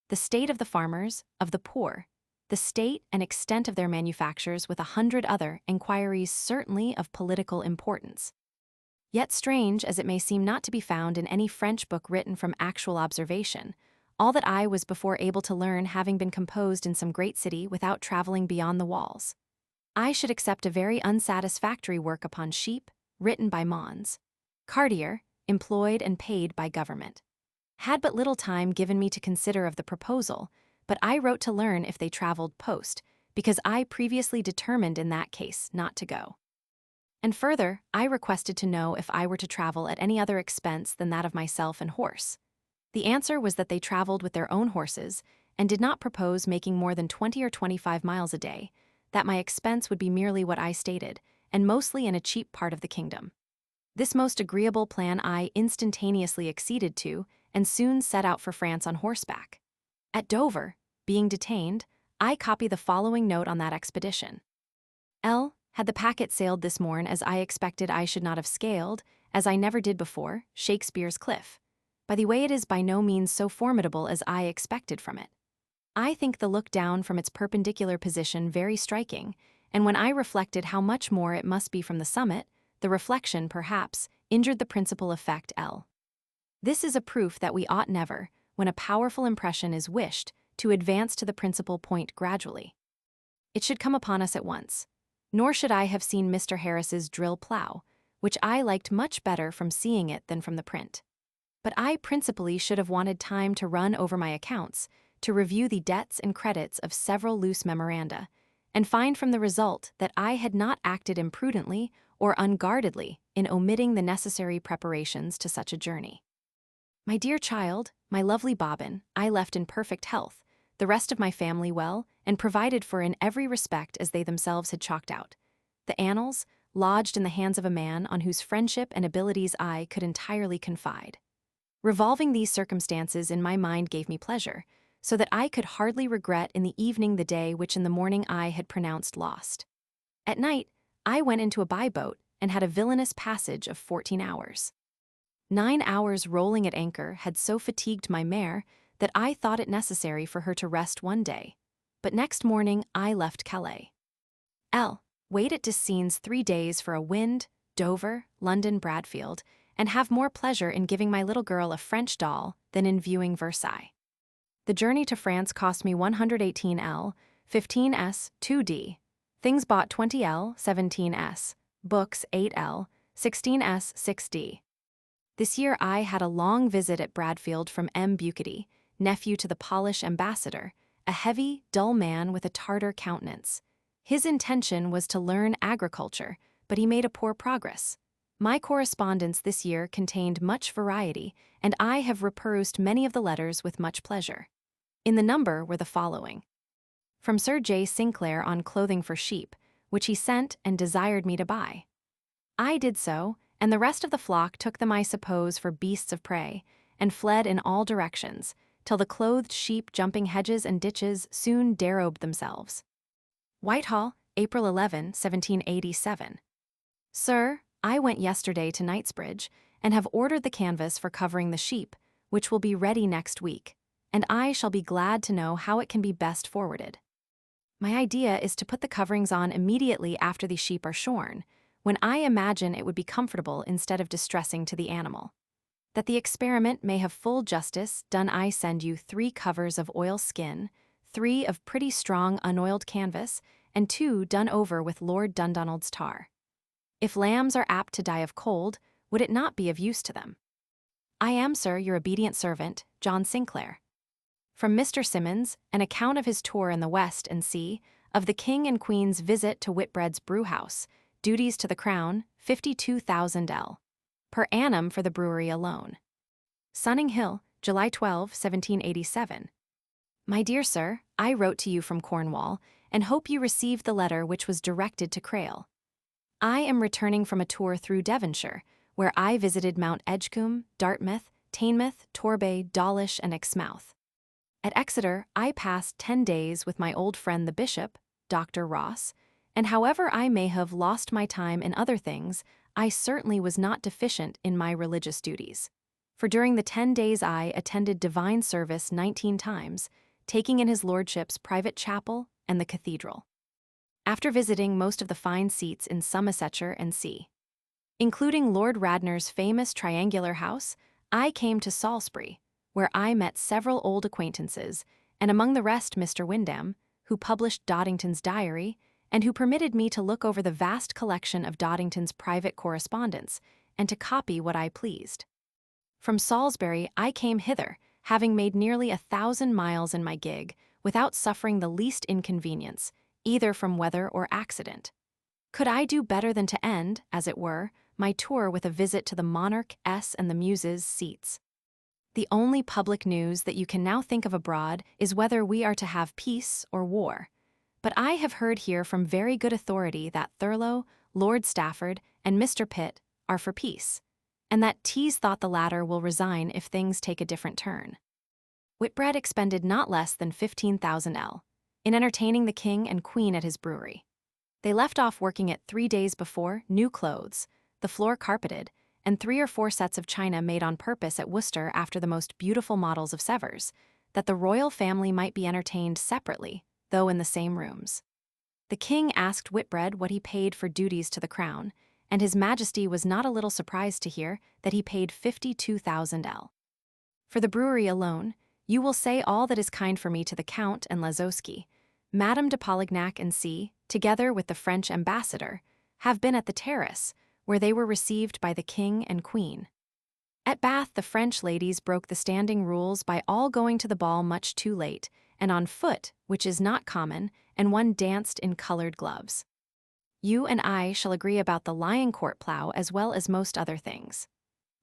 A: the state of the farmers, of the poor, the state and extent of their manufactures, with 100 other inquiries certainly of political importance. Yet strange as it may seem not to be found in any French book written from actual observation, all that I was before able to learn having been composed in some great city without traveling beyond the walls. I should accept a very unsatisfactory work upon sheep, written by Mons. Cartier, employed and paid by government. Had but little time given me to consider of the proposal, but I wrote to learn if they traveled post, because I previously determined in that case not to go. And further, I requested to know if I were to travel at any other expense than that of myself and horse. The answer was that they traveled with their own horses, and did not propose making more than 20 or 25 miles a day, that my expense would be merely what I stated, and mostly in a cheap part of the kingdom. This most agreeable plan I instantaneously acceded to, and soon set out for France on horseback. At Dover, being detained, I copy the following note on that expedition. L. Had the packet sailed this morn as I expected, I should not have scaled, as I never did before, Shakespeare's cliff. By the way, it is by no means so formidable as I expected from it. I think the look down from its perpendicular position very striking, and when I reflected how much more it must be from the summit, the reflection, perhaps, injured the principal effect L. This is a proof that we ought never, when a powerful impression is wished, to advance to the principal point gradually. It should come upon us at once. Nor should I have seen Mr. Harris's drill plow, which I liked much better from seeing it than from the print. But I principally should have wanted time to run over my accounts, to review the debts and credits of several loose memoranda, and find from the result that I had not acted imprudently or unguardedly in omitting the necessary preparations to such a journey. My dear child, my lovely Bobbin, I left in perfect health, the rest of my family well, and provided for in every respect as they themselves had chalked out. The annals, lodged in the hands of a man on whose friendship and abilities I could entirely confide. Revolving these circumstances in my mind gave me pleasure, so that I could hardly regret in the evening the day which in the morning I had pronounced lost. At night, I went into a by-boat and had a villainous passage of 14 hours. 9 hours rolling at anchor had so fatigued my mare that I thought it necessary for her to rest one day, but next morning I left Calais. Wait at Dessines 3 days for a wind, Dover, London, Bradfield, and have more pleasure in giving my little girl a French doll than in viewing Versailles. The journey to France cost me 118 L, 15 S, 2D. Things bought 20 L, 17 S. Books 8 L, 16 S, 6D. This year I had a long visit at Bradfield from M. Bucety, nephew to the Polish ambassador, a heavy, dull man with a Tartar countenance. His intention was to learn agriculture, but he made a poor progress. My correspondence this year contained much variety, and I have reperused many of the letters with much pleasure. In the number were the following. From Sir J. Sinclair on clothing for sheep, which he sent and desired me to buy. I did so, and the rest of the flock took them, I suppose, for beasts of prey, and fled in all directions, till the clothed sheep jumping hedges and ditches soon derobed themselves. Whitehall, April 11, 1787. Sir, I went yesterday to Knightsbridge, and have ordered the canvas for covering the sheep, which will be ready next week, and I shall be glad to know how it can be best forwarded. My idea is to put the coverings on immediately after the sheep are shorn, when I imagine it would be comfortable instead of distressing to the animal. That the experiment may have full justice done, I send you 3 covers of oil skin, 3 of pretty strong unoiled canvas, and 2 done over with Lord Dundonald's tar. If lambs are apt to die of cold, would it not be of use to them? I am, sir, your obedient servant, John Sinclair. From Mr. Symonds, an account of his tour in the West and Sea, of the King and Queen's visit to Whitbread's brewhouse, duties to the Crown, 52,000 L. per annum for the brewery alone. Sunning Hill, July 12, 1787. My dear sir, I wrote to you from Cornwall, and hope you received the letter which was directed to Crail. I am returning from a tour through Devonshire, where I visited Mount Edgecombe, Dartmouth, Teignmouth, Torbay, Dawlish, and Exmouth. At Exeter, I passed 10 days with my old friend the Bishop, Dr. Ross, and however I may have lost my time in other things, I certainly was not deficient in my religious duties. For during the 10 days I attended divine service 19 times, taking in his lordship's private chapel and the cathedral. After visiting most of the fine seats in Somersetshire and C, including Lord Radnor's famous triangular house, I came to Salisbury, where I met several old acquaintances, and among the rest Mr. Wyndham, who published Doddington's diary, and who permitted me to look over the vast collection of Doddington's private correspondence, and to copy what I pleased. From Salisbury I came hither, having made nearly 1,000 miles in my gig, without suffering the least inconvenience, either from weather or accident. Could I do better than to end, as it were, my tour with a visit to the Monarch S and the Muses' seats? The only public news that you can now think of abroad is whether we are to have peace or war. But I have heard here from very good authority that Thurlow, Lord Stafford, and Mr. Pitt are for peace, and that Tease thought the latter will resign if things take a different turn. Whitbread expended not less than 15,000 L in entertaining the King and Queen at his brewery. They left off working it 3 days before, new clothes, the floor carpeted, and 3 or 4 sets of china made on purpose at Worcester after the most beautiful models of Sevres, that the royal family might be entertained separately, though in the same rooms. The king asked Whitbread what he paid for duties to the crown, and His Majesty was not a little surprised to hear that he paid 52,000 L. For the brewery alone, you will say all that is kind for me to the Count and Lazowski. Madame de Polignac and C, together with the French ambassador, have been at the terrace, where they were received by the king and queen. At Bath, the French ladies broke the standing rules by all going to the ball much too late, and on foot, which is not common, and one danced in colored gloves. You and I shall agree about the lion court plough as well as most other things.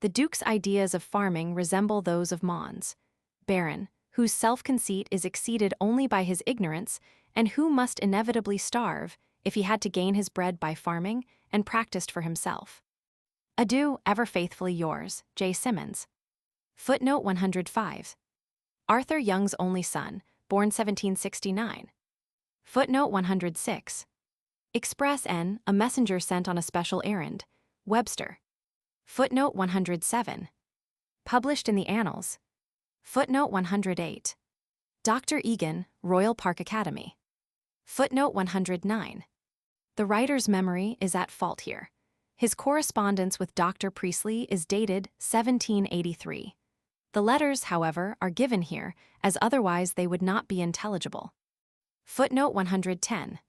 A: The Duke's ideas of farming resemble those of Mons, Baron, whose self-conceit is exceeded only by his ignorance, and who must inevitably starve if he had to gain his bread by farming and practiced for himself. Adieu, ever faithfully yours, J. Symonds. Footnote 105. Arthur Young's only son, born 1769. Footnote 106. Express N, a messenger sent on a special errand, Webster. Footnote 107. Published in the Annals. Footnote 108. Dr. Egan, Royal Park Academy. Footnote 109. The writer's memory is at fault here. His correspondence with Dr. Priestley is dated 1783. The letters, however, are given here, as otherwise they would not be intelligible. Footnote 110.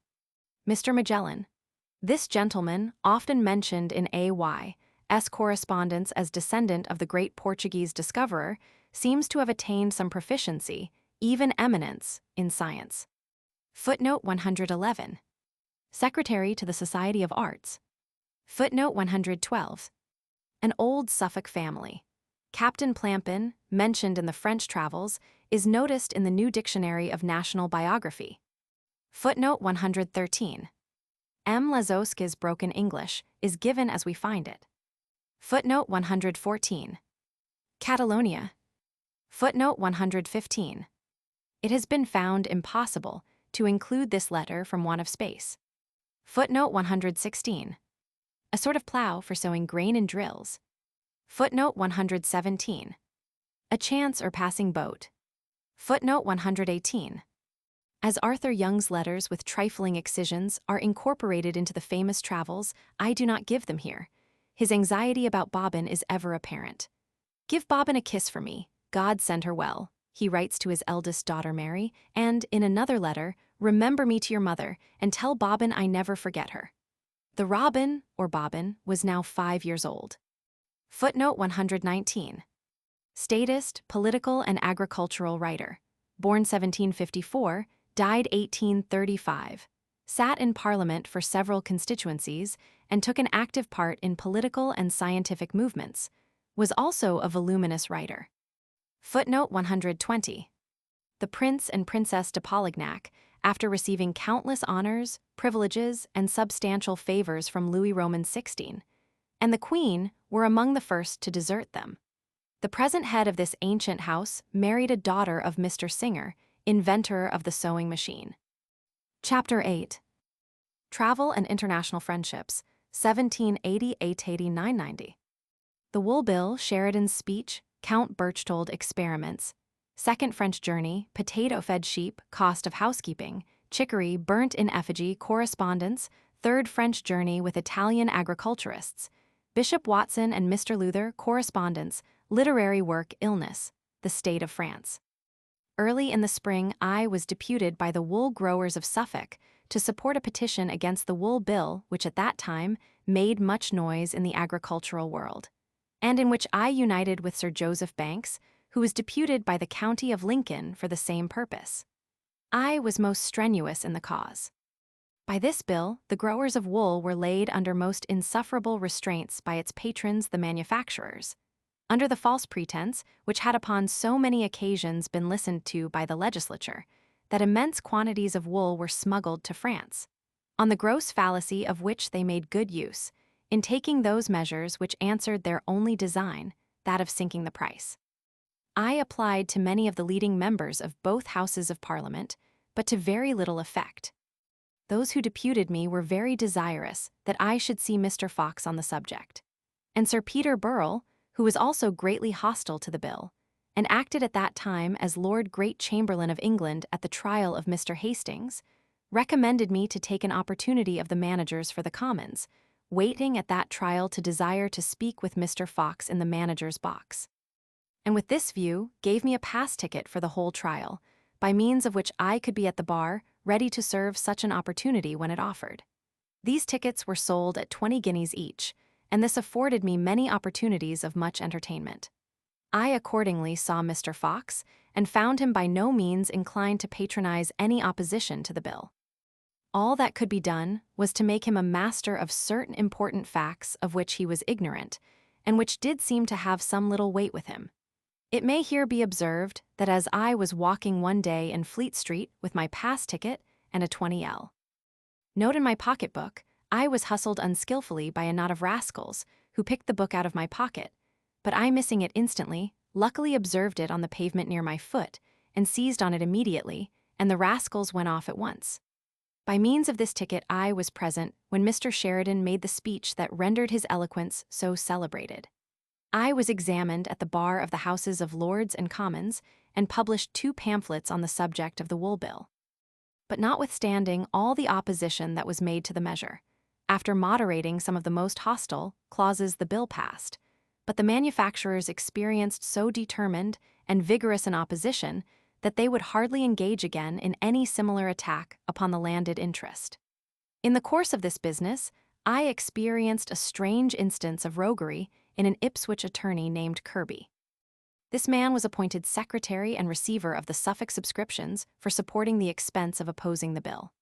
A: Mr. Magellan. This gentleman, often mentioned in A.Y.'s correspondence as descendant of the great Portuguese discoverer, seems to have attained some proficiency, even eminence, in science. Footnote 111. Secretary to the Society of Arts. Footnote 112. An old Suffolk family. Captain Plampin, mentioned in the French Travels, is noticed in the New Dictionary of National Biography. Footnote 113. M. Lazowski's broken English is given as we find it. Footnote 114. Catalonia. Footnote 115. It has been found impossible to include this letter from want of space. Footnote 116. A sort of plough for sowing grain in drills. Footnote 117. A chance or passing boat. Footnote 118. As Arthur Young's letters with trifling excisions are incorporated into the famous travels, I do not give them here. His anxiety about Bobbin is ever apparent. Give Bobbin a kiss for me, God send her well, he writes to his eldest daughter Mary, and, in another letter, remember me to your mother, and tell Bobbin I never forget her. The Robin, or Bobbin, was now 5 years old. Footnote 119. Statist, political, and agricultural writer. Born 1754, died 1835. Sat in Parliament for several constituencies and took an active part in political and scientific movements. Was also a voluminous writer. Footnote 120. The Prince and Princess de Polignac, after receiving countless honors, privileges, and substantial favors from Louis Roman XVI, and the Queen were among the first to desert them. The present head of this ancient house married a daughter of Mr. Singer, inventor of the sewing machine. Chapter 8. Travel and International Friendships, 1780–1889. The Wool Bill, Sheridan's Speech, Count Berchtold Experiments, Second French Journey, Potato-Fed Sheep, Cost of Housekeeping, Chicory, Burnt in Effigy, Correspondence, Third French Journey with Italian Agriculturists, Bishop Watson and Mr. Luther, Correspondence, Literary Work, Illness, The State of France. Early in the spring, I was deputed by the wool growers of Suffolk to support a petition against the Wool Bill, which at that time made much noise in the agricultural world, and in which I united with Sir Joseph Banks, who was deputed by the county of Lincoln for the same purpose. I was most strenuous in the cause. By this bill, the growers of wool were laid under most insufferable restraints by its patrons, the manufacturers, under the false pretense, which had upon so many occasions been listened to by the legislature, that immense quantities of wool were smuggled to France, on the gross fallacy of which they made good use, in taking those measures which answered their only design, that of sinking the price. I applied to many of the leading members of both Houses of Parliament, but to very little effect. Those who deputed me were very desirous that I should see Mr. Fox on the subject. and Sir Peter Burrell, who was also greatly hostile to the bill, and acted at that time as Lord Great Chamberlain of England at the trial of Mr. Hastings, recommended me to take an opportunity of the managers for the Commons, waiting at that trial to desire to speak with Mr. Fox in the manager's box. And with this view, gave me a pass ticket for the whole trial, by means of which I could be at the bar, ready to serve such an opportunity when it offered. These tickets were sold at 20 guineas each, and this afforded me many opportunities of much entertainment. I accordingly saw Mr. Fox, and found him by no means inclined to patronize any opposition to the bill. All that could be done was to make him a master of certain important facts of which he was ignorant, and which did seem to have some little weight with him. It may here be observed that as I was walking one day in Fleet Street with my pass ticket and a 20L note in my pocketbook, I was hustled unskillfully by a knot of rascals who picked the book out of my pocket, but I, missing it instantly, luckily observed it on the pavement near my foot and seized on it immediately, and the rascals went off at once. By means of this ticket I was present when Mr. Sheridan made the speech that rendered his eloquence so celebrated. I was examined at the bar of the Houses of Lords and Commons, and published 2 pamphlets on the subject of the wool bill. But notwithstanding all the opposition that was made to the measure, after moderating some of the most hostile clauses the bill passed, but the manufacturers experienced so determined and vigorous an opposition that they would hardly engage again in any similar attack upon the landed interest. In the course of this business, I experienced a strange instance of roguery in an Ipswich attorney named Kirby. This man was appointed secretary and receiver of the Suffolk subscriptions for supporting the expense of opposing the bill.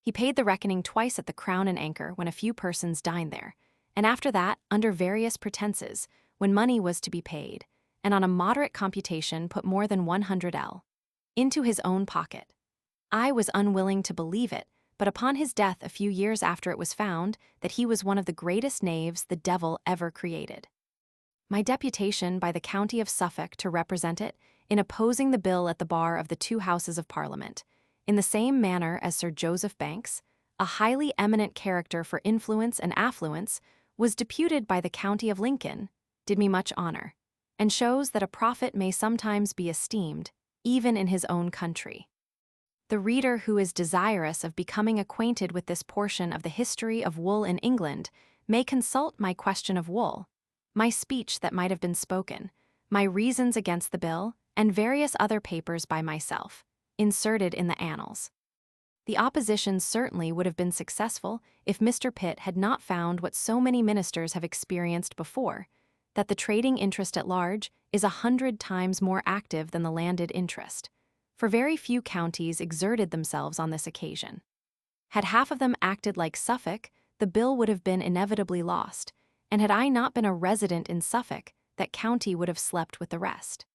A: He paid the reckoning twice at the Crown and Anchor when a few persons dined there, and after that, under various pretenses, when money was to be paid, and on a moderate computation put more than 100L into his own pocket. I was unwilling to believe it, but upon his death a few years after it was found that he was one of the greatest knaves the devil ever created. My deputation by the county of Suffolk to represent it in opposing the bill at the bar of the 2 Houses of Parliament, in the same manner as Sir Joseph Banks, a highly eminent character for influence and affluence, was deputed by the county of Lincoln, did me much honor, and shows that a prophet may sometimes be esteemed, even in his own country. The reader who is desirous of becoming acquainted with this portion of the history of wool in England may consult my question of wool, my speech that might have been spoken, my reasons against the bill, and various other papers by myself, inserted in the annals. The opposition certainly would have been successful if Mr. Pitt had not found what so many ministers have experienced before, that the trading interest at large is 100 times more active than the landed interest, for very few counties exerted themselves on this occasion. Had half of them acted like Suffolk, the bill would have been inevitably lost, and had I not been a resident in Suffolk, that county would have slept with the rest.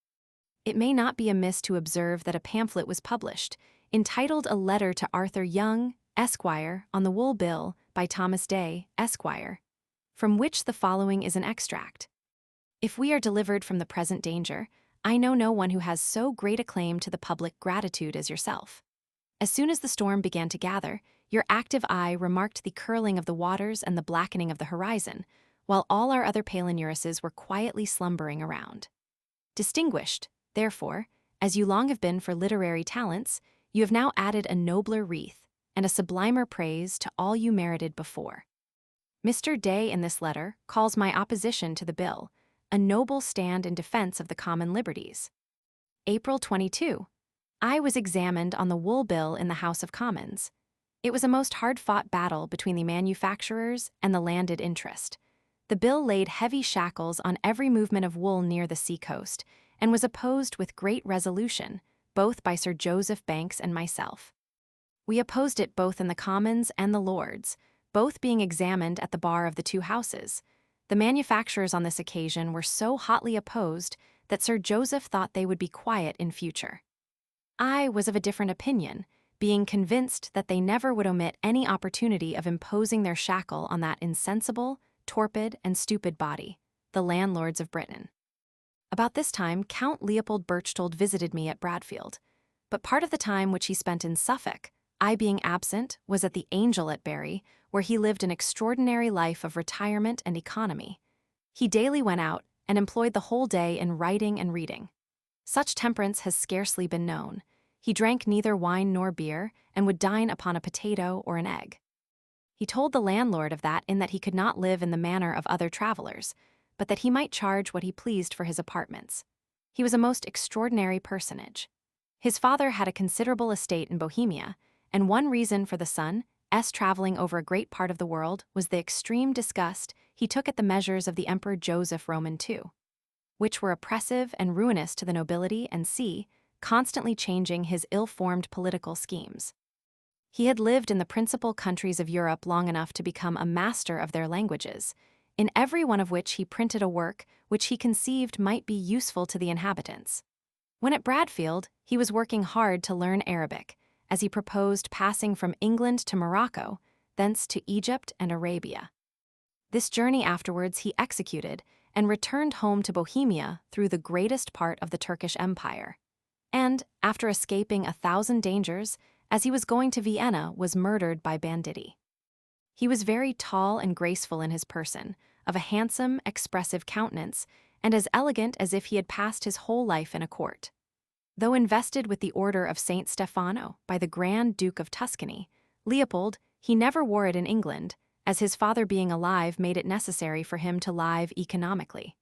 A: It may not be amiss to observe that a pamphlet was published, entitled A Letter to Arthur Young, Esquire, on the Wool Bill, by Thomas Day, Esquire, from which the following is an extract. If we are delivered from the present danger, I know no one who has so great a claim to the public gratitude as yourself. As soon as the storm began to gather, your active eye remarked the curling of the waters and the blackening of the horizon, while all our other palinuruses were quietly slumbering around. Distinguished, therefore, as you long have been for literary talents, you have now added a nobler wreath and a sublimer praise to all you merited before. Mr. Day in this letter calls my opposition to the bill a noble stand in defense of the common liberties. April 22. I was examined on the wool bill in the House of Commons. It was a most hard-fought battle between the manufacturers and the landed interest. The bill laid heavy shackles on every movement of wool near the sea-coast, and was opposed with great resolution, both by Sir Joseph Banks and myself. We opposed it both in the Commons and the Lords, both being examined at the bar of the 2 Houses. The manufacturers on this occasion were so hotly opposed that Sir Joseph thought they would be quiet in future. I was of a different opinion, being convinced that they never would omit any opportunity of imposing their shackle on that insensible, torpid, and stupid body, the landlords of Britain. About this time, Count Leopold Berchtold visited me at Bradfield, but part of the time which he spent in Suffolk, I being absent, was at the Angel at Bury, where he lived an extraordinary life of retirement and economy. He daily went out and employed the whole day in writing and reading. Such temperance has scarcely been known. He drank neither wine nor beer and would dine upon a potato or an egg. He told the landlord of that in that he could not live in the manner of other travelers, but that he might charge what he pleased for his apartments. He was a most extraordinary personage. His father had a considerable estate in Bohemia, and one reason for the son's traveling over a great part of the world was the extreme disgust he took at the measures of the Emperor Joseph Roman II, which were oppressive and ruinous to the nobility and constantly changing his ill-formed political schemes. He had lived in the principal countries of Europe long enough to become a master of their languages, in every one of which he printed a work which he conceived might be useful to the inhabitants. When at Bradfield, he was working hard to learn Arabic, as he proposed passing from England to Morocco, thence to Egypt and Arabia. This journey afterwards he executed and returned home to Bohemia through the greatest part of the Turkish Empire. And, after escaping 1,000 dangers, as he was going to Vienna, was murdered by banditti. He was very tall and graceful in his person, of a handsome, expressive countenance, and as elegant as if he had passed his whole life in a court. Though invested with the Order of Saint Stefano by the Grand Duke of Tuscany, Leopold, he never wore it in England, as his father being alive made it necessary for him to live economically.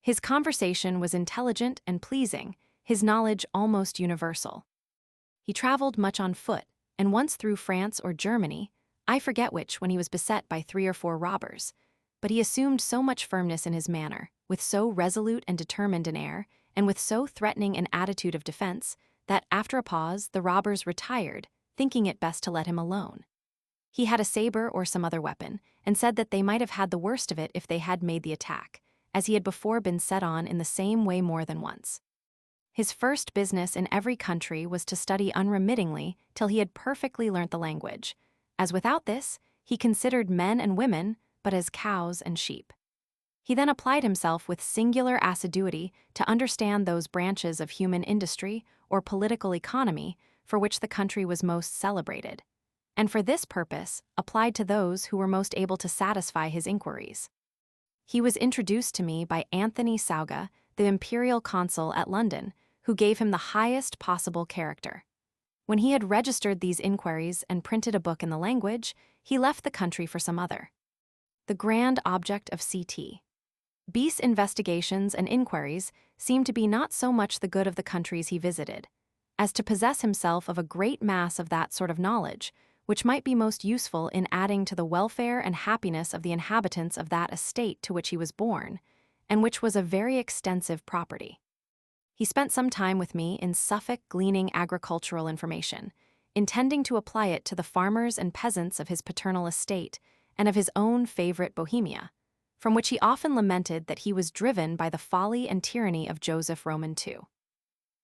A: His conversation was intelligent and pleasing, his knowledge almost universal. He traveled much on foot, and once through France or Germany, I forget which, when he was beset by 3 or 4 robbers, but he assumed so much firmness in his manner, with so resolute and determined an air, and with so threatening an attitude of defense, that after a pause the robbers retired, thinking it best to let him alone. He had a saber or some other weapon, and said that they might have had the worst of it if they had made the attack, as he had before been set on in the same way more than once. His first business in every country was to study unremittingly till he had perfectly learnt the language, as without this he considered men and women but as cows and sheep. He then applied himself with singular assiduity to understand those branches of human industry or political economy for which the country was most celebrated, and for this purpose applied to those who were most able to satisfy his inquiries. He was introduced to me by Anthony Sauga, the imperial consul at London, who gave him the highest possible character. When he had registered these inquiries and printed a book in the language, he left the country for some other. The grand object of C.T. B's investigations and inquiries seemed to be not so much the good of the countries he visited, as to possess himself of a great mass of that sort of knowledge which might be most useful in adding to the welfare and happiness of the inhabitants of that estate to which he was born, and which was a very extensive property. He spent some time with me in Suffolk gleaning agricultural information, intending to apply it to the farmers and peasants of his paternal estate and of his own favorite Bohemia, from which he often lamented that he was driven by the folly and tyranny of Joseph Roman II.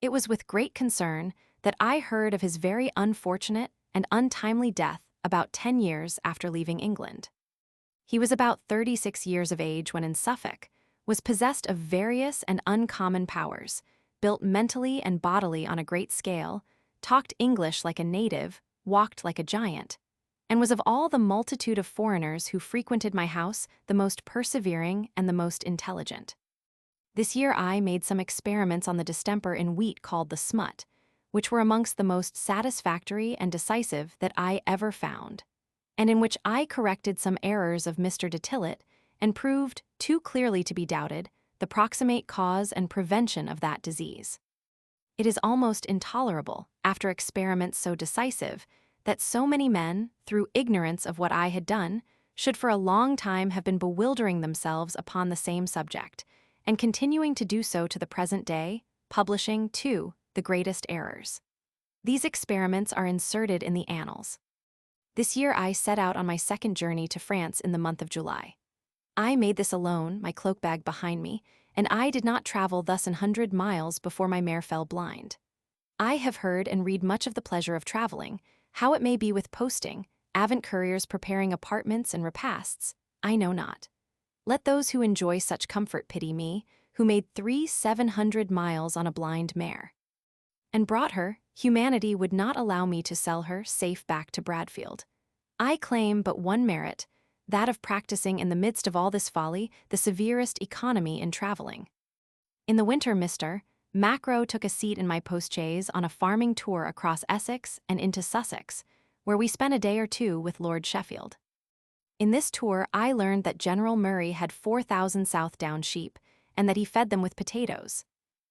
A: It was with great concern that I heard of his very unfortunate and untimely death about 10 years after leaving England. He was about 36 years of age when in Suffolk, was possessed of various and uncommon powers, built mentally and bodily on a great scale, talked English like a native, walked like a giant, and was of all the multitude of foreigners who frequented my house the most persevering and the most intelligent. This year I made some experiments on the distemper in wheat called the smut, which were amongst the most satisfactory and decisive that I ever found, and in which I corrected some errors of Mr. de Tillett and proved, too clearly to be doubted, the proximate cause and prevention of that disease. It is almost intolerable, after experiments so decisive, that so many men, through ignorance of what I had done, should for a long time have been bewildering themselves upon the same subject, and continuing to do so to the present day, publishing, too, the greatest errors. These experiments are inserted in the annals. This year I set out on my second journey to France in the month of July. I made this alone, my cloak bag behind me, and I did not travel thus 100 miles before my mare fell blind. I have heard and read much of the pleasure of traveling, how it may be with posting, avant couriers preparing apartments and repasts, I know not. Let those who enjoy such comfort pity me, who made 700 miles on a blind mare. And brought her, humanity would not allow me to sell her safe back to Bradfield. I claim but one merit, that of practicing in the midst of all this folly the severest economy in traveling. In the winter, Mr. Macro took a seat in my postchaise on a farming tour across Essex and into Sussex, where we spent a day or two with Lord Sheffield. In this tour, I learned that General Murray had 4,000 Southdown sheep, and that he fed them with potatoes.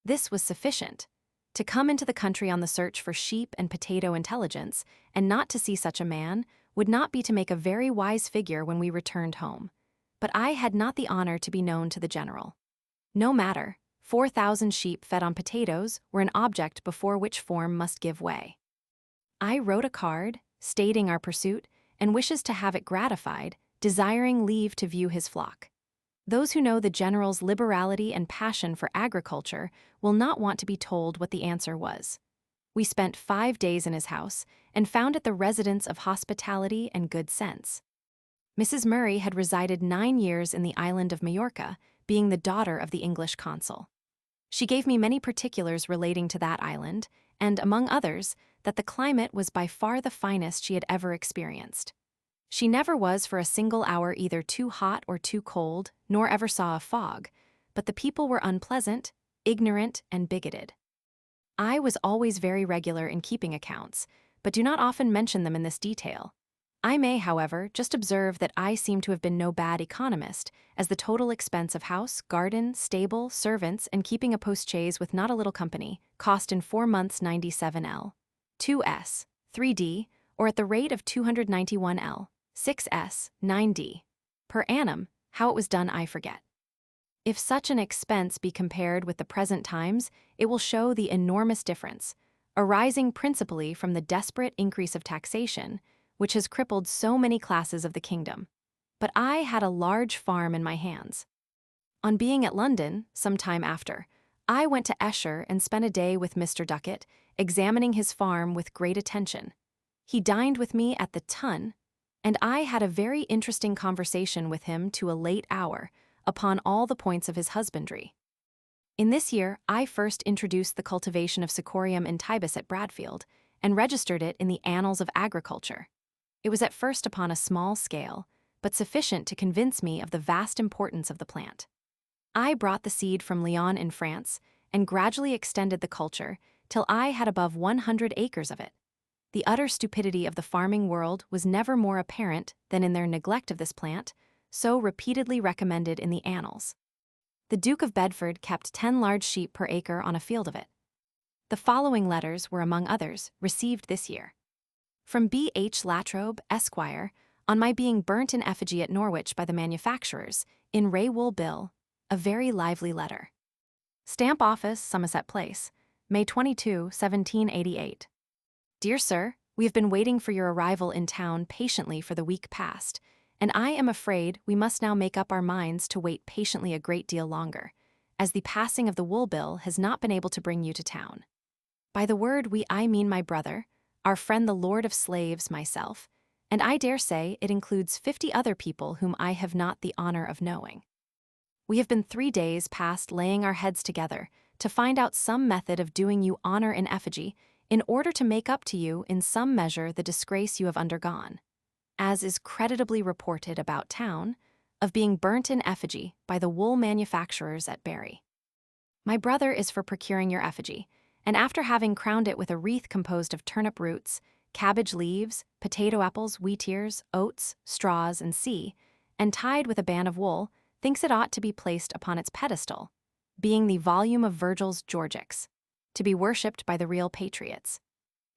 A: This was sufficient. To come into the country on the search for sheep and potato intelligence, and not to see such a man, would not be to make a very wise figure when we returned home. But I had not the honor to be known to the general. No matter, 4,000 sheep fed on potatoes were an object before which form must give way. I wrote a card, stating our pursuit, and wishes to have it gratified, desiring leave to view his flock. Those who know the general's liberality and passion for agriculture will not want to be told what the answer was. We spent 5 days in his house, and found it the residence of hospitality and good sense. Mrs. Murray had resided 9 years in the island of Majorca, being the daughter of the English consul. She gave me many particulars relating to that island, and, among others, that the climate was by far the finest she had ever experienced. She never was for a single hour either too hot or too cold, nor ever saw a fog, but the people were unpleasant, ignorant, and bigoted. I was always very regular in keeping accounts, but do not often mention them in this detail. I may, however, just observe that I seem to have been no bad economist, as the total expense of house, garden, stable, servants, and keeping a postchaise with not a little company cost in 4 months 97L, 2S, 3D, or at the rate of 291L, 6S, 9D. Per annum. How it was done I forget. If such an expense be compared with the present times, it will show the enormous difference, arising principally from the desperate increase of taxation, which has crippled so many classes of the kingdom. But I had a large farm in my hands. On being at London, some time after, I went to Esher and spent a day with Mr. Ducat, examining his farm with great attention. He dined with me at the Tun, and I had a very interesting conversation with him to a late hour upon all the points of his husbandry. In this year, I first introduced the cultivation of Sicorium intybus at Bradfield, and registered it in the Annals of Agriculture. It was at first upon a small scale, but sufficient to convince me of the vast importance of the plant. I brought the seed from Lyon in France, and gradually extended the culture till I had above 100 acres of it. The utter stupidity of the farming world was never more apparent than in their neglect of this plant, so repeatedly recommended in the Annals. The Duke of Bedford kept 10 large sheep per acre on a field of it. The following letters were among others received this year. From B. H. Latrobe, Esquire, on my being burnt in effigy at Norwich by the manufacturers, in Ray Wool Bill, a very lively letter. Stamp Office, Somerset Place, May 22, 1788. Dear Sir, we have been waiting for your arrival in town patiently for the week past, and I am afraid we must now make up our minds to wait patiently a great deal longer, as the passing of the Wool Bill has not been able to bring you to town. By the word we I mean my brother, our friend the Lord of Slaves, myself, and I dare say it includes 50 other people whom I have not the honor of knowing. We have been 3 days past laying our heads together to find out some method of doing you honor in effigy, in order to make up to you in some measure the disgrace you have undergone, as is creditably reported about town, of being burnt in effigy by the wool manufacturers at Bury. My brother is for procuring your effigy, and after having crowned it with a wreath composed of turnip roots, cabbage leaves, potato apples, wheat ears, oats, straws, and sea, and tied with a band of wool, thinks it ought to be placed upon its pedestal, being the volume of Virgil's Georgics, to be worshipped by the real patriots.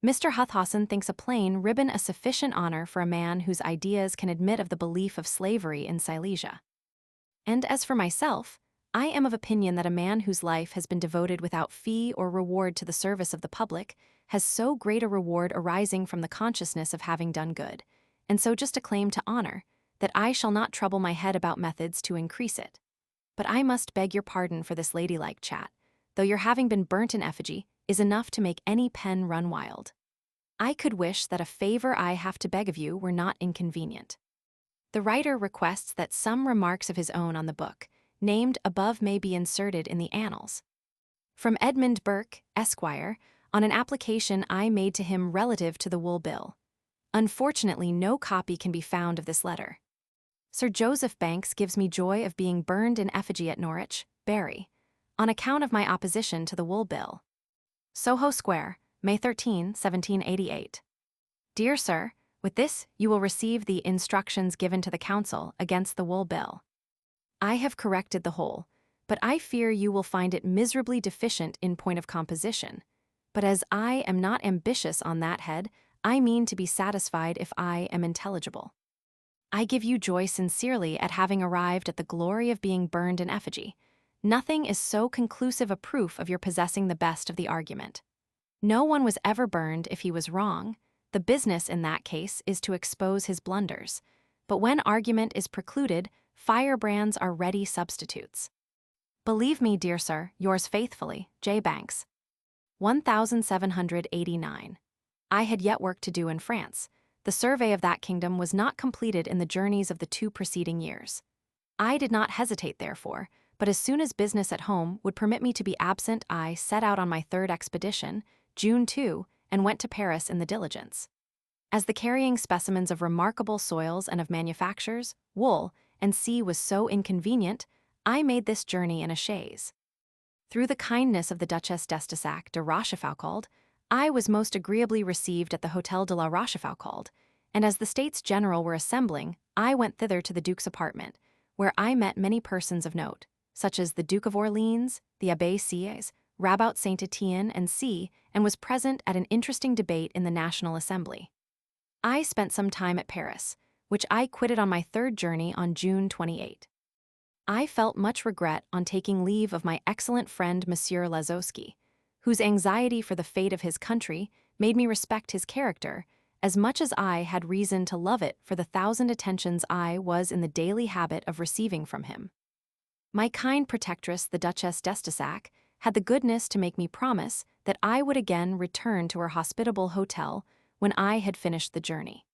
A: Mr. Huthausen thinks a plain ribbon a sufficient honor for a man whose ideas can admit of the belief of slavery in Silesia. And as for myself, I am of opinion that a man whose life has been devoted without fee or reward to the service of the public has so great a reward arising from the consciousness of having done good, and so just a claim to honor, that I shall not trouble my head about methods to increase it. But I must beg your pardon for this ladylike chat, though your having been burnt in effigy is enough to make any pen run wild. I could wish that a favor I have to beg of you were not inconvenient. The writer requests that some remarks of his own on the book, named above, may be inserted in the Annals. From Edmund Burke, Esquire, on an application I made to him relative to the Wool Bill. Unfortunately, no copy can be found of this letter. Sir Joseph Banks gives me joy of being burned in effigy at Norwich, Bury, on account of my opposition to the wool bill. Soho Square, May 13, 1788. Dear Sir, with this you will receive the instructions given to the Council against the wool bill. I have corrected the whole, but I fear you will find it miserably deficient in point of composition. But as I am not ambitious on that head, I mean to be satisfied if I am intelligible. I give you joy sincerely at having arrived at the glory of being burned in effigy. Nothing is so conclusive a proof of your possessing the best of the argument. No one was ever burned if he was wrong. The business in that case is to expose his blunders. But when argument is precluded, firebrands are ready substitutes. Believe me, dear sir, yours faithfully, J. Banks. 1789. I had yet work to do in France. The survey of that kingdom was not completed in the journeys of the 2 preceding years. I did not hesitate, therefore, but as soon as business at home would permit me to be absent, I set out on my 3rd expedition, June 2, and went to Paris in the diligence. As the carrying specimens of remarkable soils and of manufactures, wool, and sea was so inconvenient, I made this journey in a chaise. Through the kindness of the Duchesse d'Estasac de Rochefoucauld, I was most agreeably received at the Hôtel de la Rochefoucauld, and as the States General were assembling, I went thither to the Duke's apartment, where I met many persons of note, such as the Duke of Orleans, the Abbé Sieyes, Rabaut Saint-Étienne, and C., and was present at an interesting debate in the National Assembly. I spent some time at Paris, which I quitted on my 3rd journey on June 28. I felt much regret on taking leave of my excellent friend Monsieur Lazowski, whose anxiety for the fate of his country made me respect his character as much as I had reason to love it for the 1,000 attentions I was in the daily habit of receiving from him. My kind protectress, the Duchesse d'Estasac, had the goodness to make me promise that I would again return to her hospitable hotel when I had finished the journey.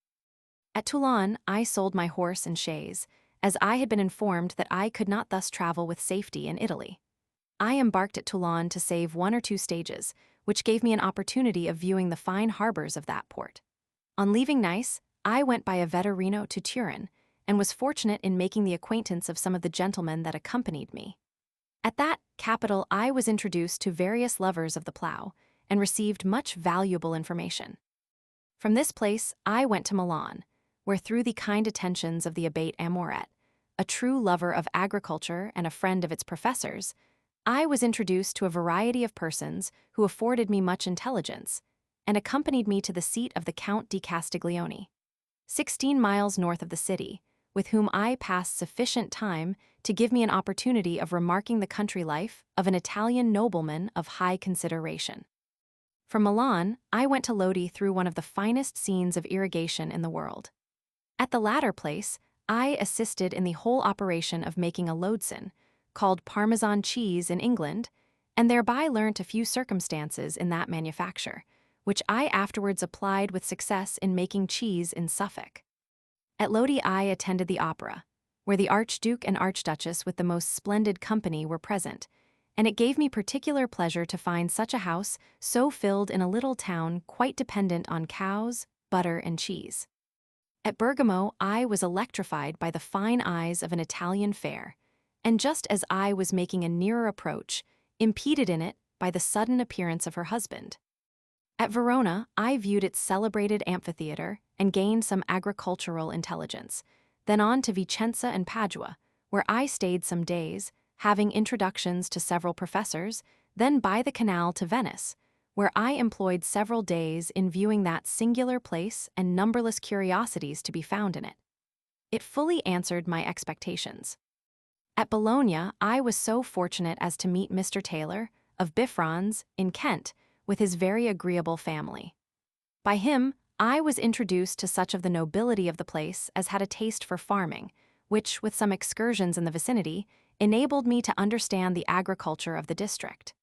A: At Toulon, I sold my horse and chaise, as I had been informed that I could not thus travel with safety in Italy. I embarked at Toulon to save 1 or 2 stages, which gave me an opportunity of viewing the fine harbors of that port. On leaving Nice, I went by a Vetturino to Turin, and was fortunate in making the acquaintance of some of the gentlemen that accompanied me. At that capital I was introduced to various lovers of the plough, and received much valuable information. From this place I went to Milan, where through the kind attentions of the Abbate Amoret, a true lover of agriculture and a friend of its professors, I was introduced to a variety of persons who afforded me much intelligence, and accompanied me to the seat of the Count di Castiglione, 16 miles north of the city, with whom I passed sufficient time to give me an opportunity of remarking the country life of an Italian nobleman of high consideration. From Milan, I went to Lodi through one of the finest scenes of irrigation in the world. At the latter place, I assisted in the whole operation of making a loadsin, called Parmesan cheese in England, and thereby learnt a few circumstances in that manufacture, which I afterwards applied with success in making cheese in Suffolk. At Lodi I attended the opera, where the Archduke and Archduchess with the most splendid company were present, and it gave me particular pleasure to find such a house so filled in a little town quite dependent on cows, butter, and cheese. At Bergamo I was electrified by the fine eyes of an Italian fair, and just as I was making a nearer approach, impeded in it by the sudden appearance of her husband. At Verona, I viewed its celebrated amphitheater and gained some agricultural intelligence, then on to Vicenza and Padua, where I stayed some days, having introductions to several professors, then by the canal to Venice, where I employed several days in viewing that singular place and numberless curiosities to be found in it. It fully answered my expectations. At Bologna, I was so fortunate as to meet Mr. Taylor, of Biffrons, in Kent, with his very agreeable family. By him, I was introduced to such of the nobility of the place as had a taste for farming, which, with some excursions in the vicinity, enabled me to understand the agriculture of the district.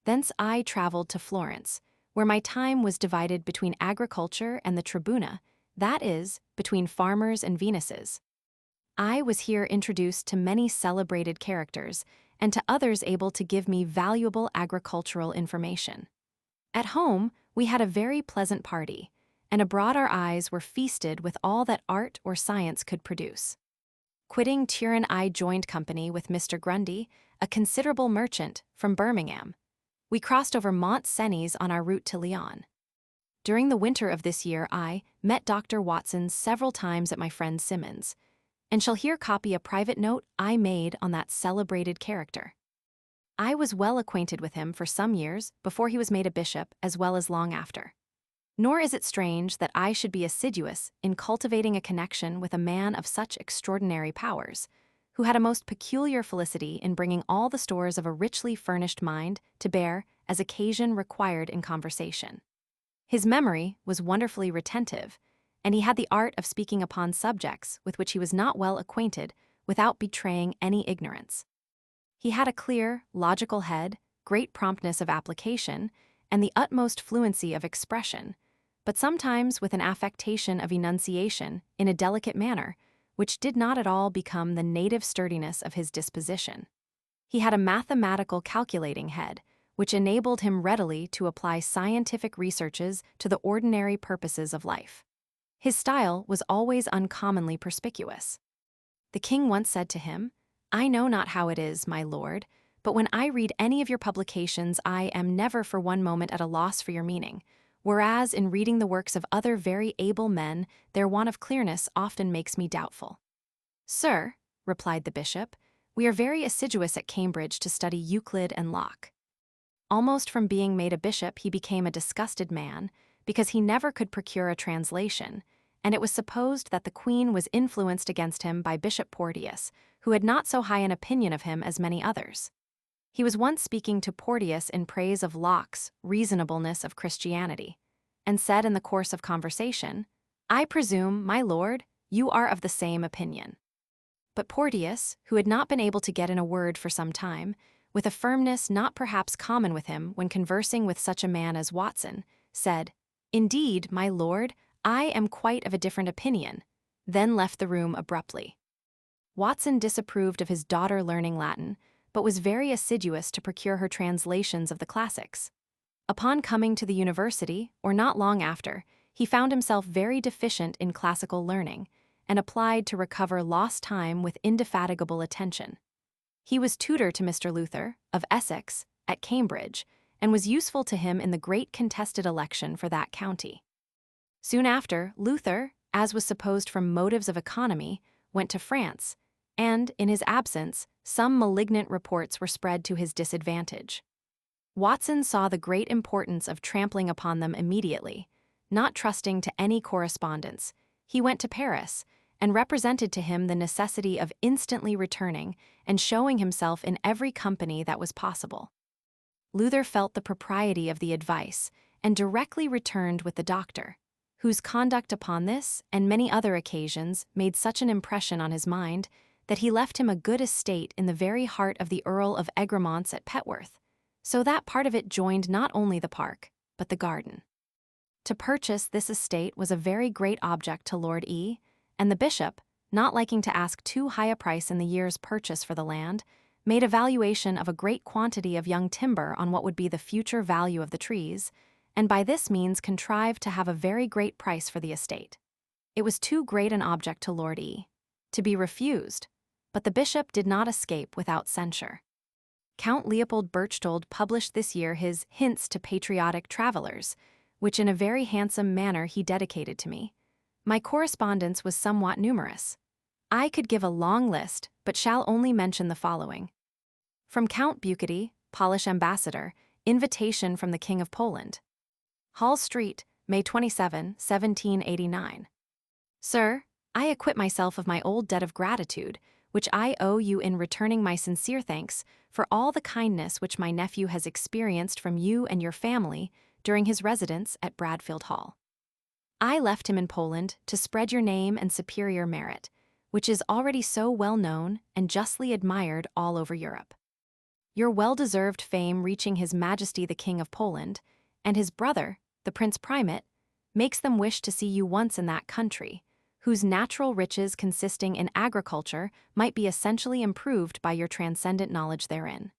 A: Thence I traveled to Florence, where my time was divided between agriculture and the tribuna, that is, between farmers and Venuses. I was here introduced to many celebrated characters, and to others able to give me valuable agricultural information. At home, we had a very pleasant party, and abroad our eyes were feasted with all that art or science could produce. Quitting Turin, I joined company with Mr. Grundy, a considerable merchant from Birmingham. We crossed over Mont Cenis on our route to Lyon. During the winter of this year, I met Dr. Watson several times at my friend Simmons, and shall here copy a private note I made on that celebrated character. I was well acquainted with him for some years before he was made a bishop, as well as long after. Nor is it strange that I should be assiduous in cultivating a connection with a man of such extraordinary powers, who had a most peculiar felicity in bringing all the stores of a richly furnished mind to bear as occasion required in conversation. His memory was wonderfully retentive, and he had the art of speaking upon subjects with which he was not well acquainted without betraying any ignorance. He had a clear, logical head, great promptness of application, and the utmost fluency of expression, but sometimes with an affectation of enunciation in a delicate manner, which did not at all become the native sturdiness of his disposition. He had a mathematical calculating head, which enabled him readily to apply scientific researches to the ordinary purposes of life. His style was always uncommonly perspicuous. The king once said to him, "I know not how it is, my lord, but when I read any of your publications I am never for one moment at a loss for your meaning, whereas in reading the works of other very able men their want of clearness often makes me doubtful." "Sir," replied the bishop, "we are very assiduous at Cambridge to study Euclid and Locke." Almost from being made a bishop he became a disgusted man, because he never could procure a translation, and it was supposed that the queen was influenced against him by Bishop Porteus, who had not so high an opinion of him as many others. He was once speaking to Porteus in praise of Locke's reasonableness of Christianity, and said in the course of conversation, "I presume, my lord, you are of the same opinion." But Porteus, who had not been able to get in a word for some time, with a firmness not perhaps common with him when conversing with such a man as Watson, said, "Indeed, my lord, I am quite of a different opinion," then left the room abruptly. Watson disapproved of his daughter learning Latin, but was very assiduous to procure her translations of the classics. Upon coming to the university, or not long after, he found himself very deficient in classical learning, and applied to recover lost time with indefatigable attention. He was tutor to Mr. Luther, of Essex, at Cambridge, and was useful to him in the great contested election for that county. Soon after, Luther, as was supposed from motives of economy, went to France, and, in his absence, some malignant reports were spread to his disadvantage. Watson saw the great importance of trampling upon them immediately. Not trusting to any correspondence, he went to Paris, and represented to him the necessity of instantly returning and showing himself in every company that was possible. Luther felt the propriety of the advice, and directly returned with the doctor, whose conduct upon this and many other occasions made such an impression on his mind that he left him a good estate in the very heart of the Earl of Egremont's at Petworth, so that part of it joined not only the park, but the garden. To purchase this estate was a very great object to Lord E., and the bishop, not liking to ask too high a price in the year's purchase for the land, made a valuation of a great quantity of young timber on what would be the future value of the trees, and by this means contrived to have a very great price for the estate. It was too great an object to Lord E. to be refused, but the bishop did not escape without censure. Count Leopold Berchtold published this year his Hints to Patriotic Travelers, which in a very handsome manner he dedicated to me. My correspondence was somewhat numerous. I could give a long list, but shall only mention the following. From Count Bucety, Polish ambassador, invitation from the King of Poland. Hall Street, May 27, 1789. Sir, I acquit myself of my old debt of gratitude, which I owe you in returning my sincere thanks for all the kindness which my nephew has experienced from you and your family during his residence at Bradfield Hall. I left him in Poland to spread your name and superior merit, which is already so well known and justly admired all over Europe. Your well-deserved fame reaching His Majesty the King of Poland, and his brother, the Prince Primate, makes them wish to see you once in that country, whose natural riches consisting in agriculture might be essentially improved by your transcendent knowledge therein.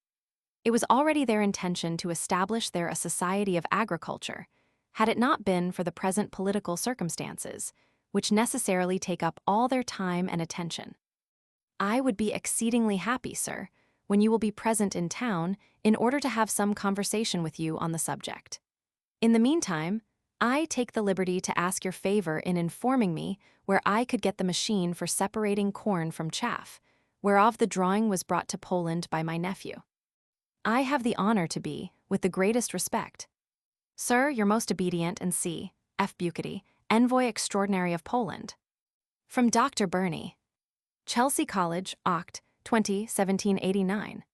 A: It was already their intention to establish there a society of agriculture, had it not been for the present political circumstances, which necessarily take up all their time and attention. I would be exceedingly happy, sir, when you will be present in town in order to have some conversation with you on the subject. In the meantime, I take the liberty to ask your favor in informing me where I could get the machine for separating corn from chaff, whereof the drawing was brought to Poland by my nephew. I have the honor to be, with the greatest respect, Sir, your most obedient and C. F. Bucety, Envoy Extraordinary of Poland. From Dr. Burney. Chelsea College, Oct. 20, 1789.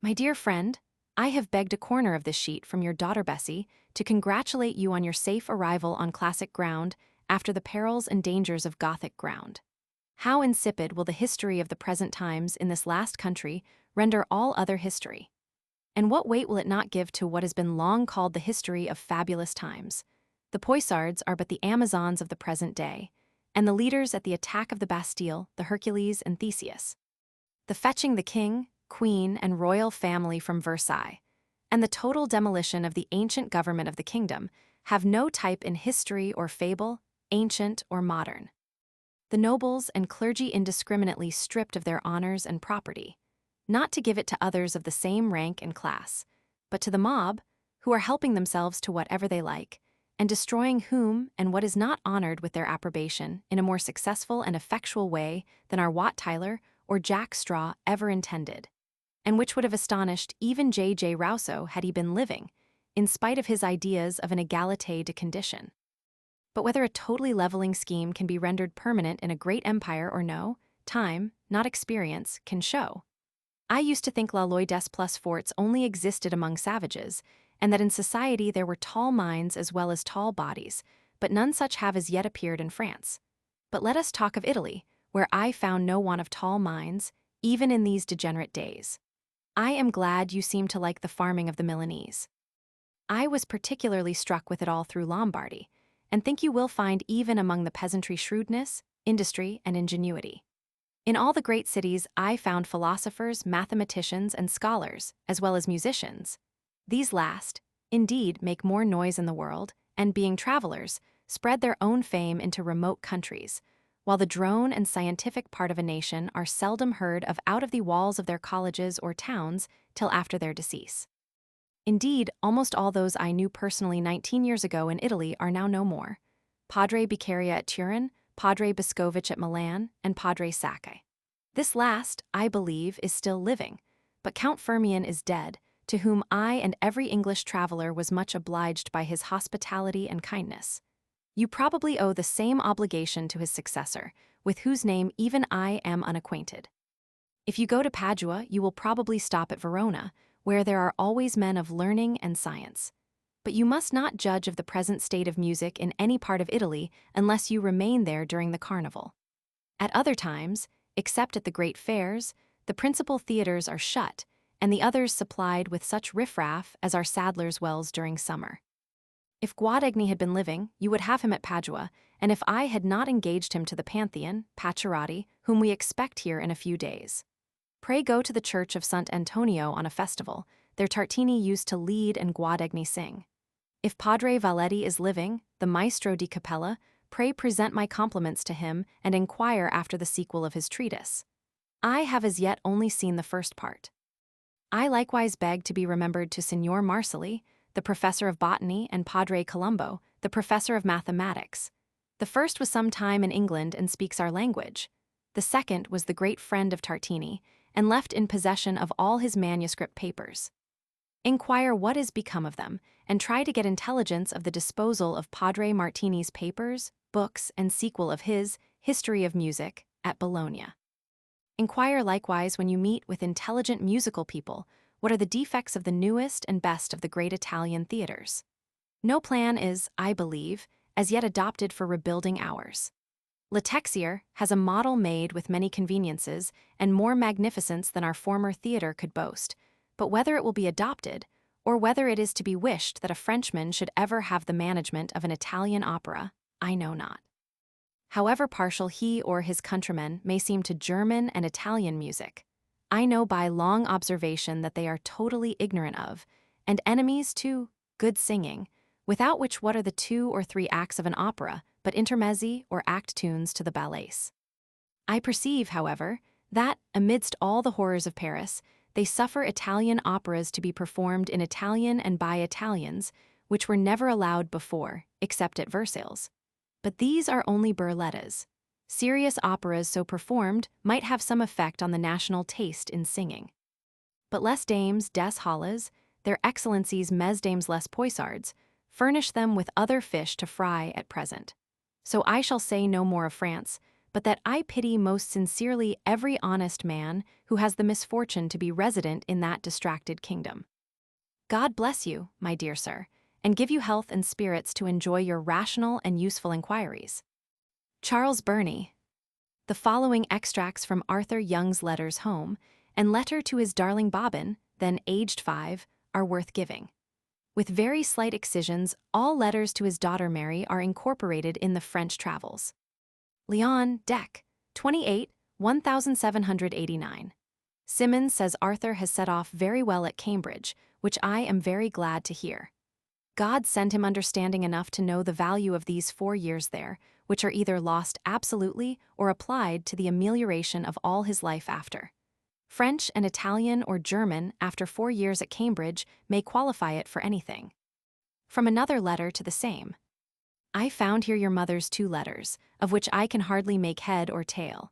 A: My dear friend, I have begged a corner of this sheet from your daughter Bessie to congratulate you on your safe arrival on classic ground after the perils and dangers of Gothic ground. How insipid will the history of the present times in this last country render all other history? And what weight will it not give to what has been long called the history of fabulous times? The Poissards are but the Amazons of the present day, and the leaders at the attack of the Bastille, the Hercules and Theseus. The fetching the king, queen, and royal family from Versailles, and the total demolition of the ancient government of the kingdom have no type in history or fable, ancient or modern. The nobles and clergy indiscriminately stripped of their honors and property, not to give it to others of the same rank and class, but to the mob, who are helping themselves to whatever they like, and destroying whom and what is not honored with their approbation in a more successful and effectual way than our Wat Tyler or Jack Straw ever intended, and which would have astonished even J. Rousseau had he been living, in spite of his ideas of an égalité de condition. But whether a totally leveling scheme can be rendered permanent in a great empire or no, time, not experience, can show. I used to think la loi des plus forts only existed among savages, and that in society there were tall minds as well as tall bodies, but none such have as yet appeared in France. But let us talk of Italy, where I found no want of tall minds, even in these degenerate days. I am glad you seem to like the farming of the Milanese. I was particularly struck with it all through Lombardy, and think you will find even among the peasantry shrewdness, industry, and ingenuity. In all the great cities, I found philosophers, mathematicians, and scholars, as well as musicians. These last, indeed, make more noise in the world, and being travelers, spread their own fame into remote countries, while the drone and scientific part of a nation are seldom heard of out of the walls of their colleges or towns till after their decease. Indeed, almost all those I knew personally 19 years ago in Italy are now no more. Padre Beccaria at Turin, Padre Boscovich at Milan, and Padre Sacchi. This last, I believe, is still living, but Count Firmian is dead, to whom I and every English traveler was much obliged by his hospitality and kindness. You probably owe the same obligation to his successor, with whose name even I am unacquainted. If you go to Padua, you will probably stop at Verona, where there are always men of learning and science. But you must not judge of the present state of music in any part of Italy unless you remain there during the carnival. At other times, except at the great fairs, the principal theaters are shut, and the others supplied with such riffraff as are saddlers' wells during summer. If Guadagni had been living, you would have him at Padua, and if I had not engaged him to the Pantheon, Pacciarati, whom we expect here in a few days. Pray go to the church of Sant Antonio on a festival. There Tartini used to lead and Guadagni sing. If Padre Valetti is living, the Maestro di Capella, pray present my compliments to him and inquire after the sequel of his treatise. I have as yet only seen the first part. I likewise beg to be remembered to Signor Marsali, the professor of botany, and Padre Colombo, the professor of mathematics. The first was some time in England and speaks our language. The second was the great friend of Tartini, and left in possession of all his manuscript papers. Inquire what is become of them, and try to get intelligence of the disposal of Padre Martini's papers, books, and sequel of his History of Music at Bologna. Inquire likewise when you meet with intelligent musical people what are the defects of the newest and best of the great Italian theaters. No plan is, I believe, as yet adopted for rebuilding ours. Le Texier has a model made with many conveniences and more magnificence than our former theater could boast, but whether it will be adopted, or whether it is to be wished that a Frenchman should ever have the management of an Italian opera, I know not. However partial he or his countrymen may seem to German and Italian music, I know by long observation that they are totally ignorant of, and enemies to, good singing, without which what are the 2 or 3 acts of an opera but intermezzi or act tunes to the ballets. I perceive, however, that, amidst all the horrors of Paris, they suffer Italian operas to be performed in Italian and by Italians, which were never allowed before, except at Versailles. But these are only burlettas. Serious operas so performed might have some effect on the national taste in singing. But les dames des halles, their excellencies mesdames les poissards, furnish them with other fish to fry at present. So I shall say no more of France, but that I pity most sincerely every honest man who has the misfortune to be resident in that distracted kingdom. God bless you, my dear sir, and give you health and spirits to enjoy your rational and useful inquiries. Charles Burney. The following extracts from Arthur Young's letters home and letter to his darling Bobbin, then aged 5, are worth giving. With very slight excisions, all letters to his daughter Mary are incorporated in the French Travels. Leon, Dec. 28, 1789. Simmons says Arthur has set off very well at Cambridge, which I am very glad to hear. God sent him understanding enough to know the value of these 4 years there, which are either lost absolutely or applied to the amelioration of all his life after. French and Italian or German after 4 years at Cambridge may qualify it for anything. From another letter to the same. I found here your mother's 2 letters, of which I can hardly make head or tail.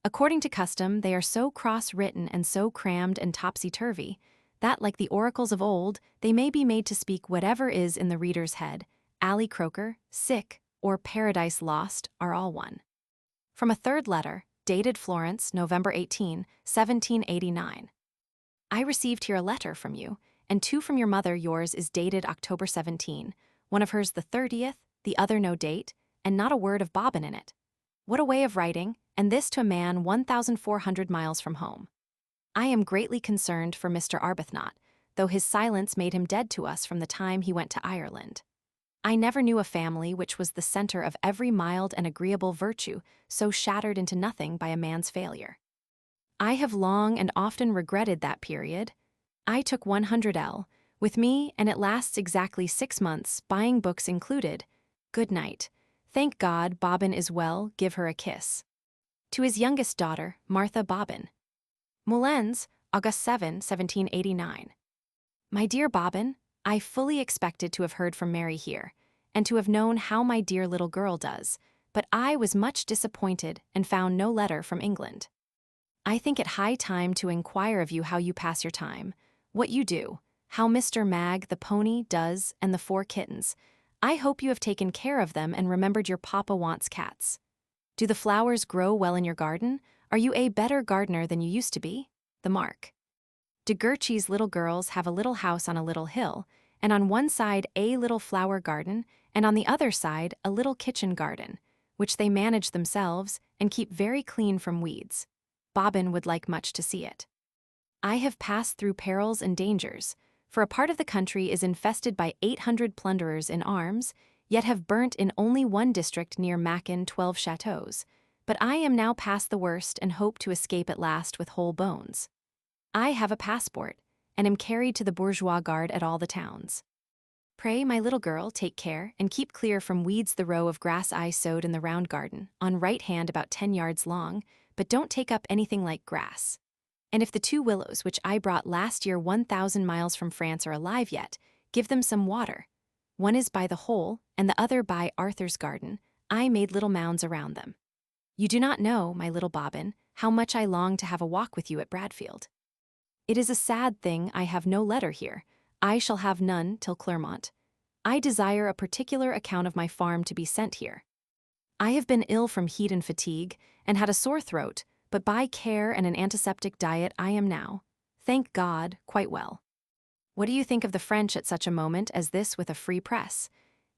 A: According to custom, they are so cross-written and so crammed and topsy-turvy, that, like the oracles of old, they may be made to speak whatever is in the reader's head. Ally Croker, sick, or Paradise Lost are all one. From a third letter, dated Florence, November 18, 1789. I received here a letter from you, and 2 from your mother. Yours is dated October 17, one of hers the 30th, the other no date, and not a word of Bobbin in it. What a way of writing, and this to a man 1,400 miles from home. I am greatly concerned for Mr. Arbuthnot, though his silence made him dead to us from the time he went to Ireland. I never knew a family which was the center of every mild and agreeable virtue so shattered into nothing by a man's failure. I have long and often regretted that period. I took 100L with me, and it lasts exactly 6 months, buying books included. Good night. Thank God Bobbin is well, give her a kiss. To his youngest daughter, Martha Bobbin. Moulins, August 7, 1789. My dear Bobbin, I fully expected to have heard from Mary here, and to have known how my dear little girl does, but I was much disappointed and found no letter from England. I think it high time to inquire of you how you pass your time, what you do, how Mr. Mag, the pony, does, and the 4 kittens. I hope you have taken care of them and remembered your papa wants cats. Do the flowers grow well in your garden? Are you a better gardener than you used to be? The Mark. De Guerchy's little girls have a little house on a little hill, and on one side a little flower garden, and on the other side a little kitchen garden, which they manage themselves and keep very clean from weeds. Bobbin would like much to see it. I have passed through perils and dangers, for a part of the country is infested by 800 plunderers in arms, yet have burnt in only one district near Macon 12 chateaux. But I am now past the worst and hope to escape at last with whole bones. I have a passport, and am carried to the bourgeois guard at all the towns. Pray, my little girl, take care, and keep clear from weeds the row of grass I sowed in the round garden, on right hand about 10 yards long, but don't take up anything like grass. And if the 2 willows which I brought last year 1,000 miles from France are alive yet, give them some water. One is by the hole, and the other by Arthur's garden. I made little mounds around them. You do not know, my little Bobbin, how much I long to have a walk with you at Bradfield. It is a sad thing I have no letter here. I shall have none till Clermont. I desire a particular account of my farm to be sent here. I have been ill from heat and fatigue, and had a sore throat, but by care and an antiseptic diet I am now, thank God, quite well. What do you think of the French at such a moment as this with a free press?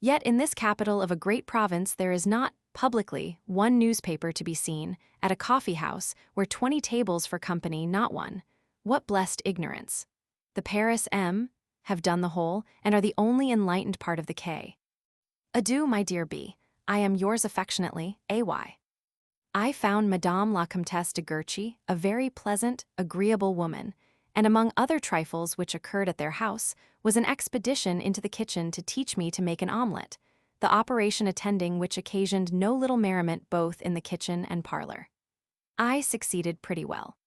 A: Yet in this capital of a great province there is not, publicly, one newspaper to be seen, at a coffee house, where 20 tables for company, not one. What blessed ignorance! The Paris M. have done the whole, and are the only enlightened part of the K. Adieu, my dear B. I am yours affectionately, A.Y. I found Madame la Comtesse de Guerchy a very pleasant, agreeable woman, and among other trifles which occurred at their house was an expedition into the kitchen to teach me to make an omelette, the operation attending which occasioned no little merriment both in the kitchen and parlor. I succeeded pretty well.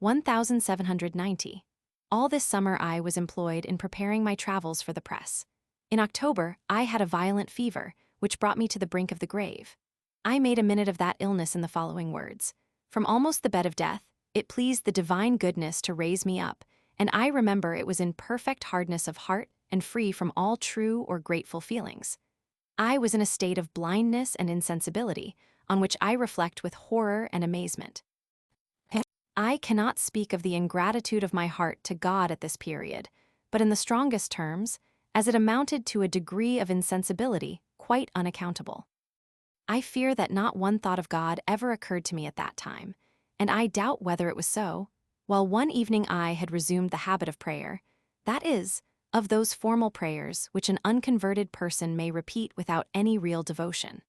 A: 1790. All this summer I was employed in preparing my travels for the press. In October, I had a violent fever, which brought me to the brink of the grave. I made a minute of that illness in the following words. From almost the bed of death, it pleased the divine goodness to raise me up, and I remember it was in perfect hardness of heart and free from all true or grateful feelings. I was in a state of blindness and insensibility, on which I reflect with horror and amazement. I cannot speak of the ingratitude of my heart to God at this period, but in the strongest terms, as it amounted to a degree of insensibility quite unaccountable. I fear that not one thought of God ever occurred to me at that time, and I doubt whether it was so, while one evening I had resumed the habit of prayer, that is, of those formal prayers which an unconverted person may repeat without any real devotion.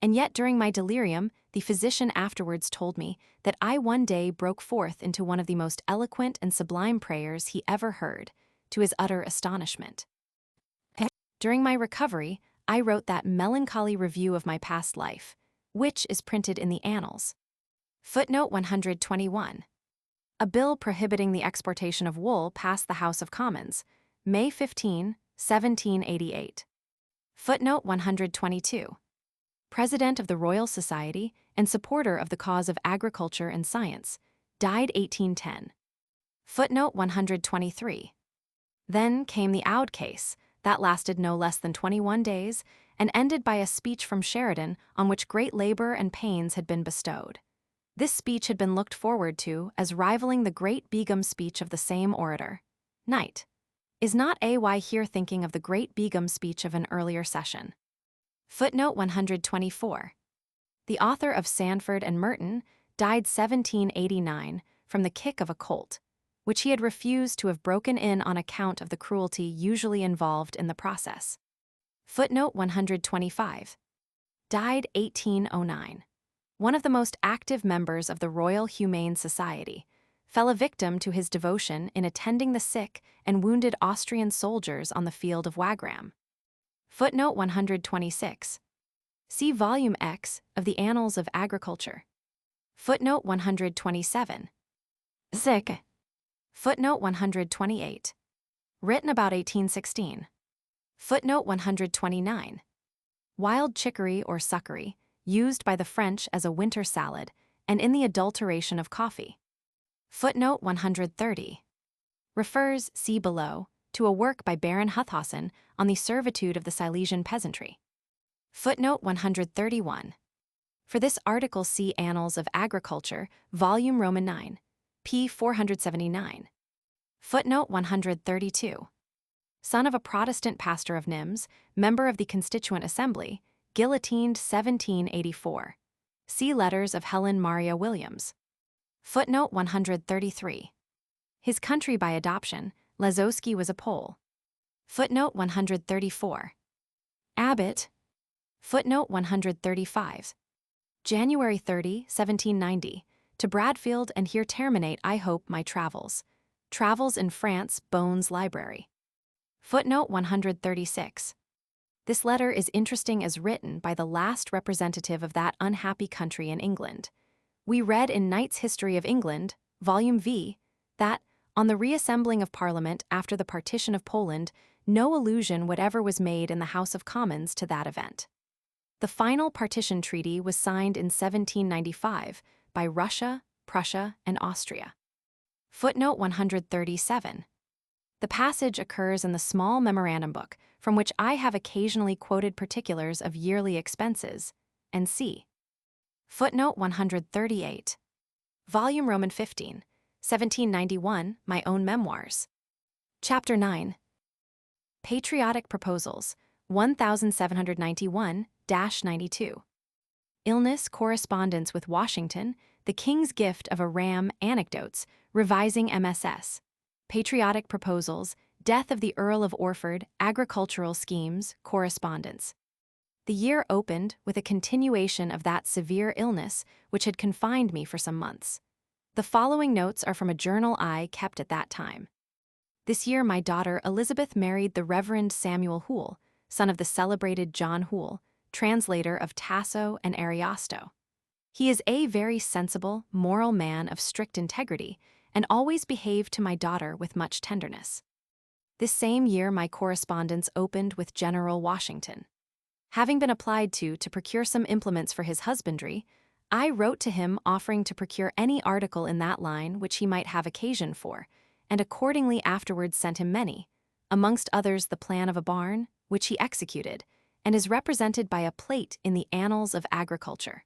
A: And yet during my delirium, the physician afterwards told me that I one day broke forth into one of the most eloquent and sublime prayers he ever heard, to his utter astonishment. During my recovery, I wrote that melancholy review of my past life, which is printed in the Annals. Footnote 121. A bill prohibiting the exportation of wool passed the House of Commons, May 15, 1788. Footnote 122. President of the Royal Society and supporter of the cause of agriculture and science, died 1810. Footnote 123. Then came the Oud case, that lasted no less than 21 days, and ended by a speech from Sheridan on which great labor and pains had been bestowed. This speech had been looked forward to as rivaling the great Begum speech of the same orator. Knight. Is not A.Y. here thinking of the great Begum speech of an earlier session? Footnote 124. The author of Sandford and Merton died 1789 from the kick of a colt, which he had refused to have broken in on account of the cruelty usually involved in the process. Footnote 125. Died 1809. One of the most active members of the Royal Humane Society, fell a victim to his devotion in attending the sick and wounded Austrian soldiers on the field of Wagram. Footnote 126. See Volume X of the Annals of Agriculture. Footnote 127. Sick. Footnote 128. Written about 1816. Footnote 129. Wild chicory or succory, used by the French as a winter salad and in the adulteration of coffee. Footnote 130. Refers, see below, to a work by Baron Huthausen on the servitude of the Silesian peasantry. Footnote 131. For this article see Annals of Agriculture, Volume Roman 9, p. 479. Footnote 132. Son of a Protestant pastor of Nims, member of the Constituent Assembly, guillotined 1784. See letters of Helen Maria Williams. Footnote 133. His country by adoption, Lazowski was a Pole. Footnote 134. Abbott. Footnote 135. January 30, 1790. To Bradfield, and here terminate, I hope, my travels. Travels in France, Bones Library. Footnote 136. This letter is interesting as written by the last representative of that unhappy country in England. We read in Knight's History of England, Volume V, that, on the reassembling of Parliament after the partition of Poland, no allusion whatever was made in the House of Commons to that event. The final partition treaty was signed in 1795 by Russia, Prussia, and Austria. Footnote 137. The passage occurs in the small memorandum book from which I have occasionally quoted particulars of yearly expenses, and c. Footnote 138. Volume Roman 15, 1791, My Own Memoirs. Chapter 9. Patriotic Proposals, 1791-92. Illness Correspondence with Washington, The King's Gift of a Ram, Anecdotes, Revising MSS. Patriotic Proposals, Death of the Earl of Orford, Agricultural Schemes, Correspondence. The year opened with a continuation of that severe illness which had confined me for some months. The following notes are from a journal I kept at that time. This year my daughter Elizabeth married the Reverend Samuel Hoole, son of the celebrated John Hoole, translator of Tasso and Ariosto. He is a very sensible, moral man of strict integrity, and always behaved to my daughter with much tenderness. This same year my correspondence opened with General Washington. Having been applied to procure some implements for his husbandry, I wrote to him offering to procure any article in that line which he might have occasion for, and accordingly afterwards sent him many, amongst others the plan of a barn, which he executed, and is represented by a plate in the Annals of Agriculture.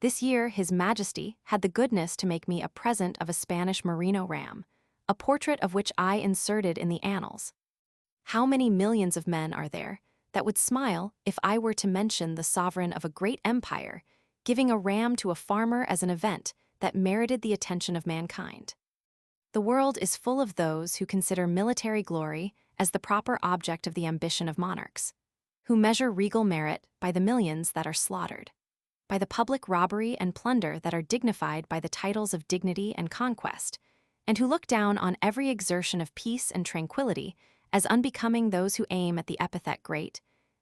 A: This year His Majesty had the goodness to make me a present of a Spanish merino ram, a portrait of which I inserted in the Annals. How many millions of men are there that would smile if I were to mention the sovereign of a great empire giving a ram to a farmer as an event that merited the attention of mankind? The world is full of those who consider military glory as the proper object of the ambition of monarchs, who measure regal merit by the millions that are slaughtered, by the public robbery and plunder that are dignified by the titles of dignity and conquest, and who look down on every exertion of peace and tranquility as unbecoming those who aim at the epithet great,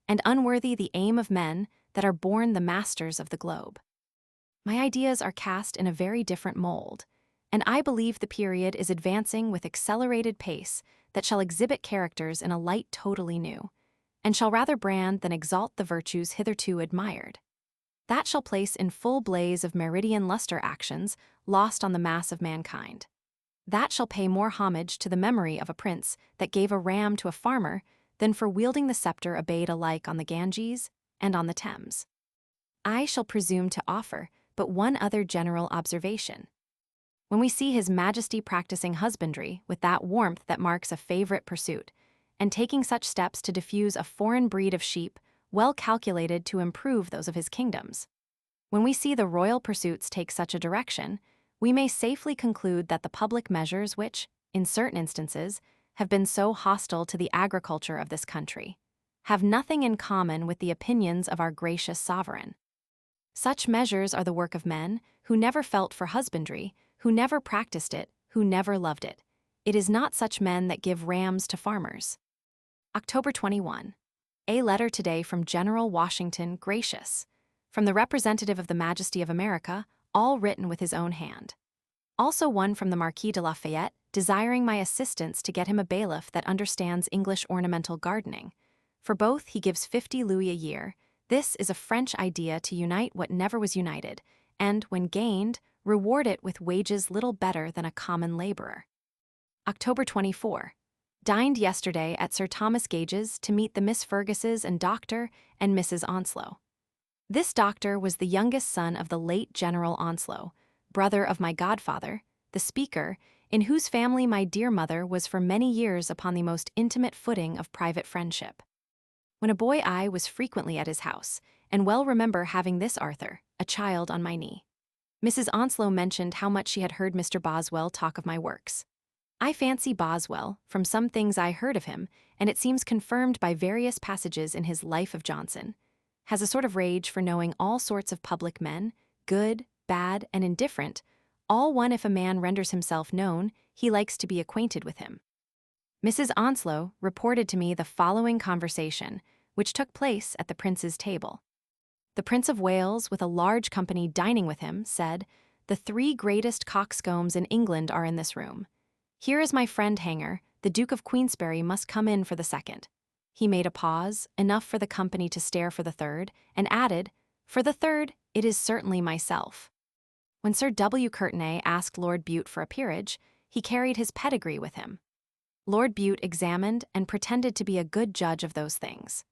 A: and unworthy the aim of men that are born the masters of the globe. My ideas are cast in a very different mold, and I believe the period is advancing with accelerated pace that shall exhibit characters in a light totally new, and shall rather brand than exalt the virtues hitherto admired. That shall place in full blaze of meridian luster actions lost on the mass of mankind. That shall pay more homage to the memory of a prince that gave a ram to a farmer than for wielding the scepter obeyed alike on the Ganges and on the Thames. I shall presume to offer but one other general observation. When we see His Majesty practicing husbandry with that warmth that marks a favorite pursuit, and taking such steps to diffuse a foreign breed of sheep well calculated to improve those of his kingdoms, when we see the royal pursuits take such a direction, we may safely conclude that the public measures which, in certain instances, have been so hostile to the agriculture of this country, have nothing in common with the opinions of our gracious sovereign. Such measures are the work of men who never felt for husbandry, who never practiced it, who never loved it. It is not such men that give rams to farmers. October 21. A letter today from General Washington, gracious. From the representative of the Majesty of America, all written with his own hand. Also one from the Marquis de Lafayette, desiring my assistance to get him a bailiff that understands English ornamental gardening. For both he gives 50 louis a year. This is a French idea to unite what never was united, and, when gained, reward it with wages little better than a common laborer. October 24. Dined yesterday at Sir Thomas Gage's to meet the Miss Ferguses and Dr. and Mrs. Onslow. This doctor was the youngest son of the late General Onslow, brother of my godfather, the Speaker, in whose family my dear mother was for many years upon the most intimate footing of private friendship. When a boy I was frequently at his house, and well remember having this Arthur, a child, on my knee. Mrs. Onslow mentioned how much she had heard Mr. Boswell talk of my works. I fancy Boswell, from some things I heard of him, and it seems confirmed by various passages in his Life of Johnson, has a sort of rage for knowing all sorts of public men, good, bad, and indifferent, all one if a man renders himself known, he likes to be acquainted with him. Mrs. Onslow reported to me the following conversation, which took place at the Prince's table. The Prince of Wales, with a large company dining with him, said, "The 3 greatest coxcombs in England are in this room. Here is my friend Hanger, the Duke of Queensberry must come in for the second." He made a pause, enough for the company to stare for the third, and added, "For the third, it is certainly myself." When Sir W. Courtenay asked Lord Bute for a peerage, he carried his pedigree with him. Lord Bute examined and pretended to be a good judge of those things.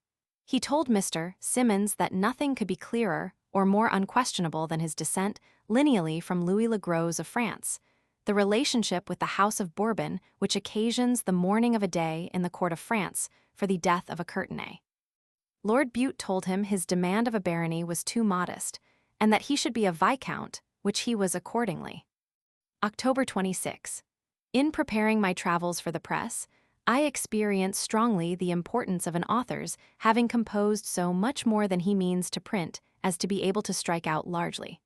A: He told Mr. Symonds that nothing could be clearer or more unquestionable than his descent lineally from Louis le Gros of France, the relationship with the House of Bourbon which occasions the mourning of a day in the court of France for the death of a Courtenay. Lord Bute told him his demand of a barony was too modest, and that he should be a viscount, which he was accordingly. October 26. In preparing my travels for the press, I experienced strongly the importance of an author's having composed so much more than he means to print as to be able to strike out largely.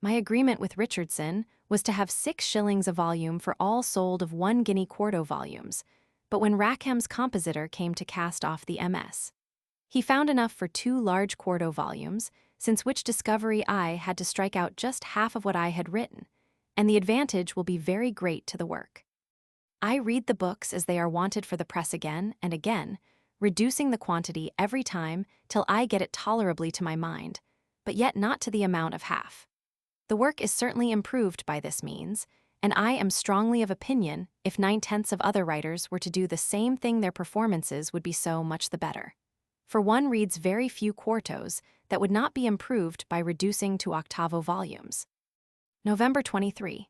A: My agreement with Richardson was to have 6 shillings a volume for all sold of 1 guinea quarto volumes, but when Rackham's compositor came to cast off the MS, he found enough for 2 large quarto volumes, since which discovery I had to strike out just half of what I had written, and the advantage will be very great to the work. I read the books as they are wanted for the press again and again, reducing the quantity every time till I get it tolerably to my mind, but yet not to the amount of half. The work is certainly improved by this means, and I am strongly of opinion if 9/10 of other writers were to do the same thing, their performances would be so much the better. For one reads very few quartos that would not be improved by reducing to octavo volumes. November 23.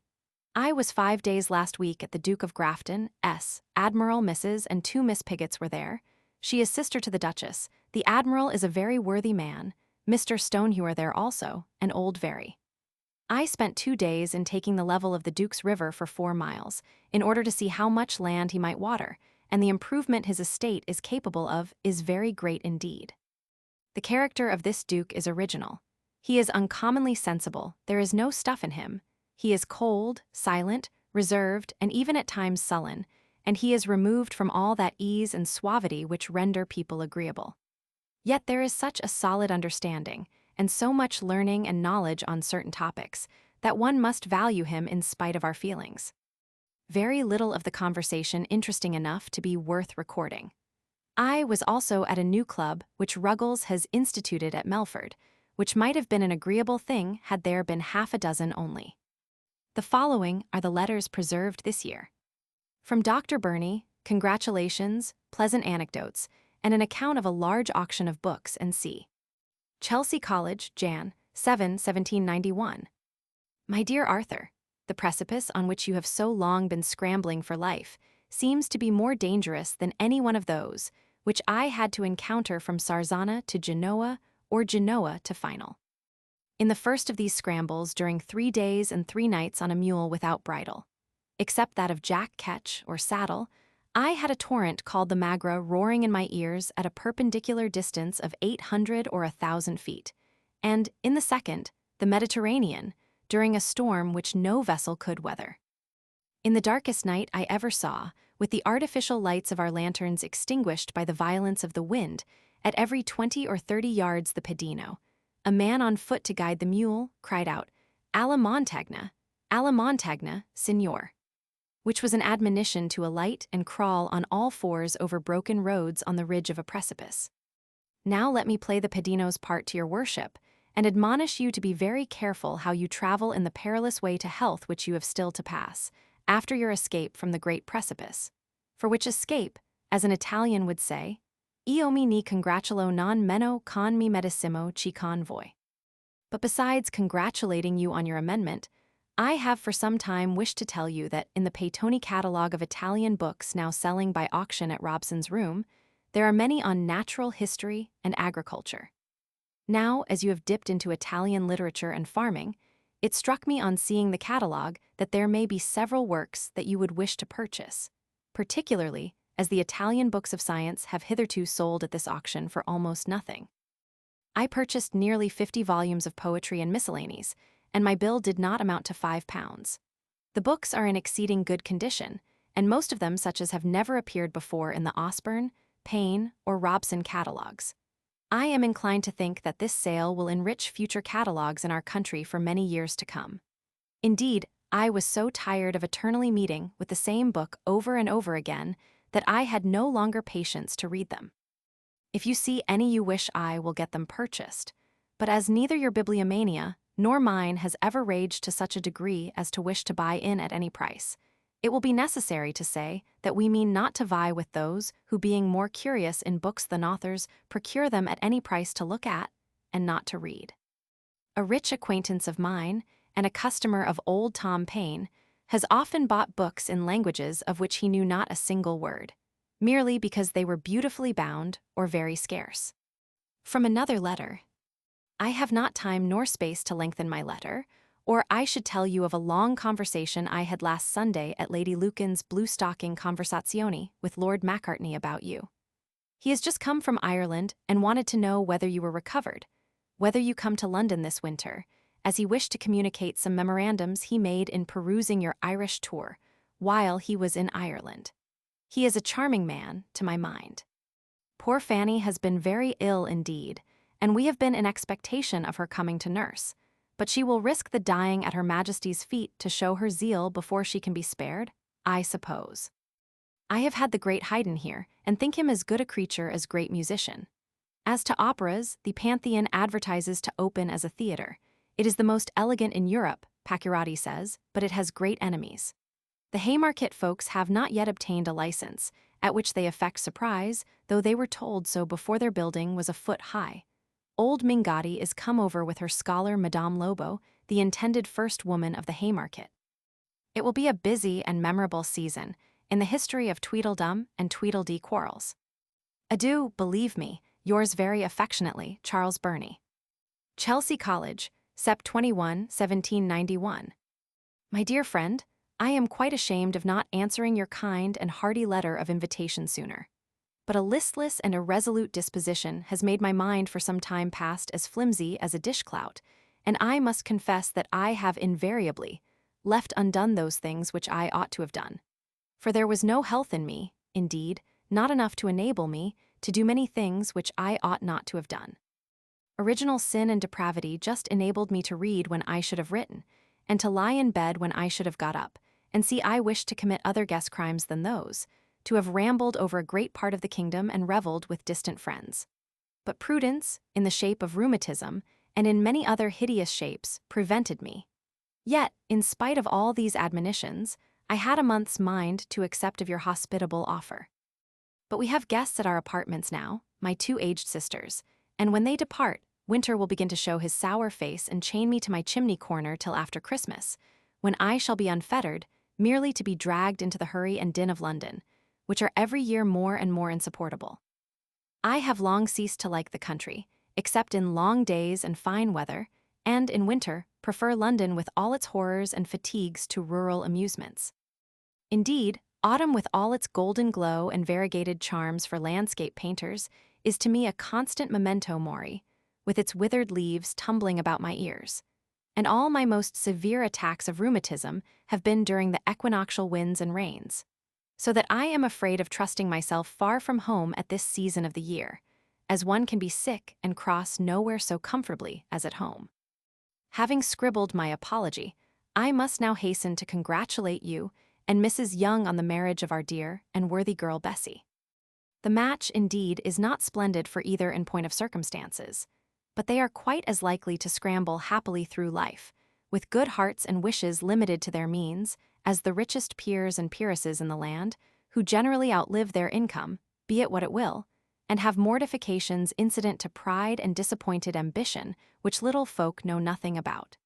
A: I was 5 days last week at the Duke of Grafton, S. Admiral, Mrs. and 2 Miss Pigots were there. She is sister to the Duchess. The Admiral is a very worthy man. Mr. Stonehewer there also, and old very. I spent 2 days in taking the level of the Duke's River for 4 miles, in order to see how much land he might water, and the improvement his estate is capable of is very great indeed. The character of this Duke is original. He is uncommonly sensible, there is no stuff in him. He is cold, silent, reserved, and even at times sullen, and he is removed from all that ease and suavity which render people agreeable. Yet there is such a solid understanding, and so much learning and knowledge on certain topics, that one must value him in spite of our feelings. Very little of the conversation interesting enough to be worth recording. I was also at a new club which Ruggles has instituted at Melford, which might have been an agreeable thing had there been half a dozen only. The following are the letters preserved this year. From Dr. Burney, congratulations, pleasant anecdotes, and an account of a large auction of books and c. Chelsea College, Jan. 7, 1791. My dear Arthur, the precipice on which you have so long been scrambling for life seems to be more dangerous than any one of those which I had to encounter from Sarzana to Genoa or Genoa to Final. In the first of these scrambles during 3 days and 3 nights on a mule without bridle, except that of Jack Ketch or saddle, I had a torrent called the Magra roaring in my ears at a perpendicular distance of 800 or 1,000 feet, and, in the second, the Mediterranean, during a storm which no vessel could weather. In the darkest night I ever saw, with the artificial lights of our lanterns extinguished by the violence of the wind, at every 20 or 30 yards the Pedino, a man on foot to guide the mule, cried out, alla montagna, signor, which was an admonition to alight and crawl on all fours over broken roads on the ridge of a precipice. Now let me play the Pedino's part to your worship, and admonish you to be very careful how you travel in the perilous way to health which you have still to pass, after your escape from the great precipice, for which escape, as an Italian would say, io mi ne congratulo non meno con mi medesimo ci con voi. But besides congratulating you on your amendment, I have for some time wished to tell you that in the Peytoni catalogue of Italian books now selling by auction at Robson's Room, there are many on natural history and agriculture. Now, as you have dipped into Italian literature and farming, it struck me on seeing the catalogue that there may be several works that you would wish to purchase, particularly as the Italian books of science have hitherto sold at this auction for almost nothing. I purchased nearly 50 volumes of poetry and miscellanies, and my bill did not amount to £5. The books are in exceeding good condition, and most of them such as have never appeared before in the Osborne, Payne, or Robson catalogues. I am inclined to think that this sale will enrich future catalogues in our country for many years to come. Indeed, I was so tired of eternally meeting with the same book over and over again that I had no longer patience to read them. If you see any you wish, I will get them purchased, but as neither your bibliomania nor mine has ever raged to such a degree as to wish to buy in at any price, it will be necessary to say that we mean not to vie with those who, being more curious in books than authors, procure them at any price to look at and not to read. A rich acquaintance of mine, and a customer of old Tom Paine, has often bought books in languages of which he knew not a single word, merely because they were beautifully bound or very scarce. From another letter. I have not time nor space to lengthen my letter, or I should tell you of a long conversation I had last Sunday at Lady Lucan's blue-stocking conversazione with Lord Macartney about you. He has just come from Ireland and wanted to know whether you were recovered, whether you come to London this winter, as he wished to communicate some memorandums he made in perusing your Irish tour while he was in Ireland. He is a charming man, to my mind. Poor Fanny has been very ill indeed, and we have been in expectation of her coming to nurse. But she will risk the dying at Her Majesty's feet to show her zeal before she can be spared, I suppose. I have had the great Haydn here, and think him as good a creature as great musician. As to operas, the Pantheon advertises to open as a theatre. It is the most elegant in Europe, Pacchiarati says, but it has great enemies. The Haymarket folks have not yet obtained a license, at which they affect surprise, though they were told so before their building was a foot high. Old Mingatti is come over with her scholar Madame Lobo, the intended first woman of the Haymarket. It will be a busy and memorable season in the history of Tweedledum and Tweedledee quarrels. Adieu, believe me, yours very affectionately, Charles Burney. Chelsea College, Sept. 21, 1791. My dear friend, I am quite ashamed of not answering your kind and hearty letter of invitation sooner. But a listless and irresolute disposition has made my mind for some time past as flimsy as a dishclout, and I must confess that I have invariably left undone those things which I ought to have done. For there was no health in me, indeed, not enough to enable me to do many things which I ought not to have done. Original sin and depravity just enabled me to read when I should have written, and to lie in bed when I should have got up, and see I wished to commit other guess crimes than those, to have rambled over a great part of the kingdom and revelled with distant friends. But prudence, in the shape of rheumatism, and in many other hideous shapes, prevented me. Yet, in spite of all these admonitions, I had a month's mind to accept of your hospitable offer. But we have guests at our apartments now, my 2 aged sisters, and when they depart, Winter will begin to show his sour face and chain me to my chimney corner till after Christmas, when I shall be unfettered, merely to be dragged into the hurry and din of London, which are every year more and more insupportable. I have long ceased to like the country, except in long days and fine weather, and in winter prefer London with all its horrors and fatigues to rural amusements. Indeed, autumn with all its golden glow and variegated charms for landscape painters is to me a constant memento mori, with its withered leaves tumbling about my ears. And all my most severe attacks of rheumatism have been during the equinoctial winds and rains. So that I am afraid of trusting myself far from home at this season of the year, as one can be sick and cross nowhere so comfortably as at home. Having scribbled my apology, I must now hasten to congratulate you and Mrs. Young on the marriage of our dear and worthy girl Bessie. The match, indeed, is not splendid for either in point of circumstances, but they are quite as likely to scramble happily through life, with good hearts and wishes limited to their means, as the richest peers and peeresses in the land, who generally outlive their income, be it what it will, and have mortifications incident to pride and disappointed ambition, which little folk know nothing about.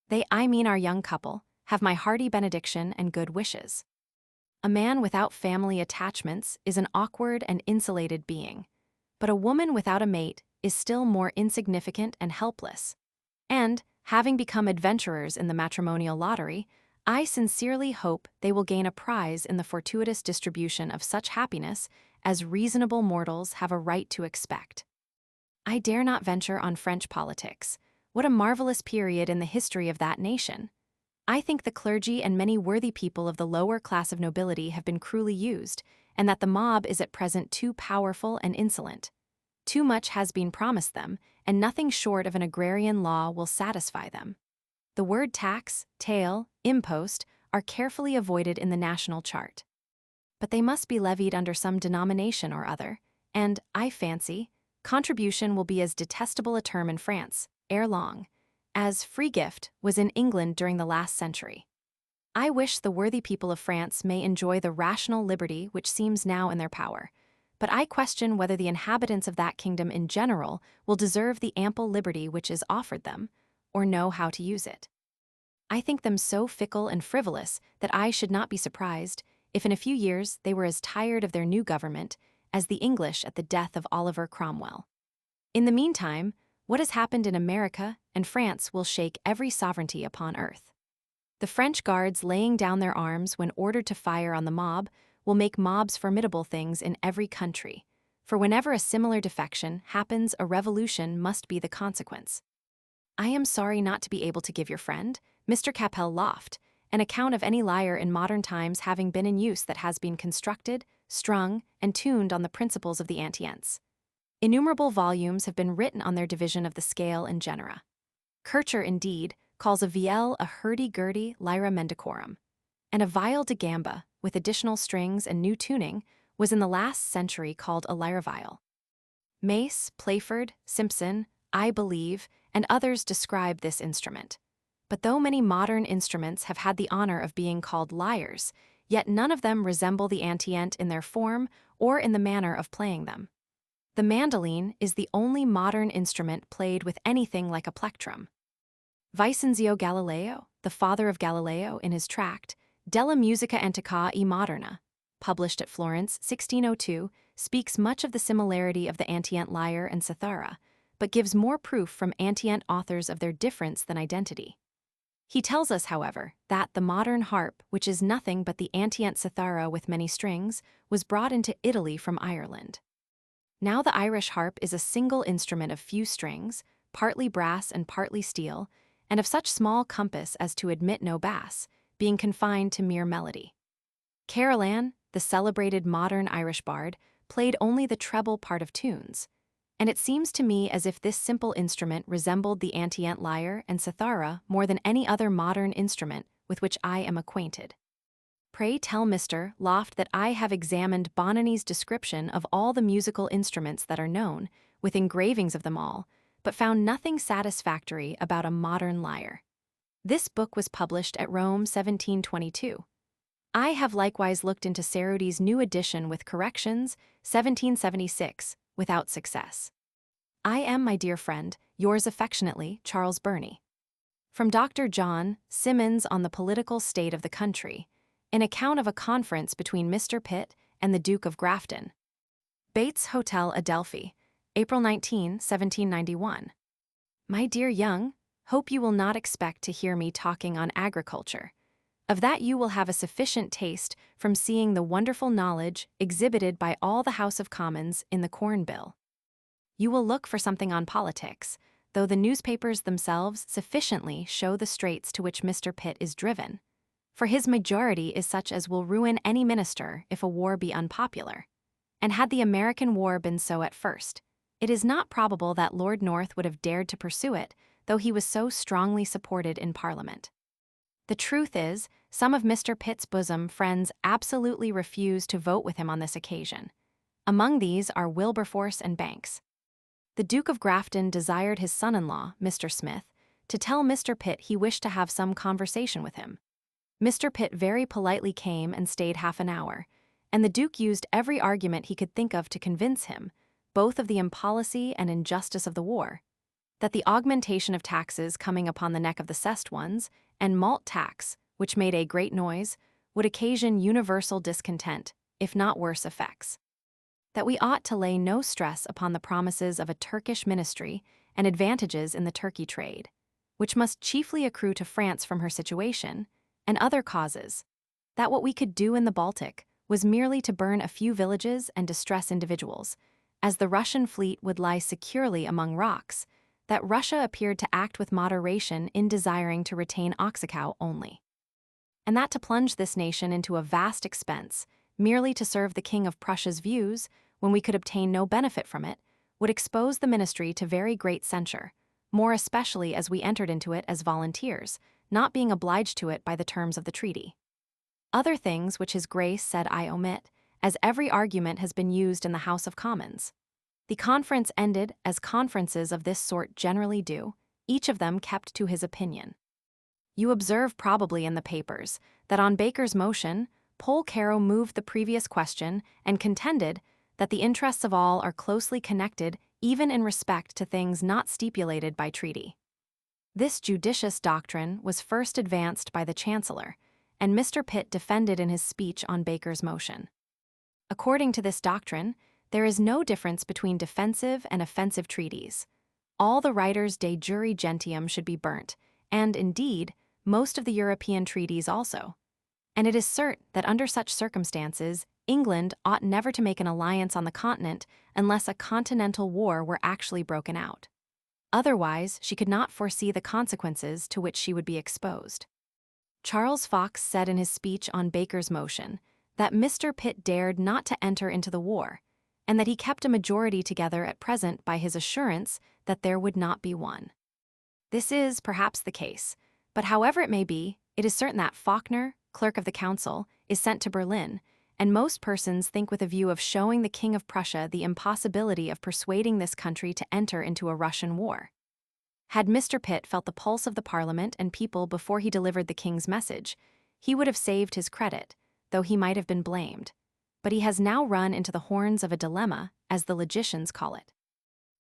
A: They, I mean our young couple, have my hearty benediction and good wishes. A man without family attachments is an awkward and insulated being, but a woman without a mate is still more insignificant and helpless. And, having become adventurers in the matrimonial lottery, I sincerely hope they will gain a prize in the fortuitous distribution of such happiness as reasonable mortals have a right to expect. I dare not venture on French politics. What a marvelous period in the history of that nation! I think the clergy and many worthy people of the lower class of nobility have been cruelly used, and that the mob is at present too powerful and insolent. Too much has been promised them, and nothing short of an agrarian law will satisfy them. The word tax, taille, impost are carefully avoided in the national chart. But they must be levied under some denomination or other, and, I fancy, contribution will be as detestable a term in France, ere long, as free gift was in England during the last century. I wish the worthy people of France may enjoy the rational liberty which seems now in their power, but I question whether the inhabitants of that kingdom in general will deserve the ample liberty which is offered them, or know how to use it. I think them so fickle and frivolous that I should not be surprised if in a few years they were as tired of their new government as the English at the death of Oliver Cromwell. In the meantime, what has happened in America and France will shake every sovereignty upon earth. The French guards laying down their arms when ordered to fire on the mob will make mobs formidable things in every country, for whenever a similar defection happens, a revolution must be the consequence. I am sorry not to be able to give your friend, Mr. Capel Loft, an account of any lyre in modern times having been in use that has been constructed, strung, and tuned on the principles of the Antients. Innumerable volumes have been written on their division of the scale and genera. Kircher, indeed, calls a vielle a hurdy-gurdy lyra mendicorum, and a viol de gamba, with additional strings and new tuning, was in the last century called a lyra viol. Mace, Playford, Simpson, I Believe, and others describe this instrument. But though many modern instruments have had the honor of being called lyres, yet none of them resemble the antient in their form or in the manner of playing them. The mandolin is the only modern instrument played with anything like a plectrum. Vicenzio Galileo, the father of Galileo, in his tract, Della Musica Antica e Moderna, published at Florence, 1602, speaks much of the similarity of the antient lyre and cithara, but gives more proof from antient authors of their difference than identity. He tells us, however, that the modern harp, which is nothing but the antient cithara with many strings, was brought into Italy from Ireland. Now the Irish harp is a single instrument of few strings, partly brass and partly steel, and of such small compass as to admit no bass, being confined to mere melody. Carolan, the celebrated modern Irish bard, played only the treble part of tunes, and it seems to me as if this simple instrument resembled the antient lyre and cithara more than any other modern instrument with which I am acquainted. Pray tell Mr. Loft that I have examined Bonany's description of all the musical instruments that are known, with engravings of them all, but found nothing satisfactory about a modern lyre. This book was published at Rome 1722. I have likewise looked into Cerruti's new edition with corrections, 1776, without success. I am, my dear friend, yours affectionately, Charles Burney. From Dr. John Symonds on the political state of the country, an account of a conference between Mr. Pitt and the Duke of Grafton. Bates Hotel, Adelphi, April 19, 1791. My dear Young, hope you will not expect to hear me talking on agriculture. Of that you will have a sufficient taste from seeing the wonderful knowledge exhibited by all the House of Commons in the Corn Bill. You will look for something on politics, though the newspapers themselves sufficiently show the straits to which Mr. Pitt is driven. For his majority is such as will ruin any minister if a war be unpopular. And had the American war been so at first, it is not probable that Lord North would have dared to pursue it, though he was so strongly supported in Parliament. The truth is, some of Mr. Pitt's bosom friends absolutely refused to vote with him on this occasion. Among these are Wilberforce and Banks. The Duke of Grafton desired his son-in-law, Mr. Smith, to tell Mr. Pitt he wished to have some conversation with him. Mr. Pitt very politely came and stayed half an hour, and the Duke used every argument he could think of to convince him, both of the impolicy and injustice of the war, that the augmentation of taxes coming upon the neck of the cessed ones, and malt tax, which made a great noise, would occasion universal discontent, if not worse effects. That we ought to lay no stress upon the promises of a Turkish ministry and advantages in the Turkey trade, which must chiefly accrue to France from her situation, and other causes, that what we could do in the Baltic was merely to burn a few villages and distress individuals, as the Russian fleet would lie securely among rocks, that Russia appeared to act with moderation in desiring to retain Oxacow only, and that to plunge this nation into a vast expense, merely to serve the King of Prussia's views, when we could obtain no benefit from it, would expose the ministry to very great censure, more especially as we entered into it as volunteers, not being obliged to it by the terms of the treaty. Other things which His Grace said I omit, as every argument has been used in the House of Commons. The conference ended as conferences of this sort generally do, each of them kept to his opinion. You observe probably in the papers that on Baker's motion, Polcaro moved the previous question and contended that the interests of all are closely connected even in respect to things not stipulated by treaty. This judicious doctrine was first advanced by the Chancellor, and Mr. Pitt defended in his speech on Baker's motion. According to this doctrine, there is no difference between defensive and offensive treaties. All the writers de jure gentium should be burnt, and, indeed, most of the European treaties also. And it is certain that under such circumstances, England ought never to make an alliance on the continent unless a continental war were actually broken out. Otherwise, she could not foresee the consequences to which she would be exposed. Charles Fox said in his speech on Baker's motion that Mr. Pitt dared not to enter into the war, and that he kept a majority together at present by his assurance that there would not be one. This is perhaps the case, but however it may be, it is certain that Faulkner, clerk of the council, is sent to Berlin, and most persons think with a view of showing the King of Prussia the impossibility of persuading this country to enter into a Russian war. Had Mr. Pitt felt the pulse of the Parliament and people before he delivered the King's message, he would have saved his credit, though he might have been blamed. But he has now run into the horns of a dilemma, as the logicians call it.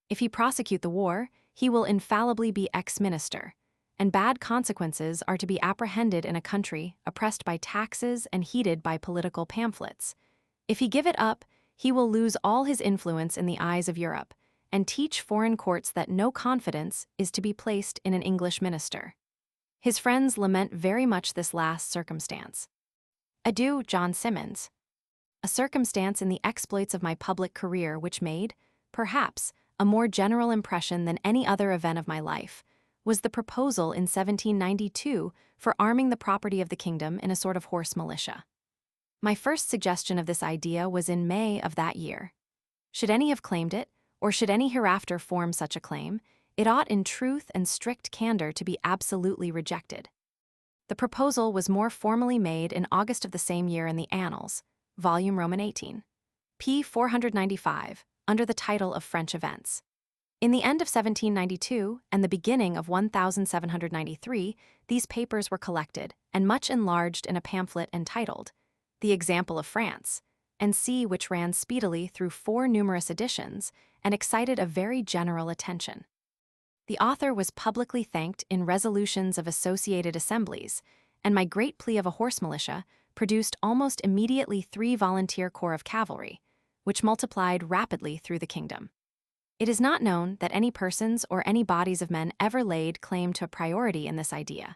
A: If he prosecute the war, he will infallibly be ex-minister, and bad consequences are to be apprehended in a country oppressed by taxes and heated by political pamphlets. If he give it up, he will lose all his influence in the eyes of Europe, and teach foreign courts that no confidence is to be placed in an English minister. His friends lament very much this last circumstance. Adieu, John Symonds. A circumstance in the exploits of my public career which made, perhaps, a more general impression than any other event of my life, was the proposal in 1792 for arming the property of the kingdom in a sort of horse militia. My first suggestion of this idea was in May of that year. Should any have claimed it, or should any hereafter form such a claim, it ought in truth and strict candor to be absolutely rejected. The proposal was more formally made in August of the same year in the Annals, volume Roman 18, p. 495, under the title of French Events. In the end of 1792 and the beginning of 1793, these papers were collected and much enlarged in a pamphlet entitled The Example of France, and see which ran speedily through 4 numerous editions and excited a very general attention. The author was publicly thanked in resolutions of associated assemblies, and my great plea of a horse militia produced almost immediately 3 volunteer corps of cavalry, which multiplied rapidly through the kingdom. It is not known that any persons or any bodies of men ever laid claim to a priority in this idea.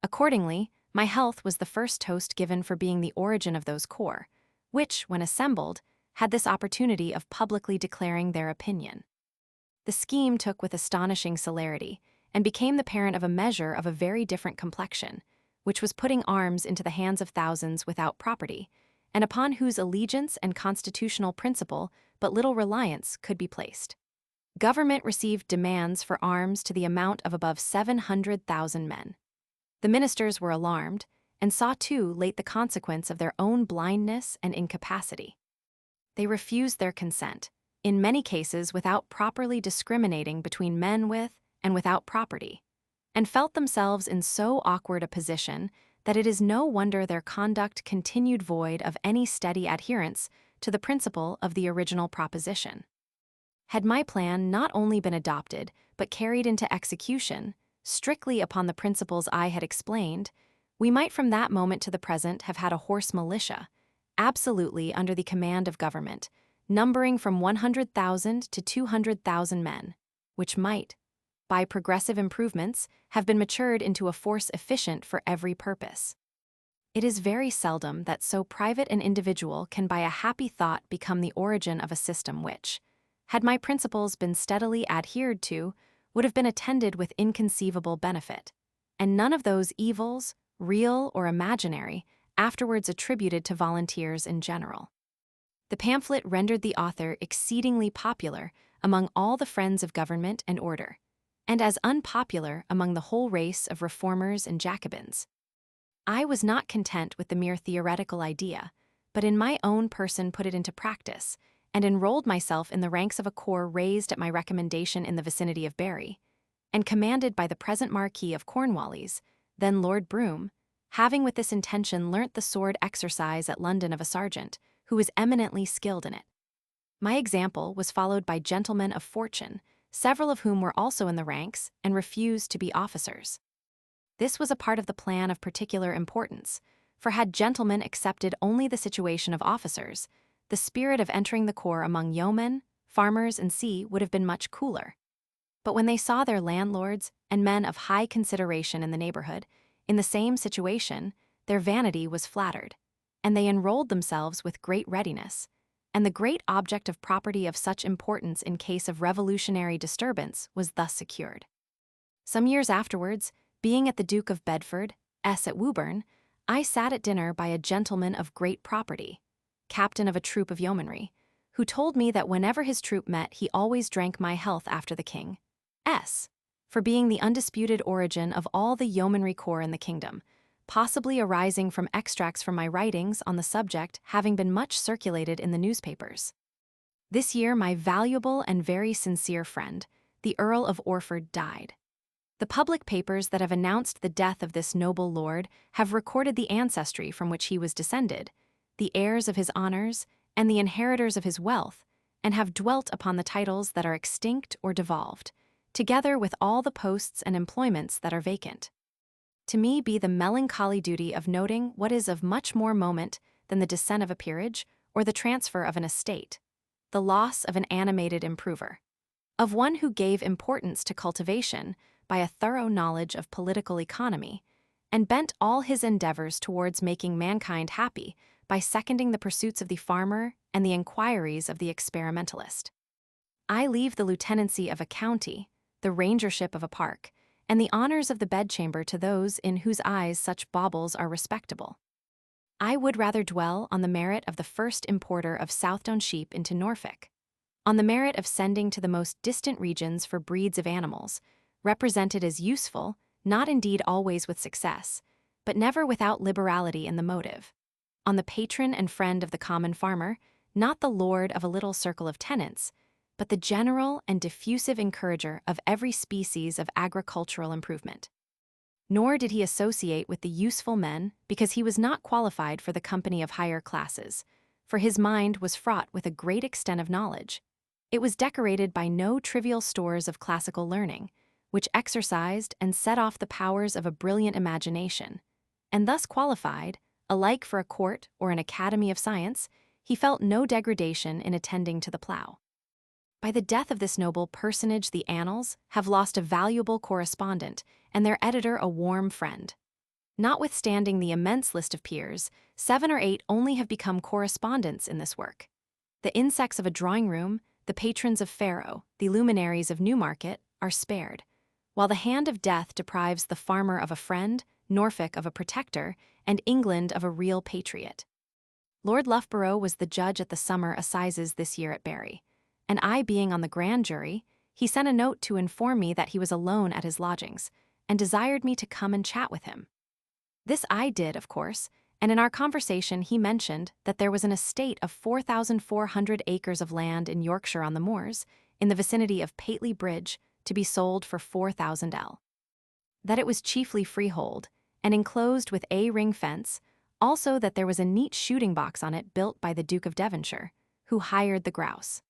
A: Accordingly, my health was the first toast given for being the origin of those corps, which, when assembled, had this opportunity of publicly declaring their opinion. The scheme took with astonishing celerity, and became the parent of a measure of a very different complexion, which was putting arms into the hands of thousands without property, and upon whose allegiance and constitutional principle but little reliance could be placed. Government received demands for arms to the amount of above 700,000 men. The ministers were alarmed, and saw too late the consequence of their own blindness and incapacity. They refused their consent, in many cases without properly discriminating between men with and without property, and felt themselves in so awkward a position that it is no wonder their conduct continued void of any steady adherence to the principle of the original proposition. Had my plan not only been adopted, but carried into execution, strictly upon the principles I had explained, we might from that moment to the present have had a horse militia, absolutely under the command of government, numbering from 100,000 to 200,000 men, which might, by progressive improvements, have been matured into a force efficient for every purpose. It is very seldom that so private an individual can by a happy thought become the origin of a system which, had my principles been steadily adhered to, would have been attended with inconceivable benefit, and none of those evils, real or imaginary, afterwards attributed to volunteers in general. The pamphlet rendered the author exceedingly popular among all the friends of government and order, and as unpopular among the whole race of reformers and Jacobins. I was not content with the mere theoretical idea, but in my own person put it into practice, and enrolled myself in the ranks of a corps raised at my recommendation in the vicinity of Bury, and commanded by the present Marquis of Cornwallis, then Lord Brougham, having with this intention learnt the sword exercise at London of a sergeant, who was eminently skilled in it. My example was followed by gentlemen of fortune, several of whom were also in the ranks and refused to be officers. This was a part of the plan of particular importance, for had gentlemen accepted only the situation of officers, the spirit of entering the corps among yeomen, farmers, and sea would have been much cooler. But when they saw their landlords and men of high consideration in the neighborhood in the same situation, their vanity was flattered, and they enrolled themselves with great readiness, and the great object of property of such importance in case of revolutionary disturbance was thus secured. Some years afterwards, being at the Duke of Bedford, at Woburn, I sat at dinner by a gentleman of great property, captain of a troop of yeomanry, who told me that whenever his troop met, he always drank my health after the king's, for being the undisputed origin of all the yeomanry corps in the kingdom, possibly arising from extracts from my writings on the subject having been much circulated in the newspapers. This year, my valuable and very sincere friend, the Earl of Orford, died. The public papers that have announced the death of this noble lord have recorded the ancestry from which he was descended, the heirs of his honors, and the inheritors of his wealth, and have dwelt upon the titles that are extinct or devolved, together with all the posts and employments that are vacant. To me be the melancholy duty of noting what is of much more moment than the descent of a peerage or the transfer of an estate, the loss of an animated improver, of one who gave importance to cultivation by a thorough knowledge of political economy, and bent all his endeavors towards making mankind happy by seconding the pursuits of the farmer and the inquiries of the experimentalist. I leave the lieutenancy of a county, the rangership of a park, and the honors of the bedchamber to those in whose eyes such baubles are respectable. I would rather dwell on the merit of the first importer of Southdown sheep into Norfolk, on the merit of sending to the most distant regions for breeds of animals, represented as useful, not indeed always with success, but never without liberality in the motive, on the patron and friend of the common farmer, not the lord of a little circle of tenants, but the general and diffusive encourager of every species of agricultural improvement. Nor did he associate with the useful men because he was not qualified for the company of higher classes, for his mind was fraught with a great extent of knowledge. It was decorated by no trivial stores of classical learning, which exercised and set off the powers of a brilliant imagination, and thus qualified, alike for a court or an academy of science, he felt no degradation in attending to the plough. By the death of this noble personage, the annals have lost a valuable correspondent and their editor a warm friend. Notwithstanding the immense list of peers, 7 or 8 only have become correspondents in this work. The insects of a drawing-room, the patrons of Faro, the luminaries of Newmarket, are spared, while the hand of death deprives the farmer of a friend, Norfolk of a protector, and England of a real patriot. Lord Loughborough was the judge at the summer assizes this year at Bury, and I being on the grand jury, he sent a note to inform me that he was alone at his lodgings, and desired me to come and chat with him. This I did, of course, and in our conversation he mentioned that there was an estate of 4,400 acres of land in Yorkshire on the moors, in the vicinity of Pateley Bridge, to be sold for 4,000 L. That it was chiefly freehold, and enclosed with a ring fence, also that there was a neat shooting box on it built by the Duke of Devonshire, who hired the grouse.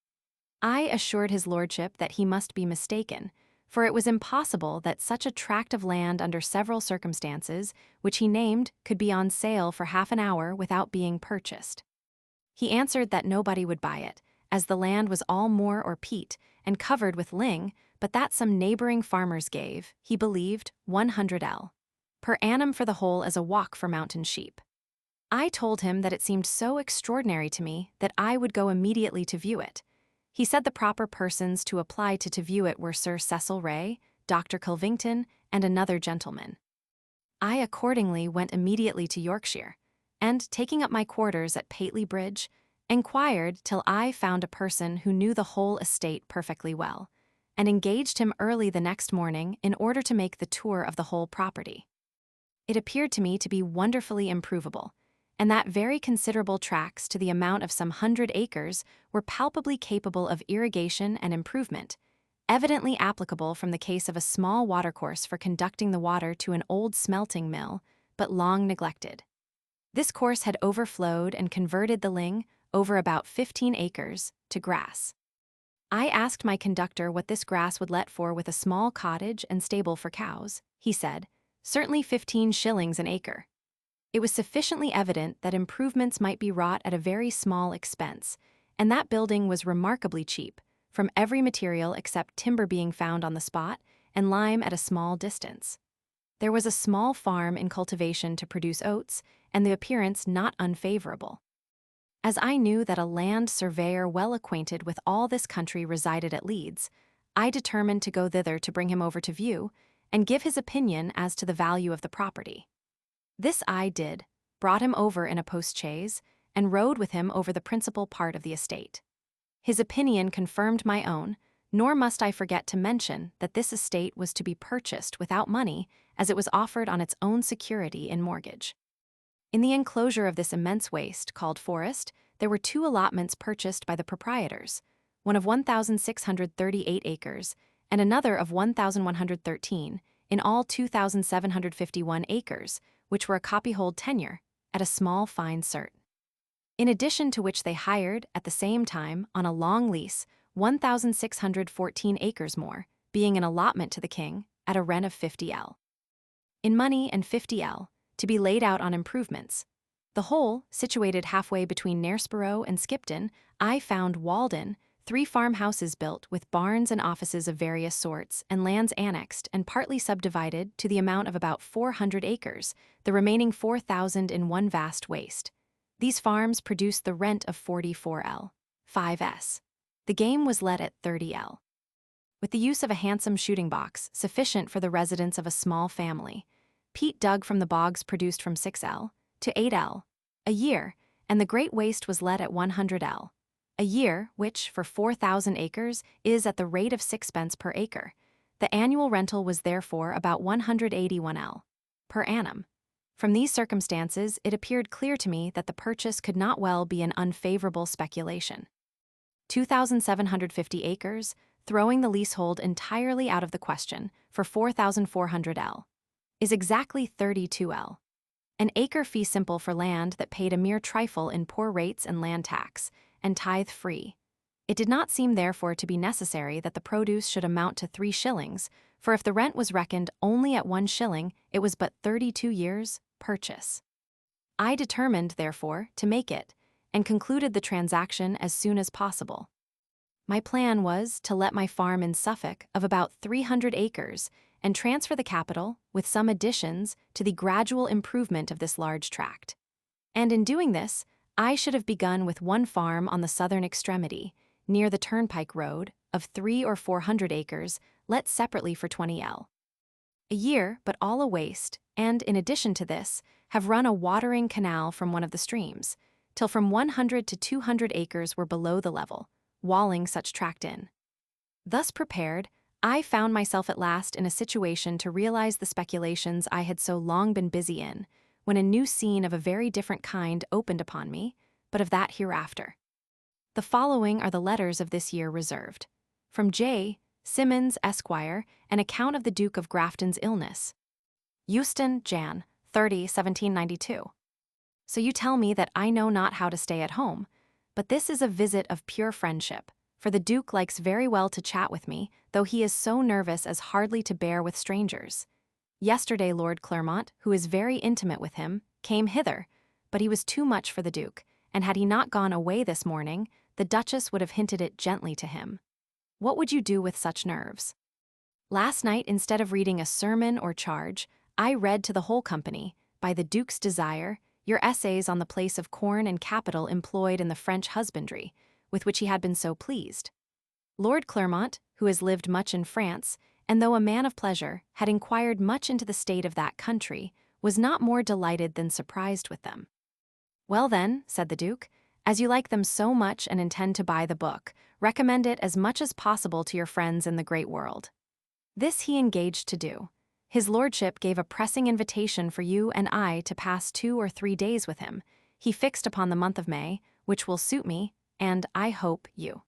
A: I assured his lordship that he must be mistaken, for it was impossible that such a tract of land under several circumstances, which he named, could be on sale for half an hour without being purchased. He answered that nobody would buy it, as the land was all moor or peat, and covered with ling, but that some neighboring farmers gave, he believed, 100 L. per annum for the whole as a walk for mountain sheep. I told him that it seemed so extraordinary to me that I would go immediately to view it. He said the proper persons to apply to view it were Sir Cecil Ray, Dr. Kilvington, and another gentleman. I accordingly went immediately to Yorkshire, and, taking up my quarters at Pateley Bridge, enquired till I found a person who knew the whole estate perfectly well, and engaged him early the next morning in order to make the tour of the whole property. It appeared to me to be wonderfully improvable, and that very considerable tracts to the amount of some 100 acres were palpably capable of irrigation and improvement, evidently applicable from the case of a small watercourse for conducting the water to an old smelting mill, but long neglected. This course had overflowed and converted the ling, over about 15 acres, to grass. I asked my conductor what this grass would let for with a small cottage and stable for cows. He said, certainly 15 shillings an acre. It was sufficiently evident that improvements might be wrought at a very small expense, and that building was remarkably cheap, from every material except timber being found on the spot and lime at a small distance. There was a small farm in cultivation to produce oats, and the appearance not unfavorable. As I knew that a land surveyor well acquainted with all this country resided at Leeds, I determined to go thither to bring him over to view, and give his opinion as to the value of the property. This I did, brought him over in a post-chaise, and rode with him over the principal part of the estate. His opinion confirmed my own, nor must I forget to mention that this estate was to be purchased without money, as it was offered on its own security in mortgage. In the enclosure of this immense waste, called forest, there were 2 allotments purchased by the proprietors, one of 1,638 acres and another of 1,113, in all 2,751 acres, which were a copyhold tenure, at a small fine cert. In addition to which they hired, at the same time, on a long lease, 1,614 acres more, being an allotment to the king, at a rent of 50 L. In money and 50 L, to be laid out on improvements. The whole, situated halfway between Knaresborough and Skipton, I found walled in, 3 farmhouses built with barns and offices of various sorts, and lands annexed and partly subdivided to the amount of about 400 acres, the remaining 4,000 in one vast waste. These farms produced the rent of 44 L, 5s. The game was let at 30 L. With the use of a handsome shooting box, sufficient for the residence of a small family, peat dug from the bogs produced from 6 L to 8 L a year, and the great waste was let at 100 L a year, which, for 4,000 acres, is at the rate of 6 pence per acre. The annual rental was therefore about 181 L per annum. From these circumstances, it appeared clear to me that the purchase could not well be an unfavorable speculation. 2,750 acres, throwing the leasehold entirely out of the question, for 4,400 L, is exactly 32 L. An acre fee simple for land that paid a mere trifle in poor rates and land tax, and tithe-free. It did not seem therefore to be necessary that the produce should amount to 3 shillings, for if the rent was reckoned only at 1 shilling, it was but 32 years' purchase. I determined, therefore, to make it, and concluded the transaction as soon as possible. My plan was to let my farm in Suffolk of about 300 acres and transfer the capital, with some additions, to the gradual improvement of this large tract. And in doing this, I should have begun with one farm on the southern extremity, near the turnpike road, of 300 or 400 acres, let separately for 20 L a year, but all a waste, and, in addition to this, have run a watering canal from one of the streams, till from 100 to 200 acres were below the level, walling such tract in. Thus prepared, I found myself at last in a situation to realize the speculations I had so long been busy in, when a new scene of a very different kind opened upon me, but of that hereafter. The following are the letters of this year reserved. From J. Simmons, Esquire, an account of the Duke of Grafton's illness. Euston, Jan. 30, 1792. So you tell me that I know not how to stay at home, but this is a visit of pure friendship, for the Duke likes very well to chat with me, though he is so nervous as hardly to bear with strangers. Yesterday Lord Clermont, who is very intimate with him, came hither, but he was too much for the Duke, and had he not gone away this morning, the Duchess would have hinted it gently to him. What would you do with such nerves? Last night, instead of reading a sermon or charge, I read to the whole company, by the Duke's desire, your essays on the place of corn and capital employed in the French husbandry, with which he had been so pleased. Lord Clermont, who has lived much in France, and though a man of pleasure, had inquired much into the state of that country, was not more delighted than surprised with them. Well then, said the Duke, as you like them so much and intend to buy the book, recommend it as much as possible to your friends in the great world. This he engaged to do. His lordship gave a pressing invitation for you and I to pass 2 or 3 days with him. He fixed upon the month of May, which will suit me, and, I hope, you.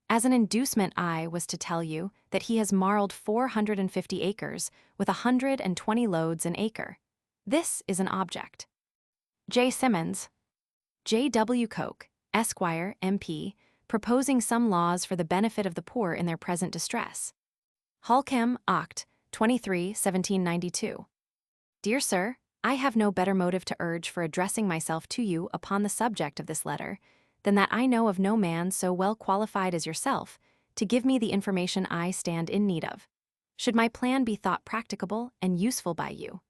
A: As an inducement, I was to tell you that he has marled 450 acres, with 120 loads an acre. This is an object. J. Simmons, J. W. Coke, Esquire, M.P., proposing some laws for the benefit of the poor in their present distress. Holkham, Oct. 23, 1792. Dear Sir, I have no better motive to urge for addressing myself to you upon the subject of this letter, than that I know of no man so well qualified as yourself to give me the information I stand in need of, should my plan be thought practicable and useful by you.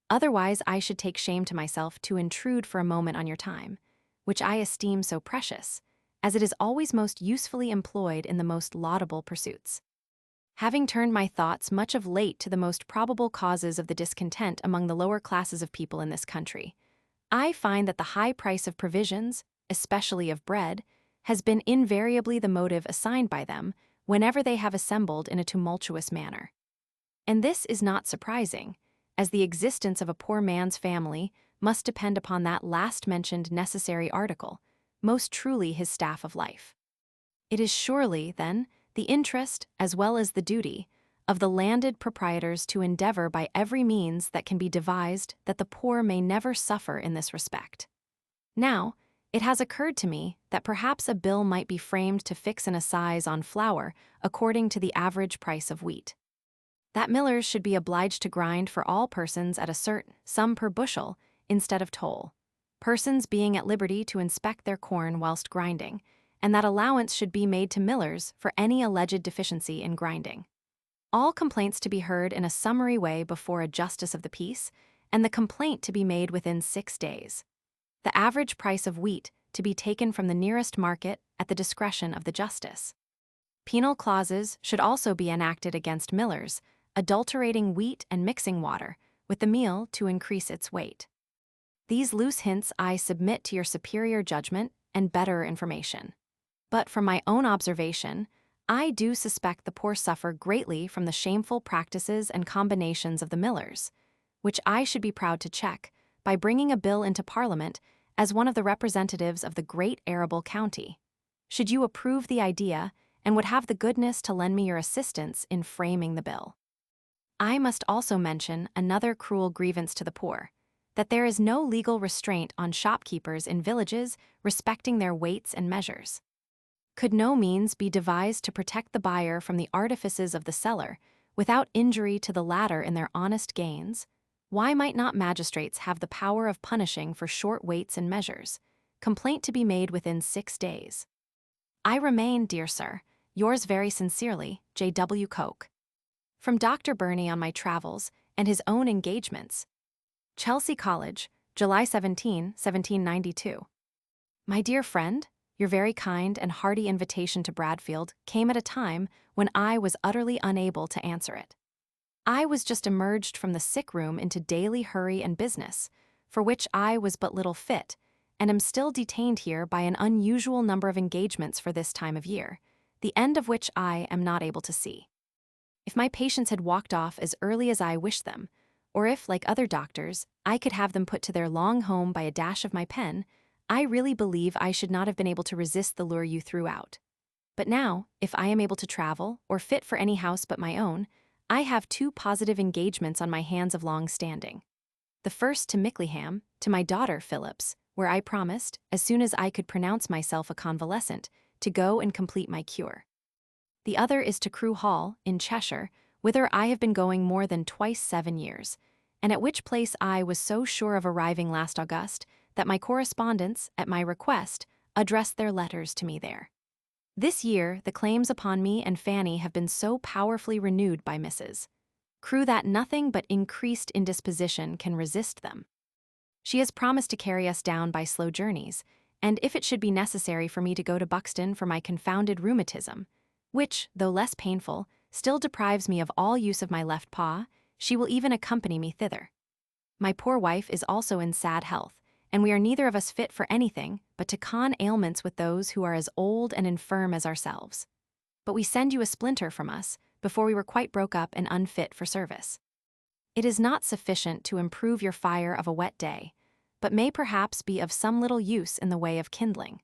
A: Otherwise I should take shame to myself to intrude for a moment on your time, which I esteem so precious, as it is always most usefully employed in the most laudable pursuits. Having turned my thoughts much of late to the most probable causes of the discontent among the lower classes of people in this country, I find that the high price of provisions, especially of bread, has been invariably the motive assigned by them whenever they have assembled in a tumultuous manner. And this is not surprising, as the existence of a poor man's family must depend upon that last-mentioned necessary article, most truly his staff of life. It is surely, then, the interest, as well as the duty, of the landed proprietors to endeavor by every means that can be devised that the poor may never suffer in this respect. Now, it has occurred to me that perhaps a bill might be framed to fix an assize on flour according to the average price of wheat. That millers should be obliged to grind for all persons at a certain sum per bushel instead of toll, persons being at liberty to inspect their corn whilst grinding, and that allowance should be made to millers for any alleged deficiency in grinding. All complaints to be heard in a summary way before a justice of the peace, and the complaint to be made within 6 days. The average price of wheat to be taken from the nearest market at the discretion of the justice. Penal clauses should also be enacted against millers, adulterating wheat and mixing water with the meal to increase its weight. These loose hints I submit to your superior judgment and better information. But from my own observation, I do suspect the poor suffer greatly from the shameful practices and combinations of the millers, which I should be proud to check by bringing a bill into Parliament as one of the representatives of the great arable county. Should you approve the idea and would have the goodness to lend me your assistance in framing the bill. I must also mention another cruel grievance to the poor, that there is no legal restraint on shopkeepers in villages respecting their weights and measures. Could no means be devised to protect the buyer from the artifices of the seller without injury to the latter in their honest gains? Why might not magistrates have the power of punishing for short weights and measures, complaint to be made within 6 days? I remain, dear sir, yours very sincerely, J.W. Coke. From Dr. Burney on my travels and his own engagements. Chelsea College, July 17, 1792. My dear friend, your very kind and hearty invitation to Bradfield came at a time when I was utterly unable to answer it. I was just emerged from the sick room into daily hurry and business, for which I was but little fit, and am still detained here by an unusual number of engagements for this time of year, the end of which I am not able to see. If my patients had walked off as early as I wished them, or if, like other doctors, I could have them put to their long home by a dash of my pen, I really believe I should not have been able to resist the lure you threw out. But now, if I am able to travel, or fit for any house but my own, I have 2 positive engagements on my hands of long standing. The first to Mickleham, to my daughter Phillips, where I promised, as soon as I could pronounce myself a convalescent, to go and complete my cure. The other is to Crewe Hall, in Cheshire, whither I have been going more than twice 7 years, and at which place I was so sure of arriving last August that my correspondents, at my request, addressed their letters to me there. This year, the claims upon me and Fanny have been so powerfully renewed by Mrs. Crewe that nothing but increased indisposition can resist them. She has promised to carry us down by slow journeys, and if it should be necessary for me to go to Buxton for my confounded rheumatism, which, though less painful, still deprives me of all use of my left paw, she will even accompany me thither. My poor wife is also in sad health, and we are neither of us fit for anything but to con ailments with those who are as old and infirm as ourselves. But we send you a splinter from us before we were quite broke up and unfit for service. It is not sufficient to improve your fire of a wet day, but may perhaps be of some little use in the way of kindling.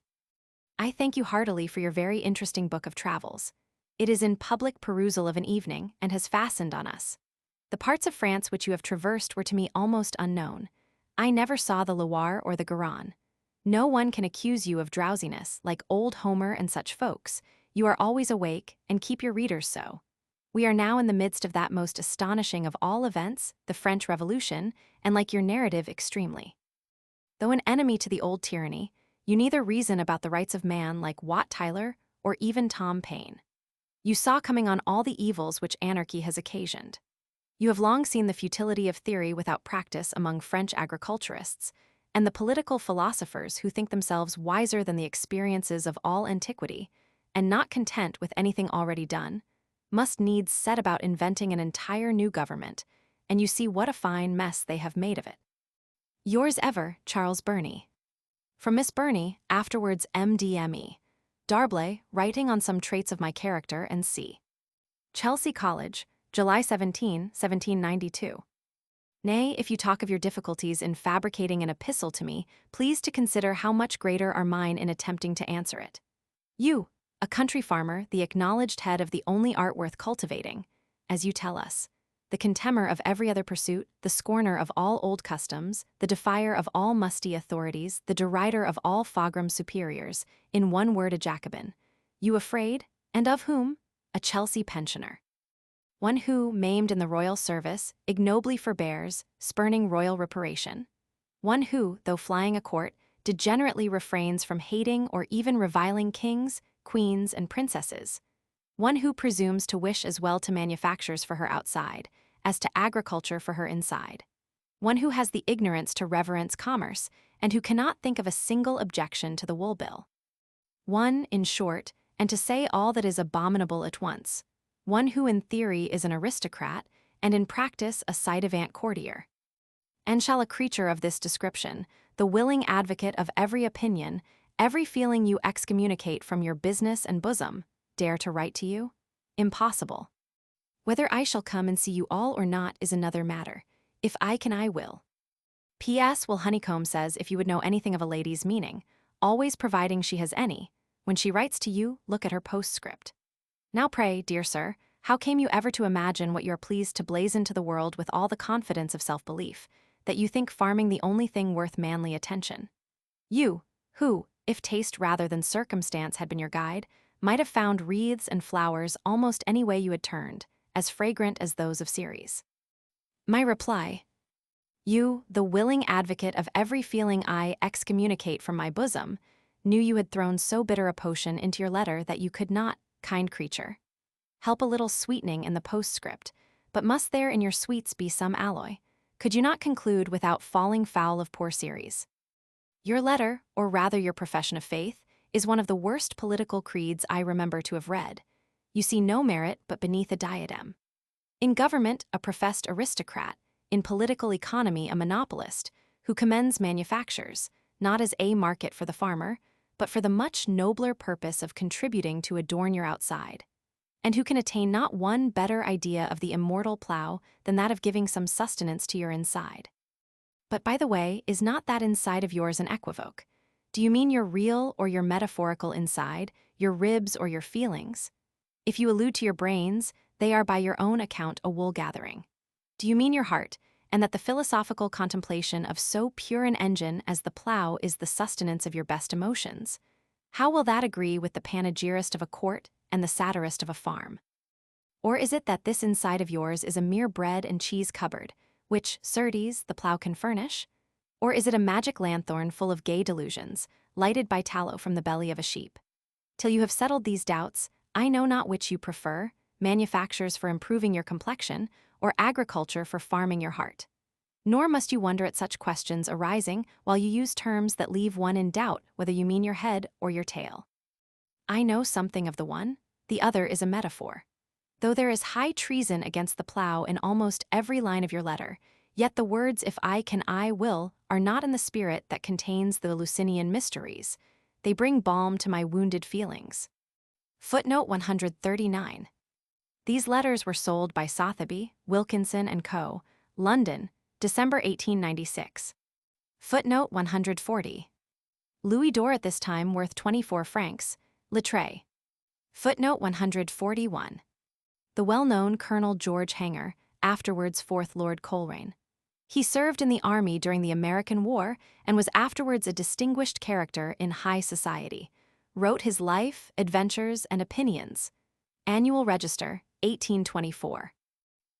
A: I thank you heartily for your very interesting book of travels. It is in public perusal of an evening and has fastened on us. The parts of France which you have traversed were to me almost unknown. I never saw the Loire or the Garonne. No one can accuse you of drowsiness, like old Homer and such folks. You are always awake, and keep your readers so. We are now in the midst of that most astonishing of all events, the French Revolution, and like your narrative extremely. Though an enemy to the old tyranny, you neither reason about the rights of man like Wat Tyler or even Tom Paine. You saw coming on all the evils which anarchy has occasioned. You have long seen the futility of theory without practice among French agriculturists, and the political philosophers who think themselves wiser than the experiences of all antiquity, and not content with anything already done, must needs set about inventing an entire new government, and you see what a fine mess they have made of it. Yours ever, Charles Burney. From Miss Burney, afterwards MD.Me. D'Arblay, writing on some traits of my character, and c. Chelsea College, July 17, 1792. Nay, if you talk of your difficulties in fabricating an epistle to me, please to consider how much greater are mine in attempting to answer it. You, a country farmer, the acknowledged head of the only art worth cultivating, as you tell us, the contemner of every other pursuit, the scorner of all old customs, the defier of all musty authorities, the derider of all fogrum superiors, in one word a Jacobin. You afraid? And of whom? A Chelsea pensioner. One who, maimed in the royal service, ignobly forbears, spurning royal reparation. One who, though flying a court, degenerately refrains from hating or even reviling kings, queens, and princesses. One who presumes to wish as well to manufactures for her outside, as to agriculture for her inside. One who has the ignorance to reverence commerce, and who cannot think of a single objection to the wool bill. One, in short, and to say all that is abominable at once. One who in theory is an aristocrat, and in practice a ci devant courtier. And shall a creature of this description, the willing advocate of every opinion, every feeling you excommunicate from your business and bosom, dare to write to you? Impossible. Whether I shall come and see you all or not is another matter. If I can, I will. P.S. Will Honeycomb says if you would know anything of a lady's meaning, always providing she has any, when she writes to you, look at her postscript. Now pray, dear sir, how came you ever to imagine what you are pleased to blazon to the world with all the confidence of self-belief, that you think farming the only thing worth manly attention? You, who, if taste rather than circumstance had been your guide, might have found wreaths and flowers almost any way you had turned, as fragrant as those of Ceres. My reply: you, the willing advocate of every feeling I excommunicate from my bosom, knew you had thrown so bitter a potion into your letter that you could not, kind creature, help a little sweetening in the postscript, but must there in your sweets be some alloy? Could you not conclude without falling foul of poor Ceres? Your letter, or rather your profession of faith, is one of the worst political creeds I remember to have read. You see no merit but beneath a diadem. In government, a professed aristocrat; in political economy, a monopolist, who commends manufactures, not as a market for the farmer, but for the much nobler purpose of contributing to adorn your outside, and who can attain not one better idea of the immortal plough than that of giving some sustenance to your inside. But by the way, is not that inside of yours an equivoque? Do you mean your real or your metaphorical inside, your ribs or your feelings? If you allude to your brains, they are by your own account a wool-gathering. Do you mean your heart, and that the philosophical contemplation of so pure an engine as the plough is the sustenance of your best emotions? How will that agree with the panegyrist of a court and the satirist of a farm? Or is it that this inside of yours is a mere bread and cheese cupboard, which, certes, the plough can furnish? Or is it a magic lanthorn full of gay delusions, lighted by tallow from the belly of a sheep? Till you have settled these doubts, I know not which you prefer, manufactures for improving your complexion, or agriculture for farming your heart. Nor must you wonder at such questions arising while you use terms that leave one in doubt whether you mean your head or your tail. I know something of the one, the other is a metaphor. Though there is high treason against the plough in almost every line of your letter, yet the words if I can, I will are not in the spirit that contains the Lucinian mysteries. They bring balm to my wounded feelings. Footnote 139. These letters were sold by Sotheby, Wilkinson & Co., London, December 1896. Footnote 140. Louis d'Or at this time worth 24 francs, Littré. Footnote 141. The well-known Colonel George Hanger, afterwards 4th Lord Coleraine. He served in the army during the American War and was afterwards a distinguished character in high society. Wrote his life, adventures, and opinions. Annual Register, 1824.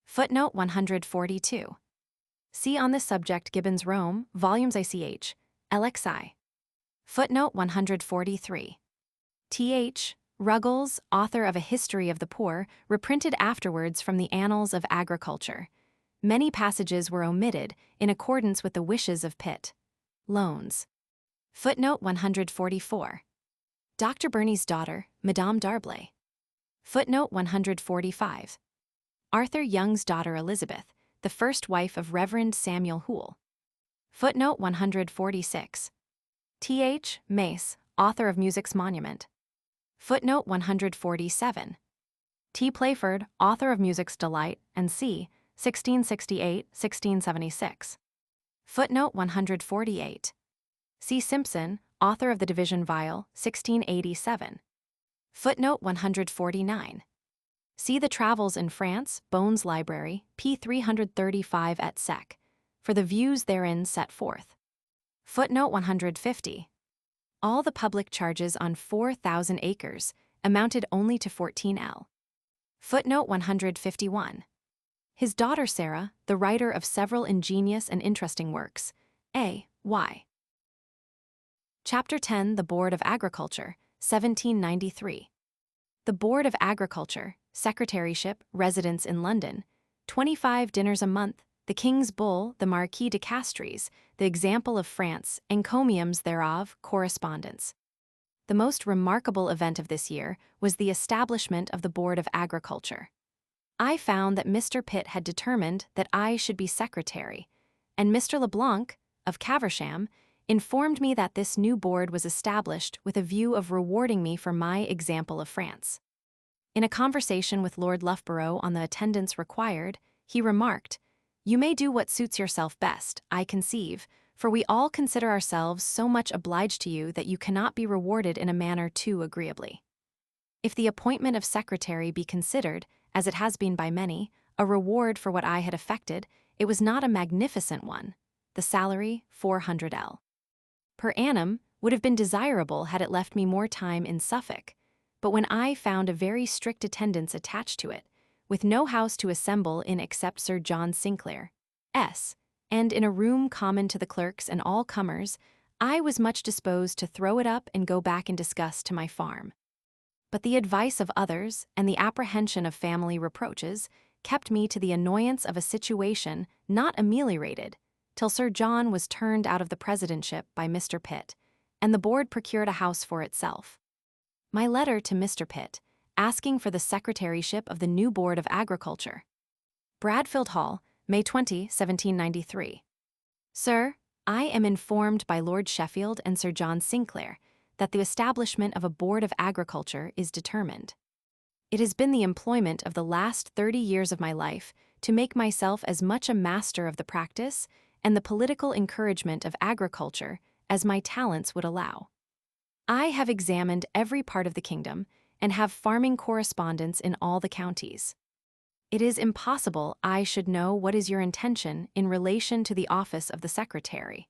A: Footnote 142. See on this subject Gibbon's Rome, volumes ICH, LXI. Footnote 143. Th. Ruggles, author of A History of the Poor, reprinted afterwards from the Annals of Agriculture. Many passages were omitted in accordance with the wishes of Pitt. Loans. Footnote 144. Dr. Burney's daughter, Madame D'Arblay. Footnote 145. Arthur Young's daughter Elizabeth, the first wife of Reverend Samuel Hoole. Footnote 146. Th. Mace, author of Music's Monument. Footnote 147. T. Playford, author of Music's Delight, and c. 1668-1676. Footnote 148. C. Simpson, author of The Division Viol, 1687. Footnote 149. See the Travels in France, Bohn's Library, p. 335 et seq., for the views therein set forth. Footnote 150. All the public charges on 4,000 acres amounted only to 14 L. Footnote 151. His daughter Sarah, the writer of several ingenious and interesting works. A. Y. Chapter 10, The Board of Agriculture, 1793. The Board of Agriculture, Secretaryship, Residence in London, 25 dinners a month, the King's Bull, the Marquis de Castries, the Example of France, encomiums thereof, correspondence. The most remarkable event of this year was the establishment of the Board of Agriculture. I found that Mr. Pitt had determined that I should be secretary, and Mr. Leblanc, of Caversham, informed me that this new board was established with a view of rewarding me for my Example of France. In a conversation with Lord Loughborough on the attendance required, he remarked, "You may do what suits yourself best, I conceive, for we all consider ourselves so much obliged to you that you cannot be rewarded in a manner too agreeably." If the appointment of secretary be considered, as it has been by many, a reward for what I had effected, it was not a magnificent one. The salary, 400 L. per annum, would have been desirable had it left me more time in Suffolk, but when I found a very strict attendance attached to it, with no house to assemble in except Sir John Sinclair, S., and in a room common to the clerks and all comers, I was much disposed to throw it up and go back in disgust to my farm. But the advice of others and the apprehension of family reproaches kept me to the annoyance of a situation not ameliorated, till Sir John was turned out of the presidentship by Mr. Pitt, and the board procured a house for itself. My letter to Mr. Pitt, asking for the secretaryship of the new Board of Agriculture. Bradfield Hall, May 20, 1793. Sir, I am informed by Lord Sheffield and Sir John Sinclair that the establishment of a Board of Agriculture is determined. It has been the employment of the last 30 years of my life to make myself as much a master of the practice and the political encouragement of agriculture as my talents would allow. I have examined every part of the kingdom and have farming correspondence in all the counties. It is impossible I should know what is your intention in relation to the office of the secretary,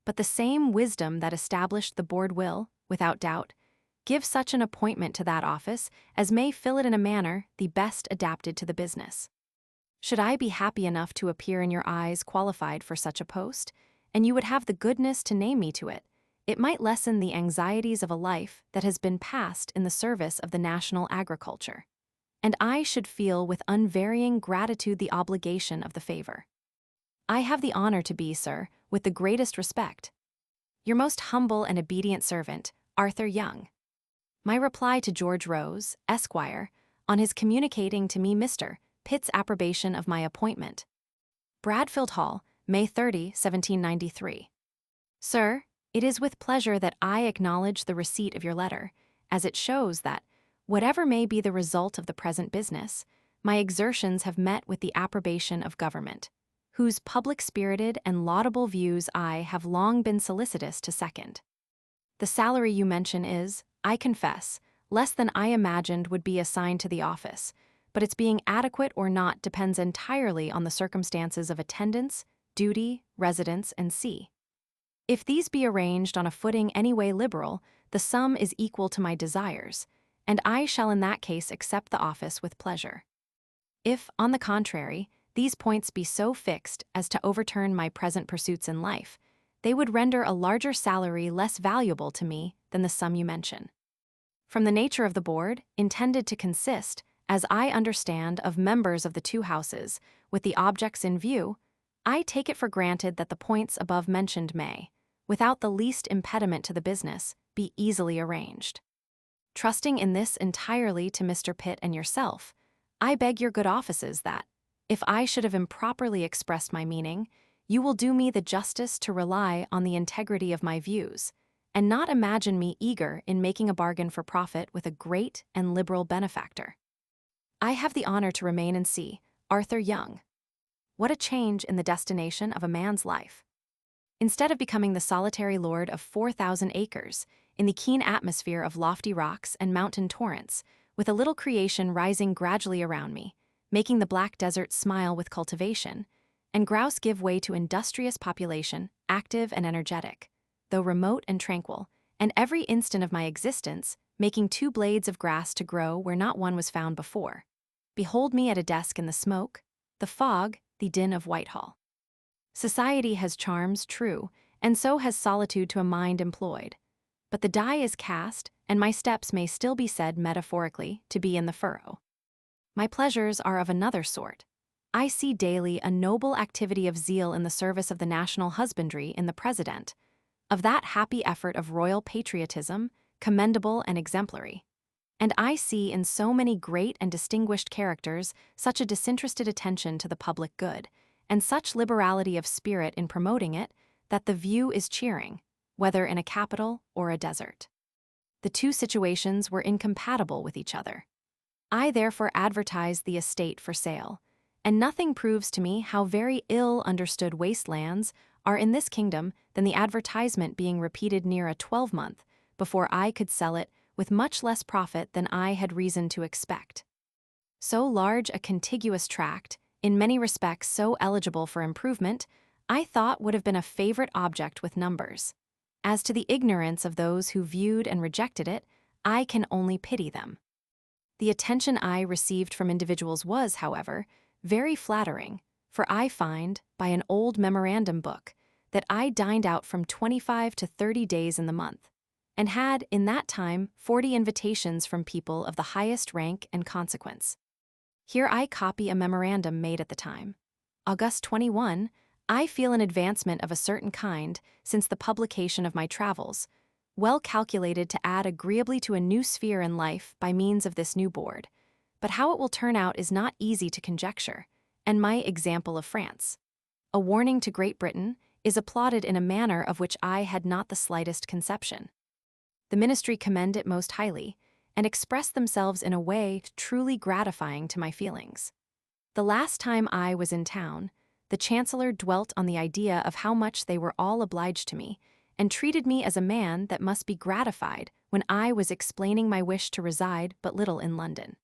A: but the same wisdom that established the board will, without doubt, give such an appointment to that office as may fill it in a manner the best adapted to the business. Should I be happy enough to appear in your eyes qualified for such a post, and you would have the goodness to name me to it, it might lessen the anxieties of a life that has been passed in the service of the national agriculture, and I should feel with unvarying gratitude the obligation of the favor. I have the honor to be, sir, with the greatest respect, your most humble and obedient servant, Arthur Young. My reply to George Rose, Esquire, on his communicating to me Mr. Pitt's approbation of my appointment. Bradfield Hall, May 30, 1793. Sir, it is with pleasure that I acknowledge the receipt of your letter, as it shows that, whatever may be the result of the present business, my exertions have met with the approbation of government, whose public-spirited and laudable views I have long been solicitous to second. The salary you mention is, I confess, less than I imagined would be assigned to the office, but its being adequate or not depends entirely on the circumstances of attendance, duty, residence, and see. If these be arranged on a footing any way liberal, the sum is equal to my desires, and I shall in that case accept the office with pleasure. If, on the contrary, these points be so fixed as to overturn my present pursuits in life, they would render a larger salary less valuable to me than the sum you mention. From the nature of the board, intended to consist, as I understand, of members of the two houses, with the objects in view, I take it for granted that the points above mentioned may, without the least impediment to the business, be easily arranged. Trusting in this entirely to Mr. Pitt and yourself, I beg your good offices that, if I should have improperly expressed my meaning, you will do me the justice to rely on the integrity of my views, and not imagine me eager in making a bargain for profit with a great and liberal benefactor. I have the honor to remain and see Arthur Young. What a change in the destination of a man's life. Instead of becoming the solitary lord of 4,000 acres, in the keen atmosphere of lofty rocks and mountain torrents, with a little creation rising gradually around me, making the black desert smile with cultivation, and grouse give way to industrious population, active and energetic, though remote and tranquil, and every instant of my existence making 2 blades of grass to grow where not one was found before. Behold me at a desk in the smoke, the fog, the din of Whitehall. Society has charms, true, and so has solitude to a mind employed. But the die is cast, and my steps may still be said metaphorically to be in the furrow. My pleasures are of another sort. I see daily a noble activity of zeal in the service of the national husbandry in the President, of that happy effort of royal patriotism, commendable and exemplary. And I see in so many great and distinguished characters such a disinterested attention to the public good, and such liberality of spirit in promoting it, that the view is cheering, whether in a capital or a desert. The 2 situations were incompatible with each other. I therefore advertised the estate for sale, and nothing proves to me how very ill understood waste lands are in this kingdom than the advertisement being repeated near a 12-month before I could sell it with much less profit than I had reason to expect. So large a contiguous tract, in many respects so eligible for improvement, I thought would have been a favorite object with numbers. As to the ignorance of those who viewed and rejected it, I can only pity them. The attention I received from individuals was, however, very flattering, for I find, by an old memorandum book, that I dined out from 25 to 30 days in the month, and had, in that time, 40 invitations from people of the highest rank and consequence. Here I copy a memorandum made at the time. August 21, I feel an advancement of a certain kind since the publication of my travels, well calculated to add agreeably to a new sphere in life by means of this new board. But how it will turn out is not easy to conjecture, and my example of France, a warning to Great Britain, is applauded in a manner of which I had not the slightest conception. The ministry commend it most highly, and express themselves in a way truly gratifying to my feelings. The last time I was in town, the Chancellor dwelt on the idea of how much they were all obliged to me, and treated me as a man that must be gratified when I was explaining my wish to reside but little in London.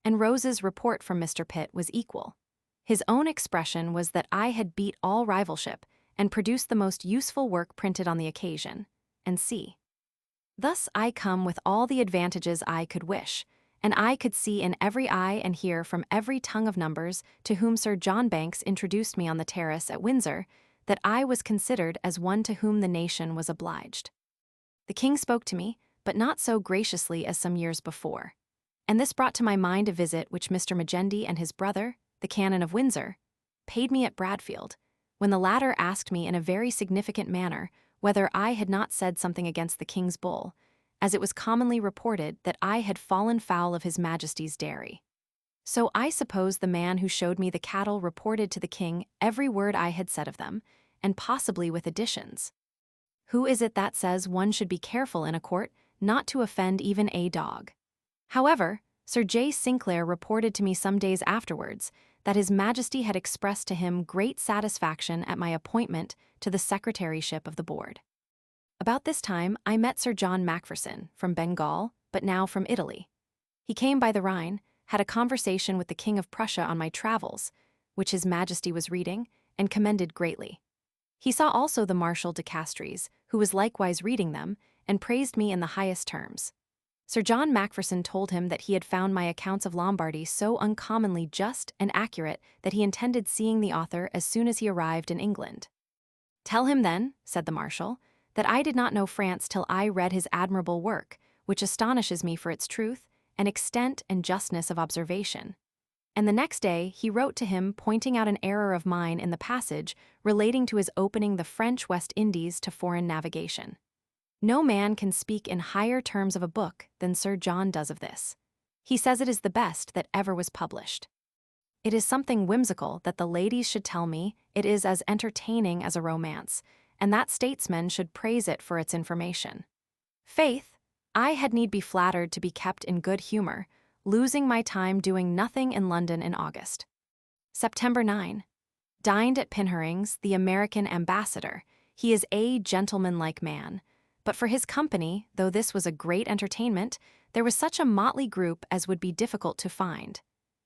A: And Rose's report from Mr. Pitt was equal. His own expression was that I had beat all rivalship and produced the most useful work printed on the occasion, and see. Thus I come with all the advantages I could wish, and I could see in every eye and hear from every tongue of numbers to whom Sir John Banks introduced me on the terrace at Windsor, that I was considered as one to whom the nation was obliged. The king spoke to me, but not so graciously as some years before, and this brought to my mind a visit which Mr. Magendie and his brother, the Canon of Windsor, paid me at Bradfield, when the latter asked me in a very significant manner whether I had not said something against the king's bull, as it was commonly reported that I had fallen foul of His Majesty's dairy. So I suppose the man who showed me the cattle reported to the king every word I had said of them, and possibly with additions. Who is it that says one should be careful in a court not to offend even a dog? However, Sir J. Sinclair reported to me some days afterwards that His Majesty had expressed to him great satisfaction at my appointment to the secretaryship of the board. About this time I met Sir John Macpherson, from Bengal, but now from Italy. He came by the Rhine, had a conversation with the King of Prussia on my travels, which His Majesty was reading, and commended greatly. He saw also the Marshal de Castries, who was likewise reading them, and praised me in the highest terms. Sir John Macpherson told him that he had found my accounts of Lombardy so uncommonly just and accurate that he intended seeing the author as soon as he arrived in England. "Tell him then," said the Marshal, "that I did not know France till I read his admirable work, which astonishes me for its truth and extent and justness of observation." And the next day he wrote to him pointing out an error of mine in the passage relating to his opening the French West Indies to foreign navigation. No man can speak in higher terms of a book than Sir John does of this. He says it is the best that ever was published. It is something whimsical that the ladies should tell me it is as entertaining as a romance, and that statesman should praise it for its information. Faith, I had need be flattered to be kept in good humor, losing my time doing nothing in London in August. September 9. Dined at Pinhering's, the American ambassador. He is a gentlemanlike man. But for his company, though this was a great entertainment, there was such a motley group as would be difficult to find.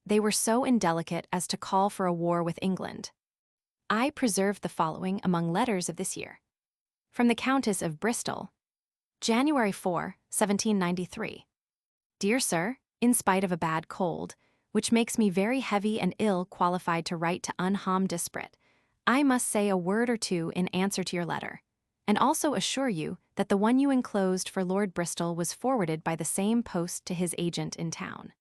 A: They were so indelicate as to call for a war with England. I preserved the following among letters of this year. From the Countess of Bristol. January 4, 1793. Dear Sir, in spite of a bad cold, which makes me very heavy and ill qualified to write to unharmed disparate, I must say a word or two in answer to your letter, and also assure you that the one you enclosed for Lord Bristol was forwarded by the same post to his agent in town.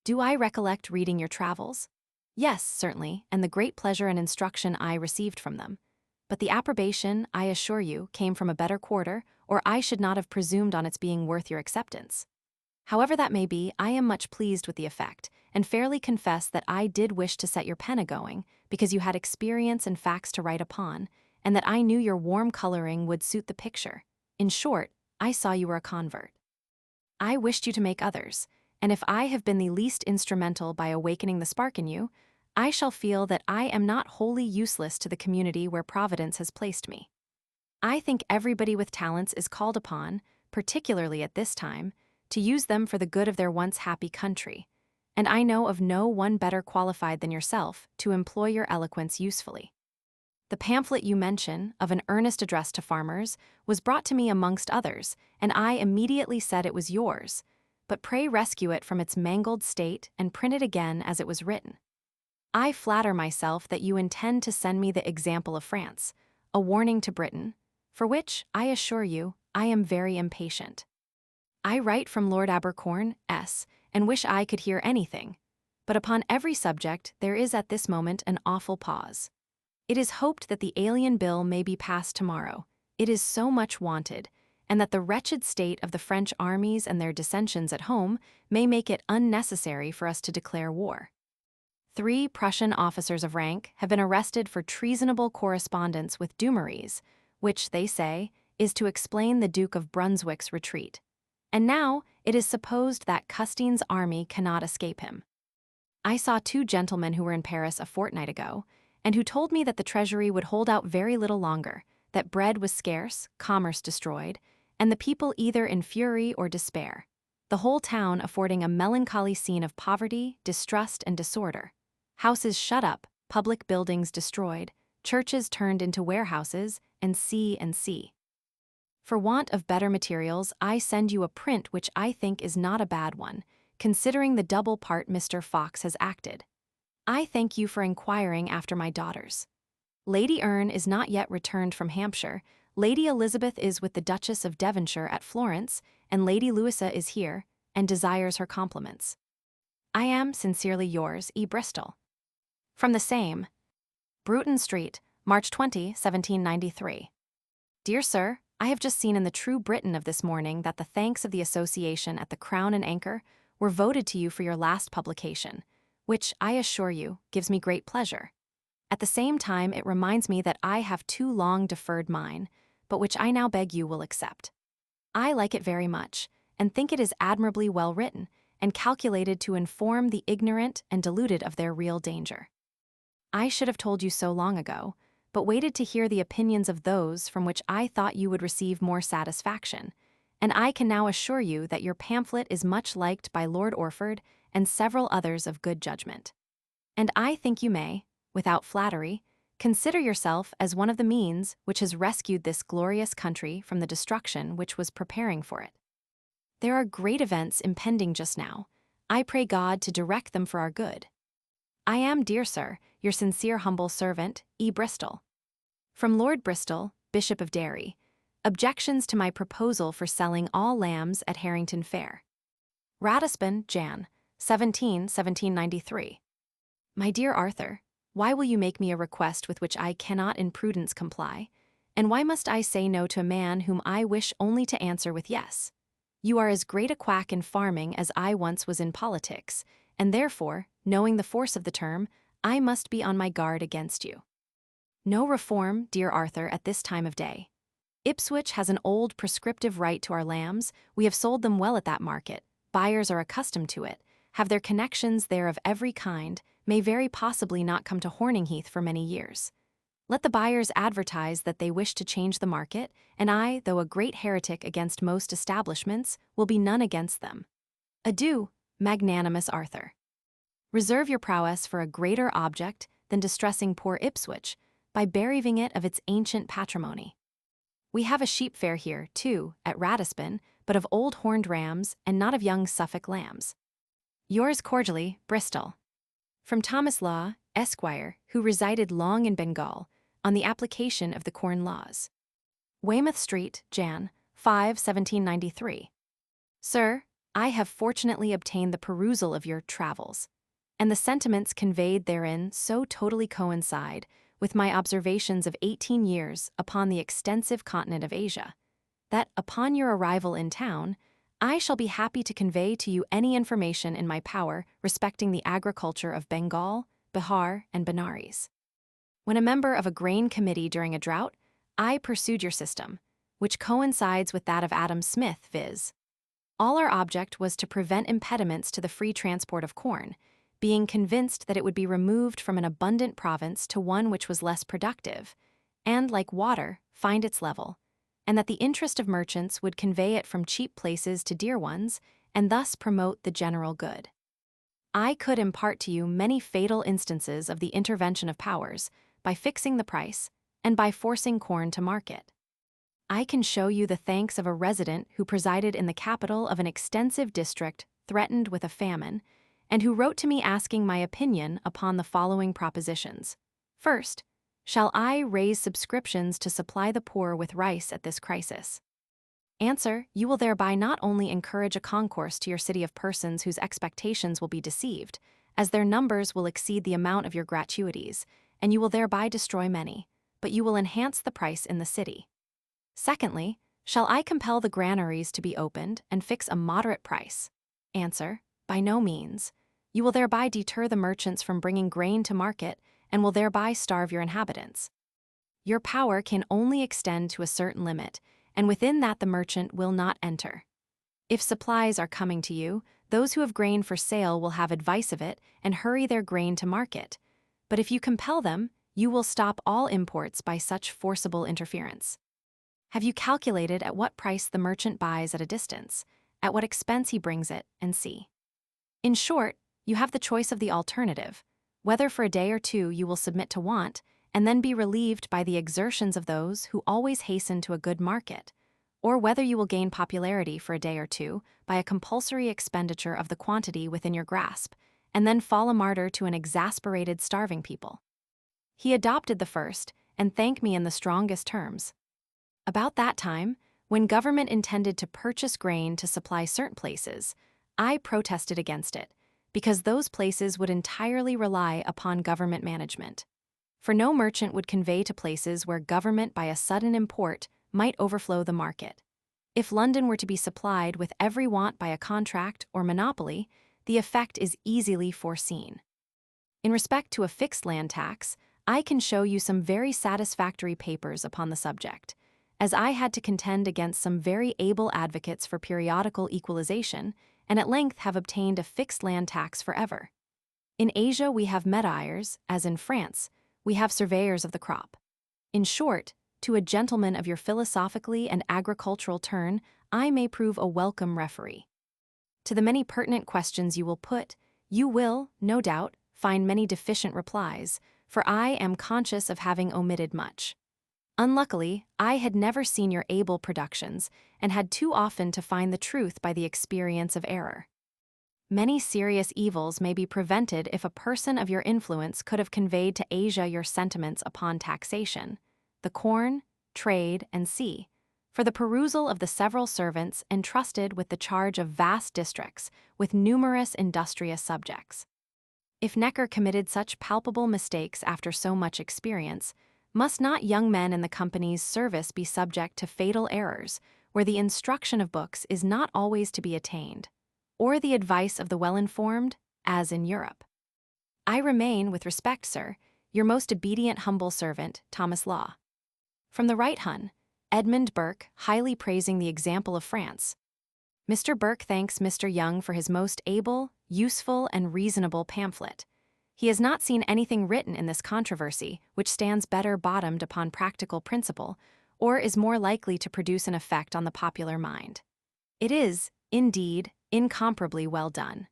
A: Do I recollect reading your travels? Yes, certainly, and the great pleasure and instruction I received from them. But the approbation, I assure you, came from a better quarter, or I should not have presumed on its being worth your acceptance. However that may be, I am much pleased with the effect, and fairly confess that I did wish to set your pen a-going, because you had experience and facts to write upon, and that I knew your warm coloring would suit the picture. In short, I saw you were a convert. I wished you to make others, and if I have been the least instrumental by awakening the spark in you, I shall feel that I am not wholly useless to the community where Providence has placed me. I think everybody with talents is called upon, particularly at this time, to use them for the good of their once happy country, and I know of no one better qualified than yourself to employ your eloquence usefully. The pamphlet you mention, of an earnest address to farmers, was brought to me amongst others, and I immediately said it was yours, but pray rescue it from its mangled state and print it again as it was written. I flatter myself that you intend to send me the example of France, a warning to Britain, for which, I assure you, I am very impatient. I write from Lord Abercorn, S., and wish I could hear anything, but upon every subject there is at this moment an awful pause. It is hoped that the Alien Bill may be passed tomorrow. It is so much wanted, and that the wretched state of the French armies and their dissensions at home may make it unnecessary for us to declare war. 3 Prussian officers of rank have been arrested for treasonable correspondence with Dumouriez, which, they say, is to explain the Duke of Brunswick's retreat. And now it is supposed that Custine's army cannot escape him. I saw 2 gentlemen who were in Paris a fortnight ago, and who told me that the treasury would hold out very little longer, that bread was scarce, commerce destroyed, and the people either in fury or despair, the whole town affording a melancholy scene of poverty, distrust, and disorder. Houses shut up, public buildings destroyed, churches turned into warehouses, and sea. For want of better materials, I send you a print which I think is not a bad one, considering the double part Mr. Fox has acted. I thank you for inquiring after my daughters. Lady Erne is not yet returned from Hampshire, Lady Elizabeth is with the Duchess of Devonshire at Florence, and Lady Louisa is here, and desires her compliments. I am sincerely yours, E. Bristol. From the same. Bruton Street, March 20, 1793. Dear Sir, I have just seen in the True Briton of this morning that the thanks of the Association at the Crown and Anchor were voted to you for your last publication, which, I assure you, gives me great pleasure. At the same time, it reminds me that I have too long deferred mine, but which I now beg you will accept. I like it very much, and think it is admirably well written, and calculated to inform the ignorant and deluded of their real danger. I should have told you so long ago, but waited to hear the opinions of those from which I thought you would receive more satisfaction, and I can now assure you that your pamphlet is much liked by Lord Orford and several others of good judgment. And I think you may, without flattery, consider yourself as one of the means which has rescued this glorious country from the destruction which was preparing for it. There are great events impending just now. I pray God to direct them for our good. I am, dear sir, your sincere humble servant, E. Bristol. From Lord Bristol, Bishop of Derry, objections to my proposal for selling all lambs at Harrington Fair. Ratisbon, Jan. 1793. My dear Arthur, why will you make me a request with which I cannot in prudence comply, and why must I say no to a man whom I wish only to answer with yes? You are as great a quack in farming as I once was in politics, and therefore, knowing the force of the term, I must be on my guard against you. No reform, dear Arthur, at this time of day. Ipswich has an old prescriptive right to our lambs. We have sold them well at that market. Buyers are accustomed to it, have their connections there of every kind, may very possibly not come to Horningheath for many years. Let the buyers advertise that they wish to change the market, and I, though a great heretic against most establishments, will be none against them. Adieu, magnanimous Arthur. Reserve your prowess for a greater object than distressing poor Ipswich by bereaving it of its ancient patrimony. We have a sheep fair here, too, at Ratisbon, but of old horned rams and not of young Suffolk lambs. Yours cordially, Bristol. From Thomas Law, Esquire, who resided long in Bengal, on the application of the Corn Laws. Weymouth Street, Jan. 5, 1793. Sir, I have fortunately obtained the perusal of your travels, and the sentiments conveyed therein so totally coincide with my observations of 18 years upon the extensive continent of Asia, that upon your arrival in town, I shall be happy to convey to you any information in my power respecting the agriculture of Bengal, Bihar, and Benares. When a member of a grain committee during a drought, I pursued your system, which coincides with that of Adam Smith, viz. All our object was to prevent impediments to the free transport of corn, being convinced that it would be removed from an abundant province to one which was less productive, and, like water, find its level, and that the interest of merchants would convey it from cheap places to dear ones, and thus promote the general good. I could impart to you many fatal instances of the intervention of powers, by fixing the price, and by forcing corn to market. I can show you the thanks of a resident who presided in the capital of an extensive district threatened with a famine, and who wrote to me asking my opinion upon the following propositions. First, shall I raise subscriptions to supply the poor with rice at this crisis? Answer, you will thereby not only encourage a concourse to your city of persons whose expectations will be deceived, as their numbers will exceed the amount of your gratuities, and you will thereby destroy many, but you will enhance the price in the city. Secondly, shall I compel the granaries to be opened and fix a moderate price? Answer, by no means. You will thereby deter the merchants from bringing grain to market and will thereby starve your inhabitants. Your power can only extend to a certain limit, and within that the merchant will not enter. If supplies are coming to you, those who have grain for sale will have advice of it and hurry their grain to market. But if you compel them, you will stop all imports by such forcible interference. Have you calculated at what price the merchant buys at a distance, at what expense he brings it, and see? In short, you have the choice of the alternative, whether for a day or two you will submit to want, and then be relieved by the exertions of those who always hasten to a good market, or whether you will gain popularity for a day or two by a compulsory expenditure of the quantity within your grasp, and then fall a martyr to an exasperated starving people. He adopted the first, and thanked me in the strongest terms. About that time, when government intended to purchase grain to supply certain places, I protested against it, because those places would entirely rely upon government management. For no merchant would convey to places where government by a sudden import might overflow the market. If London were to be supplied with every want by a contract or monopoly, the effect is easily foreseen. In respect to a fixed land tax, I can show you some very satisfactory papers upon the subject, as I had to contend against some very able advocates for periodical equalization, and at length have obtained a fixed land tax forever. In Asia we have metayers, as in France, we have surveyors of the crop. In short, to a gentleman of your philosophically and agricultural turn, I may prove a welcome referee. To the many pertinent questions you will put, you will, no doubt, find many deficient replies, for I am conscious of having omitted much. Unluckily, I had never seen your able productions, and had too often to find the truth by the experience of error. Many serious evils may be prevented if a person of your influence could have conveyed to Asia your sentiments upon taxation, the corn, trade, and sea, for the perusal of the several servants entrusted with the charge of vast districts, with numerous industrious subjects. If Necker committed such palpable mistakes after so much experience, must not young men in the company's service be subject to fatal errors, where the instruction of books is not always to be attained, or the advice of the well-informed, as in Europe? I remain, with respect, sir, Your most obedient humble servant, Thomas Law. From the right Hun, Edmund Burke, highly praising the example of France. Mr. Burke thanks Mr. Young for his most able, useful, and reasonable pamphlet. He has not seen anything written in this controversy which stands better bottomed upon practical principle, or is more likely to produce an effect on the popular mind. It is, indeed, incomparably well done.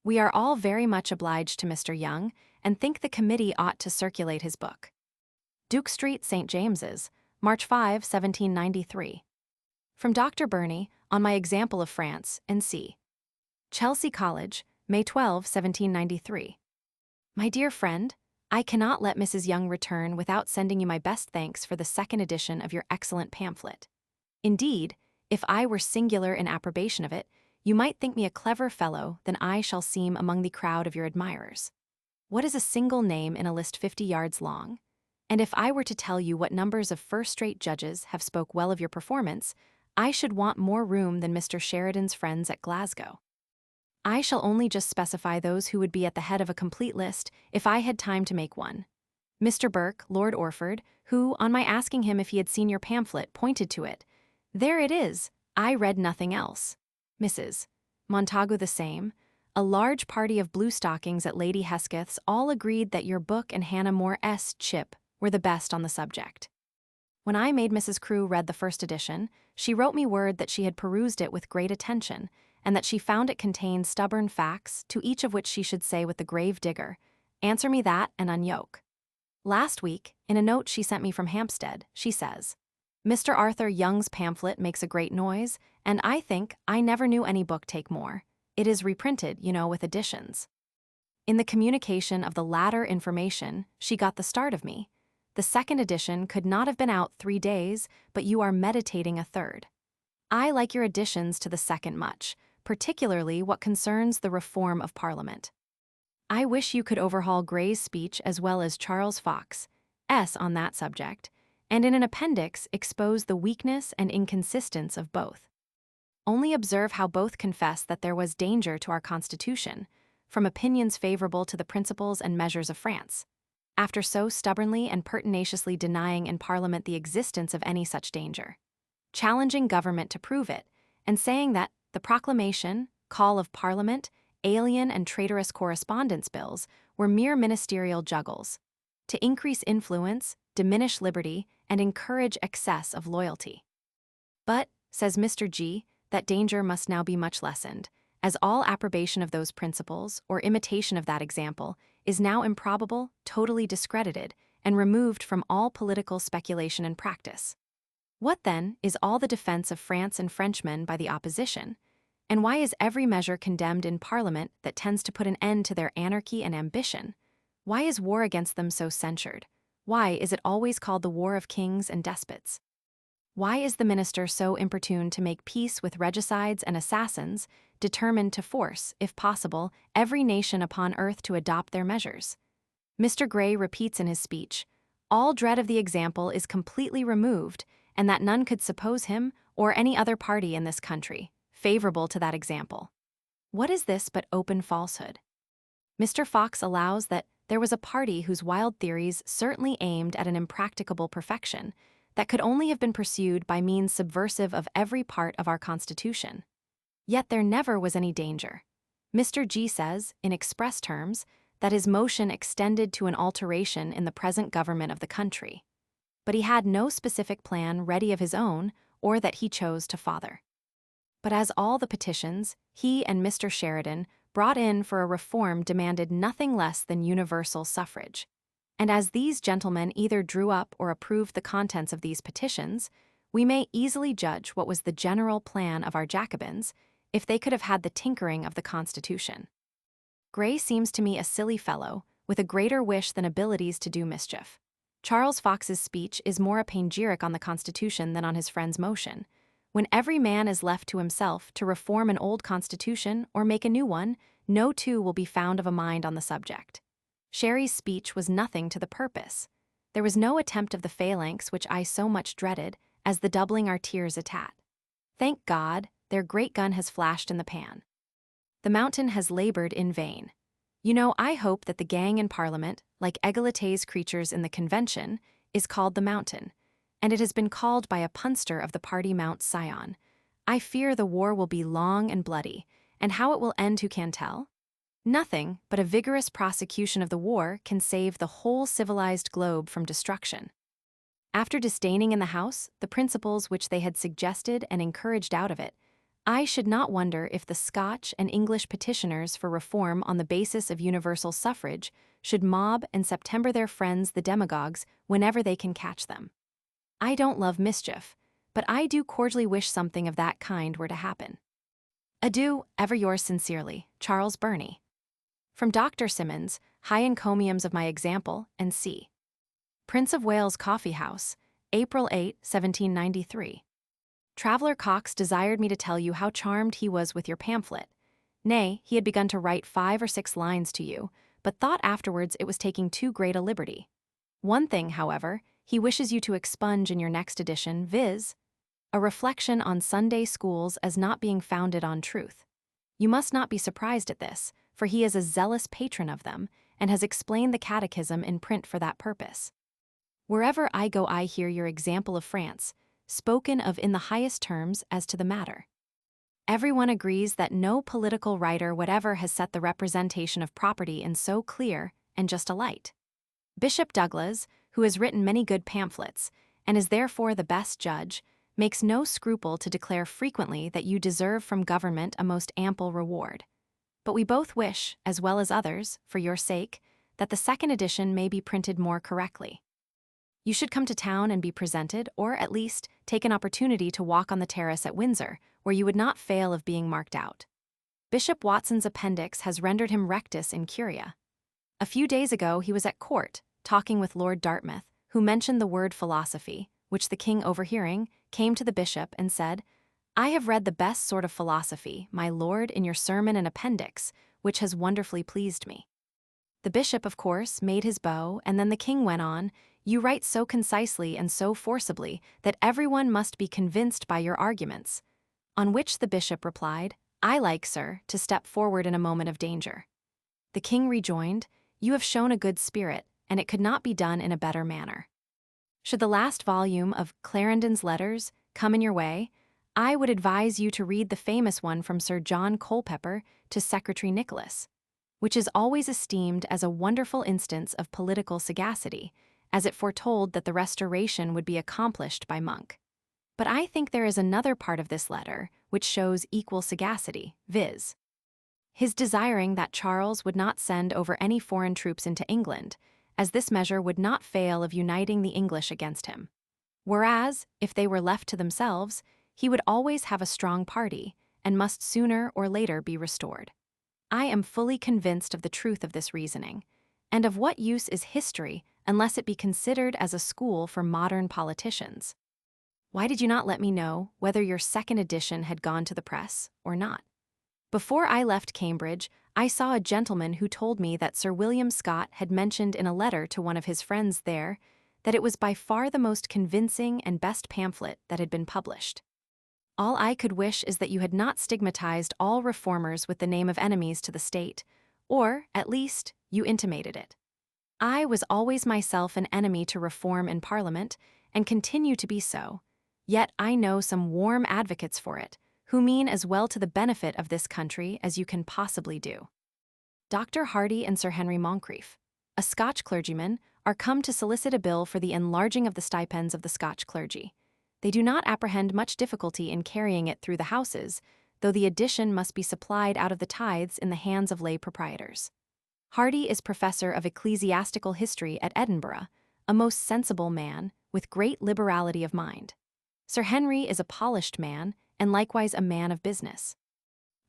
A: We are all very much obliged to Mr. Young, and think the committee ought to circulate his book. Duke Street, St. James's, March 5, 1793. From Dr. Burney, on my example of France, N.C. Chelsea College, May 12, 1793. My dear friend, I cannot let Mrs. Young return without sending you my best thanks for the second edition of your excellent pamphlet. Indeed, if I were singular in approbation of it, you might think me a clever fellow than I shall seem among the crowd of your admirers. What is a single name in a list 50 yards long? And if I were to tell you what numbers of first-rate judges have spoke well of your performance, I should want more room than Mr. Sheridan's friends at Glasgow. I shall only just specify those who would be at the head of a complete list if I had time to make one. Mr. Burke, Lord Orford, who, on my asking him if he had seen your pamphlet, pointed to it. There it is. I read nothing else. Mrs. Montagu the same. A large party of bluestockings at Lady Hesketh's all agreed that your book and Hannah More's Chip were the best on the subject. When I made Mrs. Crewe read the first edition, she wrote me word that she had perused it with great attention, and that she found it contained stubborn facts, to each of which she should say with the grave digger, "Answer me that and unyoke." Last week, in a note she sent me from Hampstead, she says, "Mr. Arthur Young's pamphlet makes a great noise, and I think I never knew any book take more. It is reprinted, you know, with additions." In the communication of the latter information, she got the start of me. The second edition could not have been out 3 days, but you are meditating a third. I like your additions to the second much, particularly what concerns the reform of Parliament. I wish you could overhaul Gray's speech as well as Charles Fox's on that subject, and in an appendix expose the weakness and inconsistence of both. Only observe how both confess that there was danger to our Constitution, from opinions favorable to the principles and measures of France, after so stubbornly and pertinaciously denying in Parliament the existence of any such danger, challenging government to prove it, and saying that the proclamation, call of Parliament, alien and traitorous correspondence bills were mere ministerial juggles, to increase influence, diminish liberty, and encourage excess of loyalty. But, says Mr. G., that danger must now be much lessened, as all approbation of those principles, or imitation of that example, is now improbable, totally discredited, and removed from all political speculation and practice. What, then, is all the defense of France and Frenchmen by the opposition? And why is every measure condemned in Parliament that tends to put an end to their anarchy and ambition? Why is war against them so censured? Why is it always called the war of kings and despots? Why is the minister so importuned to make peace with regicides and assassins, determined to force, if possible, every nation upon earth to adopt their measures? Mr. Gray repeats in his speech, all dread of the example is completely removed, and that none could suppose him, or any other party in this country, favorable to that example. What is this but open falsehood? Mr. Fox allows that there was a party whose wild theories certainly aimed at an impracticable perfection, that could only have been pursued by means subversive of every part of our Constitution. Yet there never was any danger. Mr. G. says, in express terms, that his motion extended to an alteration in the present government of the country. But he had no specific plan ready of his own, or that he chose to father. But as all the petitions, he and Mr. Sheridan brought in for a reform demanded nothing less than universal suffrage. And as these gentlemen either drew up or approved the contents of these petitions, we may easily judge what was the general plan of our Jacobins, if they could have had the tinkering of the Constitution. Gray seems to me a silly fellow, with a greater wish than abilities to do mischief. Charles Fox's speech is more a panegyric on the Constitution than on his friend's motion. When every man is left to himself to reform an old Constitution or make a new one, no two will be found of a mind on the subject. Sherry's speech was nothing to the purpose. There was no attempt of the phalanx which I so much dreaded as the doubling our tiers at. Thank God, their great gun has flashed in the pan. The mountain has labored in vain. I hope that the gang in Parliament, like Égalité's creatures in the Convention, is called the Mountain, and it has been called by a punster of the party Mount Sion. I fear the war will be long and bloody, and how it will end who can tell? Nothing but a vigorous prosecution of the war can save the whole civilized globe from destruction. After disdaining in the House the principles which they had suggested and encouraged out of it, I should not wonder if the Scotch and English petitioners for reform on the basis of universal suffrage should mob and September their friends the demagogues whenever they can catch them. I don't love mischief, but I do cordially wish something of that kind were to happen. Adieu, ever yours sincerely, Charles Burney. From Dr. Symonds, high encomiums of my example, and C. Prince of Wales Coffee House, April 8, 1793. Traveller Cox desired me to tell you how charmed he was with your pamphlet. Nay, he had begun to write 5 or 6 lines to you, but thought afterwards it was taking too great a liberty. One thing, however, he wishes you to expunge in your next edition, viz., a reflection on Sunday schools as not being founded on truth. You must not be surprised at this, for he is a zealous patron of them, and has explained the catechism in print for that purpose. Wherever I go I hear your example of France, spoken of in the highest terms as to the matter. Everyone agrees that no political writer whatever has set the representation of property in so clear and just a light. Bishop Douglas, who has written many good pamphlets, and is therefore the best judge, makes no scruple to declare frequently that you deserve from government a most ample reward. But we both wish, as well as others, for your sake, that the second edition may be printed more correctly. You should come to town and be presented, or at least take an opportunity to walk on the terrace at Windsor, where you would not fail of being marked out. Bishop Watson's appendix has rendered him rectus in curia. A few days ago he was at court, talking with Lord Dartmouth, who mentioned the word philosophy, which the king overhearing, came to the bishop and said, "I have read the best sort of philosophy, my lord, in your sermon and appendix, which has wonderfully pleased me." The bishop, of course, made his bow, and then the king went on, "You write so concisely and so forcibly that everyone must be convinced by your arguments." On which the bishop replied, "I like, sir, to step forward in a moment of danger." The king rejoined, "You have shown a good spirit, and it could not be done in a better manner." Should the last volume of Clarendon's Letters come in your way, I would advise you to read the famous one from Sir John Culpeper to Secretary Nicholas, which is always esteemed as a wonderful instance of political sagacity, as it foretold that the Restoration would be accomplished by Monk. But I think there is another part of this letter which shows equal sagacity, viz., his desiring that Charles would not send over any foreign troops into England, as this measure would not fail of uniting the English against him. Whereas, if they were left to themselves, he would always have a strong party, and must sooner or later be restored. I am fully convinced of the truth of this reasoning, and of what use is history unless it be considered as a school for modern politicians. Why did you not let me know whether your second edition had gone to the press or not? Before I left Cambridge, I saw a gentleman who told me that Sir William Scott had mentioned in a letter to one of his friends there that it was by far the most convincing and best pamphlet that had been published. All I could wish is that you had not stigmatized all reformers with the name of enemies to the state, or, at least, you intimated it. I was always myself an enemy to reform in Parliament, and continue to be so, yet I know some warm advocates for it, who mean as well to the benefit of this country as you can possibly do. Dr. Hardy and Sir Henry Moncrief, a Scotch clergyman, are come to solicit a bill for the enlarging of the stipends of the Scotch clergy. They do not apprehend much difficulty in carrying it through the Houses, though the addition must be supplied out of the tithes in the hands of lay proprietors. Hardy is professor of ecclesiastical history at Edinburgh, a most sensible man, with great liberality of mind. Sir Henry is a polished man, and likewise a man of business.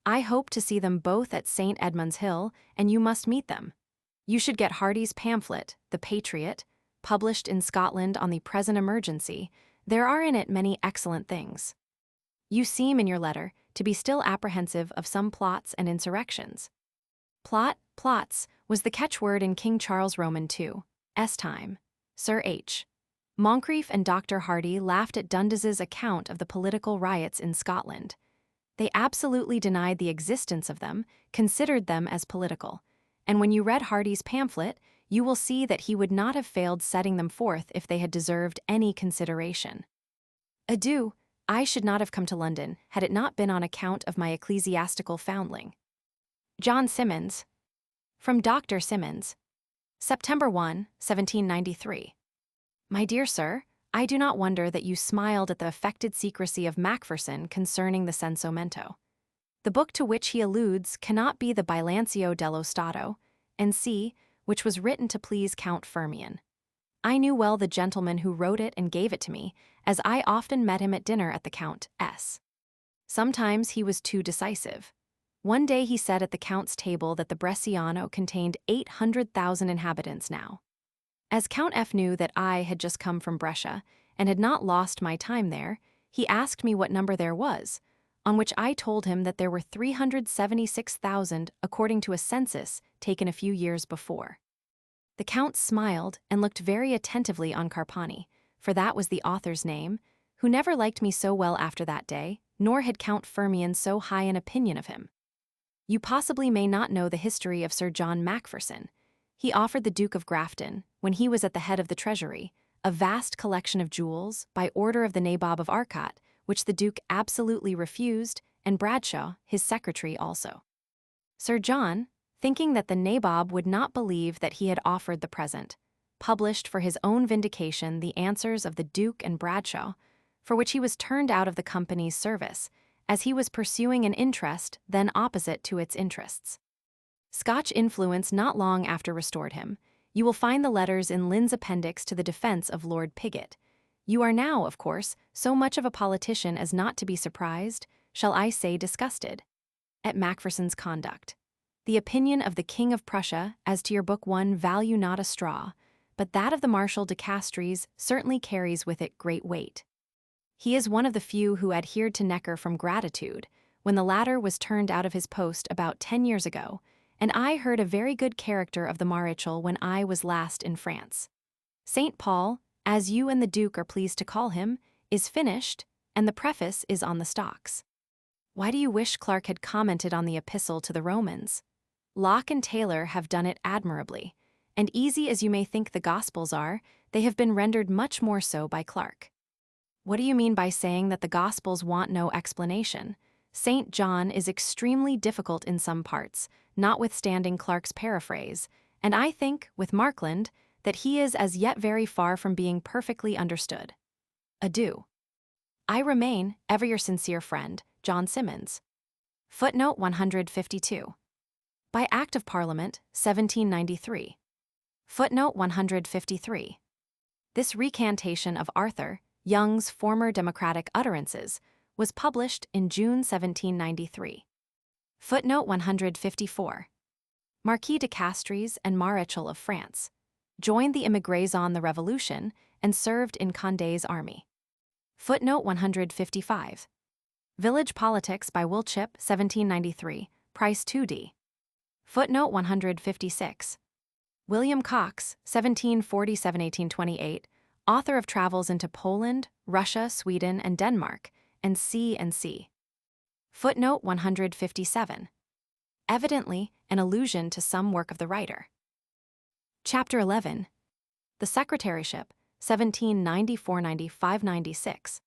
A: I hope to see them both at St. Edmund's Hill, and you must meet them. You should get Hardy's pamphlet, The Patriot, published in Scotland on the present emergency. There are in it many excellent things. You seem, in your letter, to be still apprehensive of some plots and insurrections. Plots, was the catchword in King Charles Roman II's time. Sir H. Moncrief and Dr. Hardy laughed at Dundas's account of the political riots in Scotland. They absolutely denied the existence of them, considered them as political, and when you read Hardy's pamphlet, you will see that he would not have failed setting them forth if they had deserved any consideration. Adieu, I should not have come to London had it not been on account of my ecclesiastical foundling. John Symonds. From Dr. Symonds. September 1, 1793. My dear sir, I do not wonder that you smiled at the affected secrecy of Macpherson concerning the Sensomento. The book to which he alludes cannot be the Bilancio dello Stato, N.C., which was written to please Count Firmian. I knew well the gentleman who wrote it and gave it to me, as I often met him at dinner at the Count's. Sometimes he was too decisive. One day he said at the Count's table that the Bresciano contained 800,000 inhabitants now. As Count F knew that I had just come from Brescia and had not lost my time there, he asked me what number there was, on which I told him that there were 376,000 according to a census taken a few years before. The Count smiled and looked very attentively on Carpani, for that was the author's name, who never liked me so well after that day, nor had Count Firmian so high an opinion of him. You possibly may not know the history of Sir John Macpherson. He offered the Duke of Grafton, when he was at the head of the treasury, a vast collection of jewels by order of the Nabob of Arcot, which the Duke absolutely refused, and Bradshaw, his secretary, also. Sir John, thinking that the Nabob would not believe that he had offered the present, published for his own vindication the answers of the Duke and Bradshaw, for which he was turned out of the company's service, as he was pursuing an interest then opposite to its interests. Scotch influence not long after restored him. You will find the letters in Lynn's appendix to the defense of Lord Pigot. You are now, of course, so much of a politician as not to be surprised, shall I say disgusted, at Macpherson's conduct. The opinion of the King of Prussia as to your book one value not a straw, but that of the Marshal de Castries certainly carries with it great weight. He is one of the few who adhered to Necker from gratitude, when the latter was turned out of his post about 10 years ago, and I heard a very good character of the Maréchal when I was last in France. St. Paul, as you and the Duke are pleased to call him, is finished, and the preface is on the stocks. Why do you wish Clarke had commented on the epistle to the Romans? Locke and Taylor have done it admirably, and easy as you may think the Gospels are, they have been rendered much more so by Clarke. What do you mean by saying that the Gospels want no explanation? St. John is extremely difficult in some parts, notwithstanding Clarke's paraphrase, and I think, with Markland, that he is as yet very far from being perfectly understood. Adieu. I remain, ever your sincere friend, John Symonds. Footnote 152. By Act of Parliament, 1793. Footnote 153. This recantation of Arthur Young's former Democratic utterances was published in June 1793. Footnote 154. Marquis de Castries and Maréchal of France joined the émigrés on the Revolution and served in Condé's army. Footnote 155. Village Politics by Wiltshire, 1793, Price 2d. Footnote 156. William Cox, 1747–1828, author of travels into Poland, Russia, Sweden, and Denmark, and C&C. Footnote 157. Evidently, an allusion to some work of the writer. Chapter 11. The Secretaryship, 1794–95–96.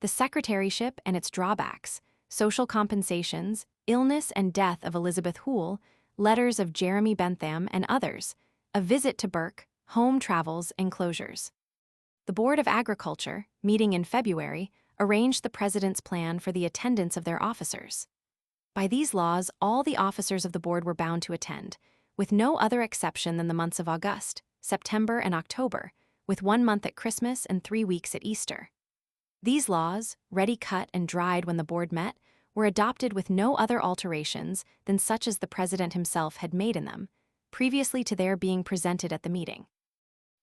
A: The Secretaryship and its drawbacks, social compensations, illness and death of Elizabeth Hoole, letters of Jeremy Bentham and others, a visit to Burke, home travels, enclosures. The Board of Agriculture, meeting in February, arranged the President's plan for the attendance of their officers. By these laws, all the officers of the board were bound to attend, with no other exception than the months of August, September, and October, with 1 month at Christmas and 3 weeks at Easter. These laws, ready cut and dried when the board met, were adopted with no other alterations than such as the President himself had made in them, previously to their being presented at the meeting.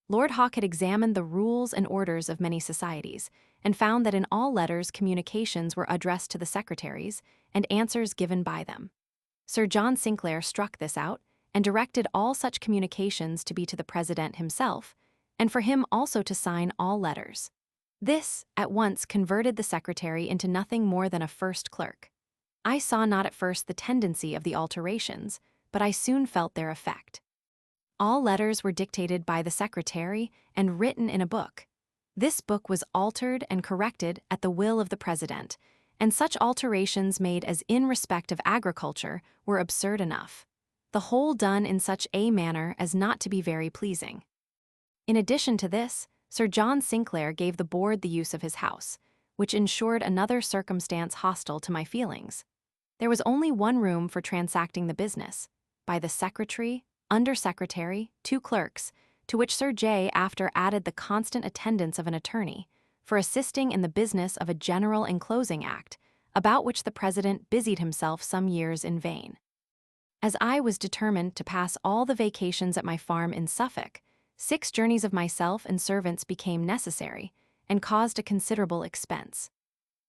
A: Lord Hawke had examined the rules and orders of many societies, and found that in all letters communications were addressed to the secretaries, and answers given by them. Sir John Sinclair struck this out, and directed all such communications to be to the President himself, and for him also to sign all letters. This, at once, converted the secretary into nothing more than a first clerk. I saw not at first the tendency of the alterations, but I soon felt their effect. All letters were dictated by the secretary and written in a book. This book was altered and corrected at the will of the president, and such alterations made as in respect of agriculture were absurd enough, the whole done in such a manner as not to be very pleasing. In addition to this, Sir John Sinclair gave the board the use of his house, which ensured another circumstance hostile to my feelings. There was only one room for transacting the business, by the secretary, under-secretary, 2 clerks, to which Sir J. after added the constant attendance of an attorney, for assisting in the business of a general enclosing act, about which the president busied himself some years in vain. As I was determined to pass all the vacations at my farm in Suffolk, 6 journeys of myself and servants became necessary, and caused a considerable expense.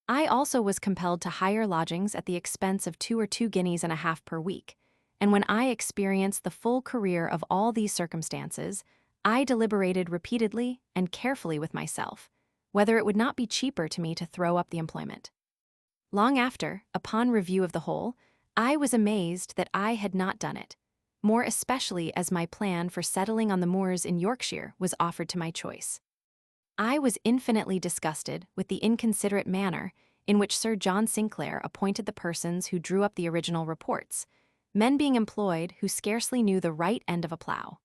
A: I also was compelled to hire lodgings at the expense of 2 or 2 guineas and a half per week, and when I experienced the full career of all these circumstances, I deliberated repeatedly and carefully with myself, whether it would not be cheaper to me to throw up the employment. Long after, upon review of the whole, I was amazed that I had not done it, more especially as my plan for settling on the moors in Yorkshire was offered to my choice. I was infinitely disgusted with the inconsiderate manner in which Sir John Sinclair appointed the persons who drew up the original reports, men being employed who scarcely knew the right end of a plough.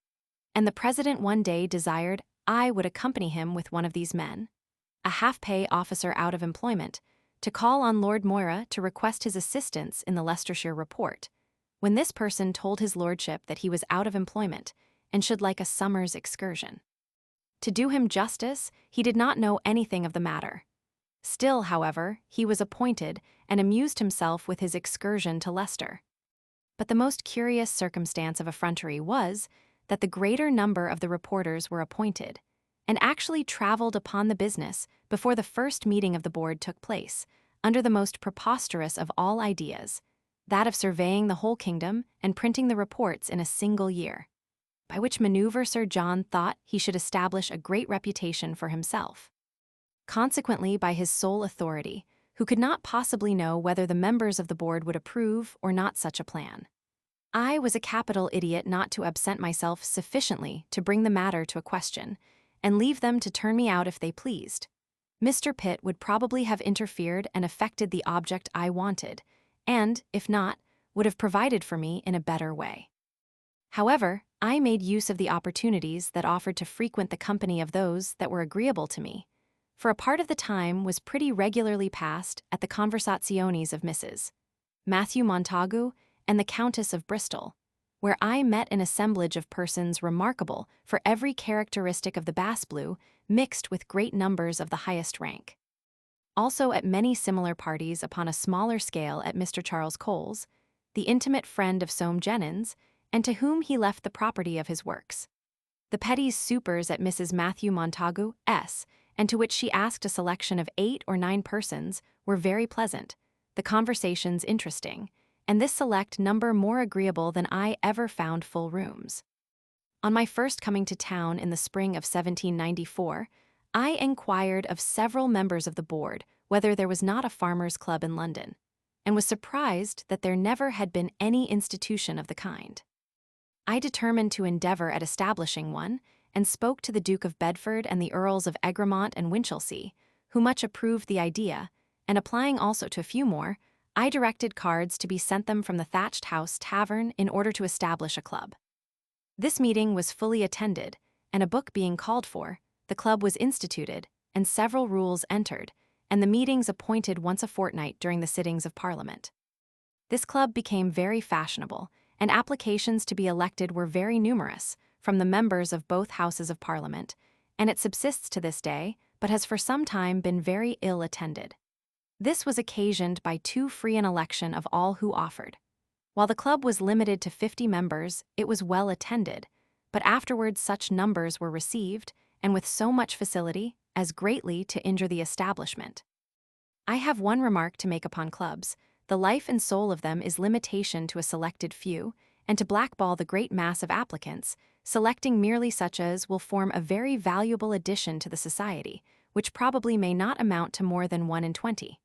A: And the president one day desired I would accompany him with one of these men, a half-pay officer out of employment, to call on Lord Moira to request his assistance in the Leicestershire report, when this person told his lordship that he was out of employment and should like a summer's excursion. To do him justice, he did not know anything of the matter. Still, however, he was appointed and amused himself with his excursion to Leicester. But the most curious circumstance of effrontery was that the greater number of the reporters were appointed, and actually travelled upon the business before the first meeting of the board took place, under the most preposterous of all ideas, that of surveying the whole kingdom and printing the reports in a single year, by which maneuver Sir John thought he should establish a great reputation for himself. Consequently, by his sole authority, who could not possibly know whether the members of the board would approve or not such a plan. I was a capital idiot not to absent myself sufficiently to bring the matter to a question, and leave them to turn me out if they pleased. Mr. Pitt would probably have interfered and effected the object I wanted, and, if not, would have provided for me in a better way. However, I made use of the opportunities that offered to frequent the company of those that were agreeable to me, for a part of the time was pretty regularly passed at the conversaziones of Mrs. Matthew Montagu and the Countess of Bristol, where I met an assemblage of persons remarkable for every characteristic of the bass blue mixed with great numbers of the highest rank. Also at many similar parties upon a smaller scale at Mr. Charles Cole's, the intimate friend of Soame Jenyns, and to whom he left the property of his works. The petty supers at Mrs. Matthew Montagu.'s, and to which she asked a selection of 8 or 9 persons, were very pleasant, the conversations interesting, and this select number more agreeable than I ever found full rooms. On my first coming to town in the spring of 1794, I inquired of several members of the board whether there was not a farmers' club in London, and was surprised that there never had been any institution of the kind. I determined to endeavour at establishing one, and spoke to the Duke of Bedford and the Earls of Egremont and Winchelsea, who much approved the idea, and applying also to a few more, I directed cards to be sent them from the Thatched House Tavern in order to establish a club. This meeting was fully attended, and a book being called for, the club was instituted, and several rules entered, and the meetings appointed once a fortnight during the sittings of Parliament. This club became very fashionable, and applications to be elected were very numerous, from the members of both Houses of Parliament, and it subsists to this day, but has for some time been very ill attended. This was occasioned by too free an election of all who offered. While the club was limited to 50 members, it was well attended, but afterwards such numbers were received, and with so much facility, as greatly to injure the establishment. I have one remark to make upon clubs. The life and soul of them is limitation to a selected few, and to blackball the great mass of applicants, selecting merely such as will form a very valuable addition to the society, which probably may not amount to more than 1 in 20.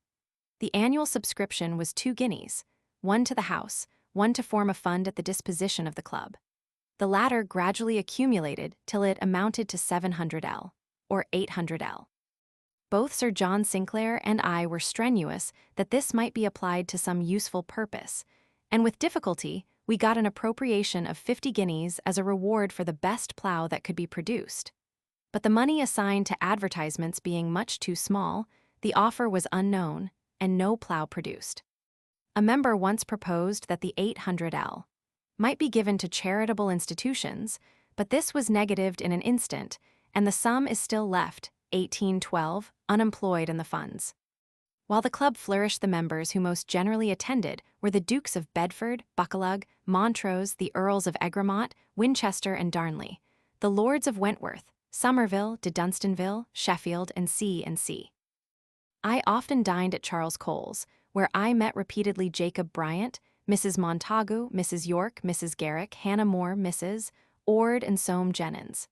A: The annual subscription was 2 guineas, one to the house, one to form a fund at the disposition of the club. The latter gradually accumulated till it amounted to 700L, or 800L. Both Sir John Sinclair and I were strenuous that this might be applied to some useful purpose, and with difficulty we got an appropriation of 50 guineas as a reward for the best plough that could be produced. But the money assigned to advertisements being much too small, the offer was unknown, and no plough produced. A member once proposed that the 800L might be given to charitable institutions, but this was negatived in an instant, and the sum is still left, 1812, unemployed in the funds. While the club flourished, the members who most generally attended were the Dukes of Bedford, Buccleuch, Montrose, the Earls of Egremont, Winchester and Darnley, the Lords of Wentworth, Somerville, de Dunstanville, Sheffield, and C. I often dined at Charles Cole's, where I met repeatedly Jacob Bryant, Mrs. Montagu, Mrs. York, Mrs. Garrick, Hannah More, Mrs. Ord, and Soame Jennings.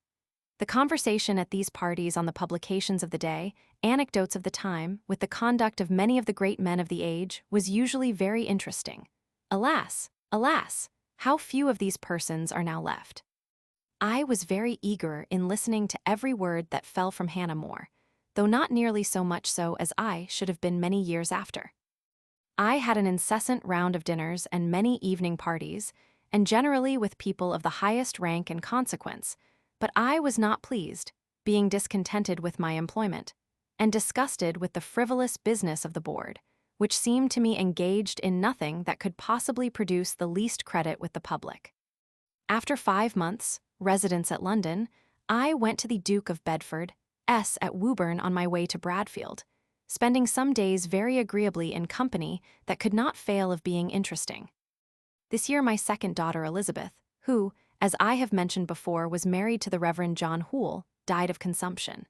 A: The conversation at these parties on the publications of the day, anecdotes of the time, with the conduct of many of the great men of the age, was usually very interesting. Alas, alas, how few of these persons are now left. I was very eager in listening to every word that fell from Hannah More, though not nearly so much so as I should have been many years after. I had an incessant round of dinners and many evening parties, and generally with people of the highest rank and consequence, but I was not pleased, being discontented with my employment, and disgusted with the frivolous business of the board, which seemed to me engaged in nothing that could possibly produce the least credit with the public. After 5 months' residence at London, I went to the Duke of Bedford, at Woburn on my way to Bradfield, spending some days very agreeably in company that could not fail of being interesting. This year my second daughter Elizabeth, who, as I have mentioned before, was married to the Reverend John Hoole, died of consumption.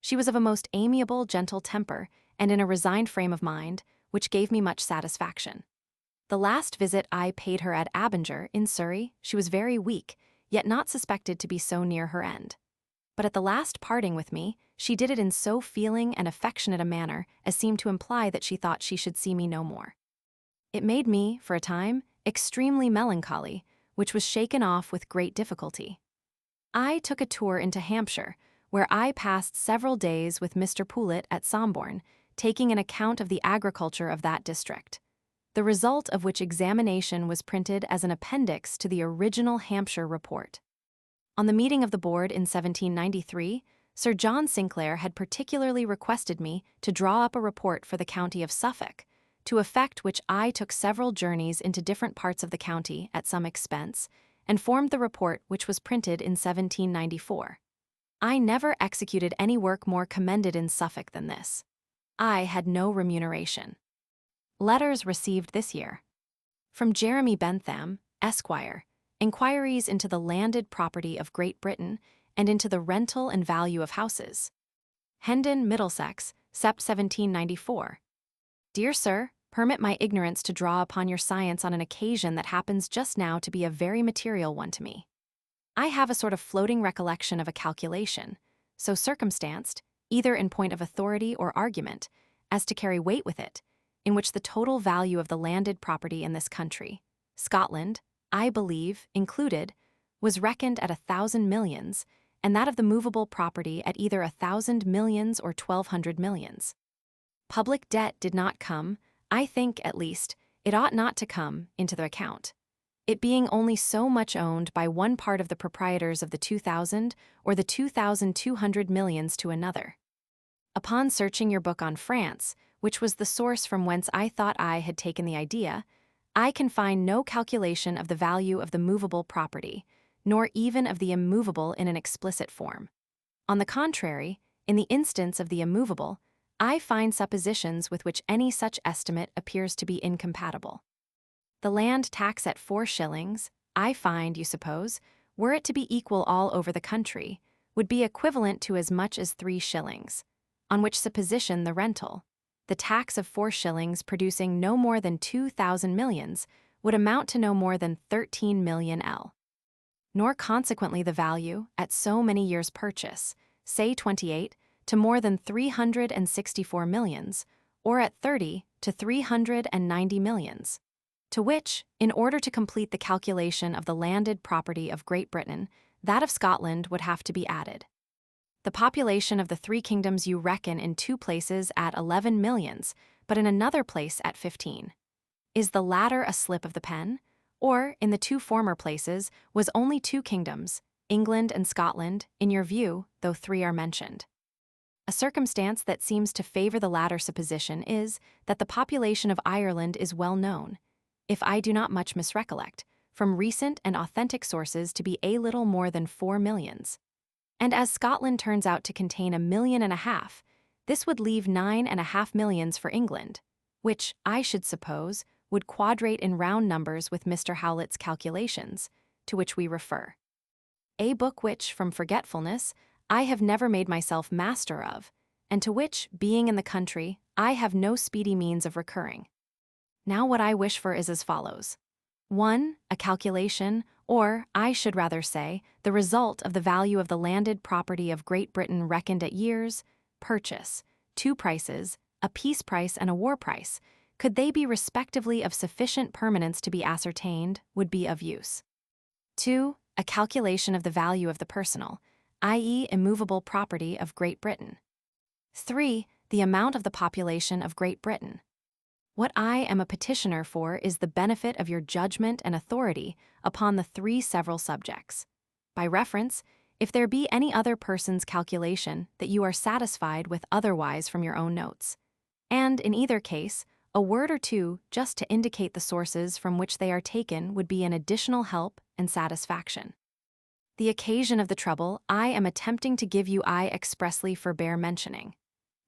A: She was of a most amiable, gentle temper, and in a resigned frame of mind, which gave me much satisfaction. The last visit I paid her at Abinger, in Surrey, she was very weak, yet not suspected to be so near her end. But at the last parting with me, she did it in so feeling and affectionate a manner as seemed to imply that she thought she should see me no more. It made me, for a time, extremely melancholy, which was shaken off with great difficulty. I took a tour into Hampshire, where I passed several days with Mr. Poulet at Somborne, taking an account of the agriculture of that district, the result of which examination was printed as an appendix to the original Hampshire report. On the meeting of the board in 1793, Sir John Sinclair had particularly requested me to draw up a report for the county of Suffolk, to effect which I took several journeys into different parts of the county at some expense, and formed the report which was printed in 1794. I never executed any work more commended in Suffolk than this. I had no remuneration. Letters received this year. From Jeremy Bentham, Esquire, inquiries into the landed property of Great Britain and into the rental and value of houses. Hendon, Middlesex, Sept. 1794. Dear Sir, permit my ignorance to draw upon your science on an occasion that happens just now to be a very material one to me. I have a sort of floating recollection of a calculation, so circumstanced, either in point of authority or argument, as to carry weight with it, in which the total value of the landed property in this country, Scotland, I believe, included, was reckoned at 1,000 millions, and that of the movable property at either 1,000 millions or 1,200 millions. Public debt did not come, I think, at least, it ought not to come, into the account, it being only so much owned by one part of the proprietors of the 2,000 or the 2,200 millions to another. Upon searching your book on France, which was the source from whence I thought I had taken the idea, I can find no calculation of the value of the movable property, nor even of the immovable in an explicit form. On the contrary, in the instance of the immovable, I find suppositions with which any such estimate appears to be incompatible. The land tax at 4 shillings, I find, you suppose, were it to be equal all over the country, would be equivalent to as much as 3 shillings, on which supposition the rental, the tax of 4 shillings producing no more than 2,000 millions, would amount to no more than 13 million L. Nor consequently the value, at so many years' purchase, say 28, to more than 364 millions, or at 30 to 390 millions. To which, in order to complete the calculation of the landed property of Great Britain, that of Scotland would have to be added. The population of the three kingdoms you reckon in two places at 11 millions, but in another place at 15. Is the latter a slip of the pen? Or, in the two former places, was only two kingdoms, England and Scotland, in your view, though three are mentioned? A circumstance that seems to favor the latter supposition is that the population of Ireland is well known, if I do not much misrecollect, from recent and authentic sources to be a little more than 4 millions. And as Scotland turns out to contain 1.5 million, this would leave 9.5 millions for England, which, I should suppose, would quadrate in round numbers with Mr. Howlett's calculations, to which we refer. A book which, from forgetfulness, I have never made myself master of, and to which, being in the country, I have no speedy means of recurring. Now what I wish for is as follows. 1. A calculation, or, I should rather say, the result of the value of the landed property of Great Britain reckoned at years, purchase, two prices, a peace price and a war price, could they be respectively of sufficient permanence to be ascertained, would be of use. 2. A calculation of the value of the personal, i.e. immovable property of Great Britain. 3. The amount of the population of Great Britain. What I am a petitioner for is the benefit of your judgment and authority upon the three several subjects. By reference, if there be any other person's calculation that you are satisfied with otherwise from your own notes. And, in either case, a word or two just to indicate the sources from which they are taken would be an additional help and satisfaction. The occasion of the trouble I am attempting to give you I expressly forbear mentioning,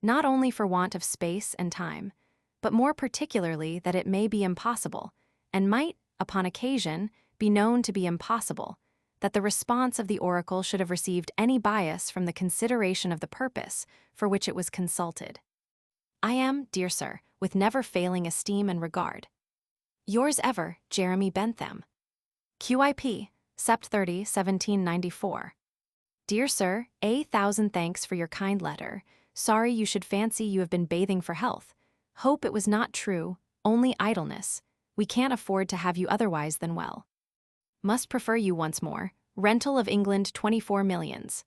A: not only for want of space and time, but more particularly that it may be impossible, and might, upon occasion, be known to be impossible, that the response of the oracle should have received any bias from the consideration of the purpose for which it was consulted. I am, dear sir, with never failing esteem and regard, yours ever, Jeremy Bentham. QIP, Sept. 30, 1794. Dear sir, 1,000 thanks for your kind letter. Sorry you should fancy you have been bathing for health. Hope it was not true, only idleness. We can't afford to have you otherwise than well. Must prefer you once more. Rental of England 24 millions.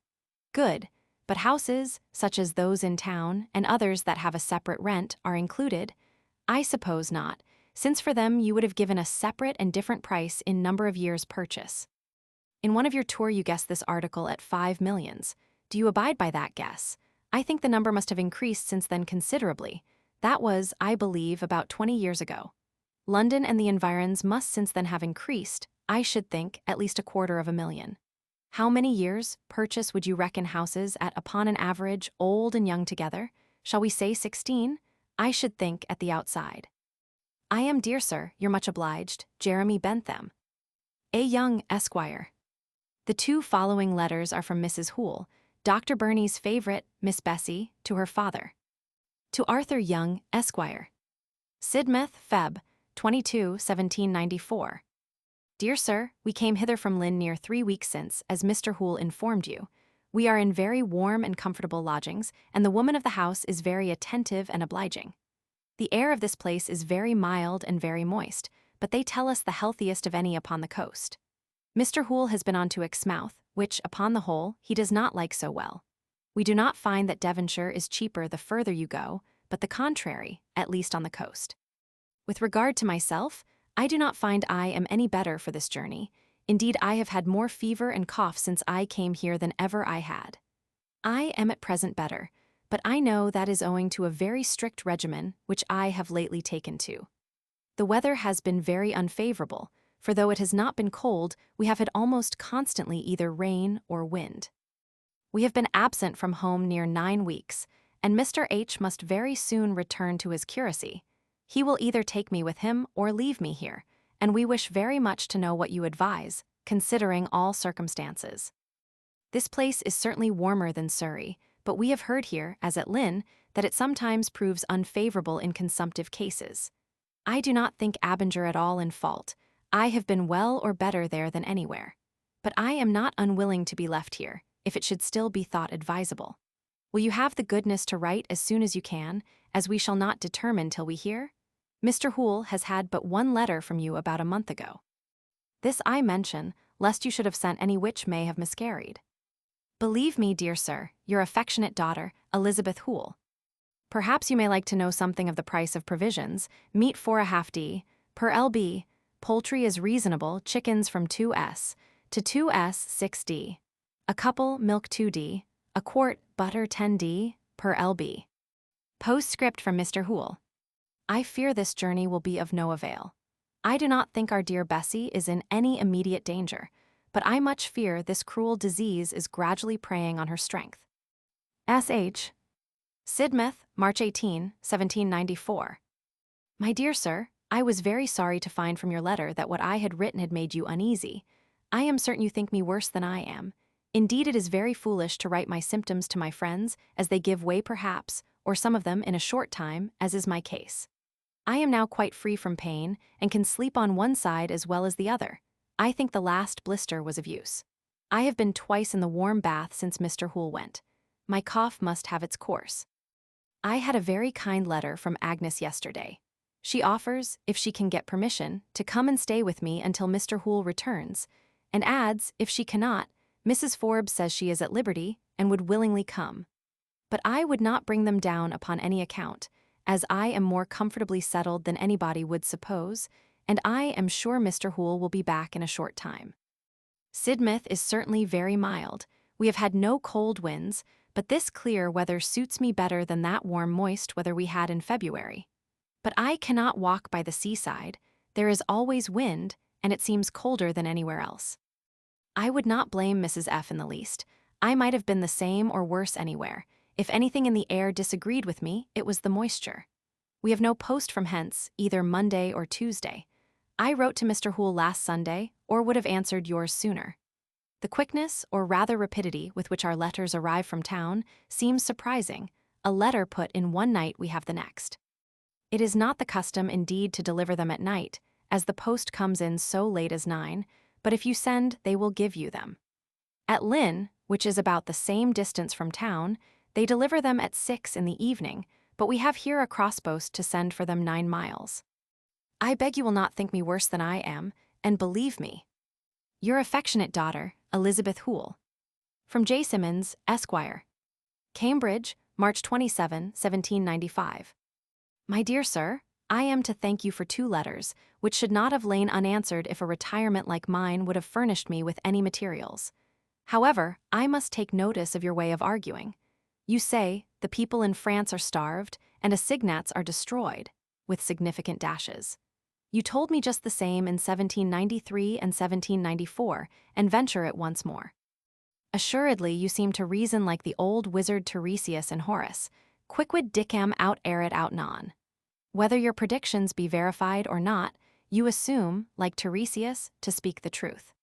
A: Good, but houses, such as those in town, and others that have a separate rent, are included? I suppose not, since for them you would have given a separate and different price in number of years' purchase. In one of your tour you guessed this article at 5 millions. Do you abide by that guess? I think the number must have increased since then considerably. That was, I believe, about 20 years ago. London and the environs must since then have increased, I should think, at least 250,000. How many years' purchase would you reckon houses at upon an average, old and young together? Shall we say 16? I should think at the outside. I am, dear sir, your much obliged, Jeremy Bentham. A. Young, Esquire. The two following letters are from Mrs. Hoole, Dr. Burney's favorite, Miss Bessie, to her father. To Arthur Young, Esquire. Sidmouth, Feb. 22, 1794. Dear sir, we came hither from Lynn near 3 weeks since, as Mr. Hoole informed you. We are in very warm and comfortable lodgings, and the woman of the house is very attentive and obliging. The air of this place is very mild and very moist, but they tell us the healthiest of any upon the coast. Mr. Hoole has been on to Exmouth, which, upon the whole, he does not like so well. We do not find that Devonshire is cheaper the further you go, but the contrary, at least on the coast. With regard to myself, I do not find I am any better for this journey. Indeed, I have had more fever and cough since I came here than ever I had. I am at present better, but I know that is owing to a very strict regimen which I have lately taken to. The weather has been very unfavorable, for though it has not been cold, we have had almost constantly either rain or wind. We have been absent from home near 9 weeks, and Mr. H. must very soon return to his curacy. He will either take me with him or leave me here, and we wish very much to know what you advise, considering all circumstances. This place is certainly warmer than Surrey, but we have heard here, as at Lynn, that it sometimes proves unfavorable in consumptive cases. I do not think Abinger at all in fault. I have been well or better there than anywhere. But I am not unwilling to be left here, if it should still be thought advisable. Will you have the goodness to write as soon as you can, as we shall not determine till we hear? Mr. Hoole has had but one letter from you about a month ago. This I mention, lest you should have sent any which may have miscarried. Believe me, dear sir, your affectionate daughter, Elizabeth Hoole. Perhaps you may like to know something of the price of provisions, meat 4.5d, per lb, poultry is reasonable, chickens from 2s to 2s 6d, a couple milk 2d, a quart butter 10d, per lb. Postscript from Mr. Hoole. I fear this journey will be of no avail. I do not think our dear Bessie is in any immediate danger, but I much fear this cruel disease is gradually preying on her strength. S.H. Sidmouth, March 18, 1794. My dear sir, I was very sorry to find from your letter that what I had written had made you uneasy. I am certain you think me worse than I am. Indeed, it is very foolish to write my symptoms to my friends, as they give way perhaps, or some of them in a short time, as is my case. I am now quite free from pain, and can sleep on one side as well as the other. I think the last blister was of use. I have been twice in the warm bath since Mr. Hoole went. My cough must have its course. I had a very kind letter from Agnes yesterday. She offers, if she can get permission, to come and stay with me until Mr. Hoole returns, and adds, if she cannot, Mrs. Forbes says she is at liberty and would willingly come. But I would not bring them down upon any account, as I am more comfortably settled than anybody would suppose, and I am sure Mr. Hoole will be back in a short time. Sidmouth is certainly very mild. We have had no cold winds, but this clear weather suits me better than that warm moist weather we had in February. But I cannot walk by the seaside. There is always wind, and it seems colder than anywhere else. I would not blame Mrs. F. in the least. I might have been the same or worse anywhere. If anything in the air disagreed with me, it was the moisture. We have no post from hence, either Monday or Tuesday. I wrote to Mr. Hoole last Sunday, or would have answered yours sooner. The quickness, or rather rapidity, with which our letters arrive from town seems surprising. A letter put in one night we have the next. It is not the custom, indeed, to deliver them at night, as the post comes in so late as 9, but if you send, they will give you them. At Lynn, which is about the same distance from town, they deliver them at 6 in the evening, but we have here a crosspost to send for them 9 miles. I beg you will not think me worse than I am, and believe me. Your affectionate daughter, Elizabeth Hoole. From J. Simmons, Esquire. Cambridge, March 27, 1795. My dear sir, I am to thank you for 2 letters, which should not have lain unanswered if a retirement like mine would have furnished me with any materials. However, I must take notice of your way of arguing. You say, the people in France are starved, and assignats are destroyed, with significant dashes. You told me just the same in 1793 and 1794, and venture it once more. Assuredly, you seem to reason like the old wizard Tiresias in Horace, quicquid dicam aut erit aut non. Whether your predictions be verified or not, you assume, like Tiresias, to speak the truth.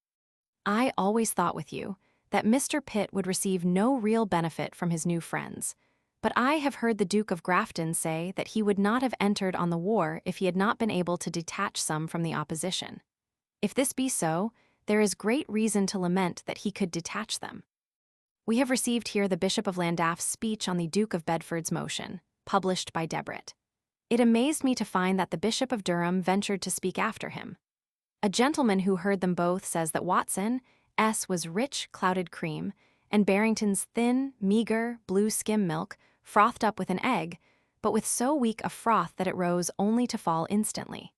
A: I always thought with you that Mr. Pitt would receive no real benefit from his new friends, but I have heard the Duke of Grafton say that he would not have entered on the war if he had not been able to detach some from the opposition. If this be so, there is great reason to lament that he could detach them. We have received here the Bishop of Llandaff's speech on the Duke of Bedford's motion, published by Debrett. It amazed me to find that the Bishop of Durham ventured to speak after him. A gentleman who heard them both says that Watson S. was rich, clouded cream, and Barrington's thin, meager, blue skim milk, frothed up with an egg, but with so weak a froth that it rose only to fall instantly.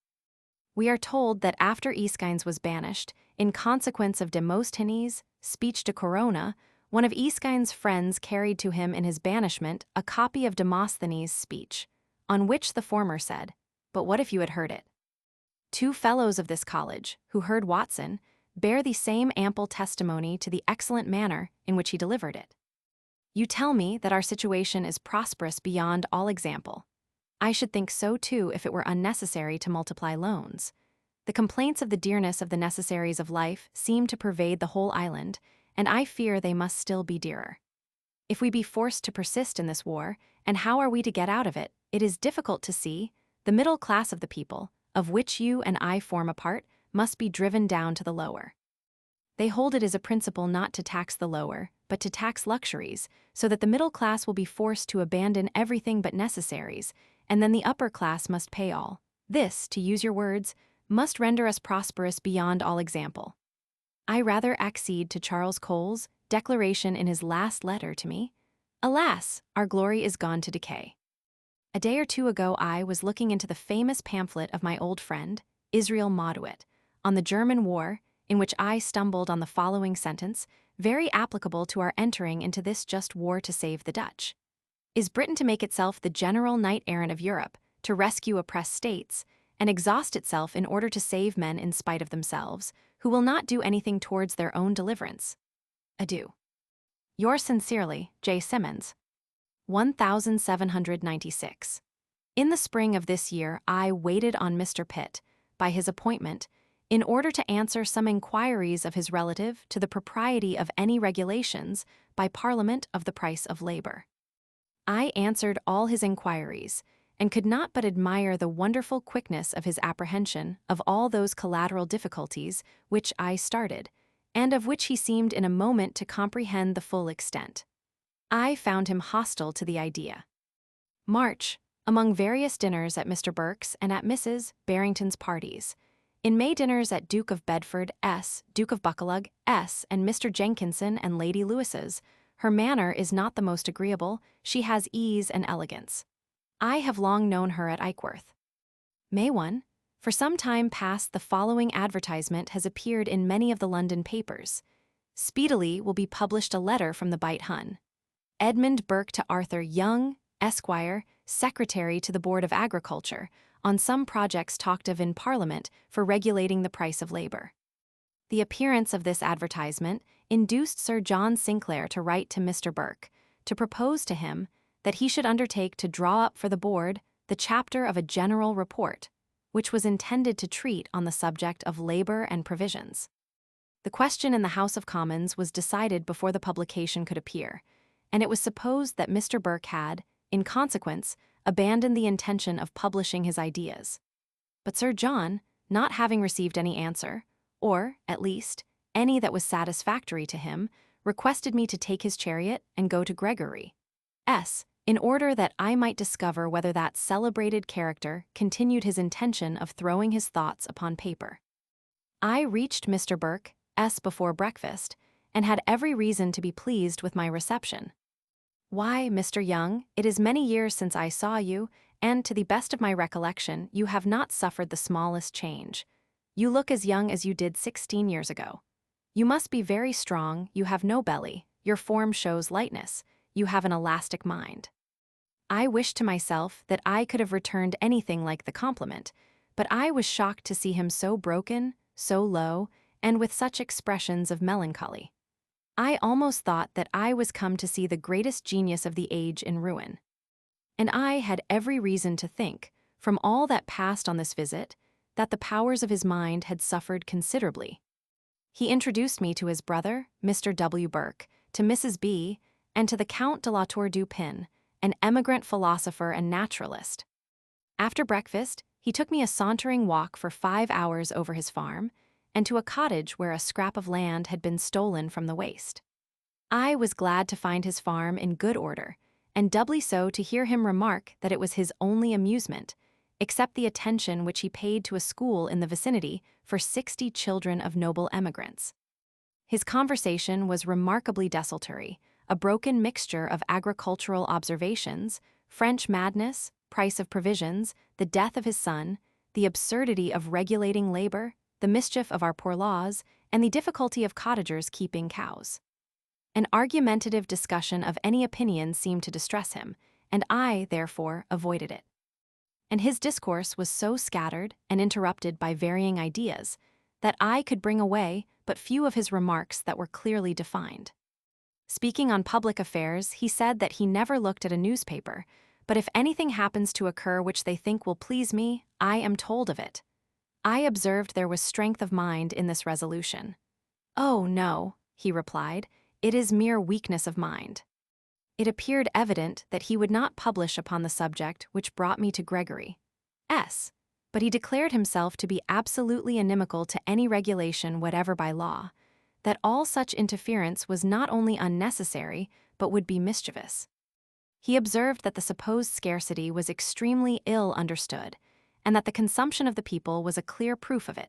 A: We are told that after Aeschines was banished, in consequence of Demosthenes' speech to Corona, one of Aeschines' friends carried to him in his banishment a copy of Demosthenes' speech, on which the former said, "But what if you had heard it?" 2 fellows of this college, who heard Watson, bear the same ample testimony to the excellent manner in which he delivered it. You tell me that our situation is prosperous beyond all example. I should think so too if it were unnecessary to multiply loans. The complaints of the dearness of the necessaries of life seem to pervade the whole island, and I fear they must still be dearer. If we be forced to persist in this war, and how are we to get out of it, it is difficult to see. The middle class of the people, of which you and I form a part, must be driven down to the lower. They hold it as a principle not to tax the lower, but to tax luxuries, so that the middle class will be forced to abandon everything but necessaries, and then the upper class must pay all. This, to use your words, must render us prosperous beyond all example. I rather accede to Charles Cole's declaration in his last letter to me. Alas, our glory is gone to decay. A day or two ago I was looking into the famous pamphlet of my old friend, Israel Mauduit, on the German War, in which I stumbled on the following sentence, very applicable to our entering into this just war to save the Dutch. Is Britain to make itself the general knight-errant of Europe, to rescue oppressed states, and exhaust itself in order to save men in spite of themselves, who will not do anything towards their own deliverance? Adieu. Yours sincerely, J. Simmons. 1796. In the spring of this year, I waited on Mr. Pitt, by his appointment, in order to answer some inquiries of his relative to the propriety of any regulations by Parliament of the price of labor. I answered all his inquiries, and could not but admire the wonderful quickness of his apprehension of all those collateral difficulties which I started, and of which he seemed in a moment to comprehend the full extent. I found him hostile to the idea. March, among various dinners at Mr. Burke's and at Mrs. Barrington's parties, in May dinners at Duke of Bedford S., Duke of Buccleuch S., and Mr. Jenkinson and Lady Lewis's, her manner is not the most agreeable, she has ease and elegance. I have long known her at Eichworth. May 1. For some time past the following advertisement has appeared in many of the London papers. Speedily will be published a letter from the Beit Hun. Edmund Burke to Arthur Young, Esquire, Secretary to the Board of Agriculture, on some projects talked of in Parliament for regulating the price of labor. The appearance of this advertisement induced Sir John Sinclair to write to Mr. Burke, to propose to him that he should undertake to draw up for the board the chapter of a general report, which was intended to treat on the subject of labor and provisions. The question in the House of Commons was decided before the publication could appear, and it was supposed that Mr. Burke had, in consequence, abandoned the intention of publishing his ideas. But Sir John, not having received any answer, or, at least, any that was satisfactory to him, requested me to take his chariot and go to Gregory S., in order that I might discover whether that celebrated character continued his intention of throwing his thoughts upon paper. I reached Mr. Burke S. before breakfast, and had every reason to be pleased with my reception. Why, Mr. Young, it is many years since I saw you, and to the best of my recollection, you have not suffered the smallest change. You look as young as you did 16 years ago. You must be very strong, you have no belly, your form shows lightness, you have an elastic mind. I wished to myself that I could have returned anything like the compliment, but I was shocked to see him so broken, so low, and with such expressions of melancholy. I almost thought that I was come to see the greatest genius of the age in ruin. And I had every reason to think, from all that passed on this visit, that the powers of his mind had suffered considerably. He introduced me to his brother, Mr. W. Burke, to Mrs. B., and to the Count de la Tour du Pin, an emigrant philosopher and naturalist. After breakfast, he took me a sauntering walk for 5 hours over his farm, and to a cottage where a scrap of land had been stolen from the waste. I was glad to find his farm in good order, and doubly so to hear him remark that it was his only amusement, except the attention which he paid to a school in the vicinity for 60 children of noble emigrants. His conversation was remarkably desultory, a broken mixture of agricultural observations, French madness, price of provisions, the death of his son, the absurdity of regulating labor, the mischief of our poor laws, and the difficulty of cottagers keeping cows. An argumentative discussion of any opinion seemed to distress him, and I, therefore, avoided it. And his discourse was so scattered and interrupted by varying ideas that I could bring away but few of his remarks that were clearly defined. Speaking on public affairs, he said that he never looked at a newspaper, but if anything happens to occur which they think will please me, I am told of it. I observed there was strength of mind in this resolution. "Oh, no," he replied, "it is mere weakness of mind." It appeared evident that he would not publish upon the subject which brought me to Gregory S., but he declared himself to be absolutely inimical to any regulation whatever by law, that all such interference was not only unnecessary, but would be mischievous. He observed that the supposed scarcity was extremely ill understood, and that the consumption of the people was a clear proof of it.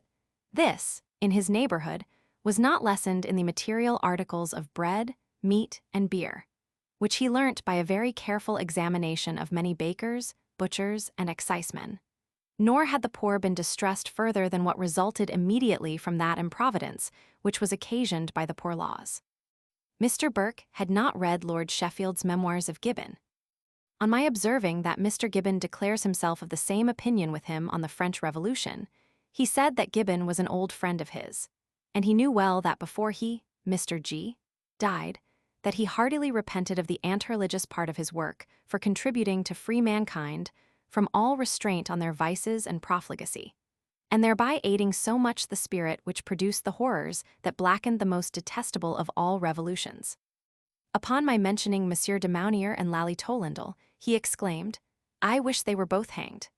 A: This, in his neighborhood, was not lessened in the material articles of bread, meat, and beer, which he learnt by a very careful examination of many bakers, butchers, and excisemen. Nor had the poor been distressed further than what resulted immediately from that improvidence which was occasioned by the poor laws. Mr. Burke had not read Lord Sheffield's Memoirs of Gibbon. On my observing that Mr. Gibbon declares himself of the same opinion with him on the French Revolution, he said that Gibbon was an old friend of his, and he knew well that before he, Mr. G., died, that he heartily repented of the anti-religious part of his work for contributing to free mankind from all restraint on their vices and profligacy, and thereby aiding so much the spirit which produced the horrors that blackened the most detestable of all revolutions. Upon my mentioning Monsieur de Mounier and Lally Tollendal, he exclaimed, "I wish they were both hanged."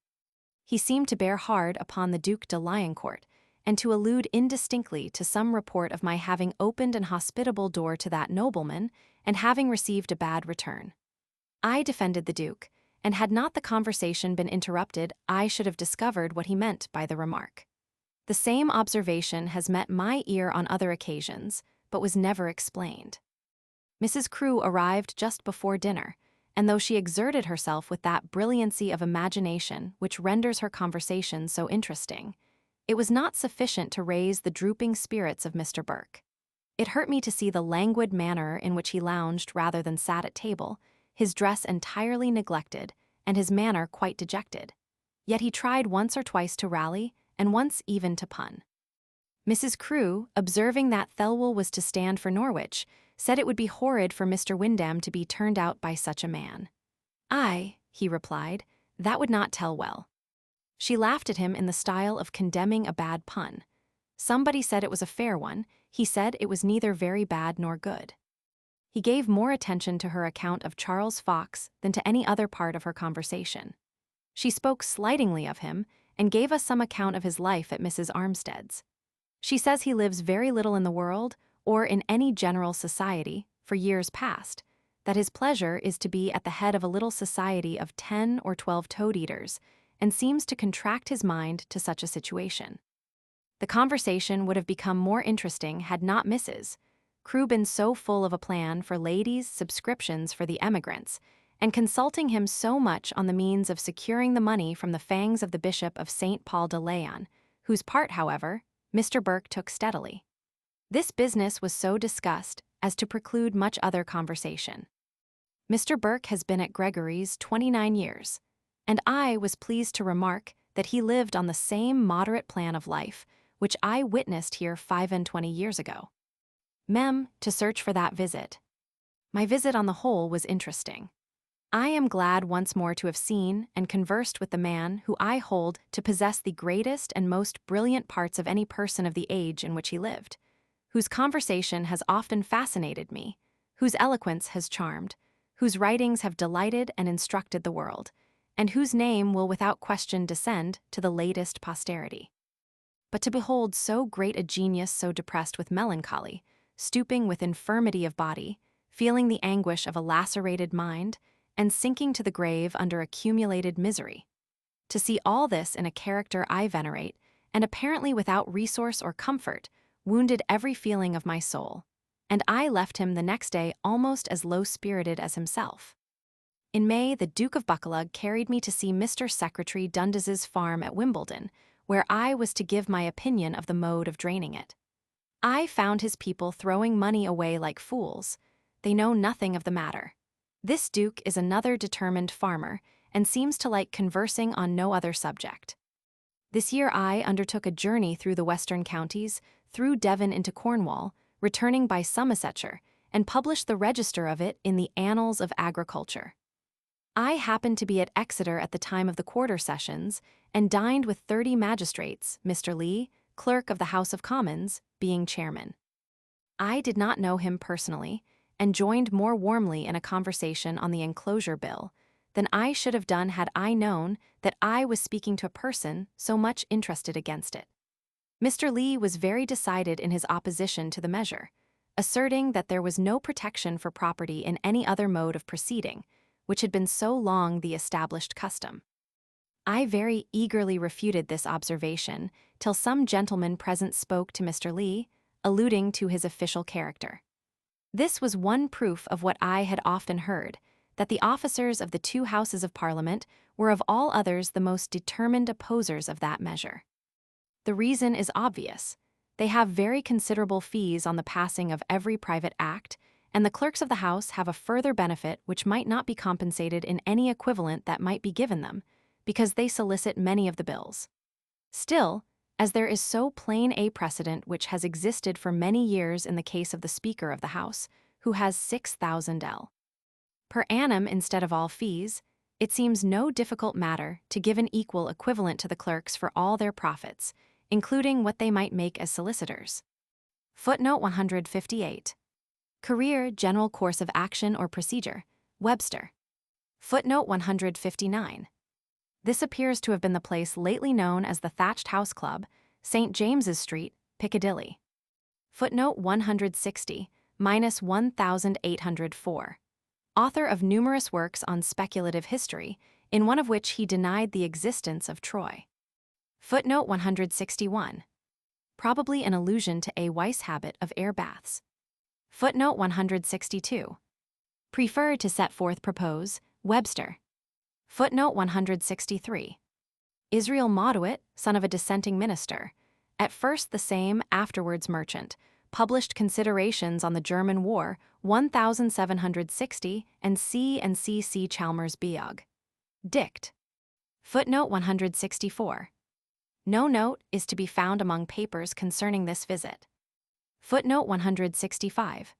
A: He seemed to bear hard upon the Duc de Liancourt, and to allude indistinctly to some report of my having opened an hospitable door to that nobleman, and having received a bad return. I defended the Duke, and had not the conversation been interrupted, I should have discovered what he meant by the remark. The same observation has met my ear on other occasions, but was never explained. Mrs. Crewe arrived just before dinner, and though she exerted herself with that brilliancy of imagination which renders her conversation so interesting, it was not sufficient to raise the drooping spirits of Mr. Burke. It hurt me to see the languid manner in which he lounged rather than sat at table, his dress entirely neglected, and his manner quite dejected. Yet he tried once or twice to rally, and once even to pun. Mrs. Crewe, observing that Thelwell was to stand for Norwich, said it would be horrid for Mr. Wyndham to be turned out by such a man. "Aye," he replied, "that would not tell well." She laughed at him in the style of condemning a bad pun. Somebody said it was a fair one, he said it was neither very bad nor good. He gave more attention to her account of Charles Fox than to any other part of her conversation. She spoke slightingly of him, and gave us some account of his life at Mrs. Armstead's. She says he lives very little in the world, or in any general society, for years past, that his pleasure is to be at the head of a little society of 10 or 12 toad-eaters, and seems to contract his mind to such a situation. The conversation would have become more interesting had not Mrs. Crewe been so full of a plan for ladies' subscriptions for the emigrants, and consulting him so much on the means of securing the money from the fangs of the Bishop of St. Paul de Leon, whose part, however, Mr. Burke took steadily. This business was so discussed as to preclude much other conversation. Mr. Burke has been at Gregory's 29 years, and I was pleased to remark that he lived on the same moderate plan of life which I witnessed here 25 years ago. Mem, to search for that visit. My visit on the whole was interesting. I am glad once more to have seen and conversed with the man who I hold to possess the greatest and most brilliant parts of any person of the age in which he lived, whose conversation has often fascinated me, whose eloquence has charmed, whose writings have delighted and instructed the world, and whose name will without question descend to the latest posterity. But to behold so great a genius so depressed with melancholy, stooping with infirmity of body, feeling the anguish of a lacerated mind, and sinking to the grave under accumulated misery. To see all this in a character I venerate, and apparently without resource or comfort, wounded every feeling of my soul, and I left him the next day almost as low-spirited as himself. In May, the Duke of Buccleuch carried me to see Mr. Secretary Dundas's farm at Wimbledon, where I was to give my opinion of the mode of draining it. I found his people throwing money away like fools. They know nothing of the matter. This Duke is another determined farmer, and seems to like conversing on no other subject. This year I undertook a journey through the western counties, through Devon into Cornwall, returning by Somersetshire, and published the register of it in the Annals of Agriculture. I happened to be at Exeter at the time of the quarter sessions, and dined with 30 magistrates, Mr. Lee, clerk of the House of Commons, being chairman. I did not know him personally, and joined more warmly in a conversation on the enclosure bill than I should have done had I known that I was speaking to a person so much interested against it. Mr. Lee was very decided in his opposition to the measure, asserting that there was no protection for property in any other mode of proceeding, which had been so long the established custom. I very eagerly refuted this observation, till some gentleman present spoke to Mr. Lee, alluding to his official character. This was one proof of what I had often heard, that the officers of the two Houses of Parliament were of all others the most determined opposers of that measure. The reason is obvious. They have very considerable fees on the passing of every private act, and the clerks of the House have a further benefit which might not be compensated in any equivalent that might be given them, because they solicit many of the bills. Still, as there is so plain a precedent which has existed for many years in the case of the Speaker of the House, who has 6,000 L. per annum instead of all fees, it seems no difficult matter to give an equal equivalent to the clerks for all their profits, including what they might make as solicitors. Footnote 158. Career, General Course of Action or Procedure, Webster. Footnote 159. This appears to have been the place lately known as the Thatched House Club, St. James's Street, Piccadilly. Footnote 160-1804. Author of numerous works on speculative history, in one of which he denied the existence of Troy. Footnote 161. Probably an allusion to A. Weiss' habit of air baths. Footnote 162. Prefer to set forth propose, Webster. Footnote 163. Israel Mauduit, son of a dissenting minister, at first the same, afterwards merchant, published Considerations on the German War, 1760, and C. and C. C. Chalmers Beog. Dict. Footnote 164. No note is to be found among papers concerning this visit. Footnote 165.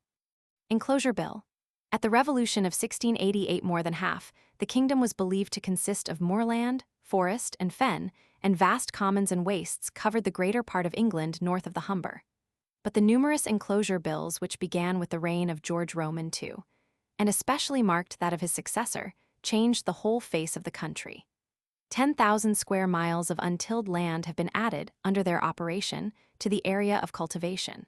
A: Enclosure Bill. At the Revolution of 1688, more than half, the kingdom was believed to consist of moorland, forest, and fen, and vast commons and wastes covered the greater part of England north of the Humber. But the numerous enclosure bills which began with the reign of George Roman II, and especially marked that of his successor, changed the whole face of the country. 10,000 square miles of untilled land have been added, under their operation, to the area of cultivation.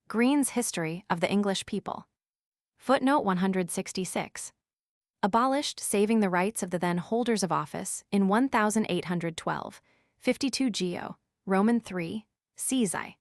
A: Green's History of the English People. Footnote 166. Abolished saving the rights of the then holders of office in 1812, 52 Geo, Roman 3, Caesai.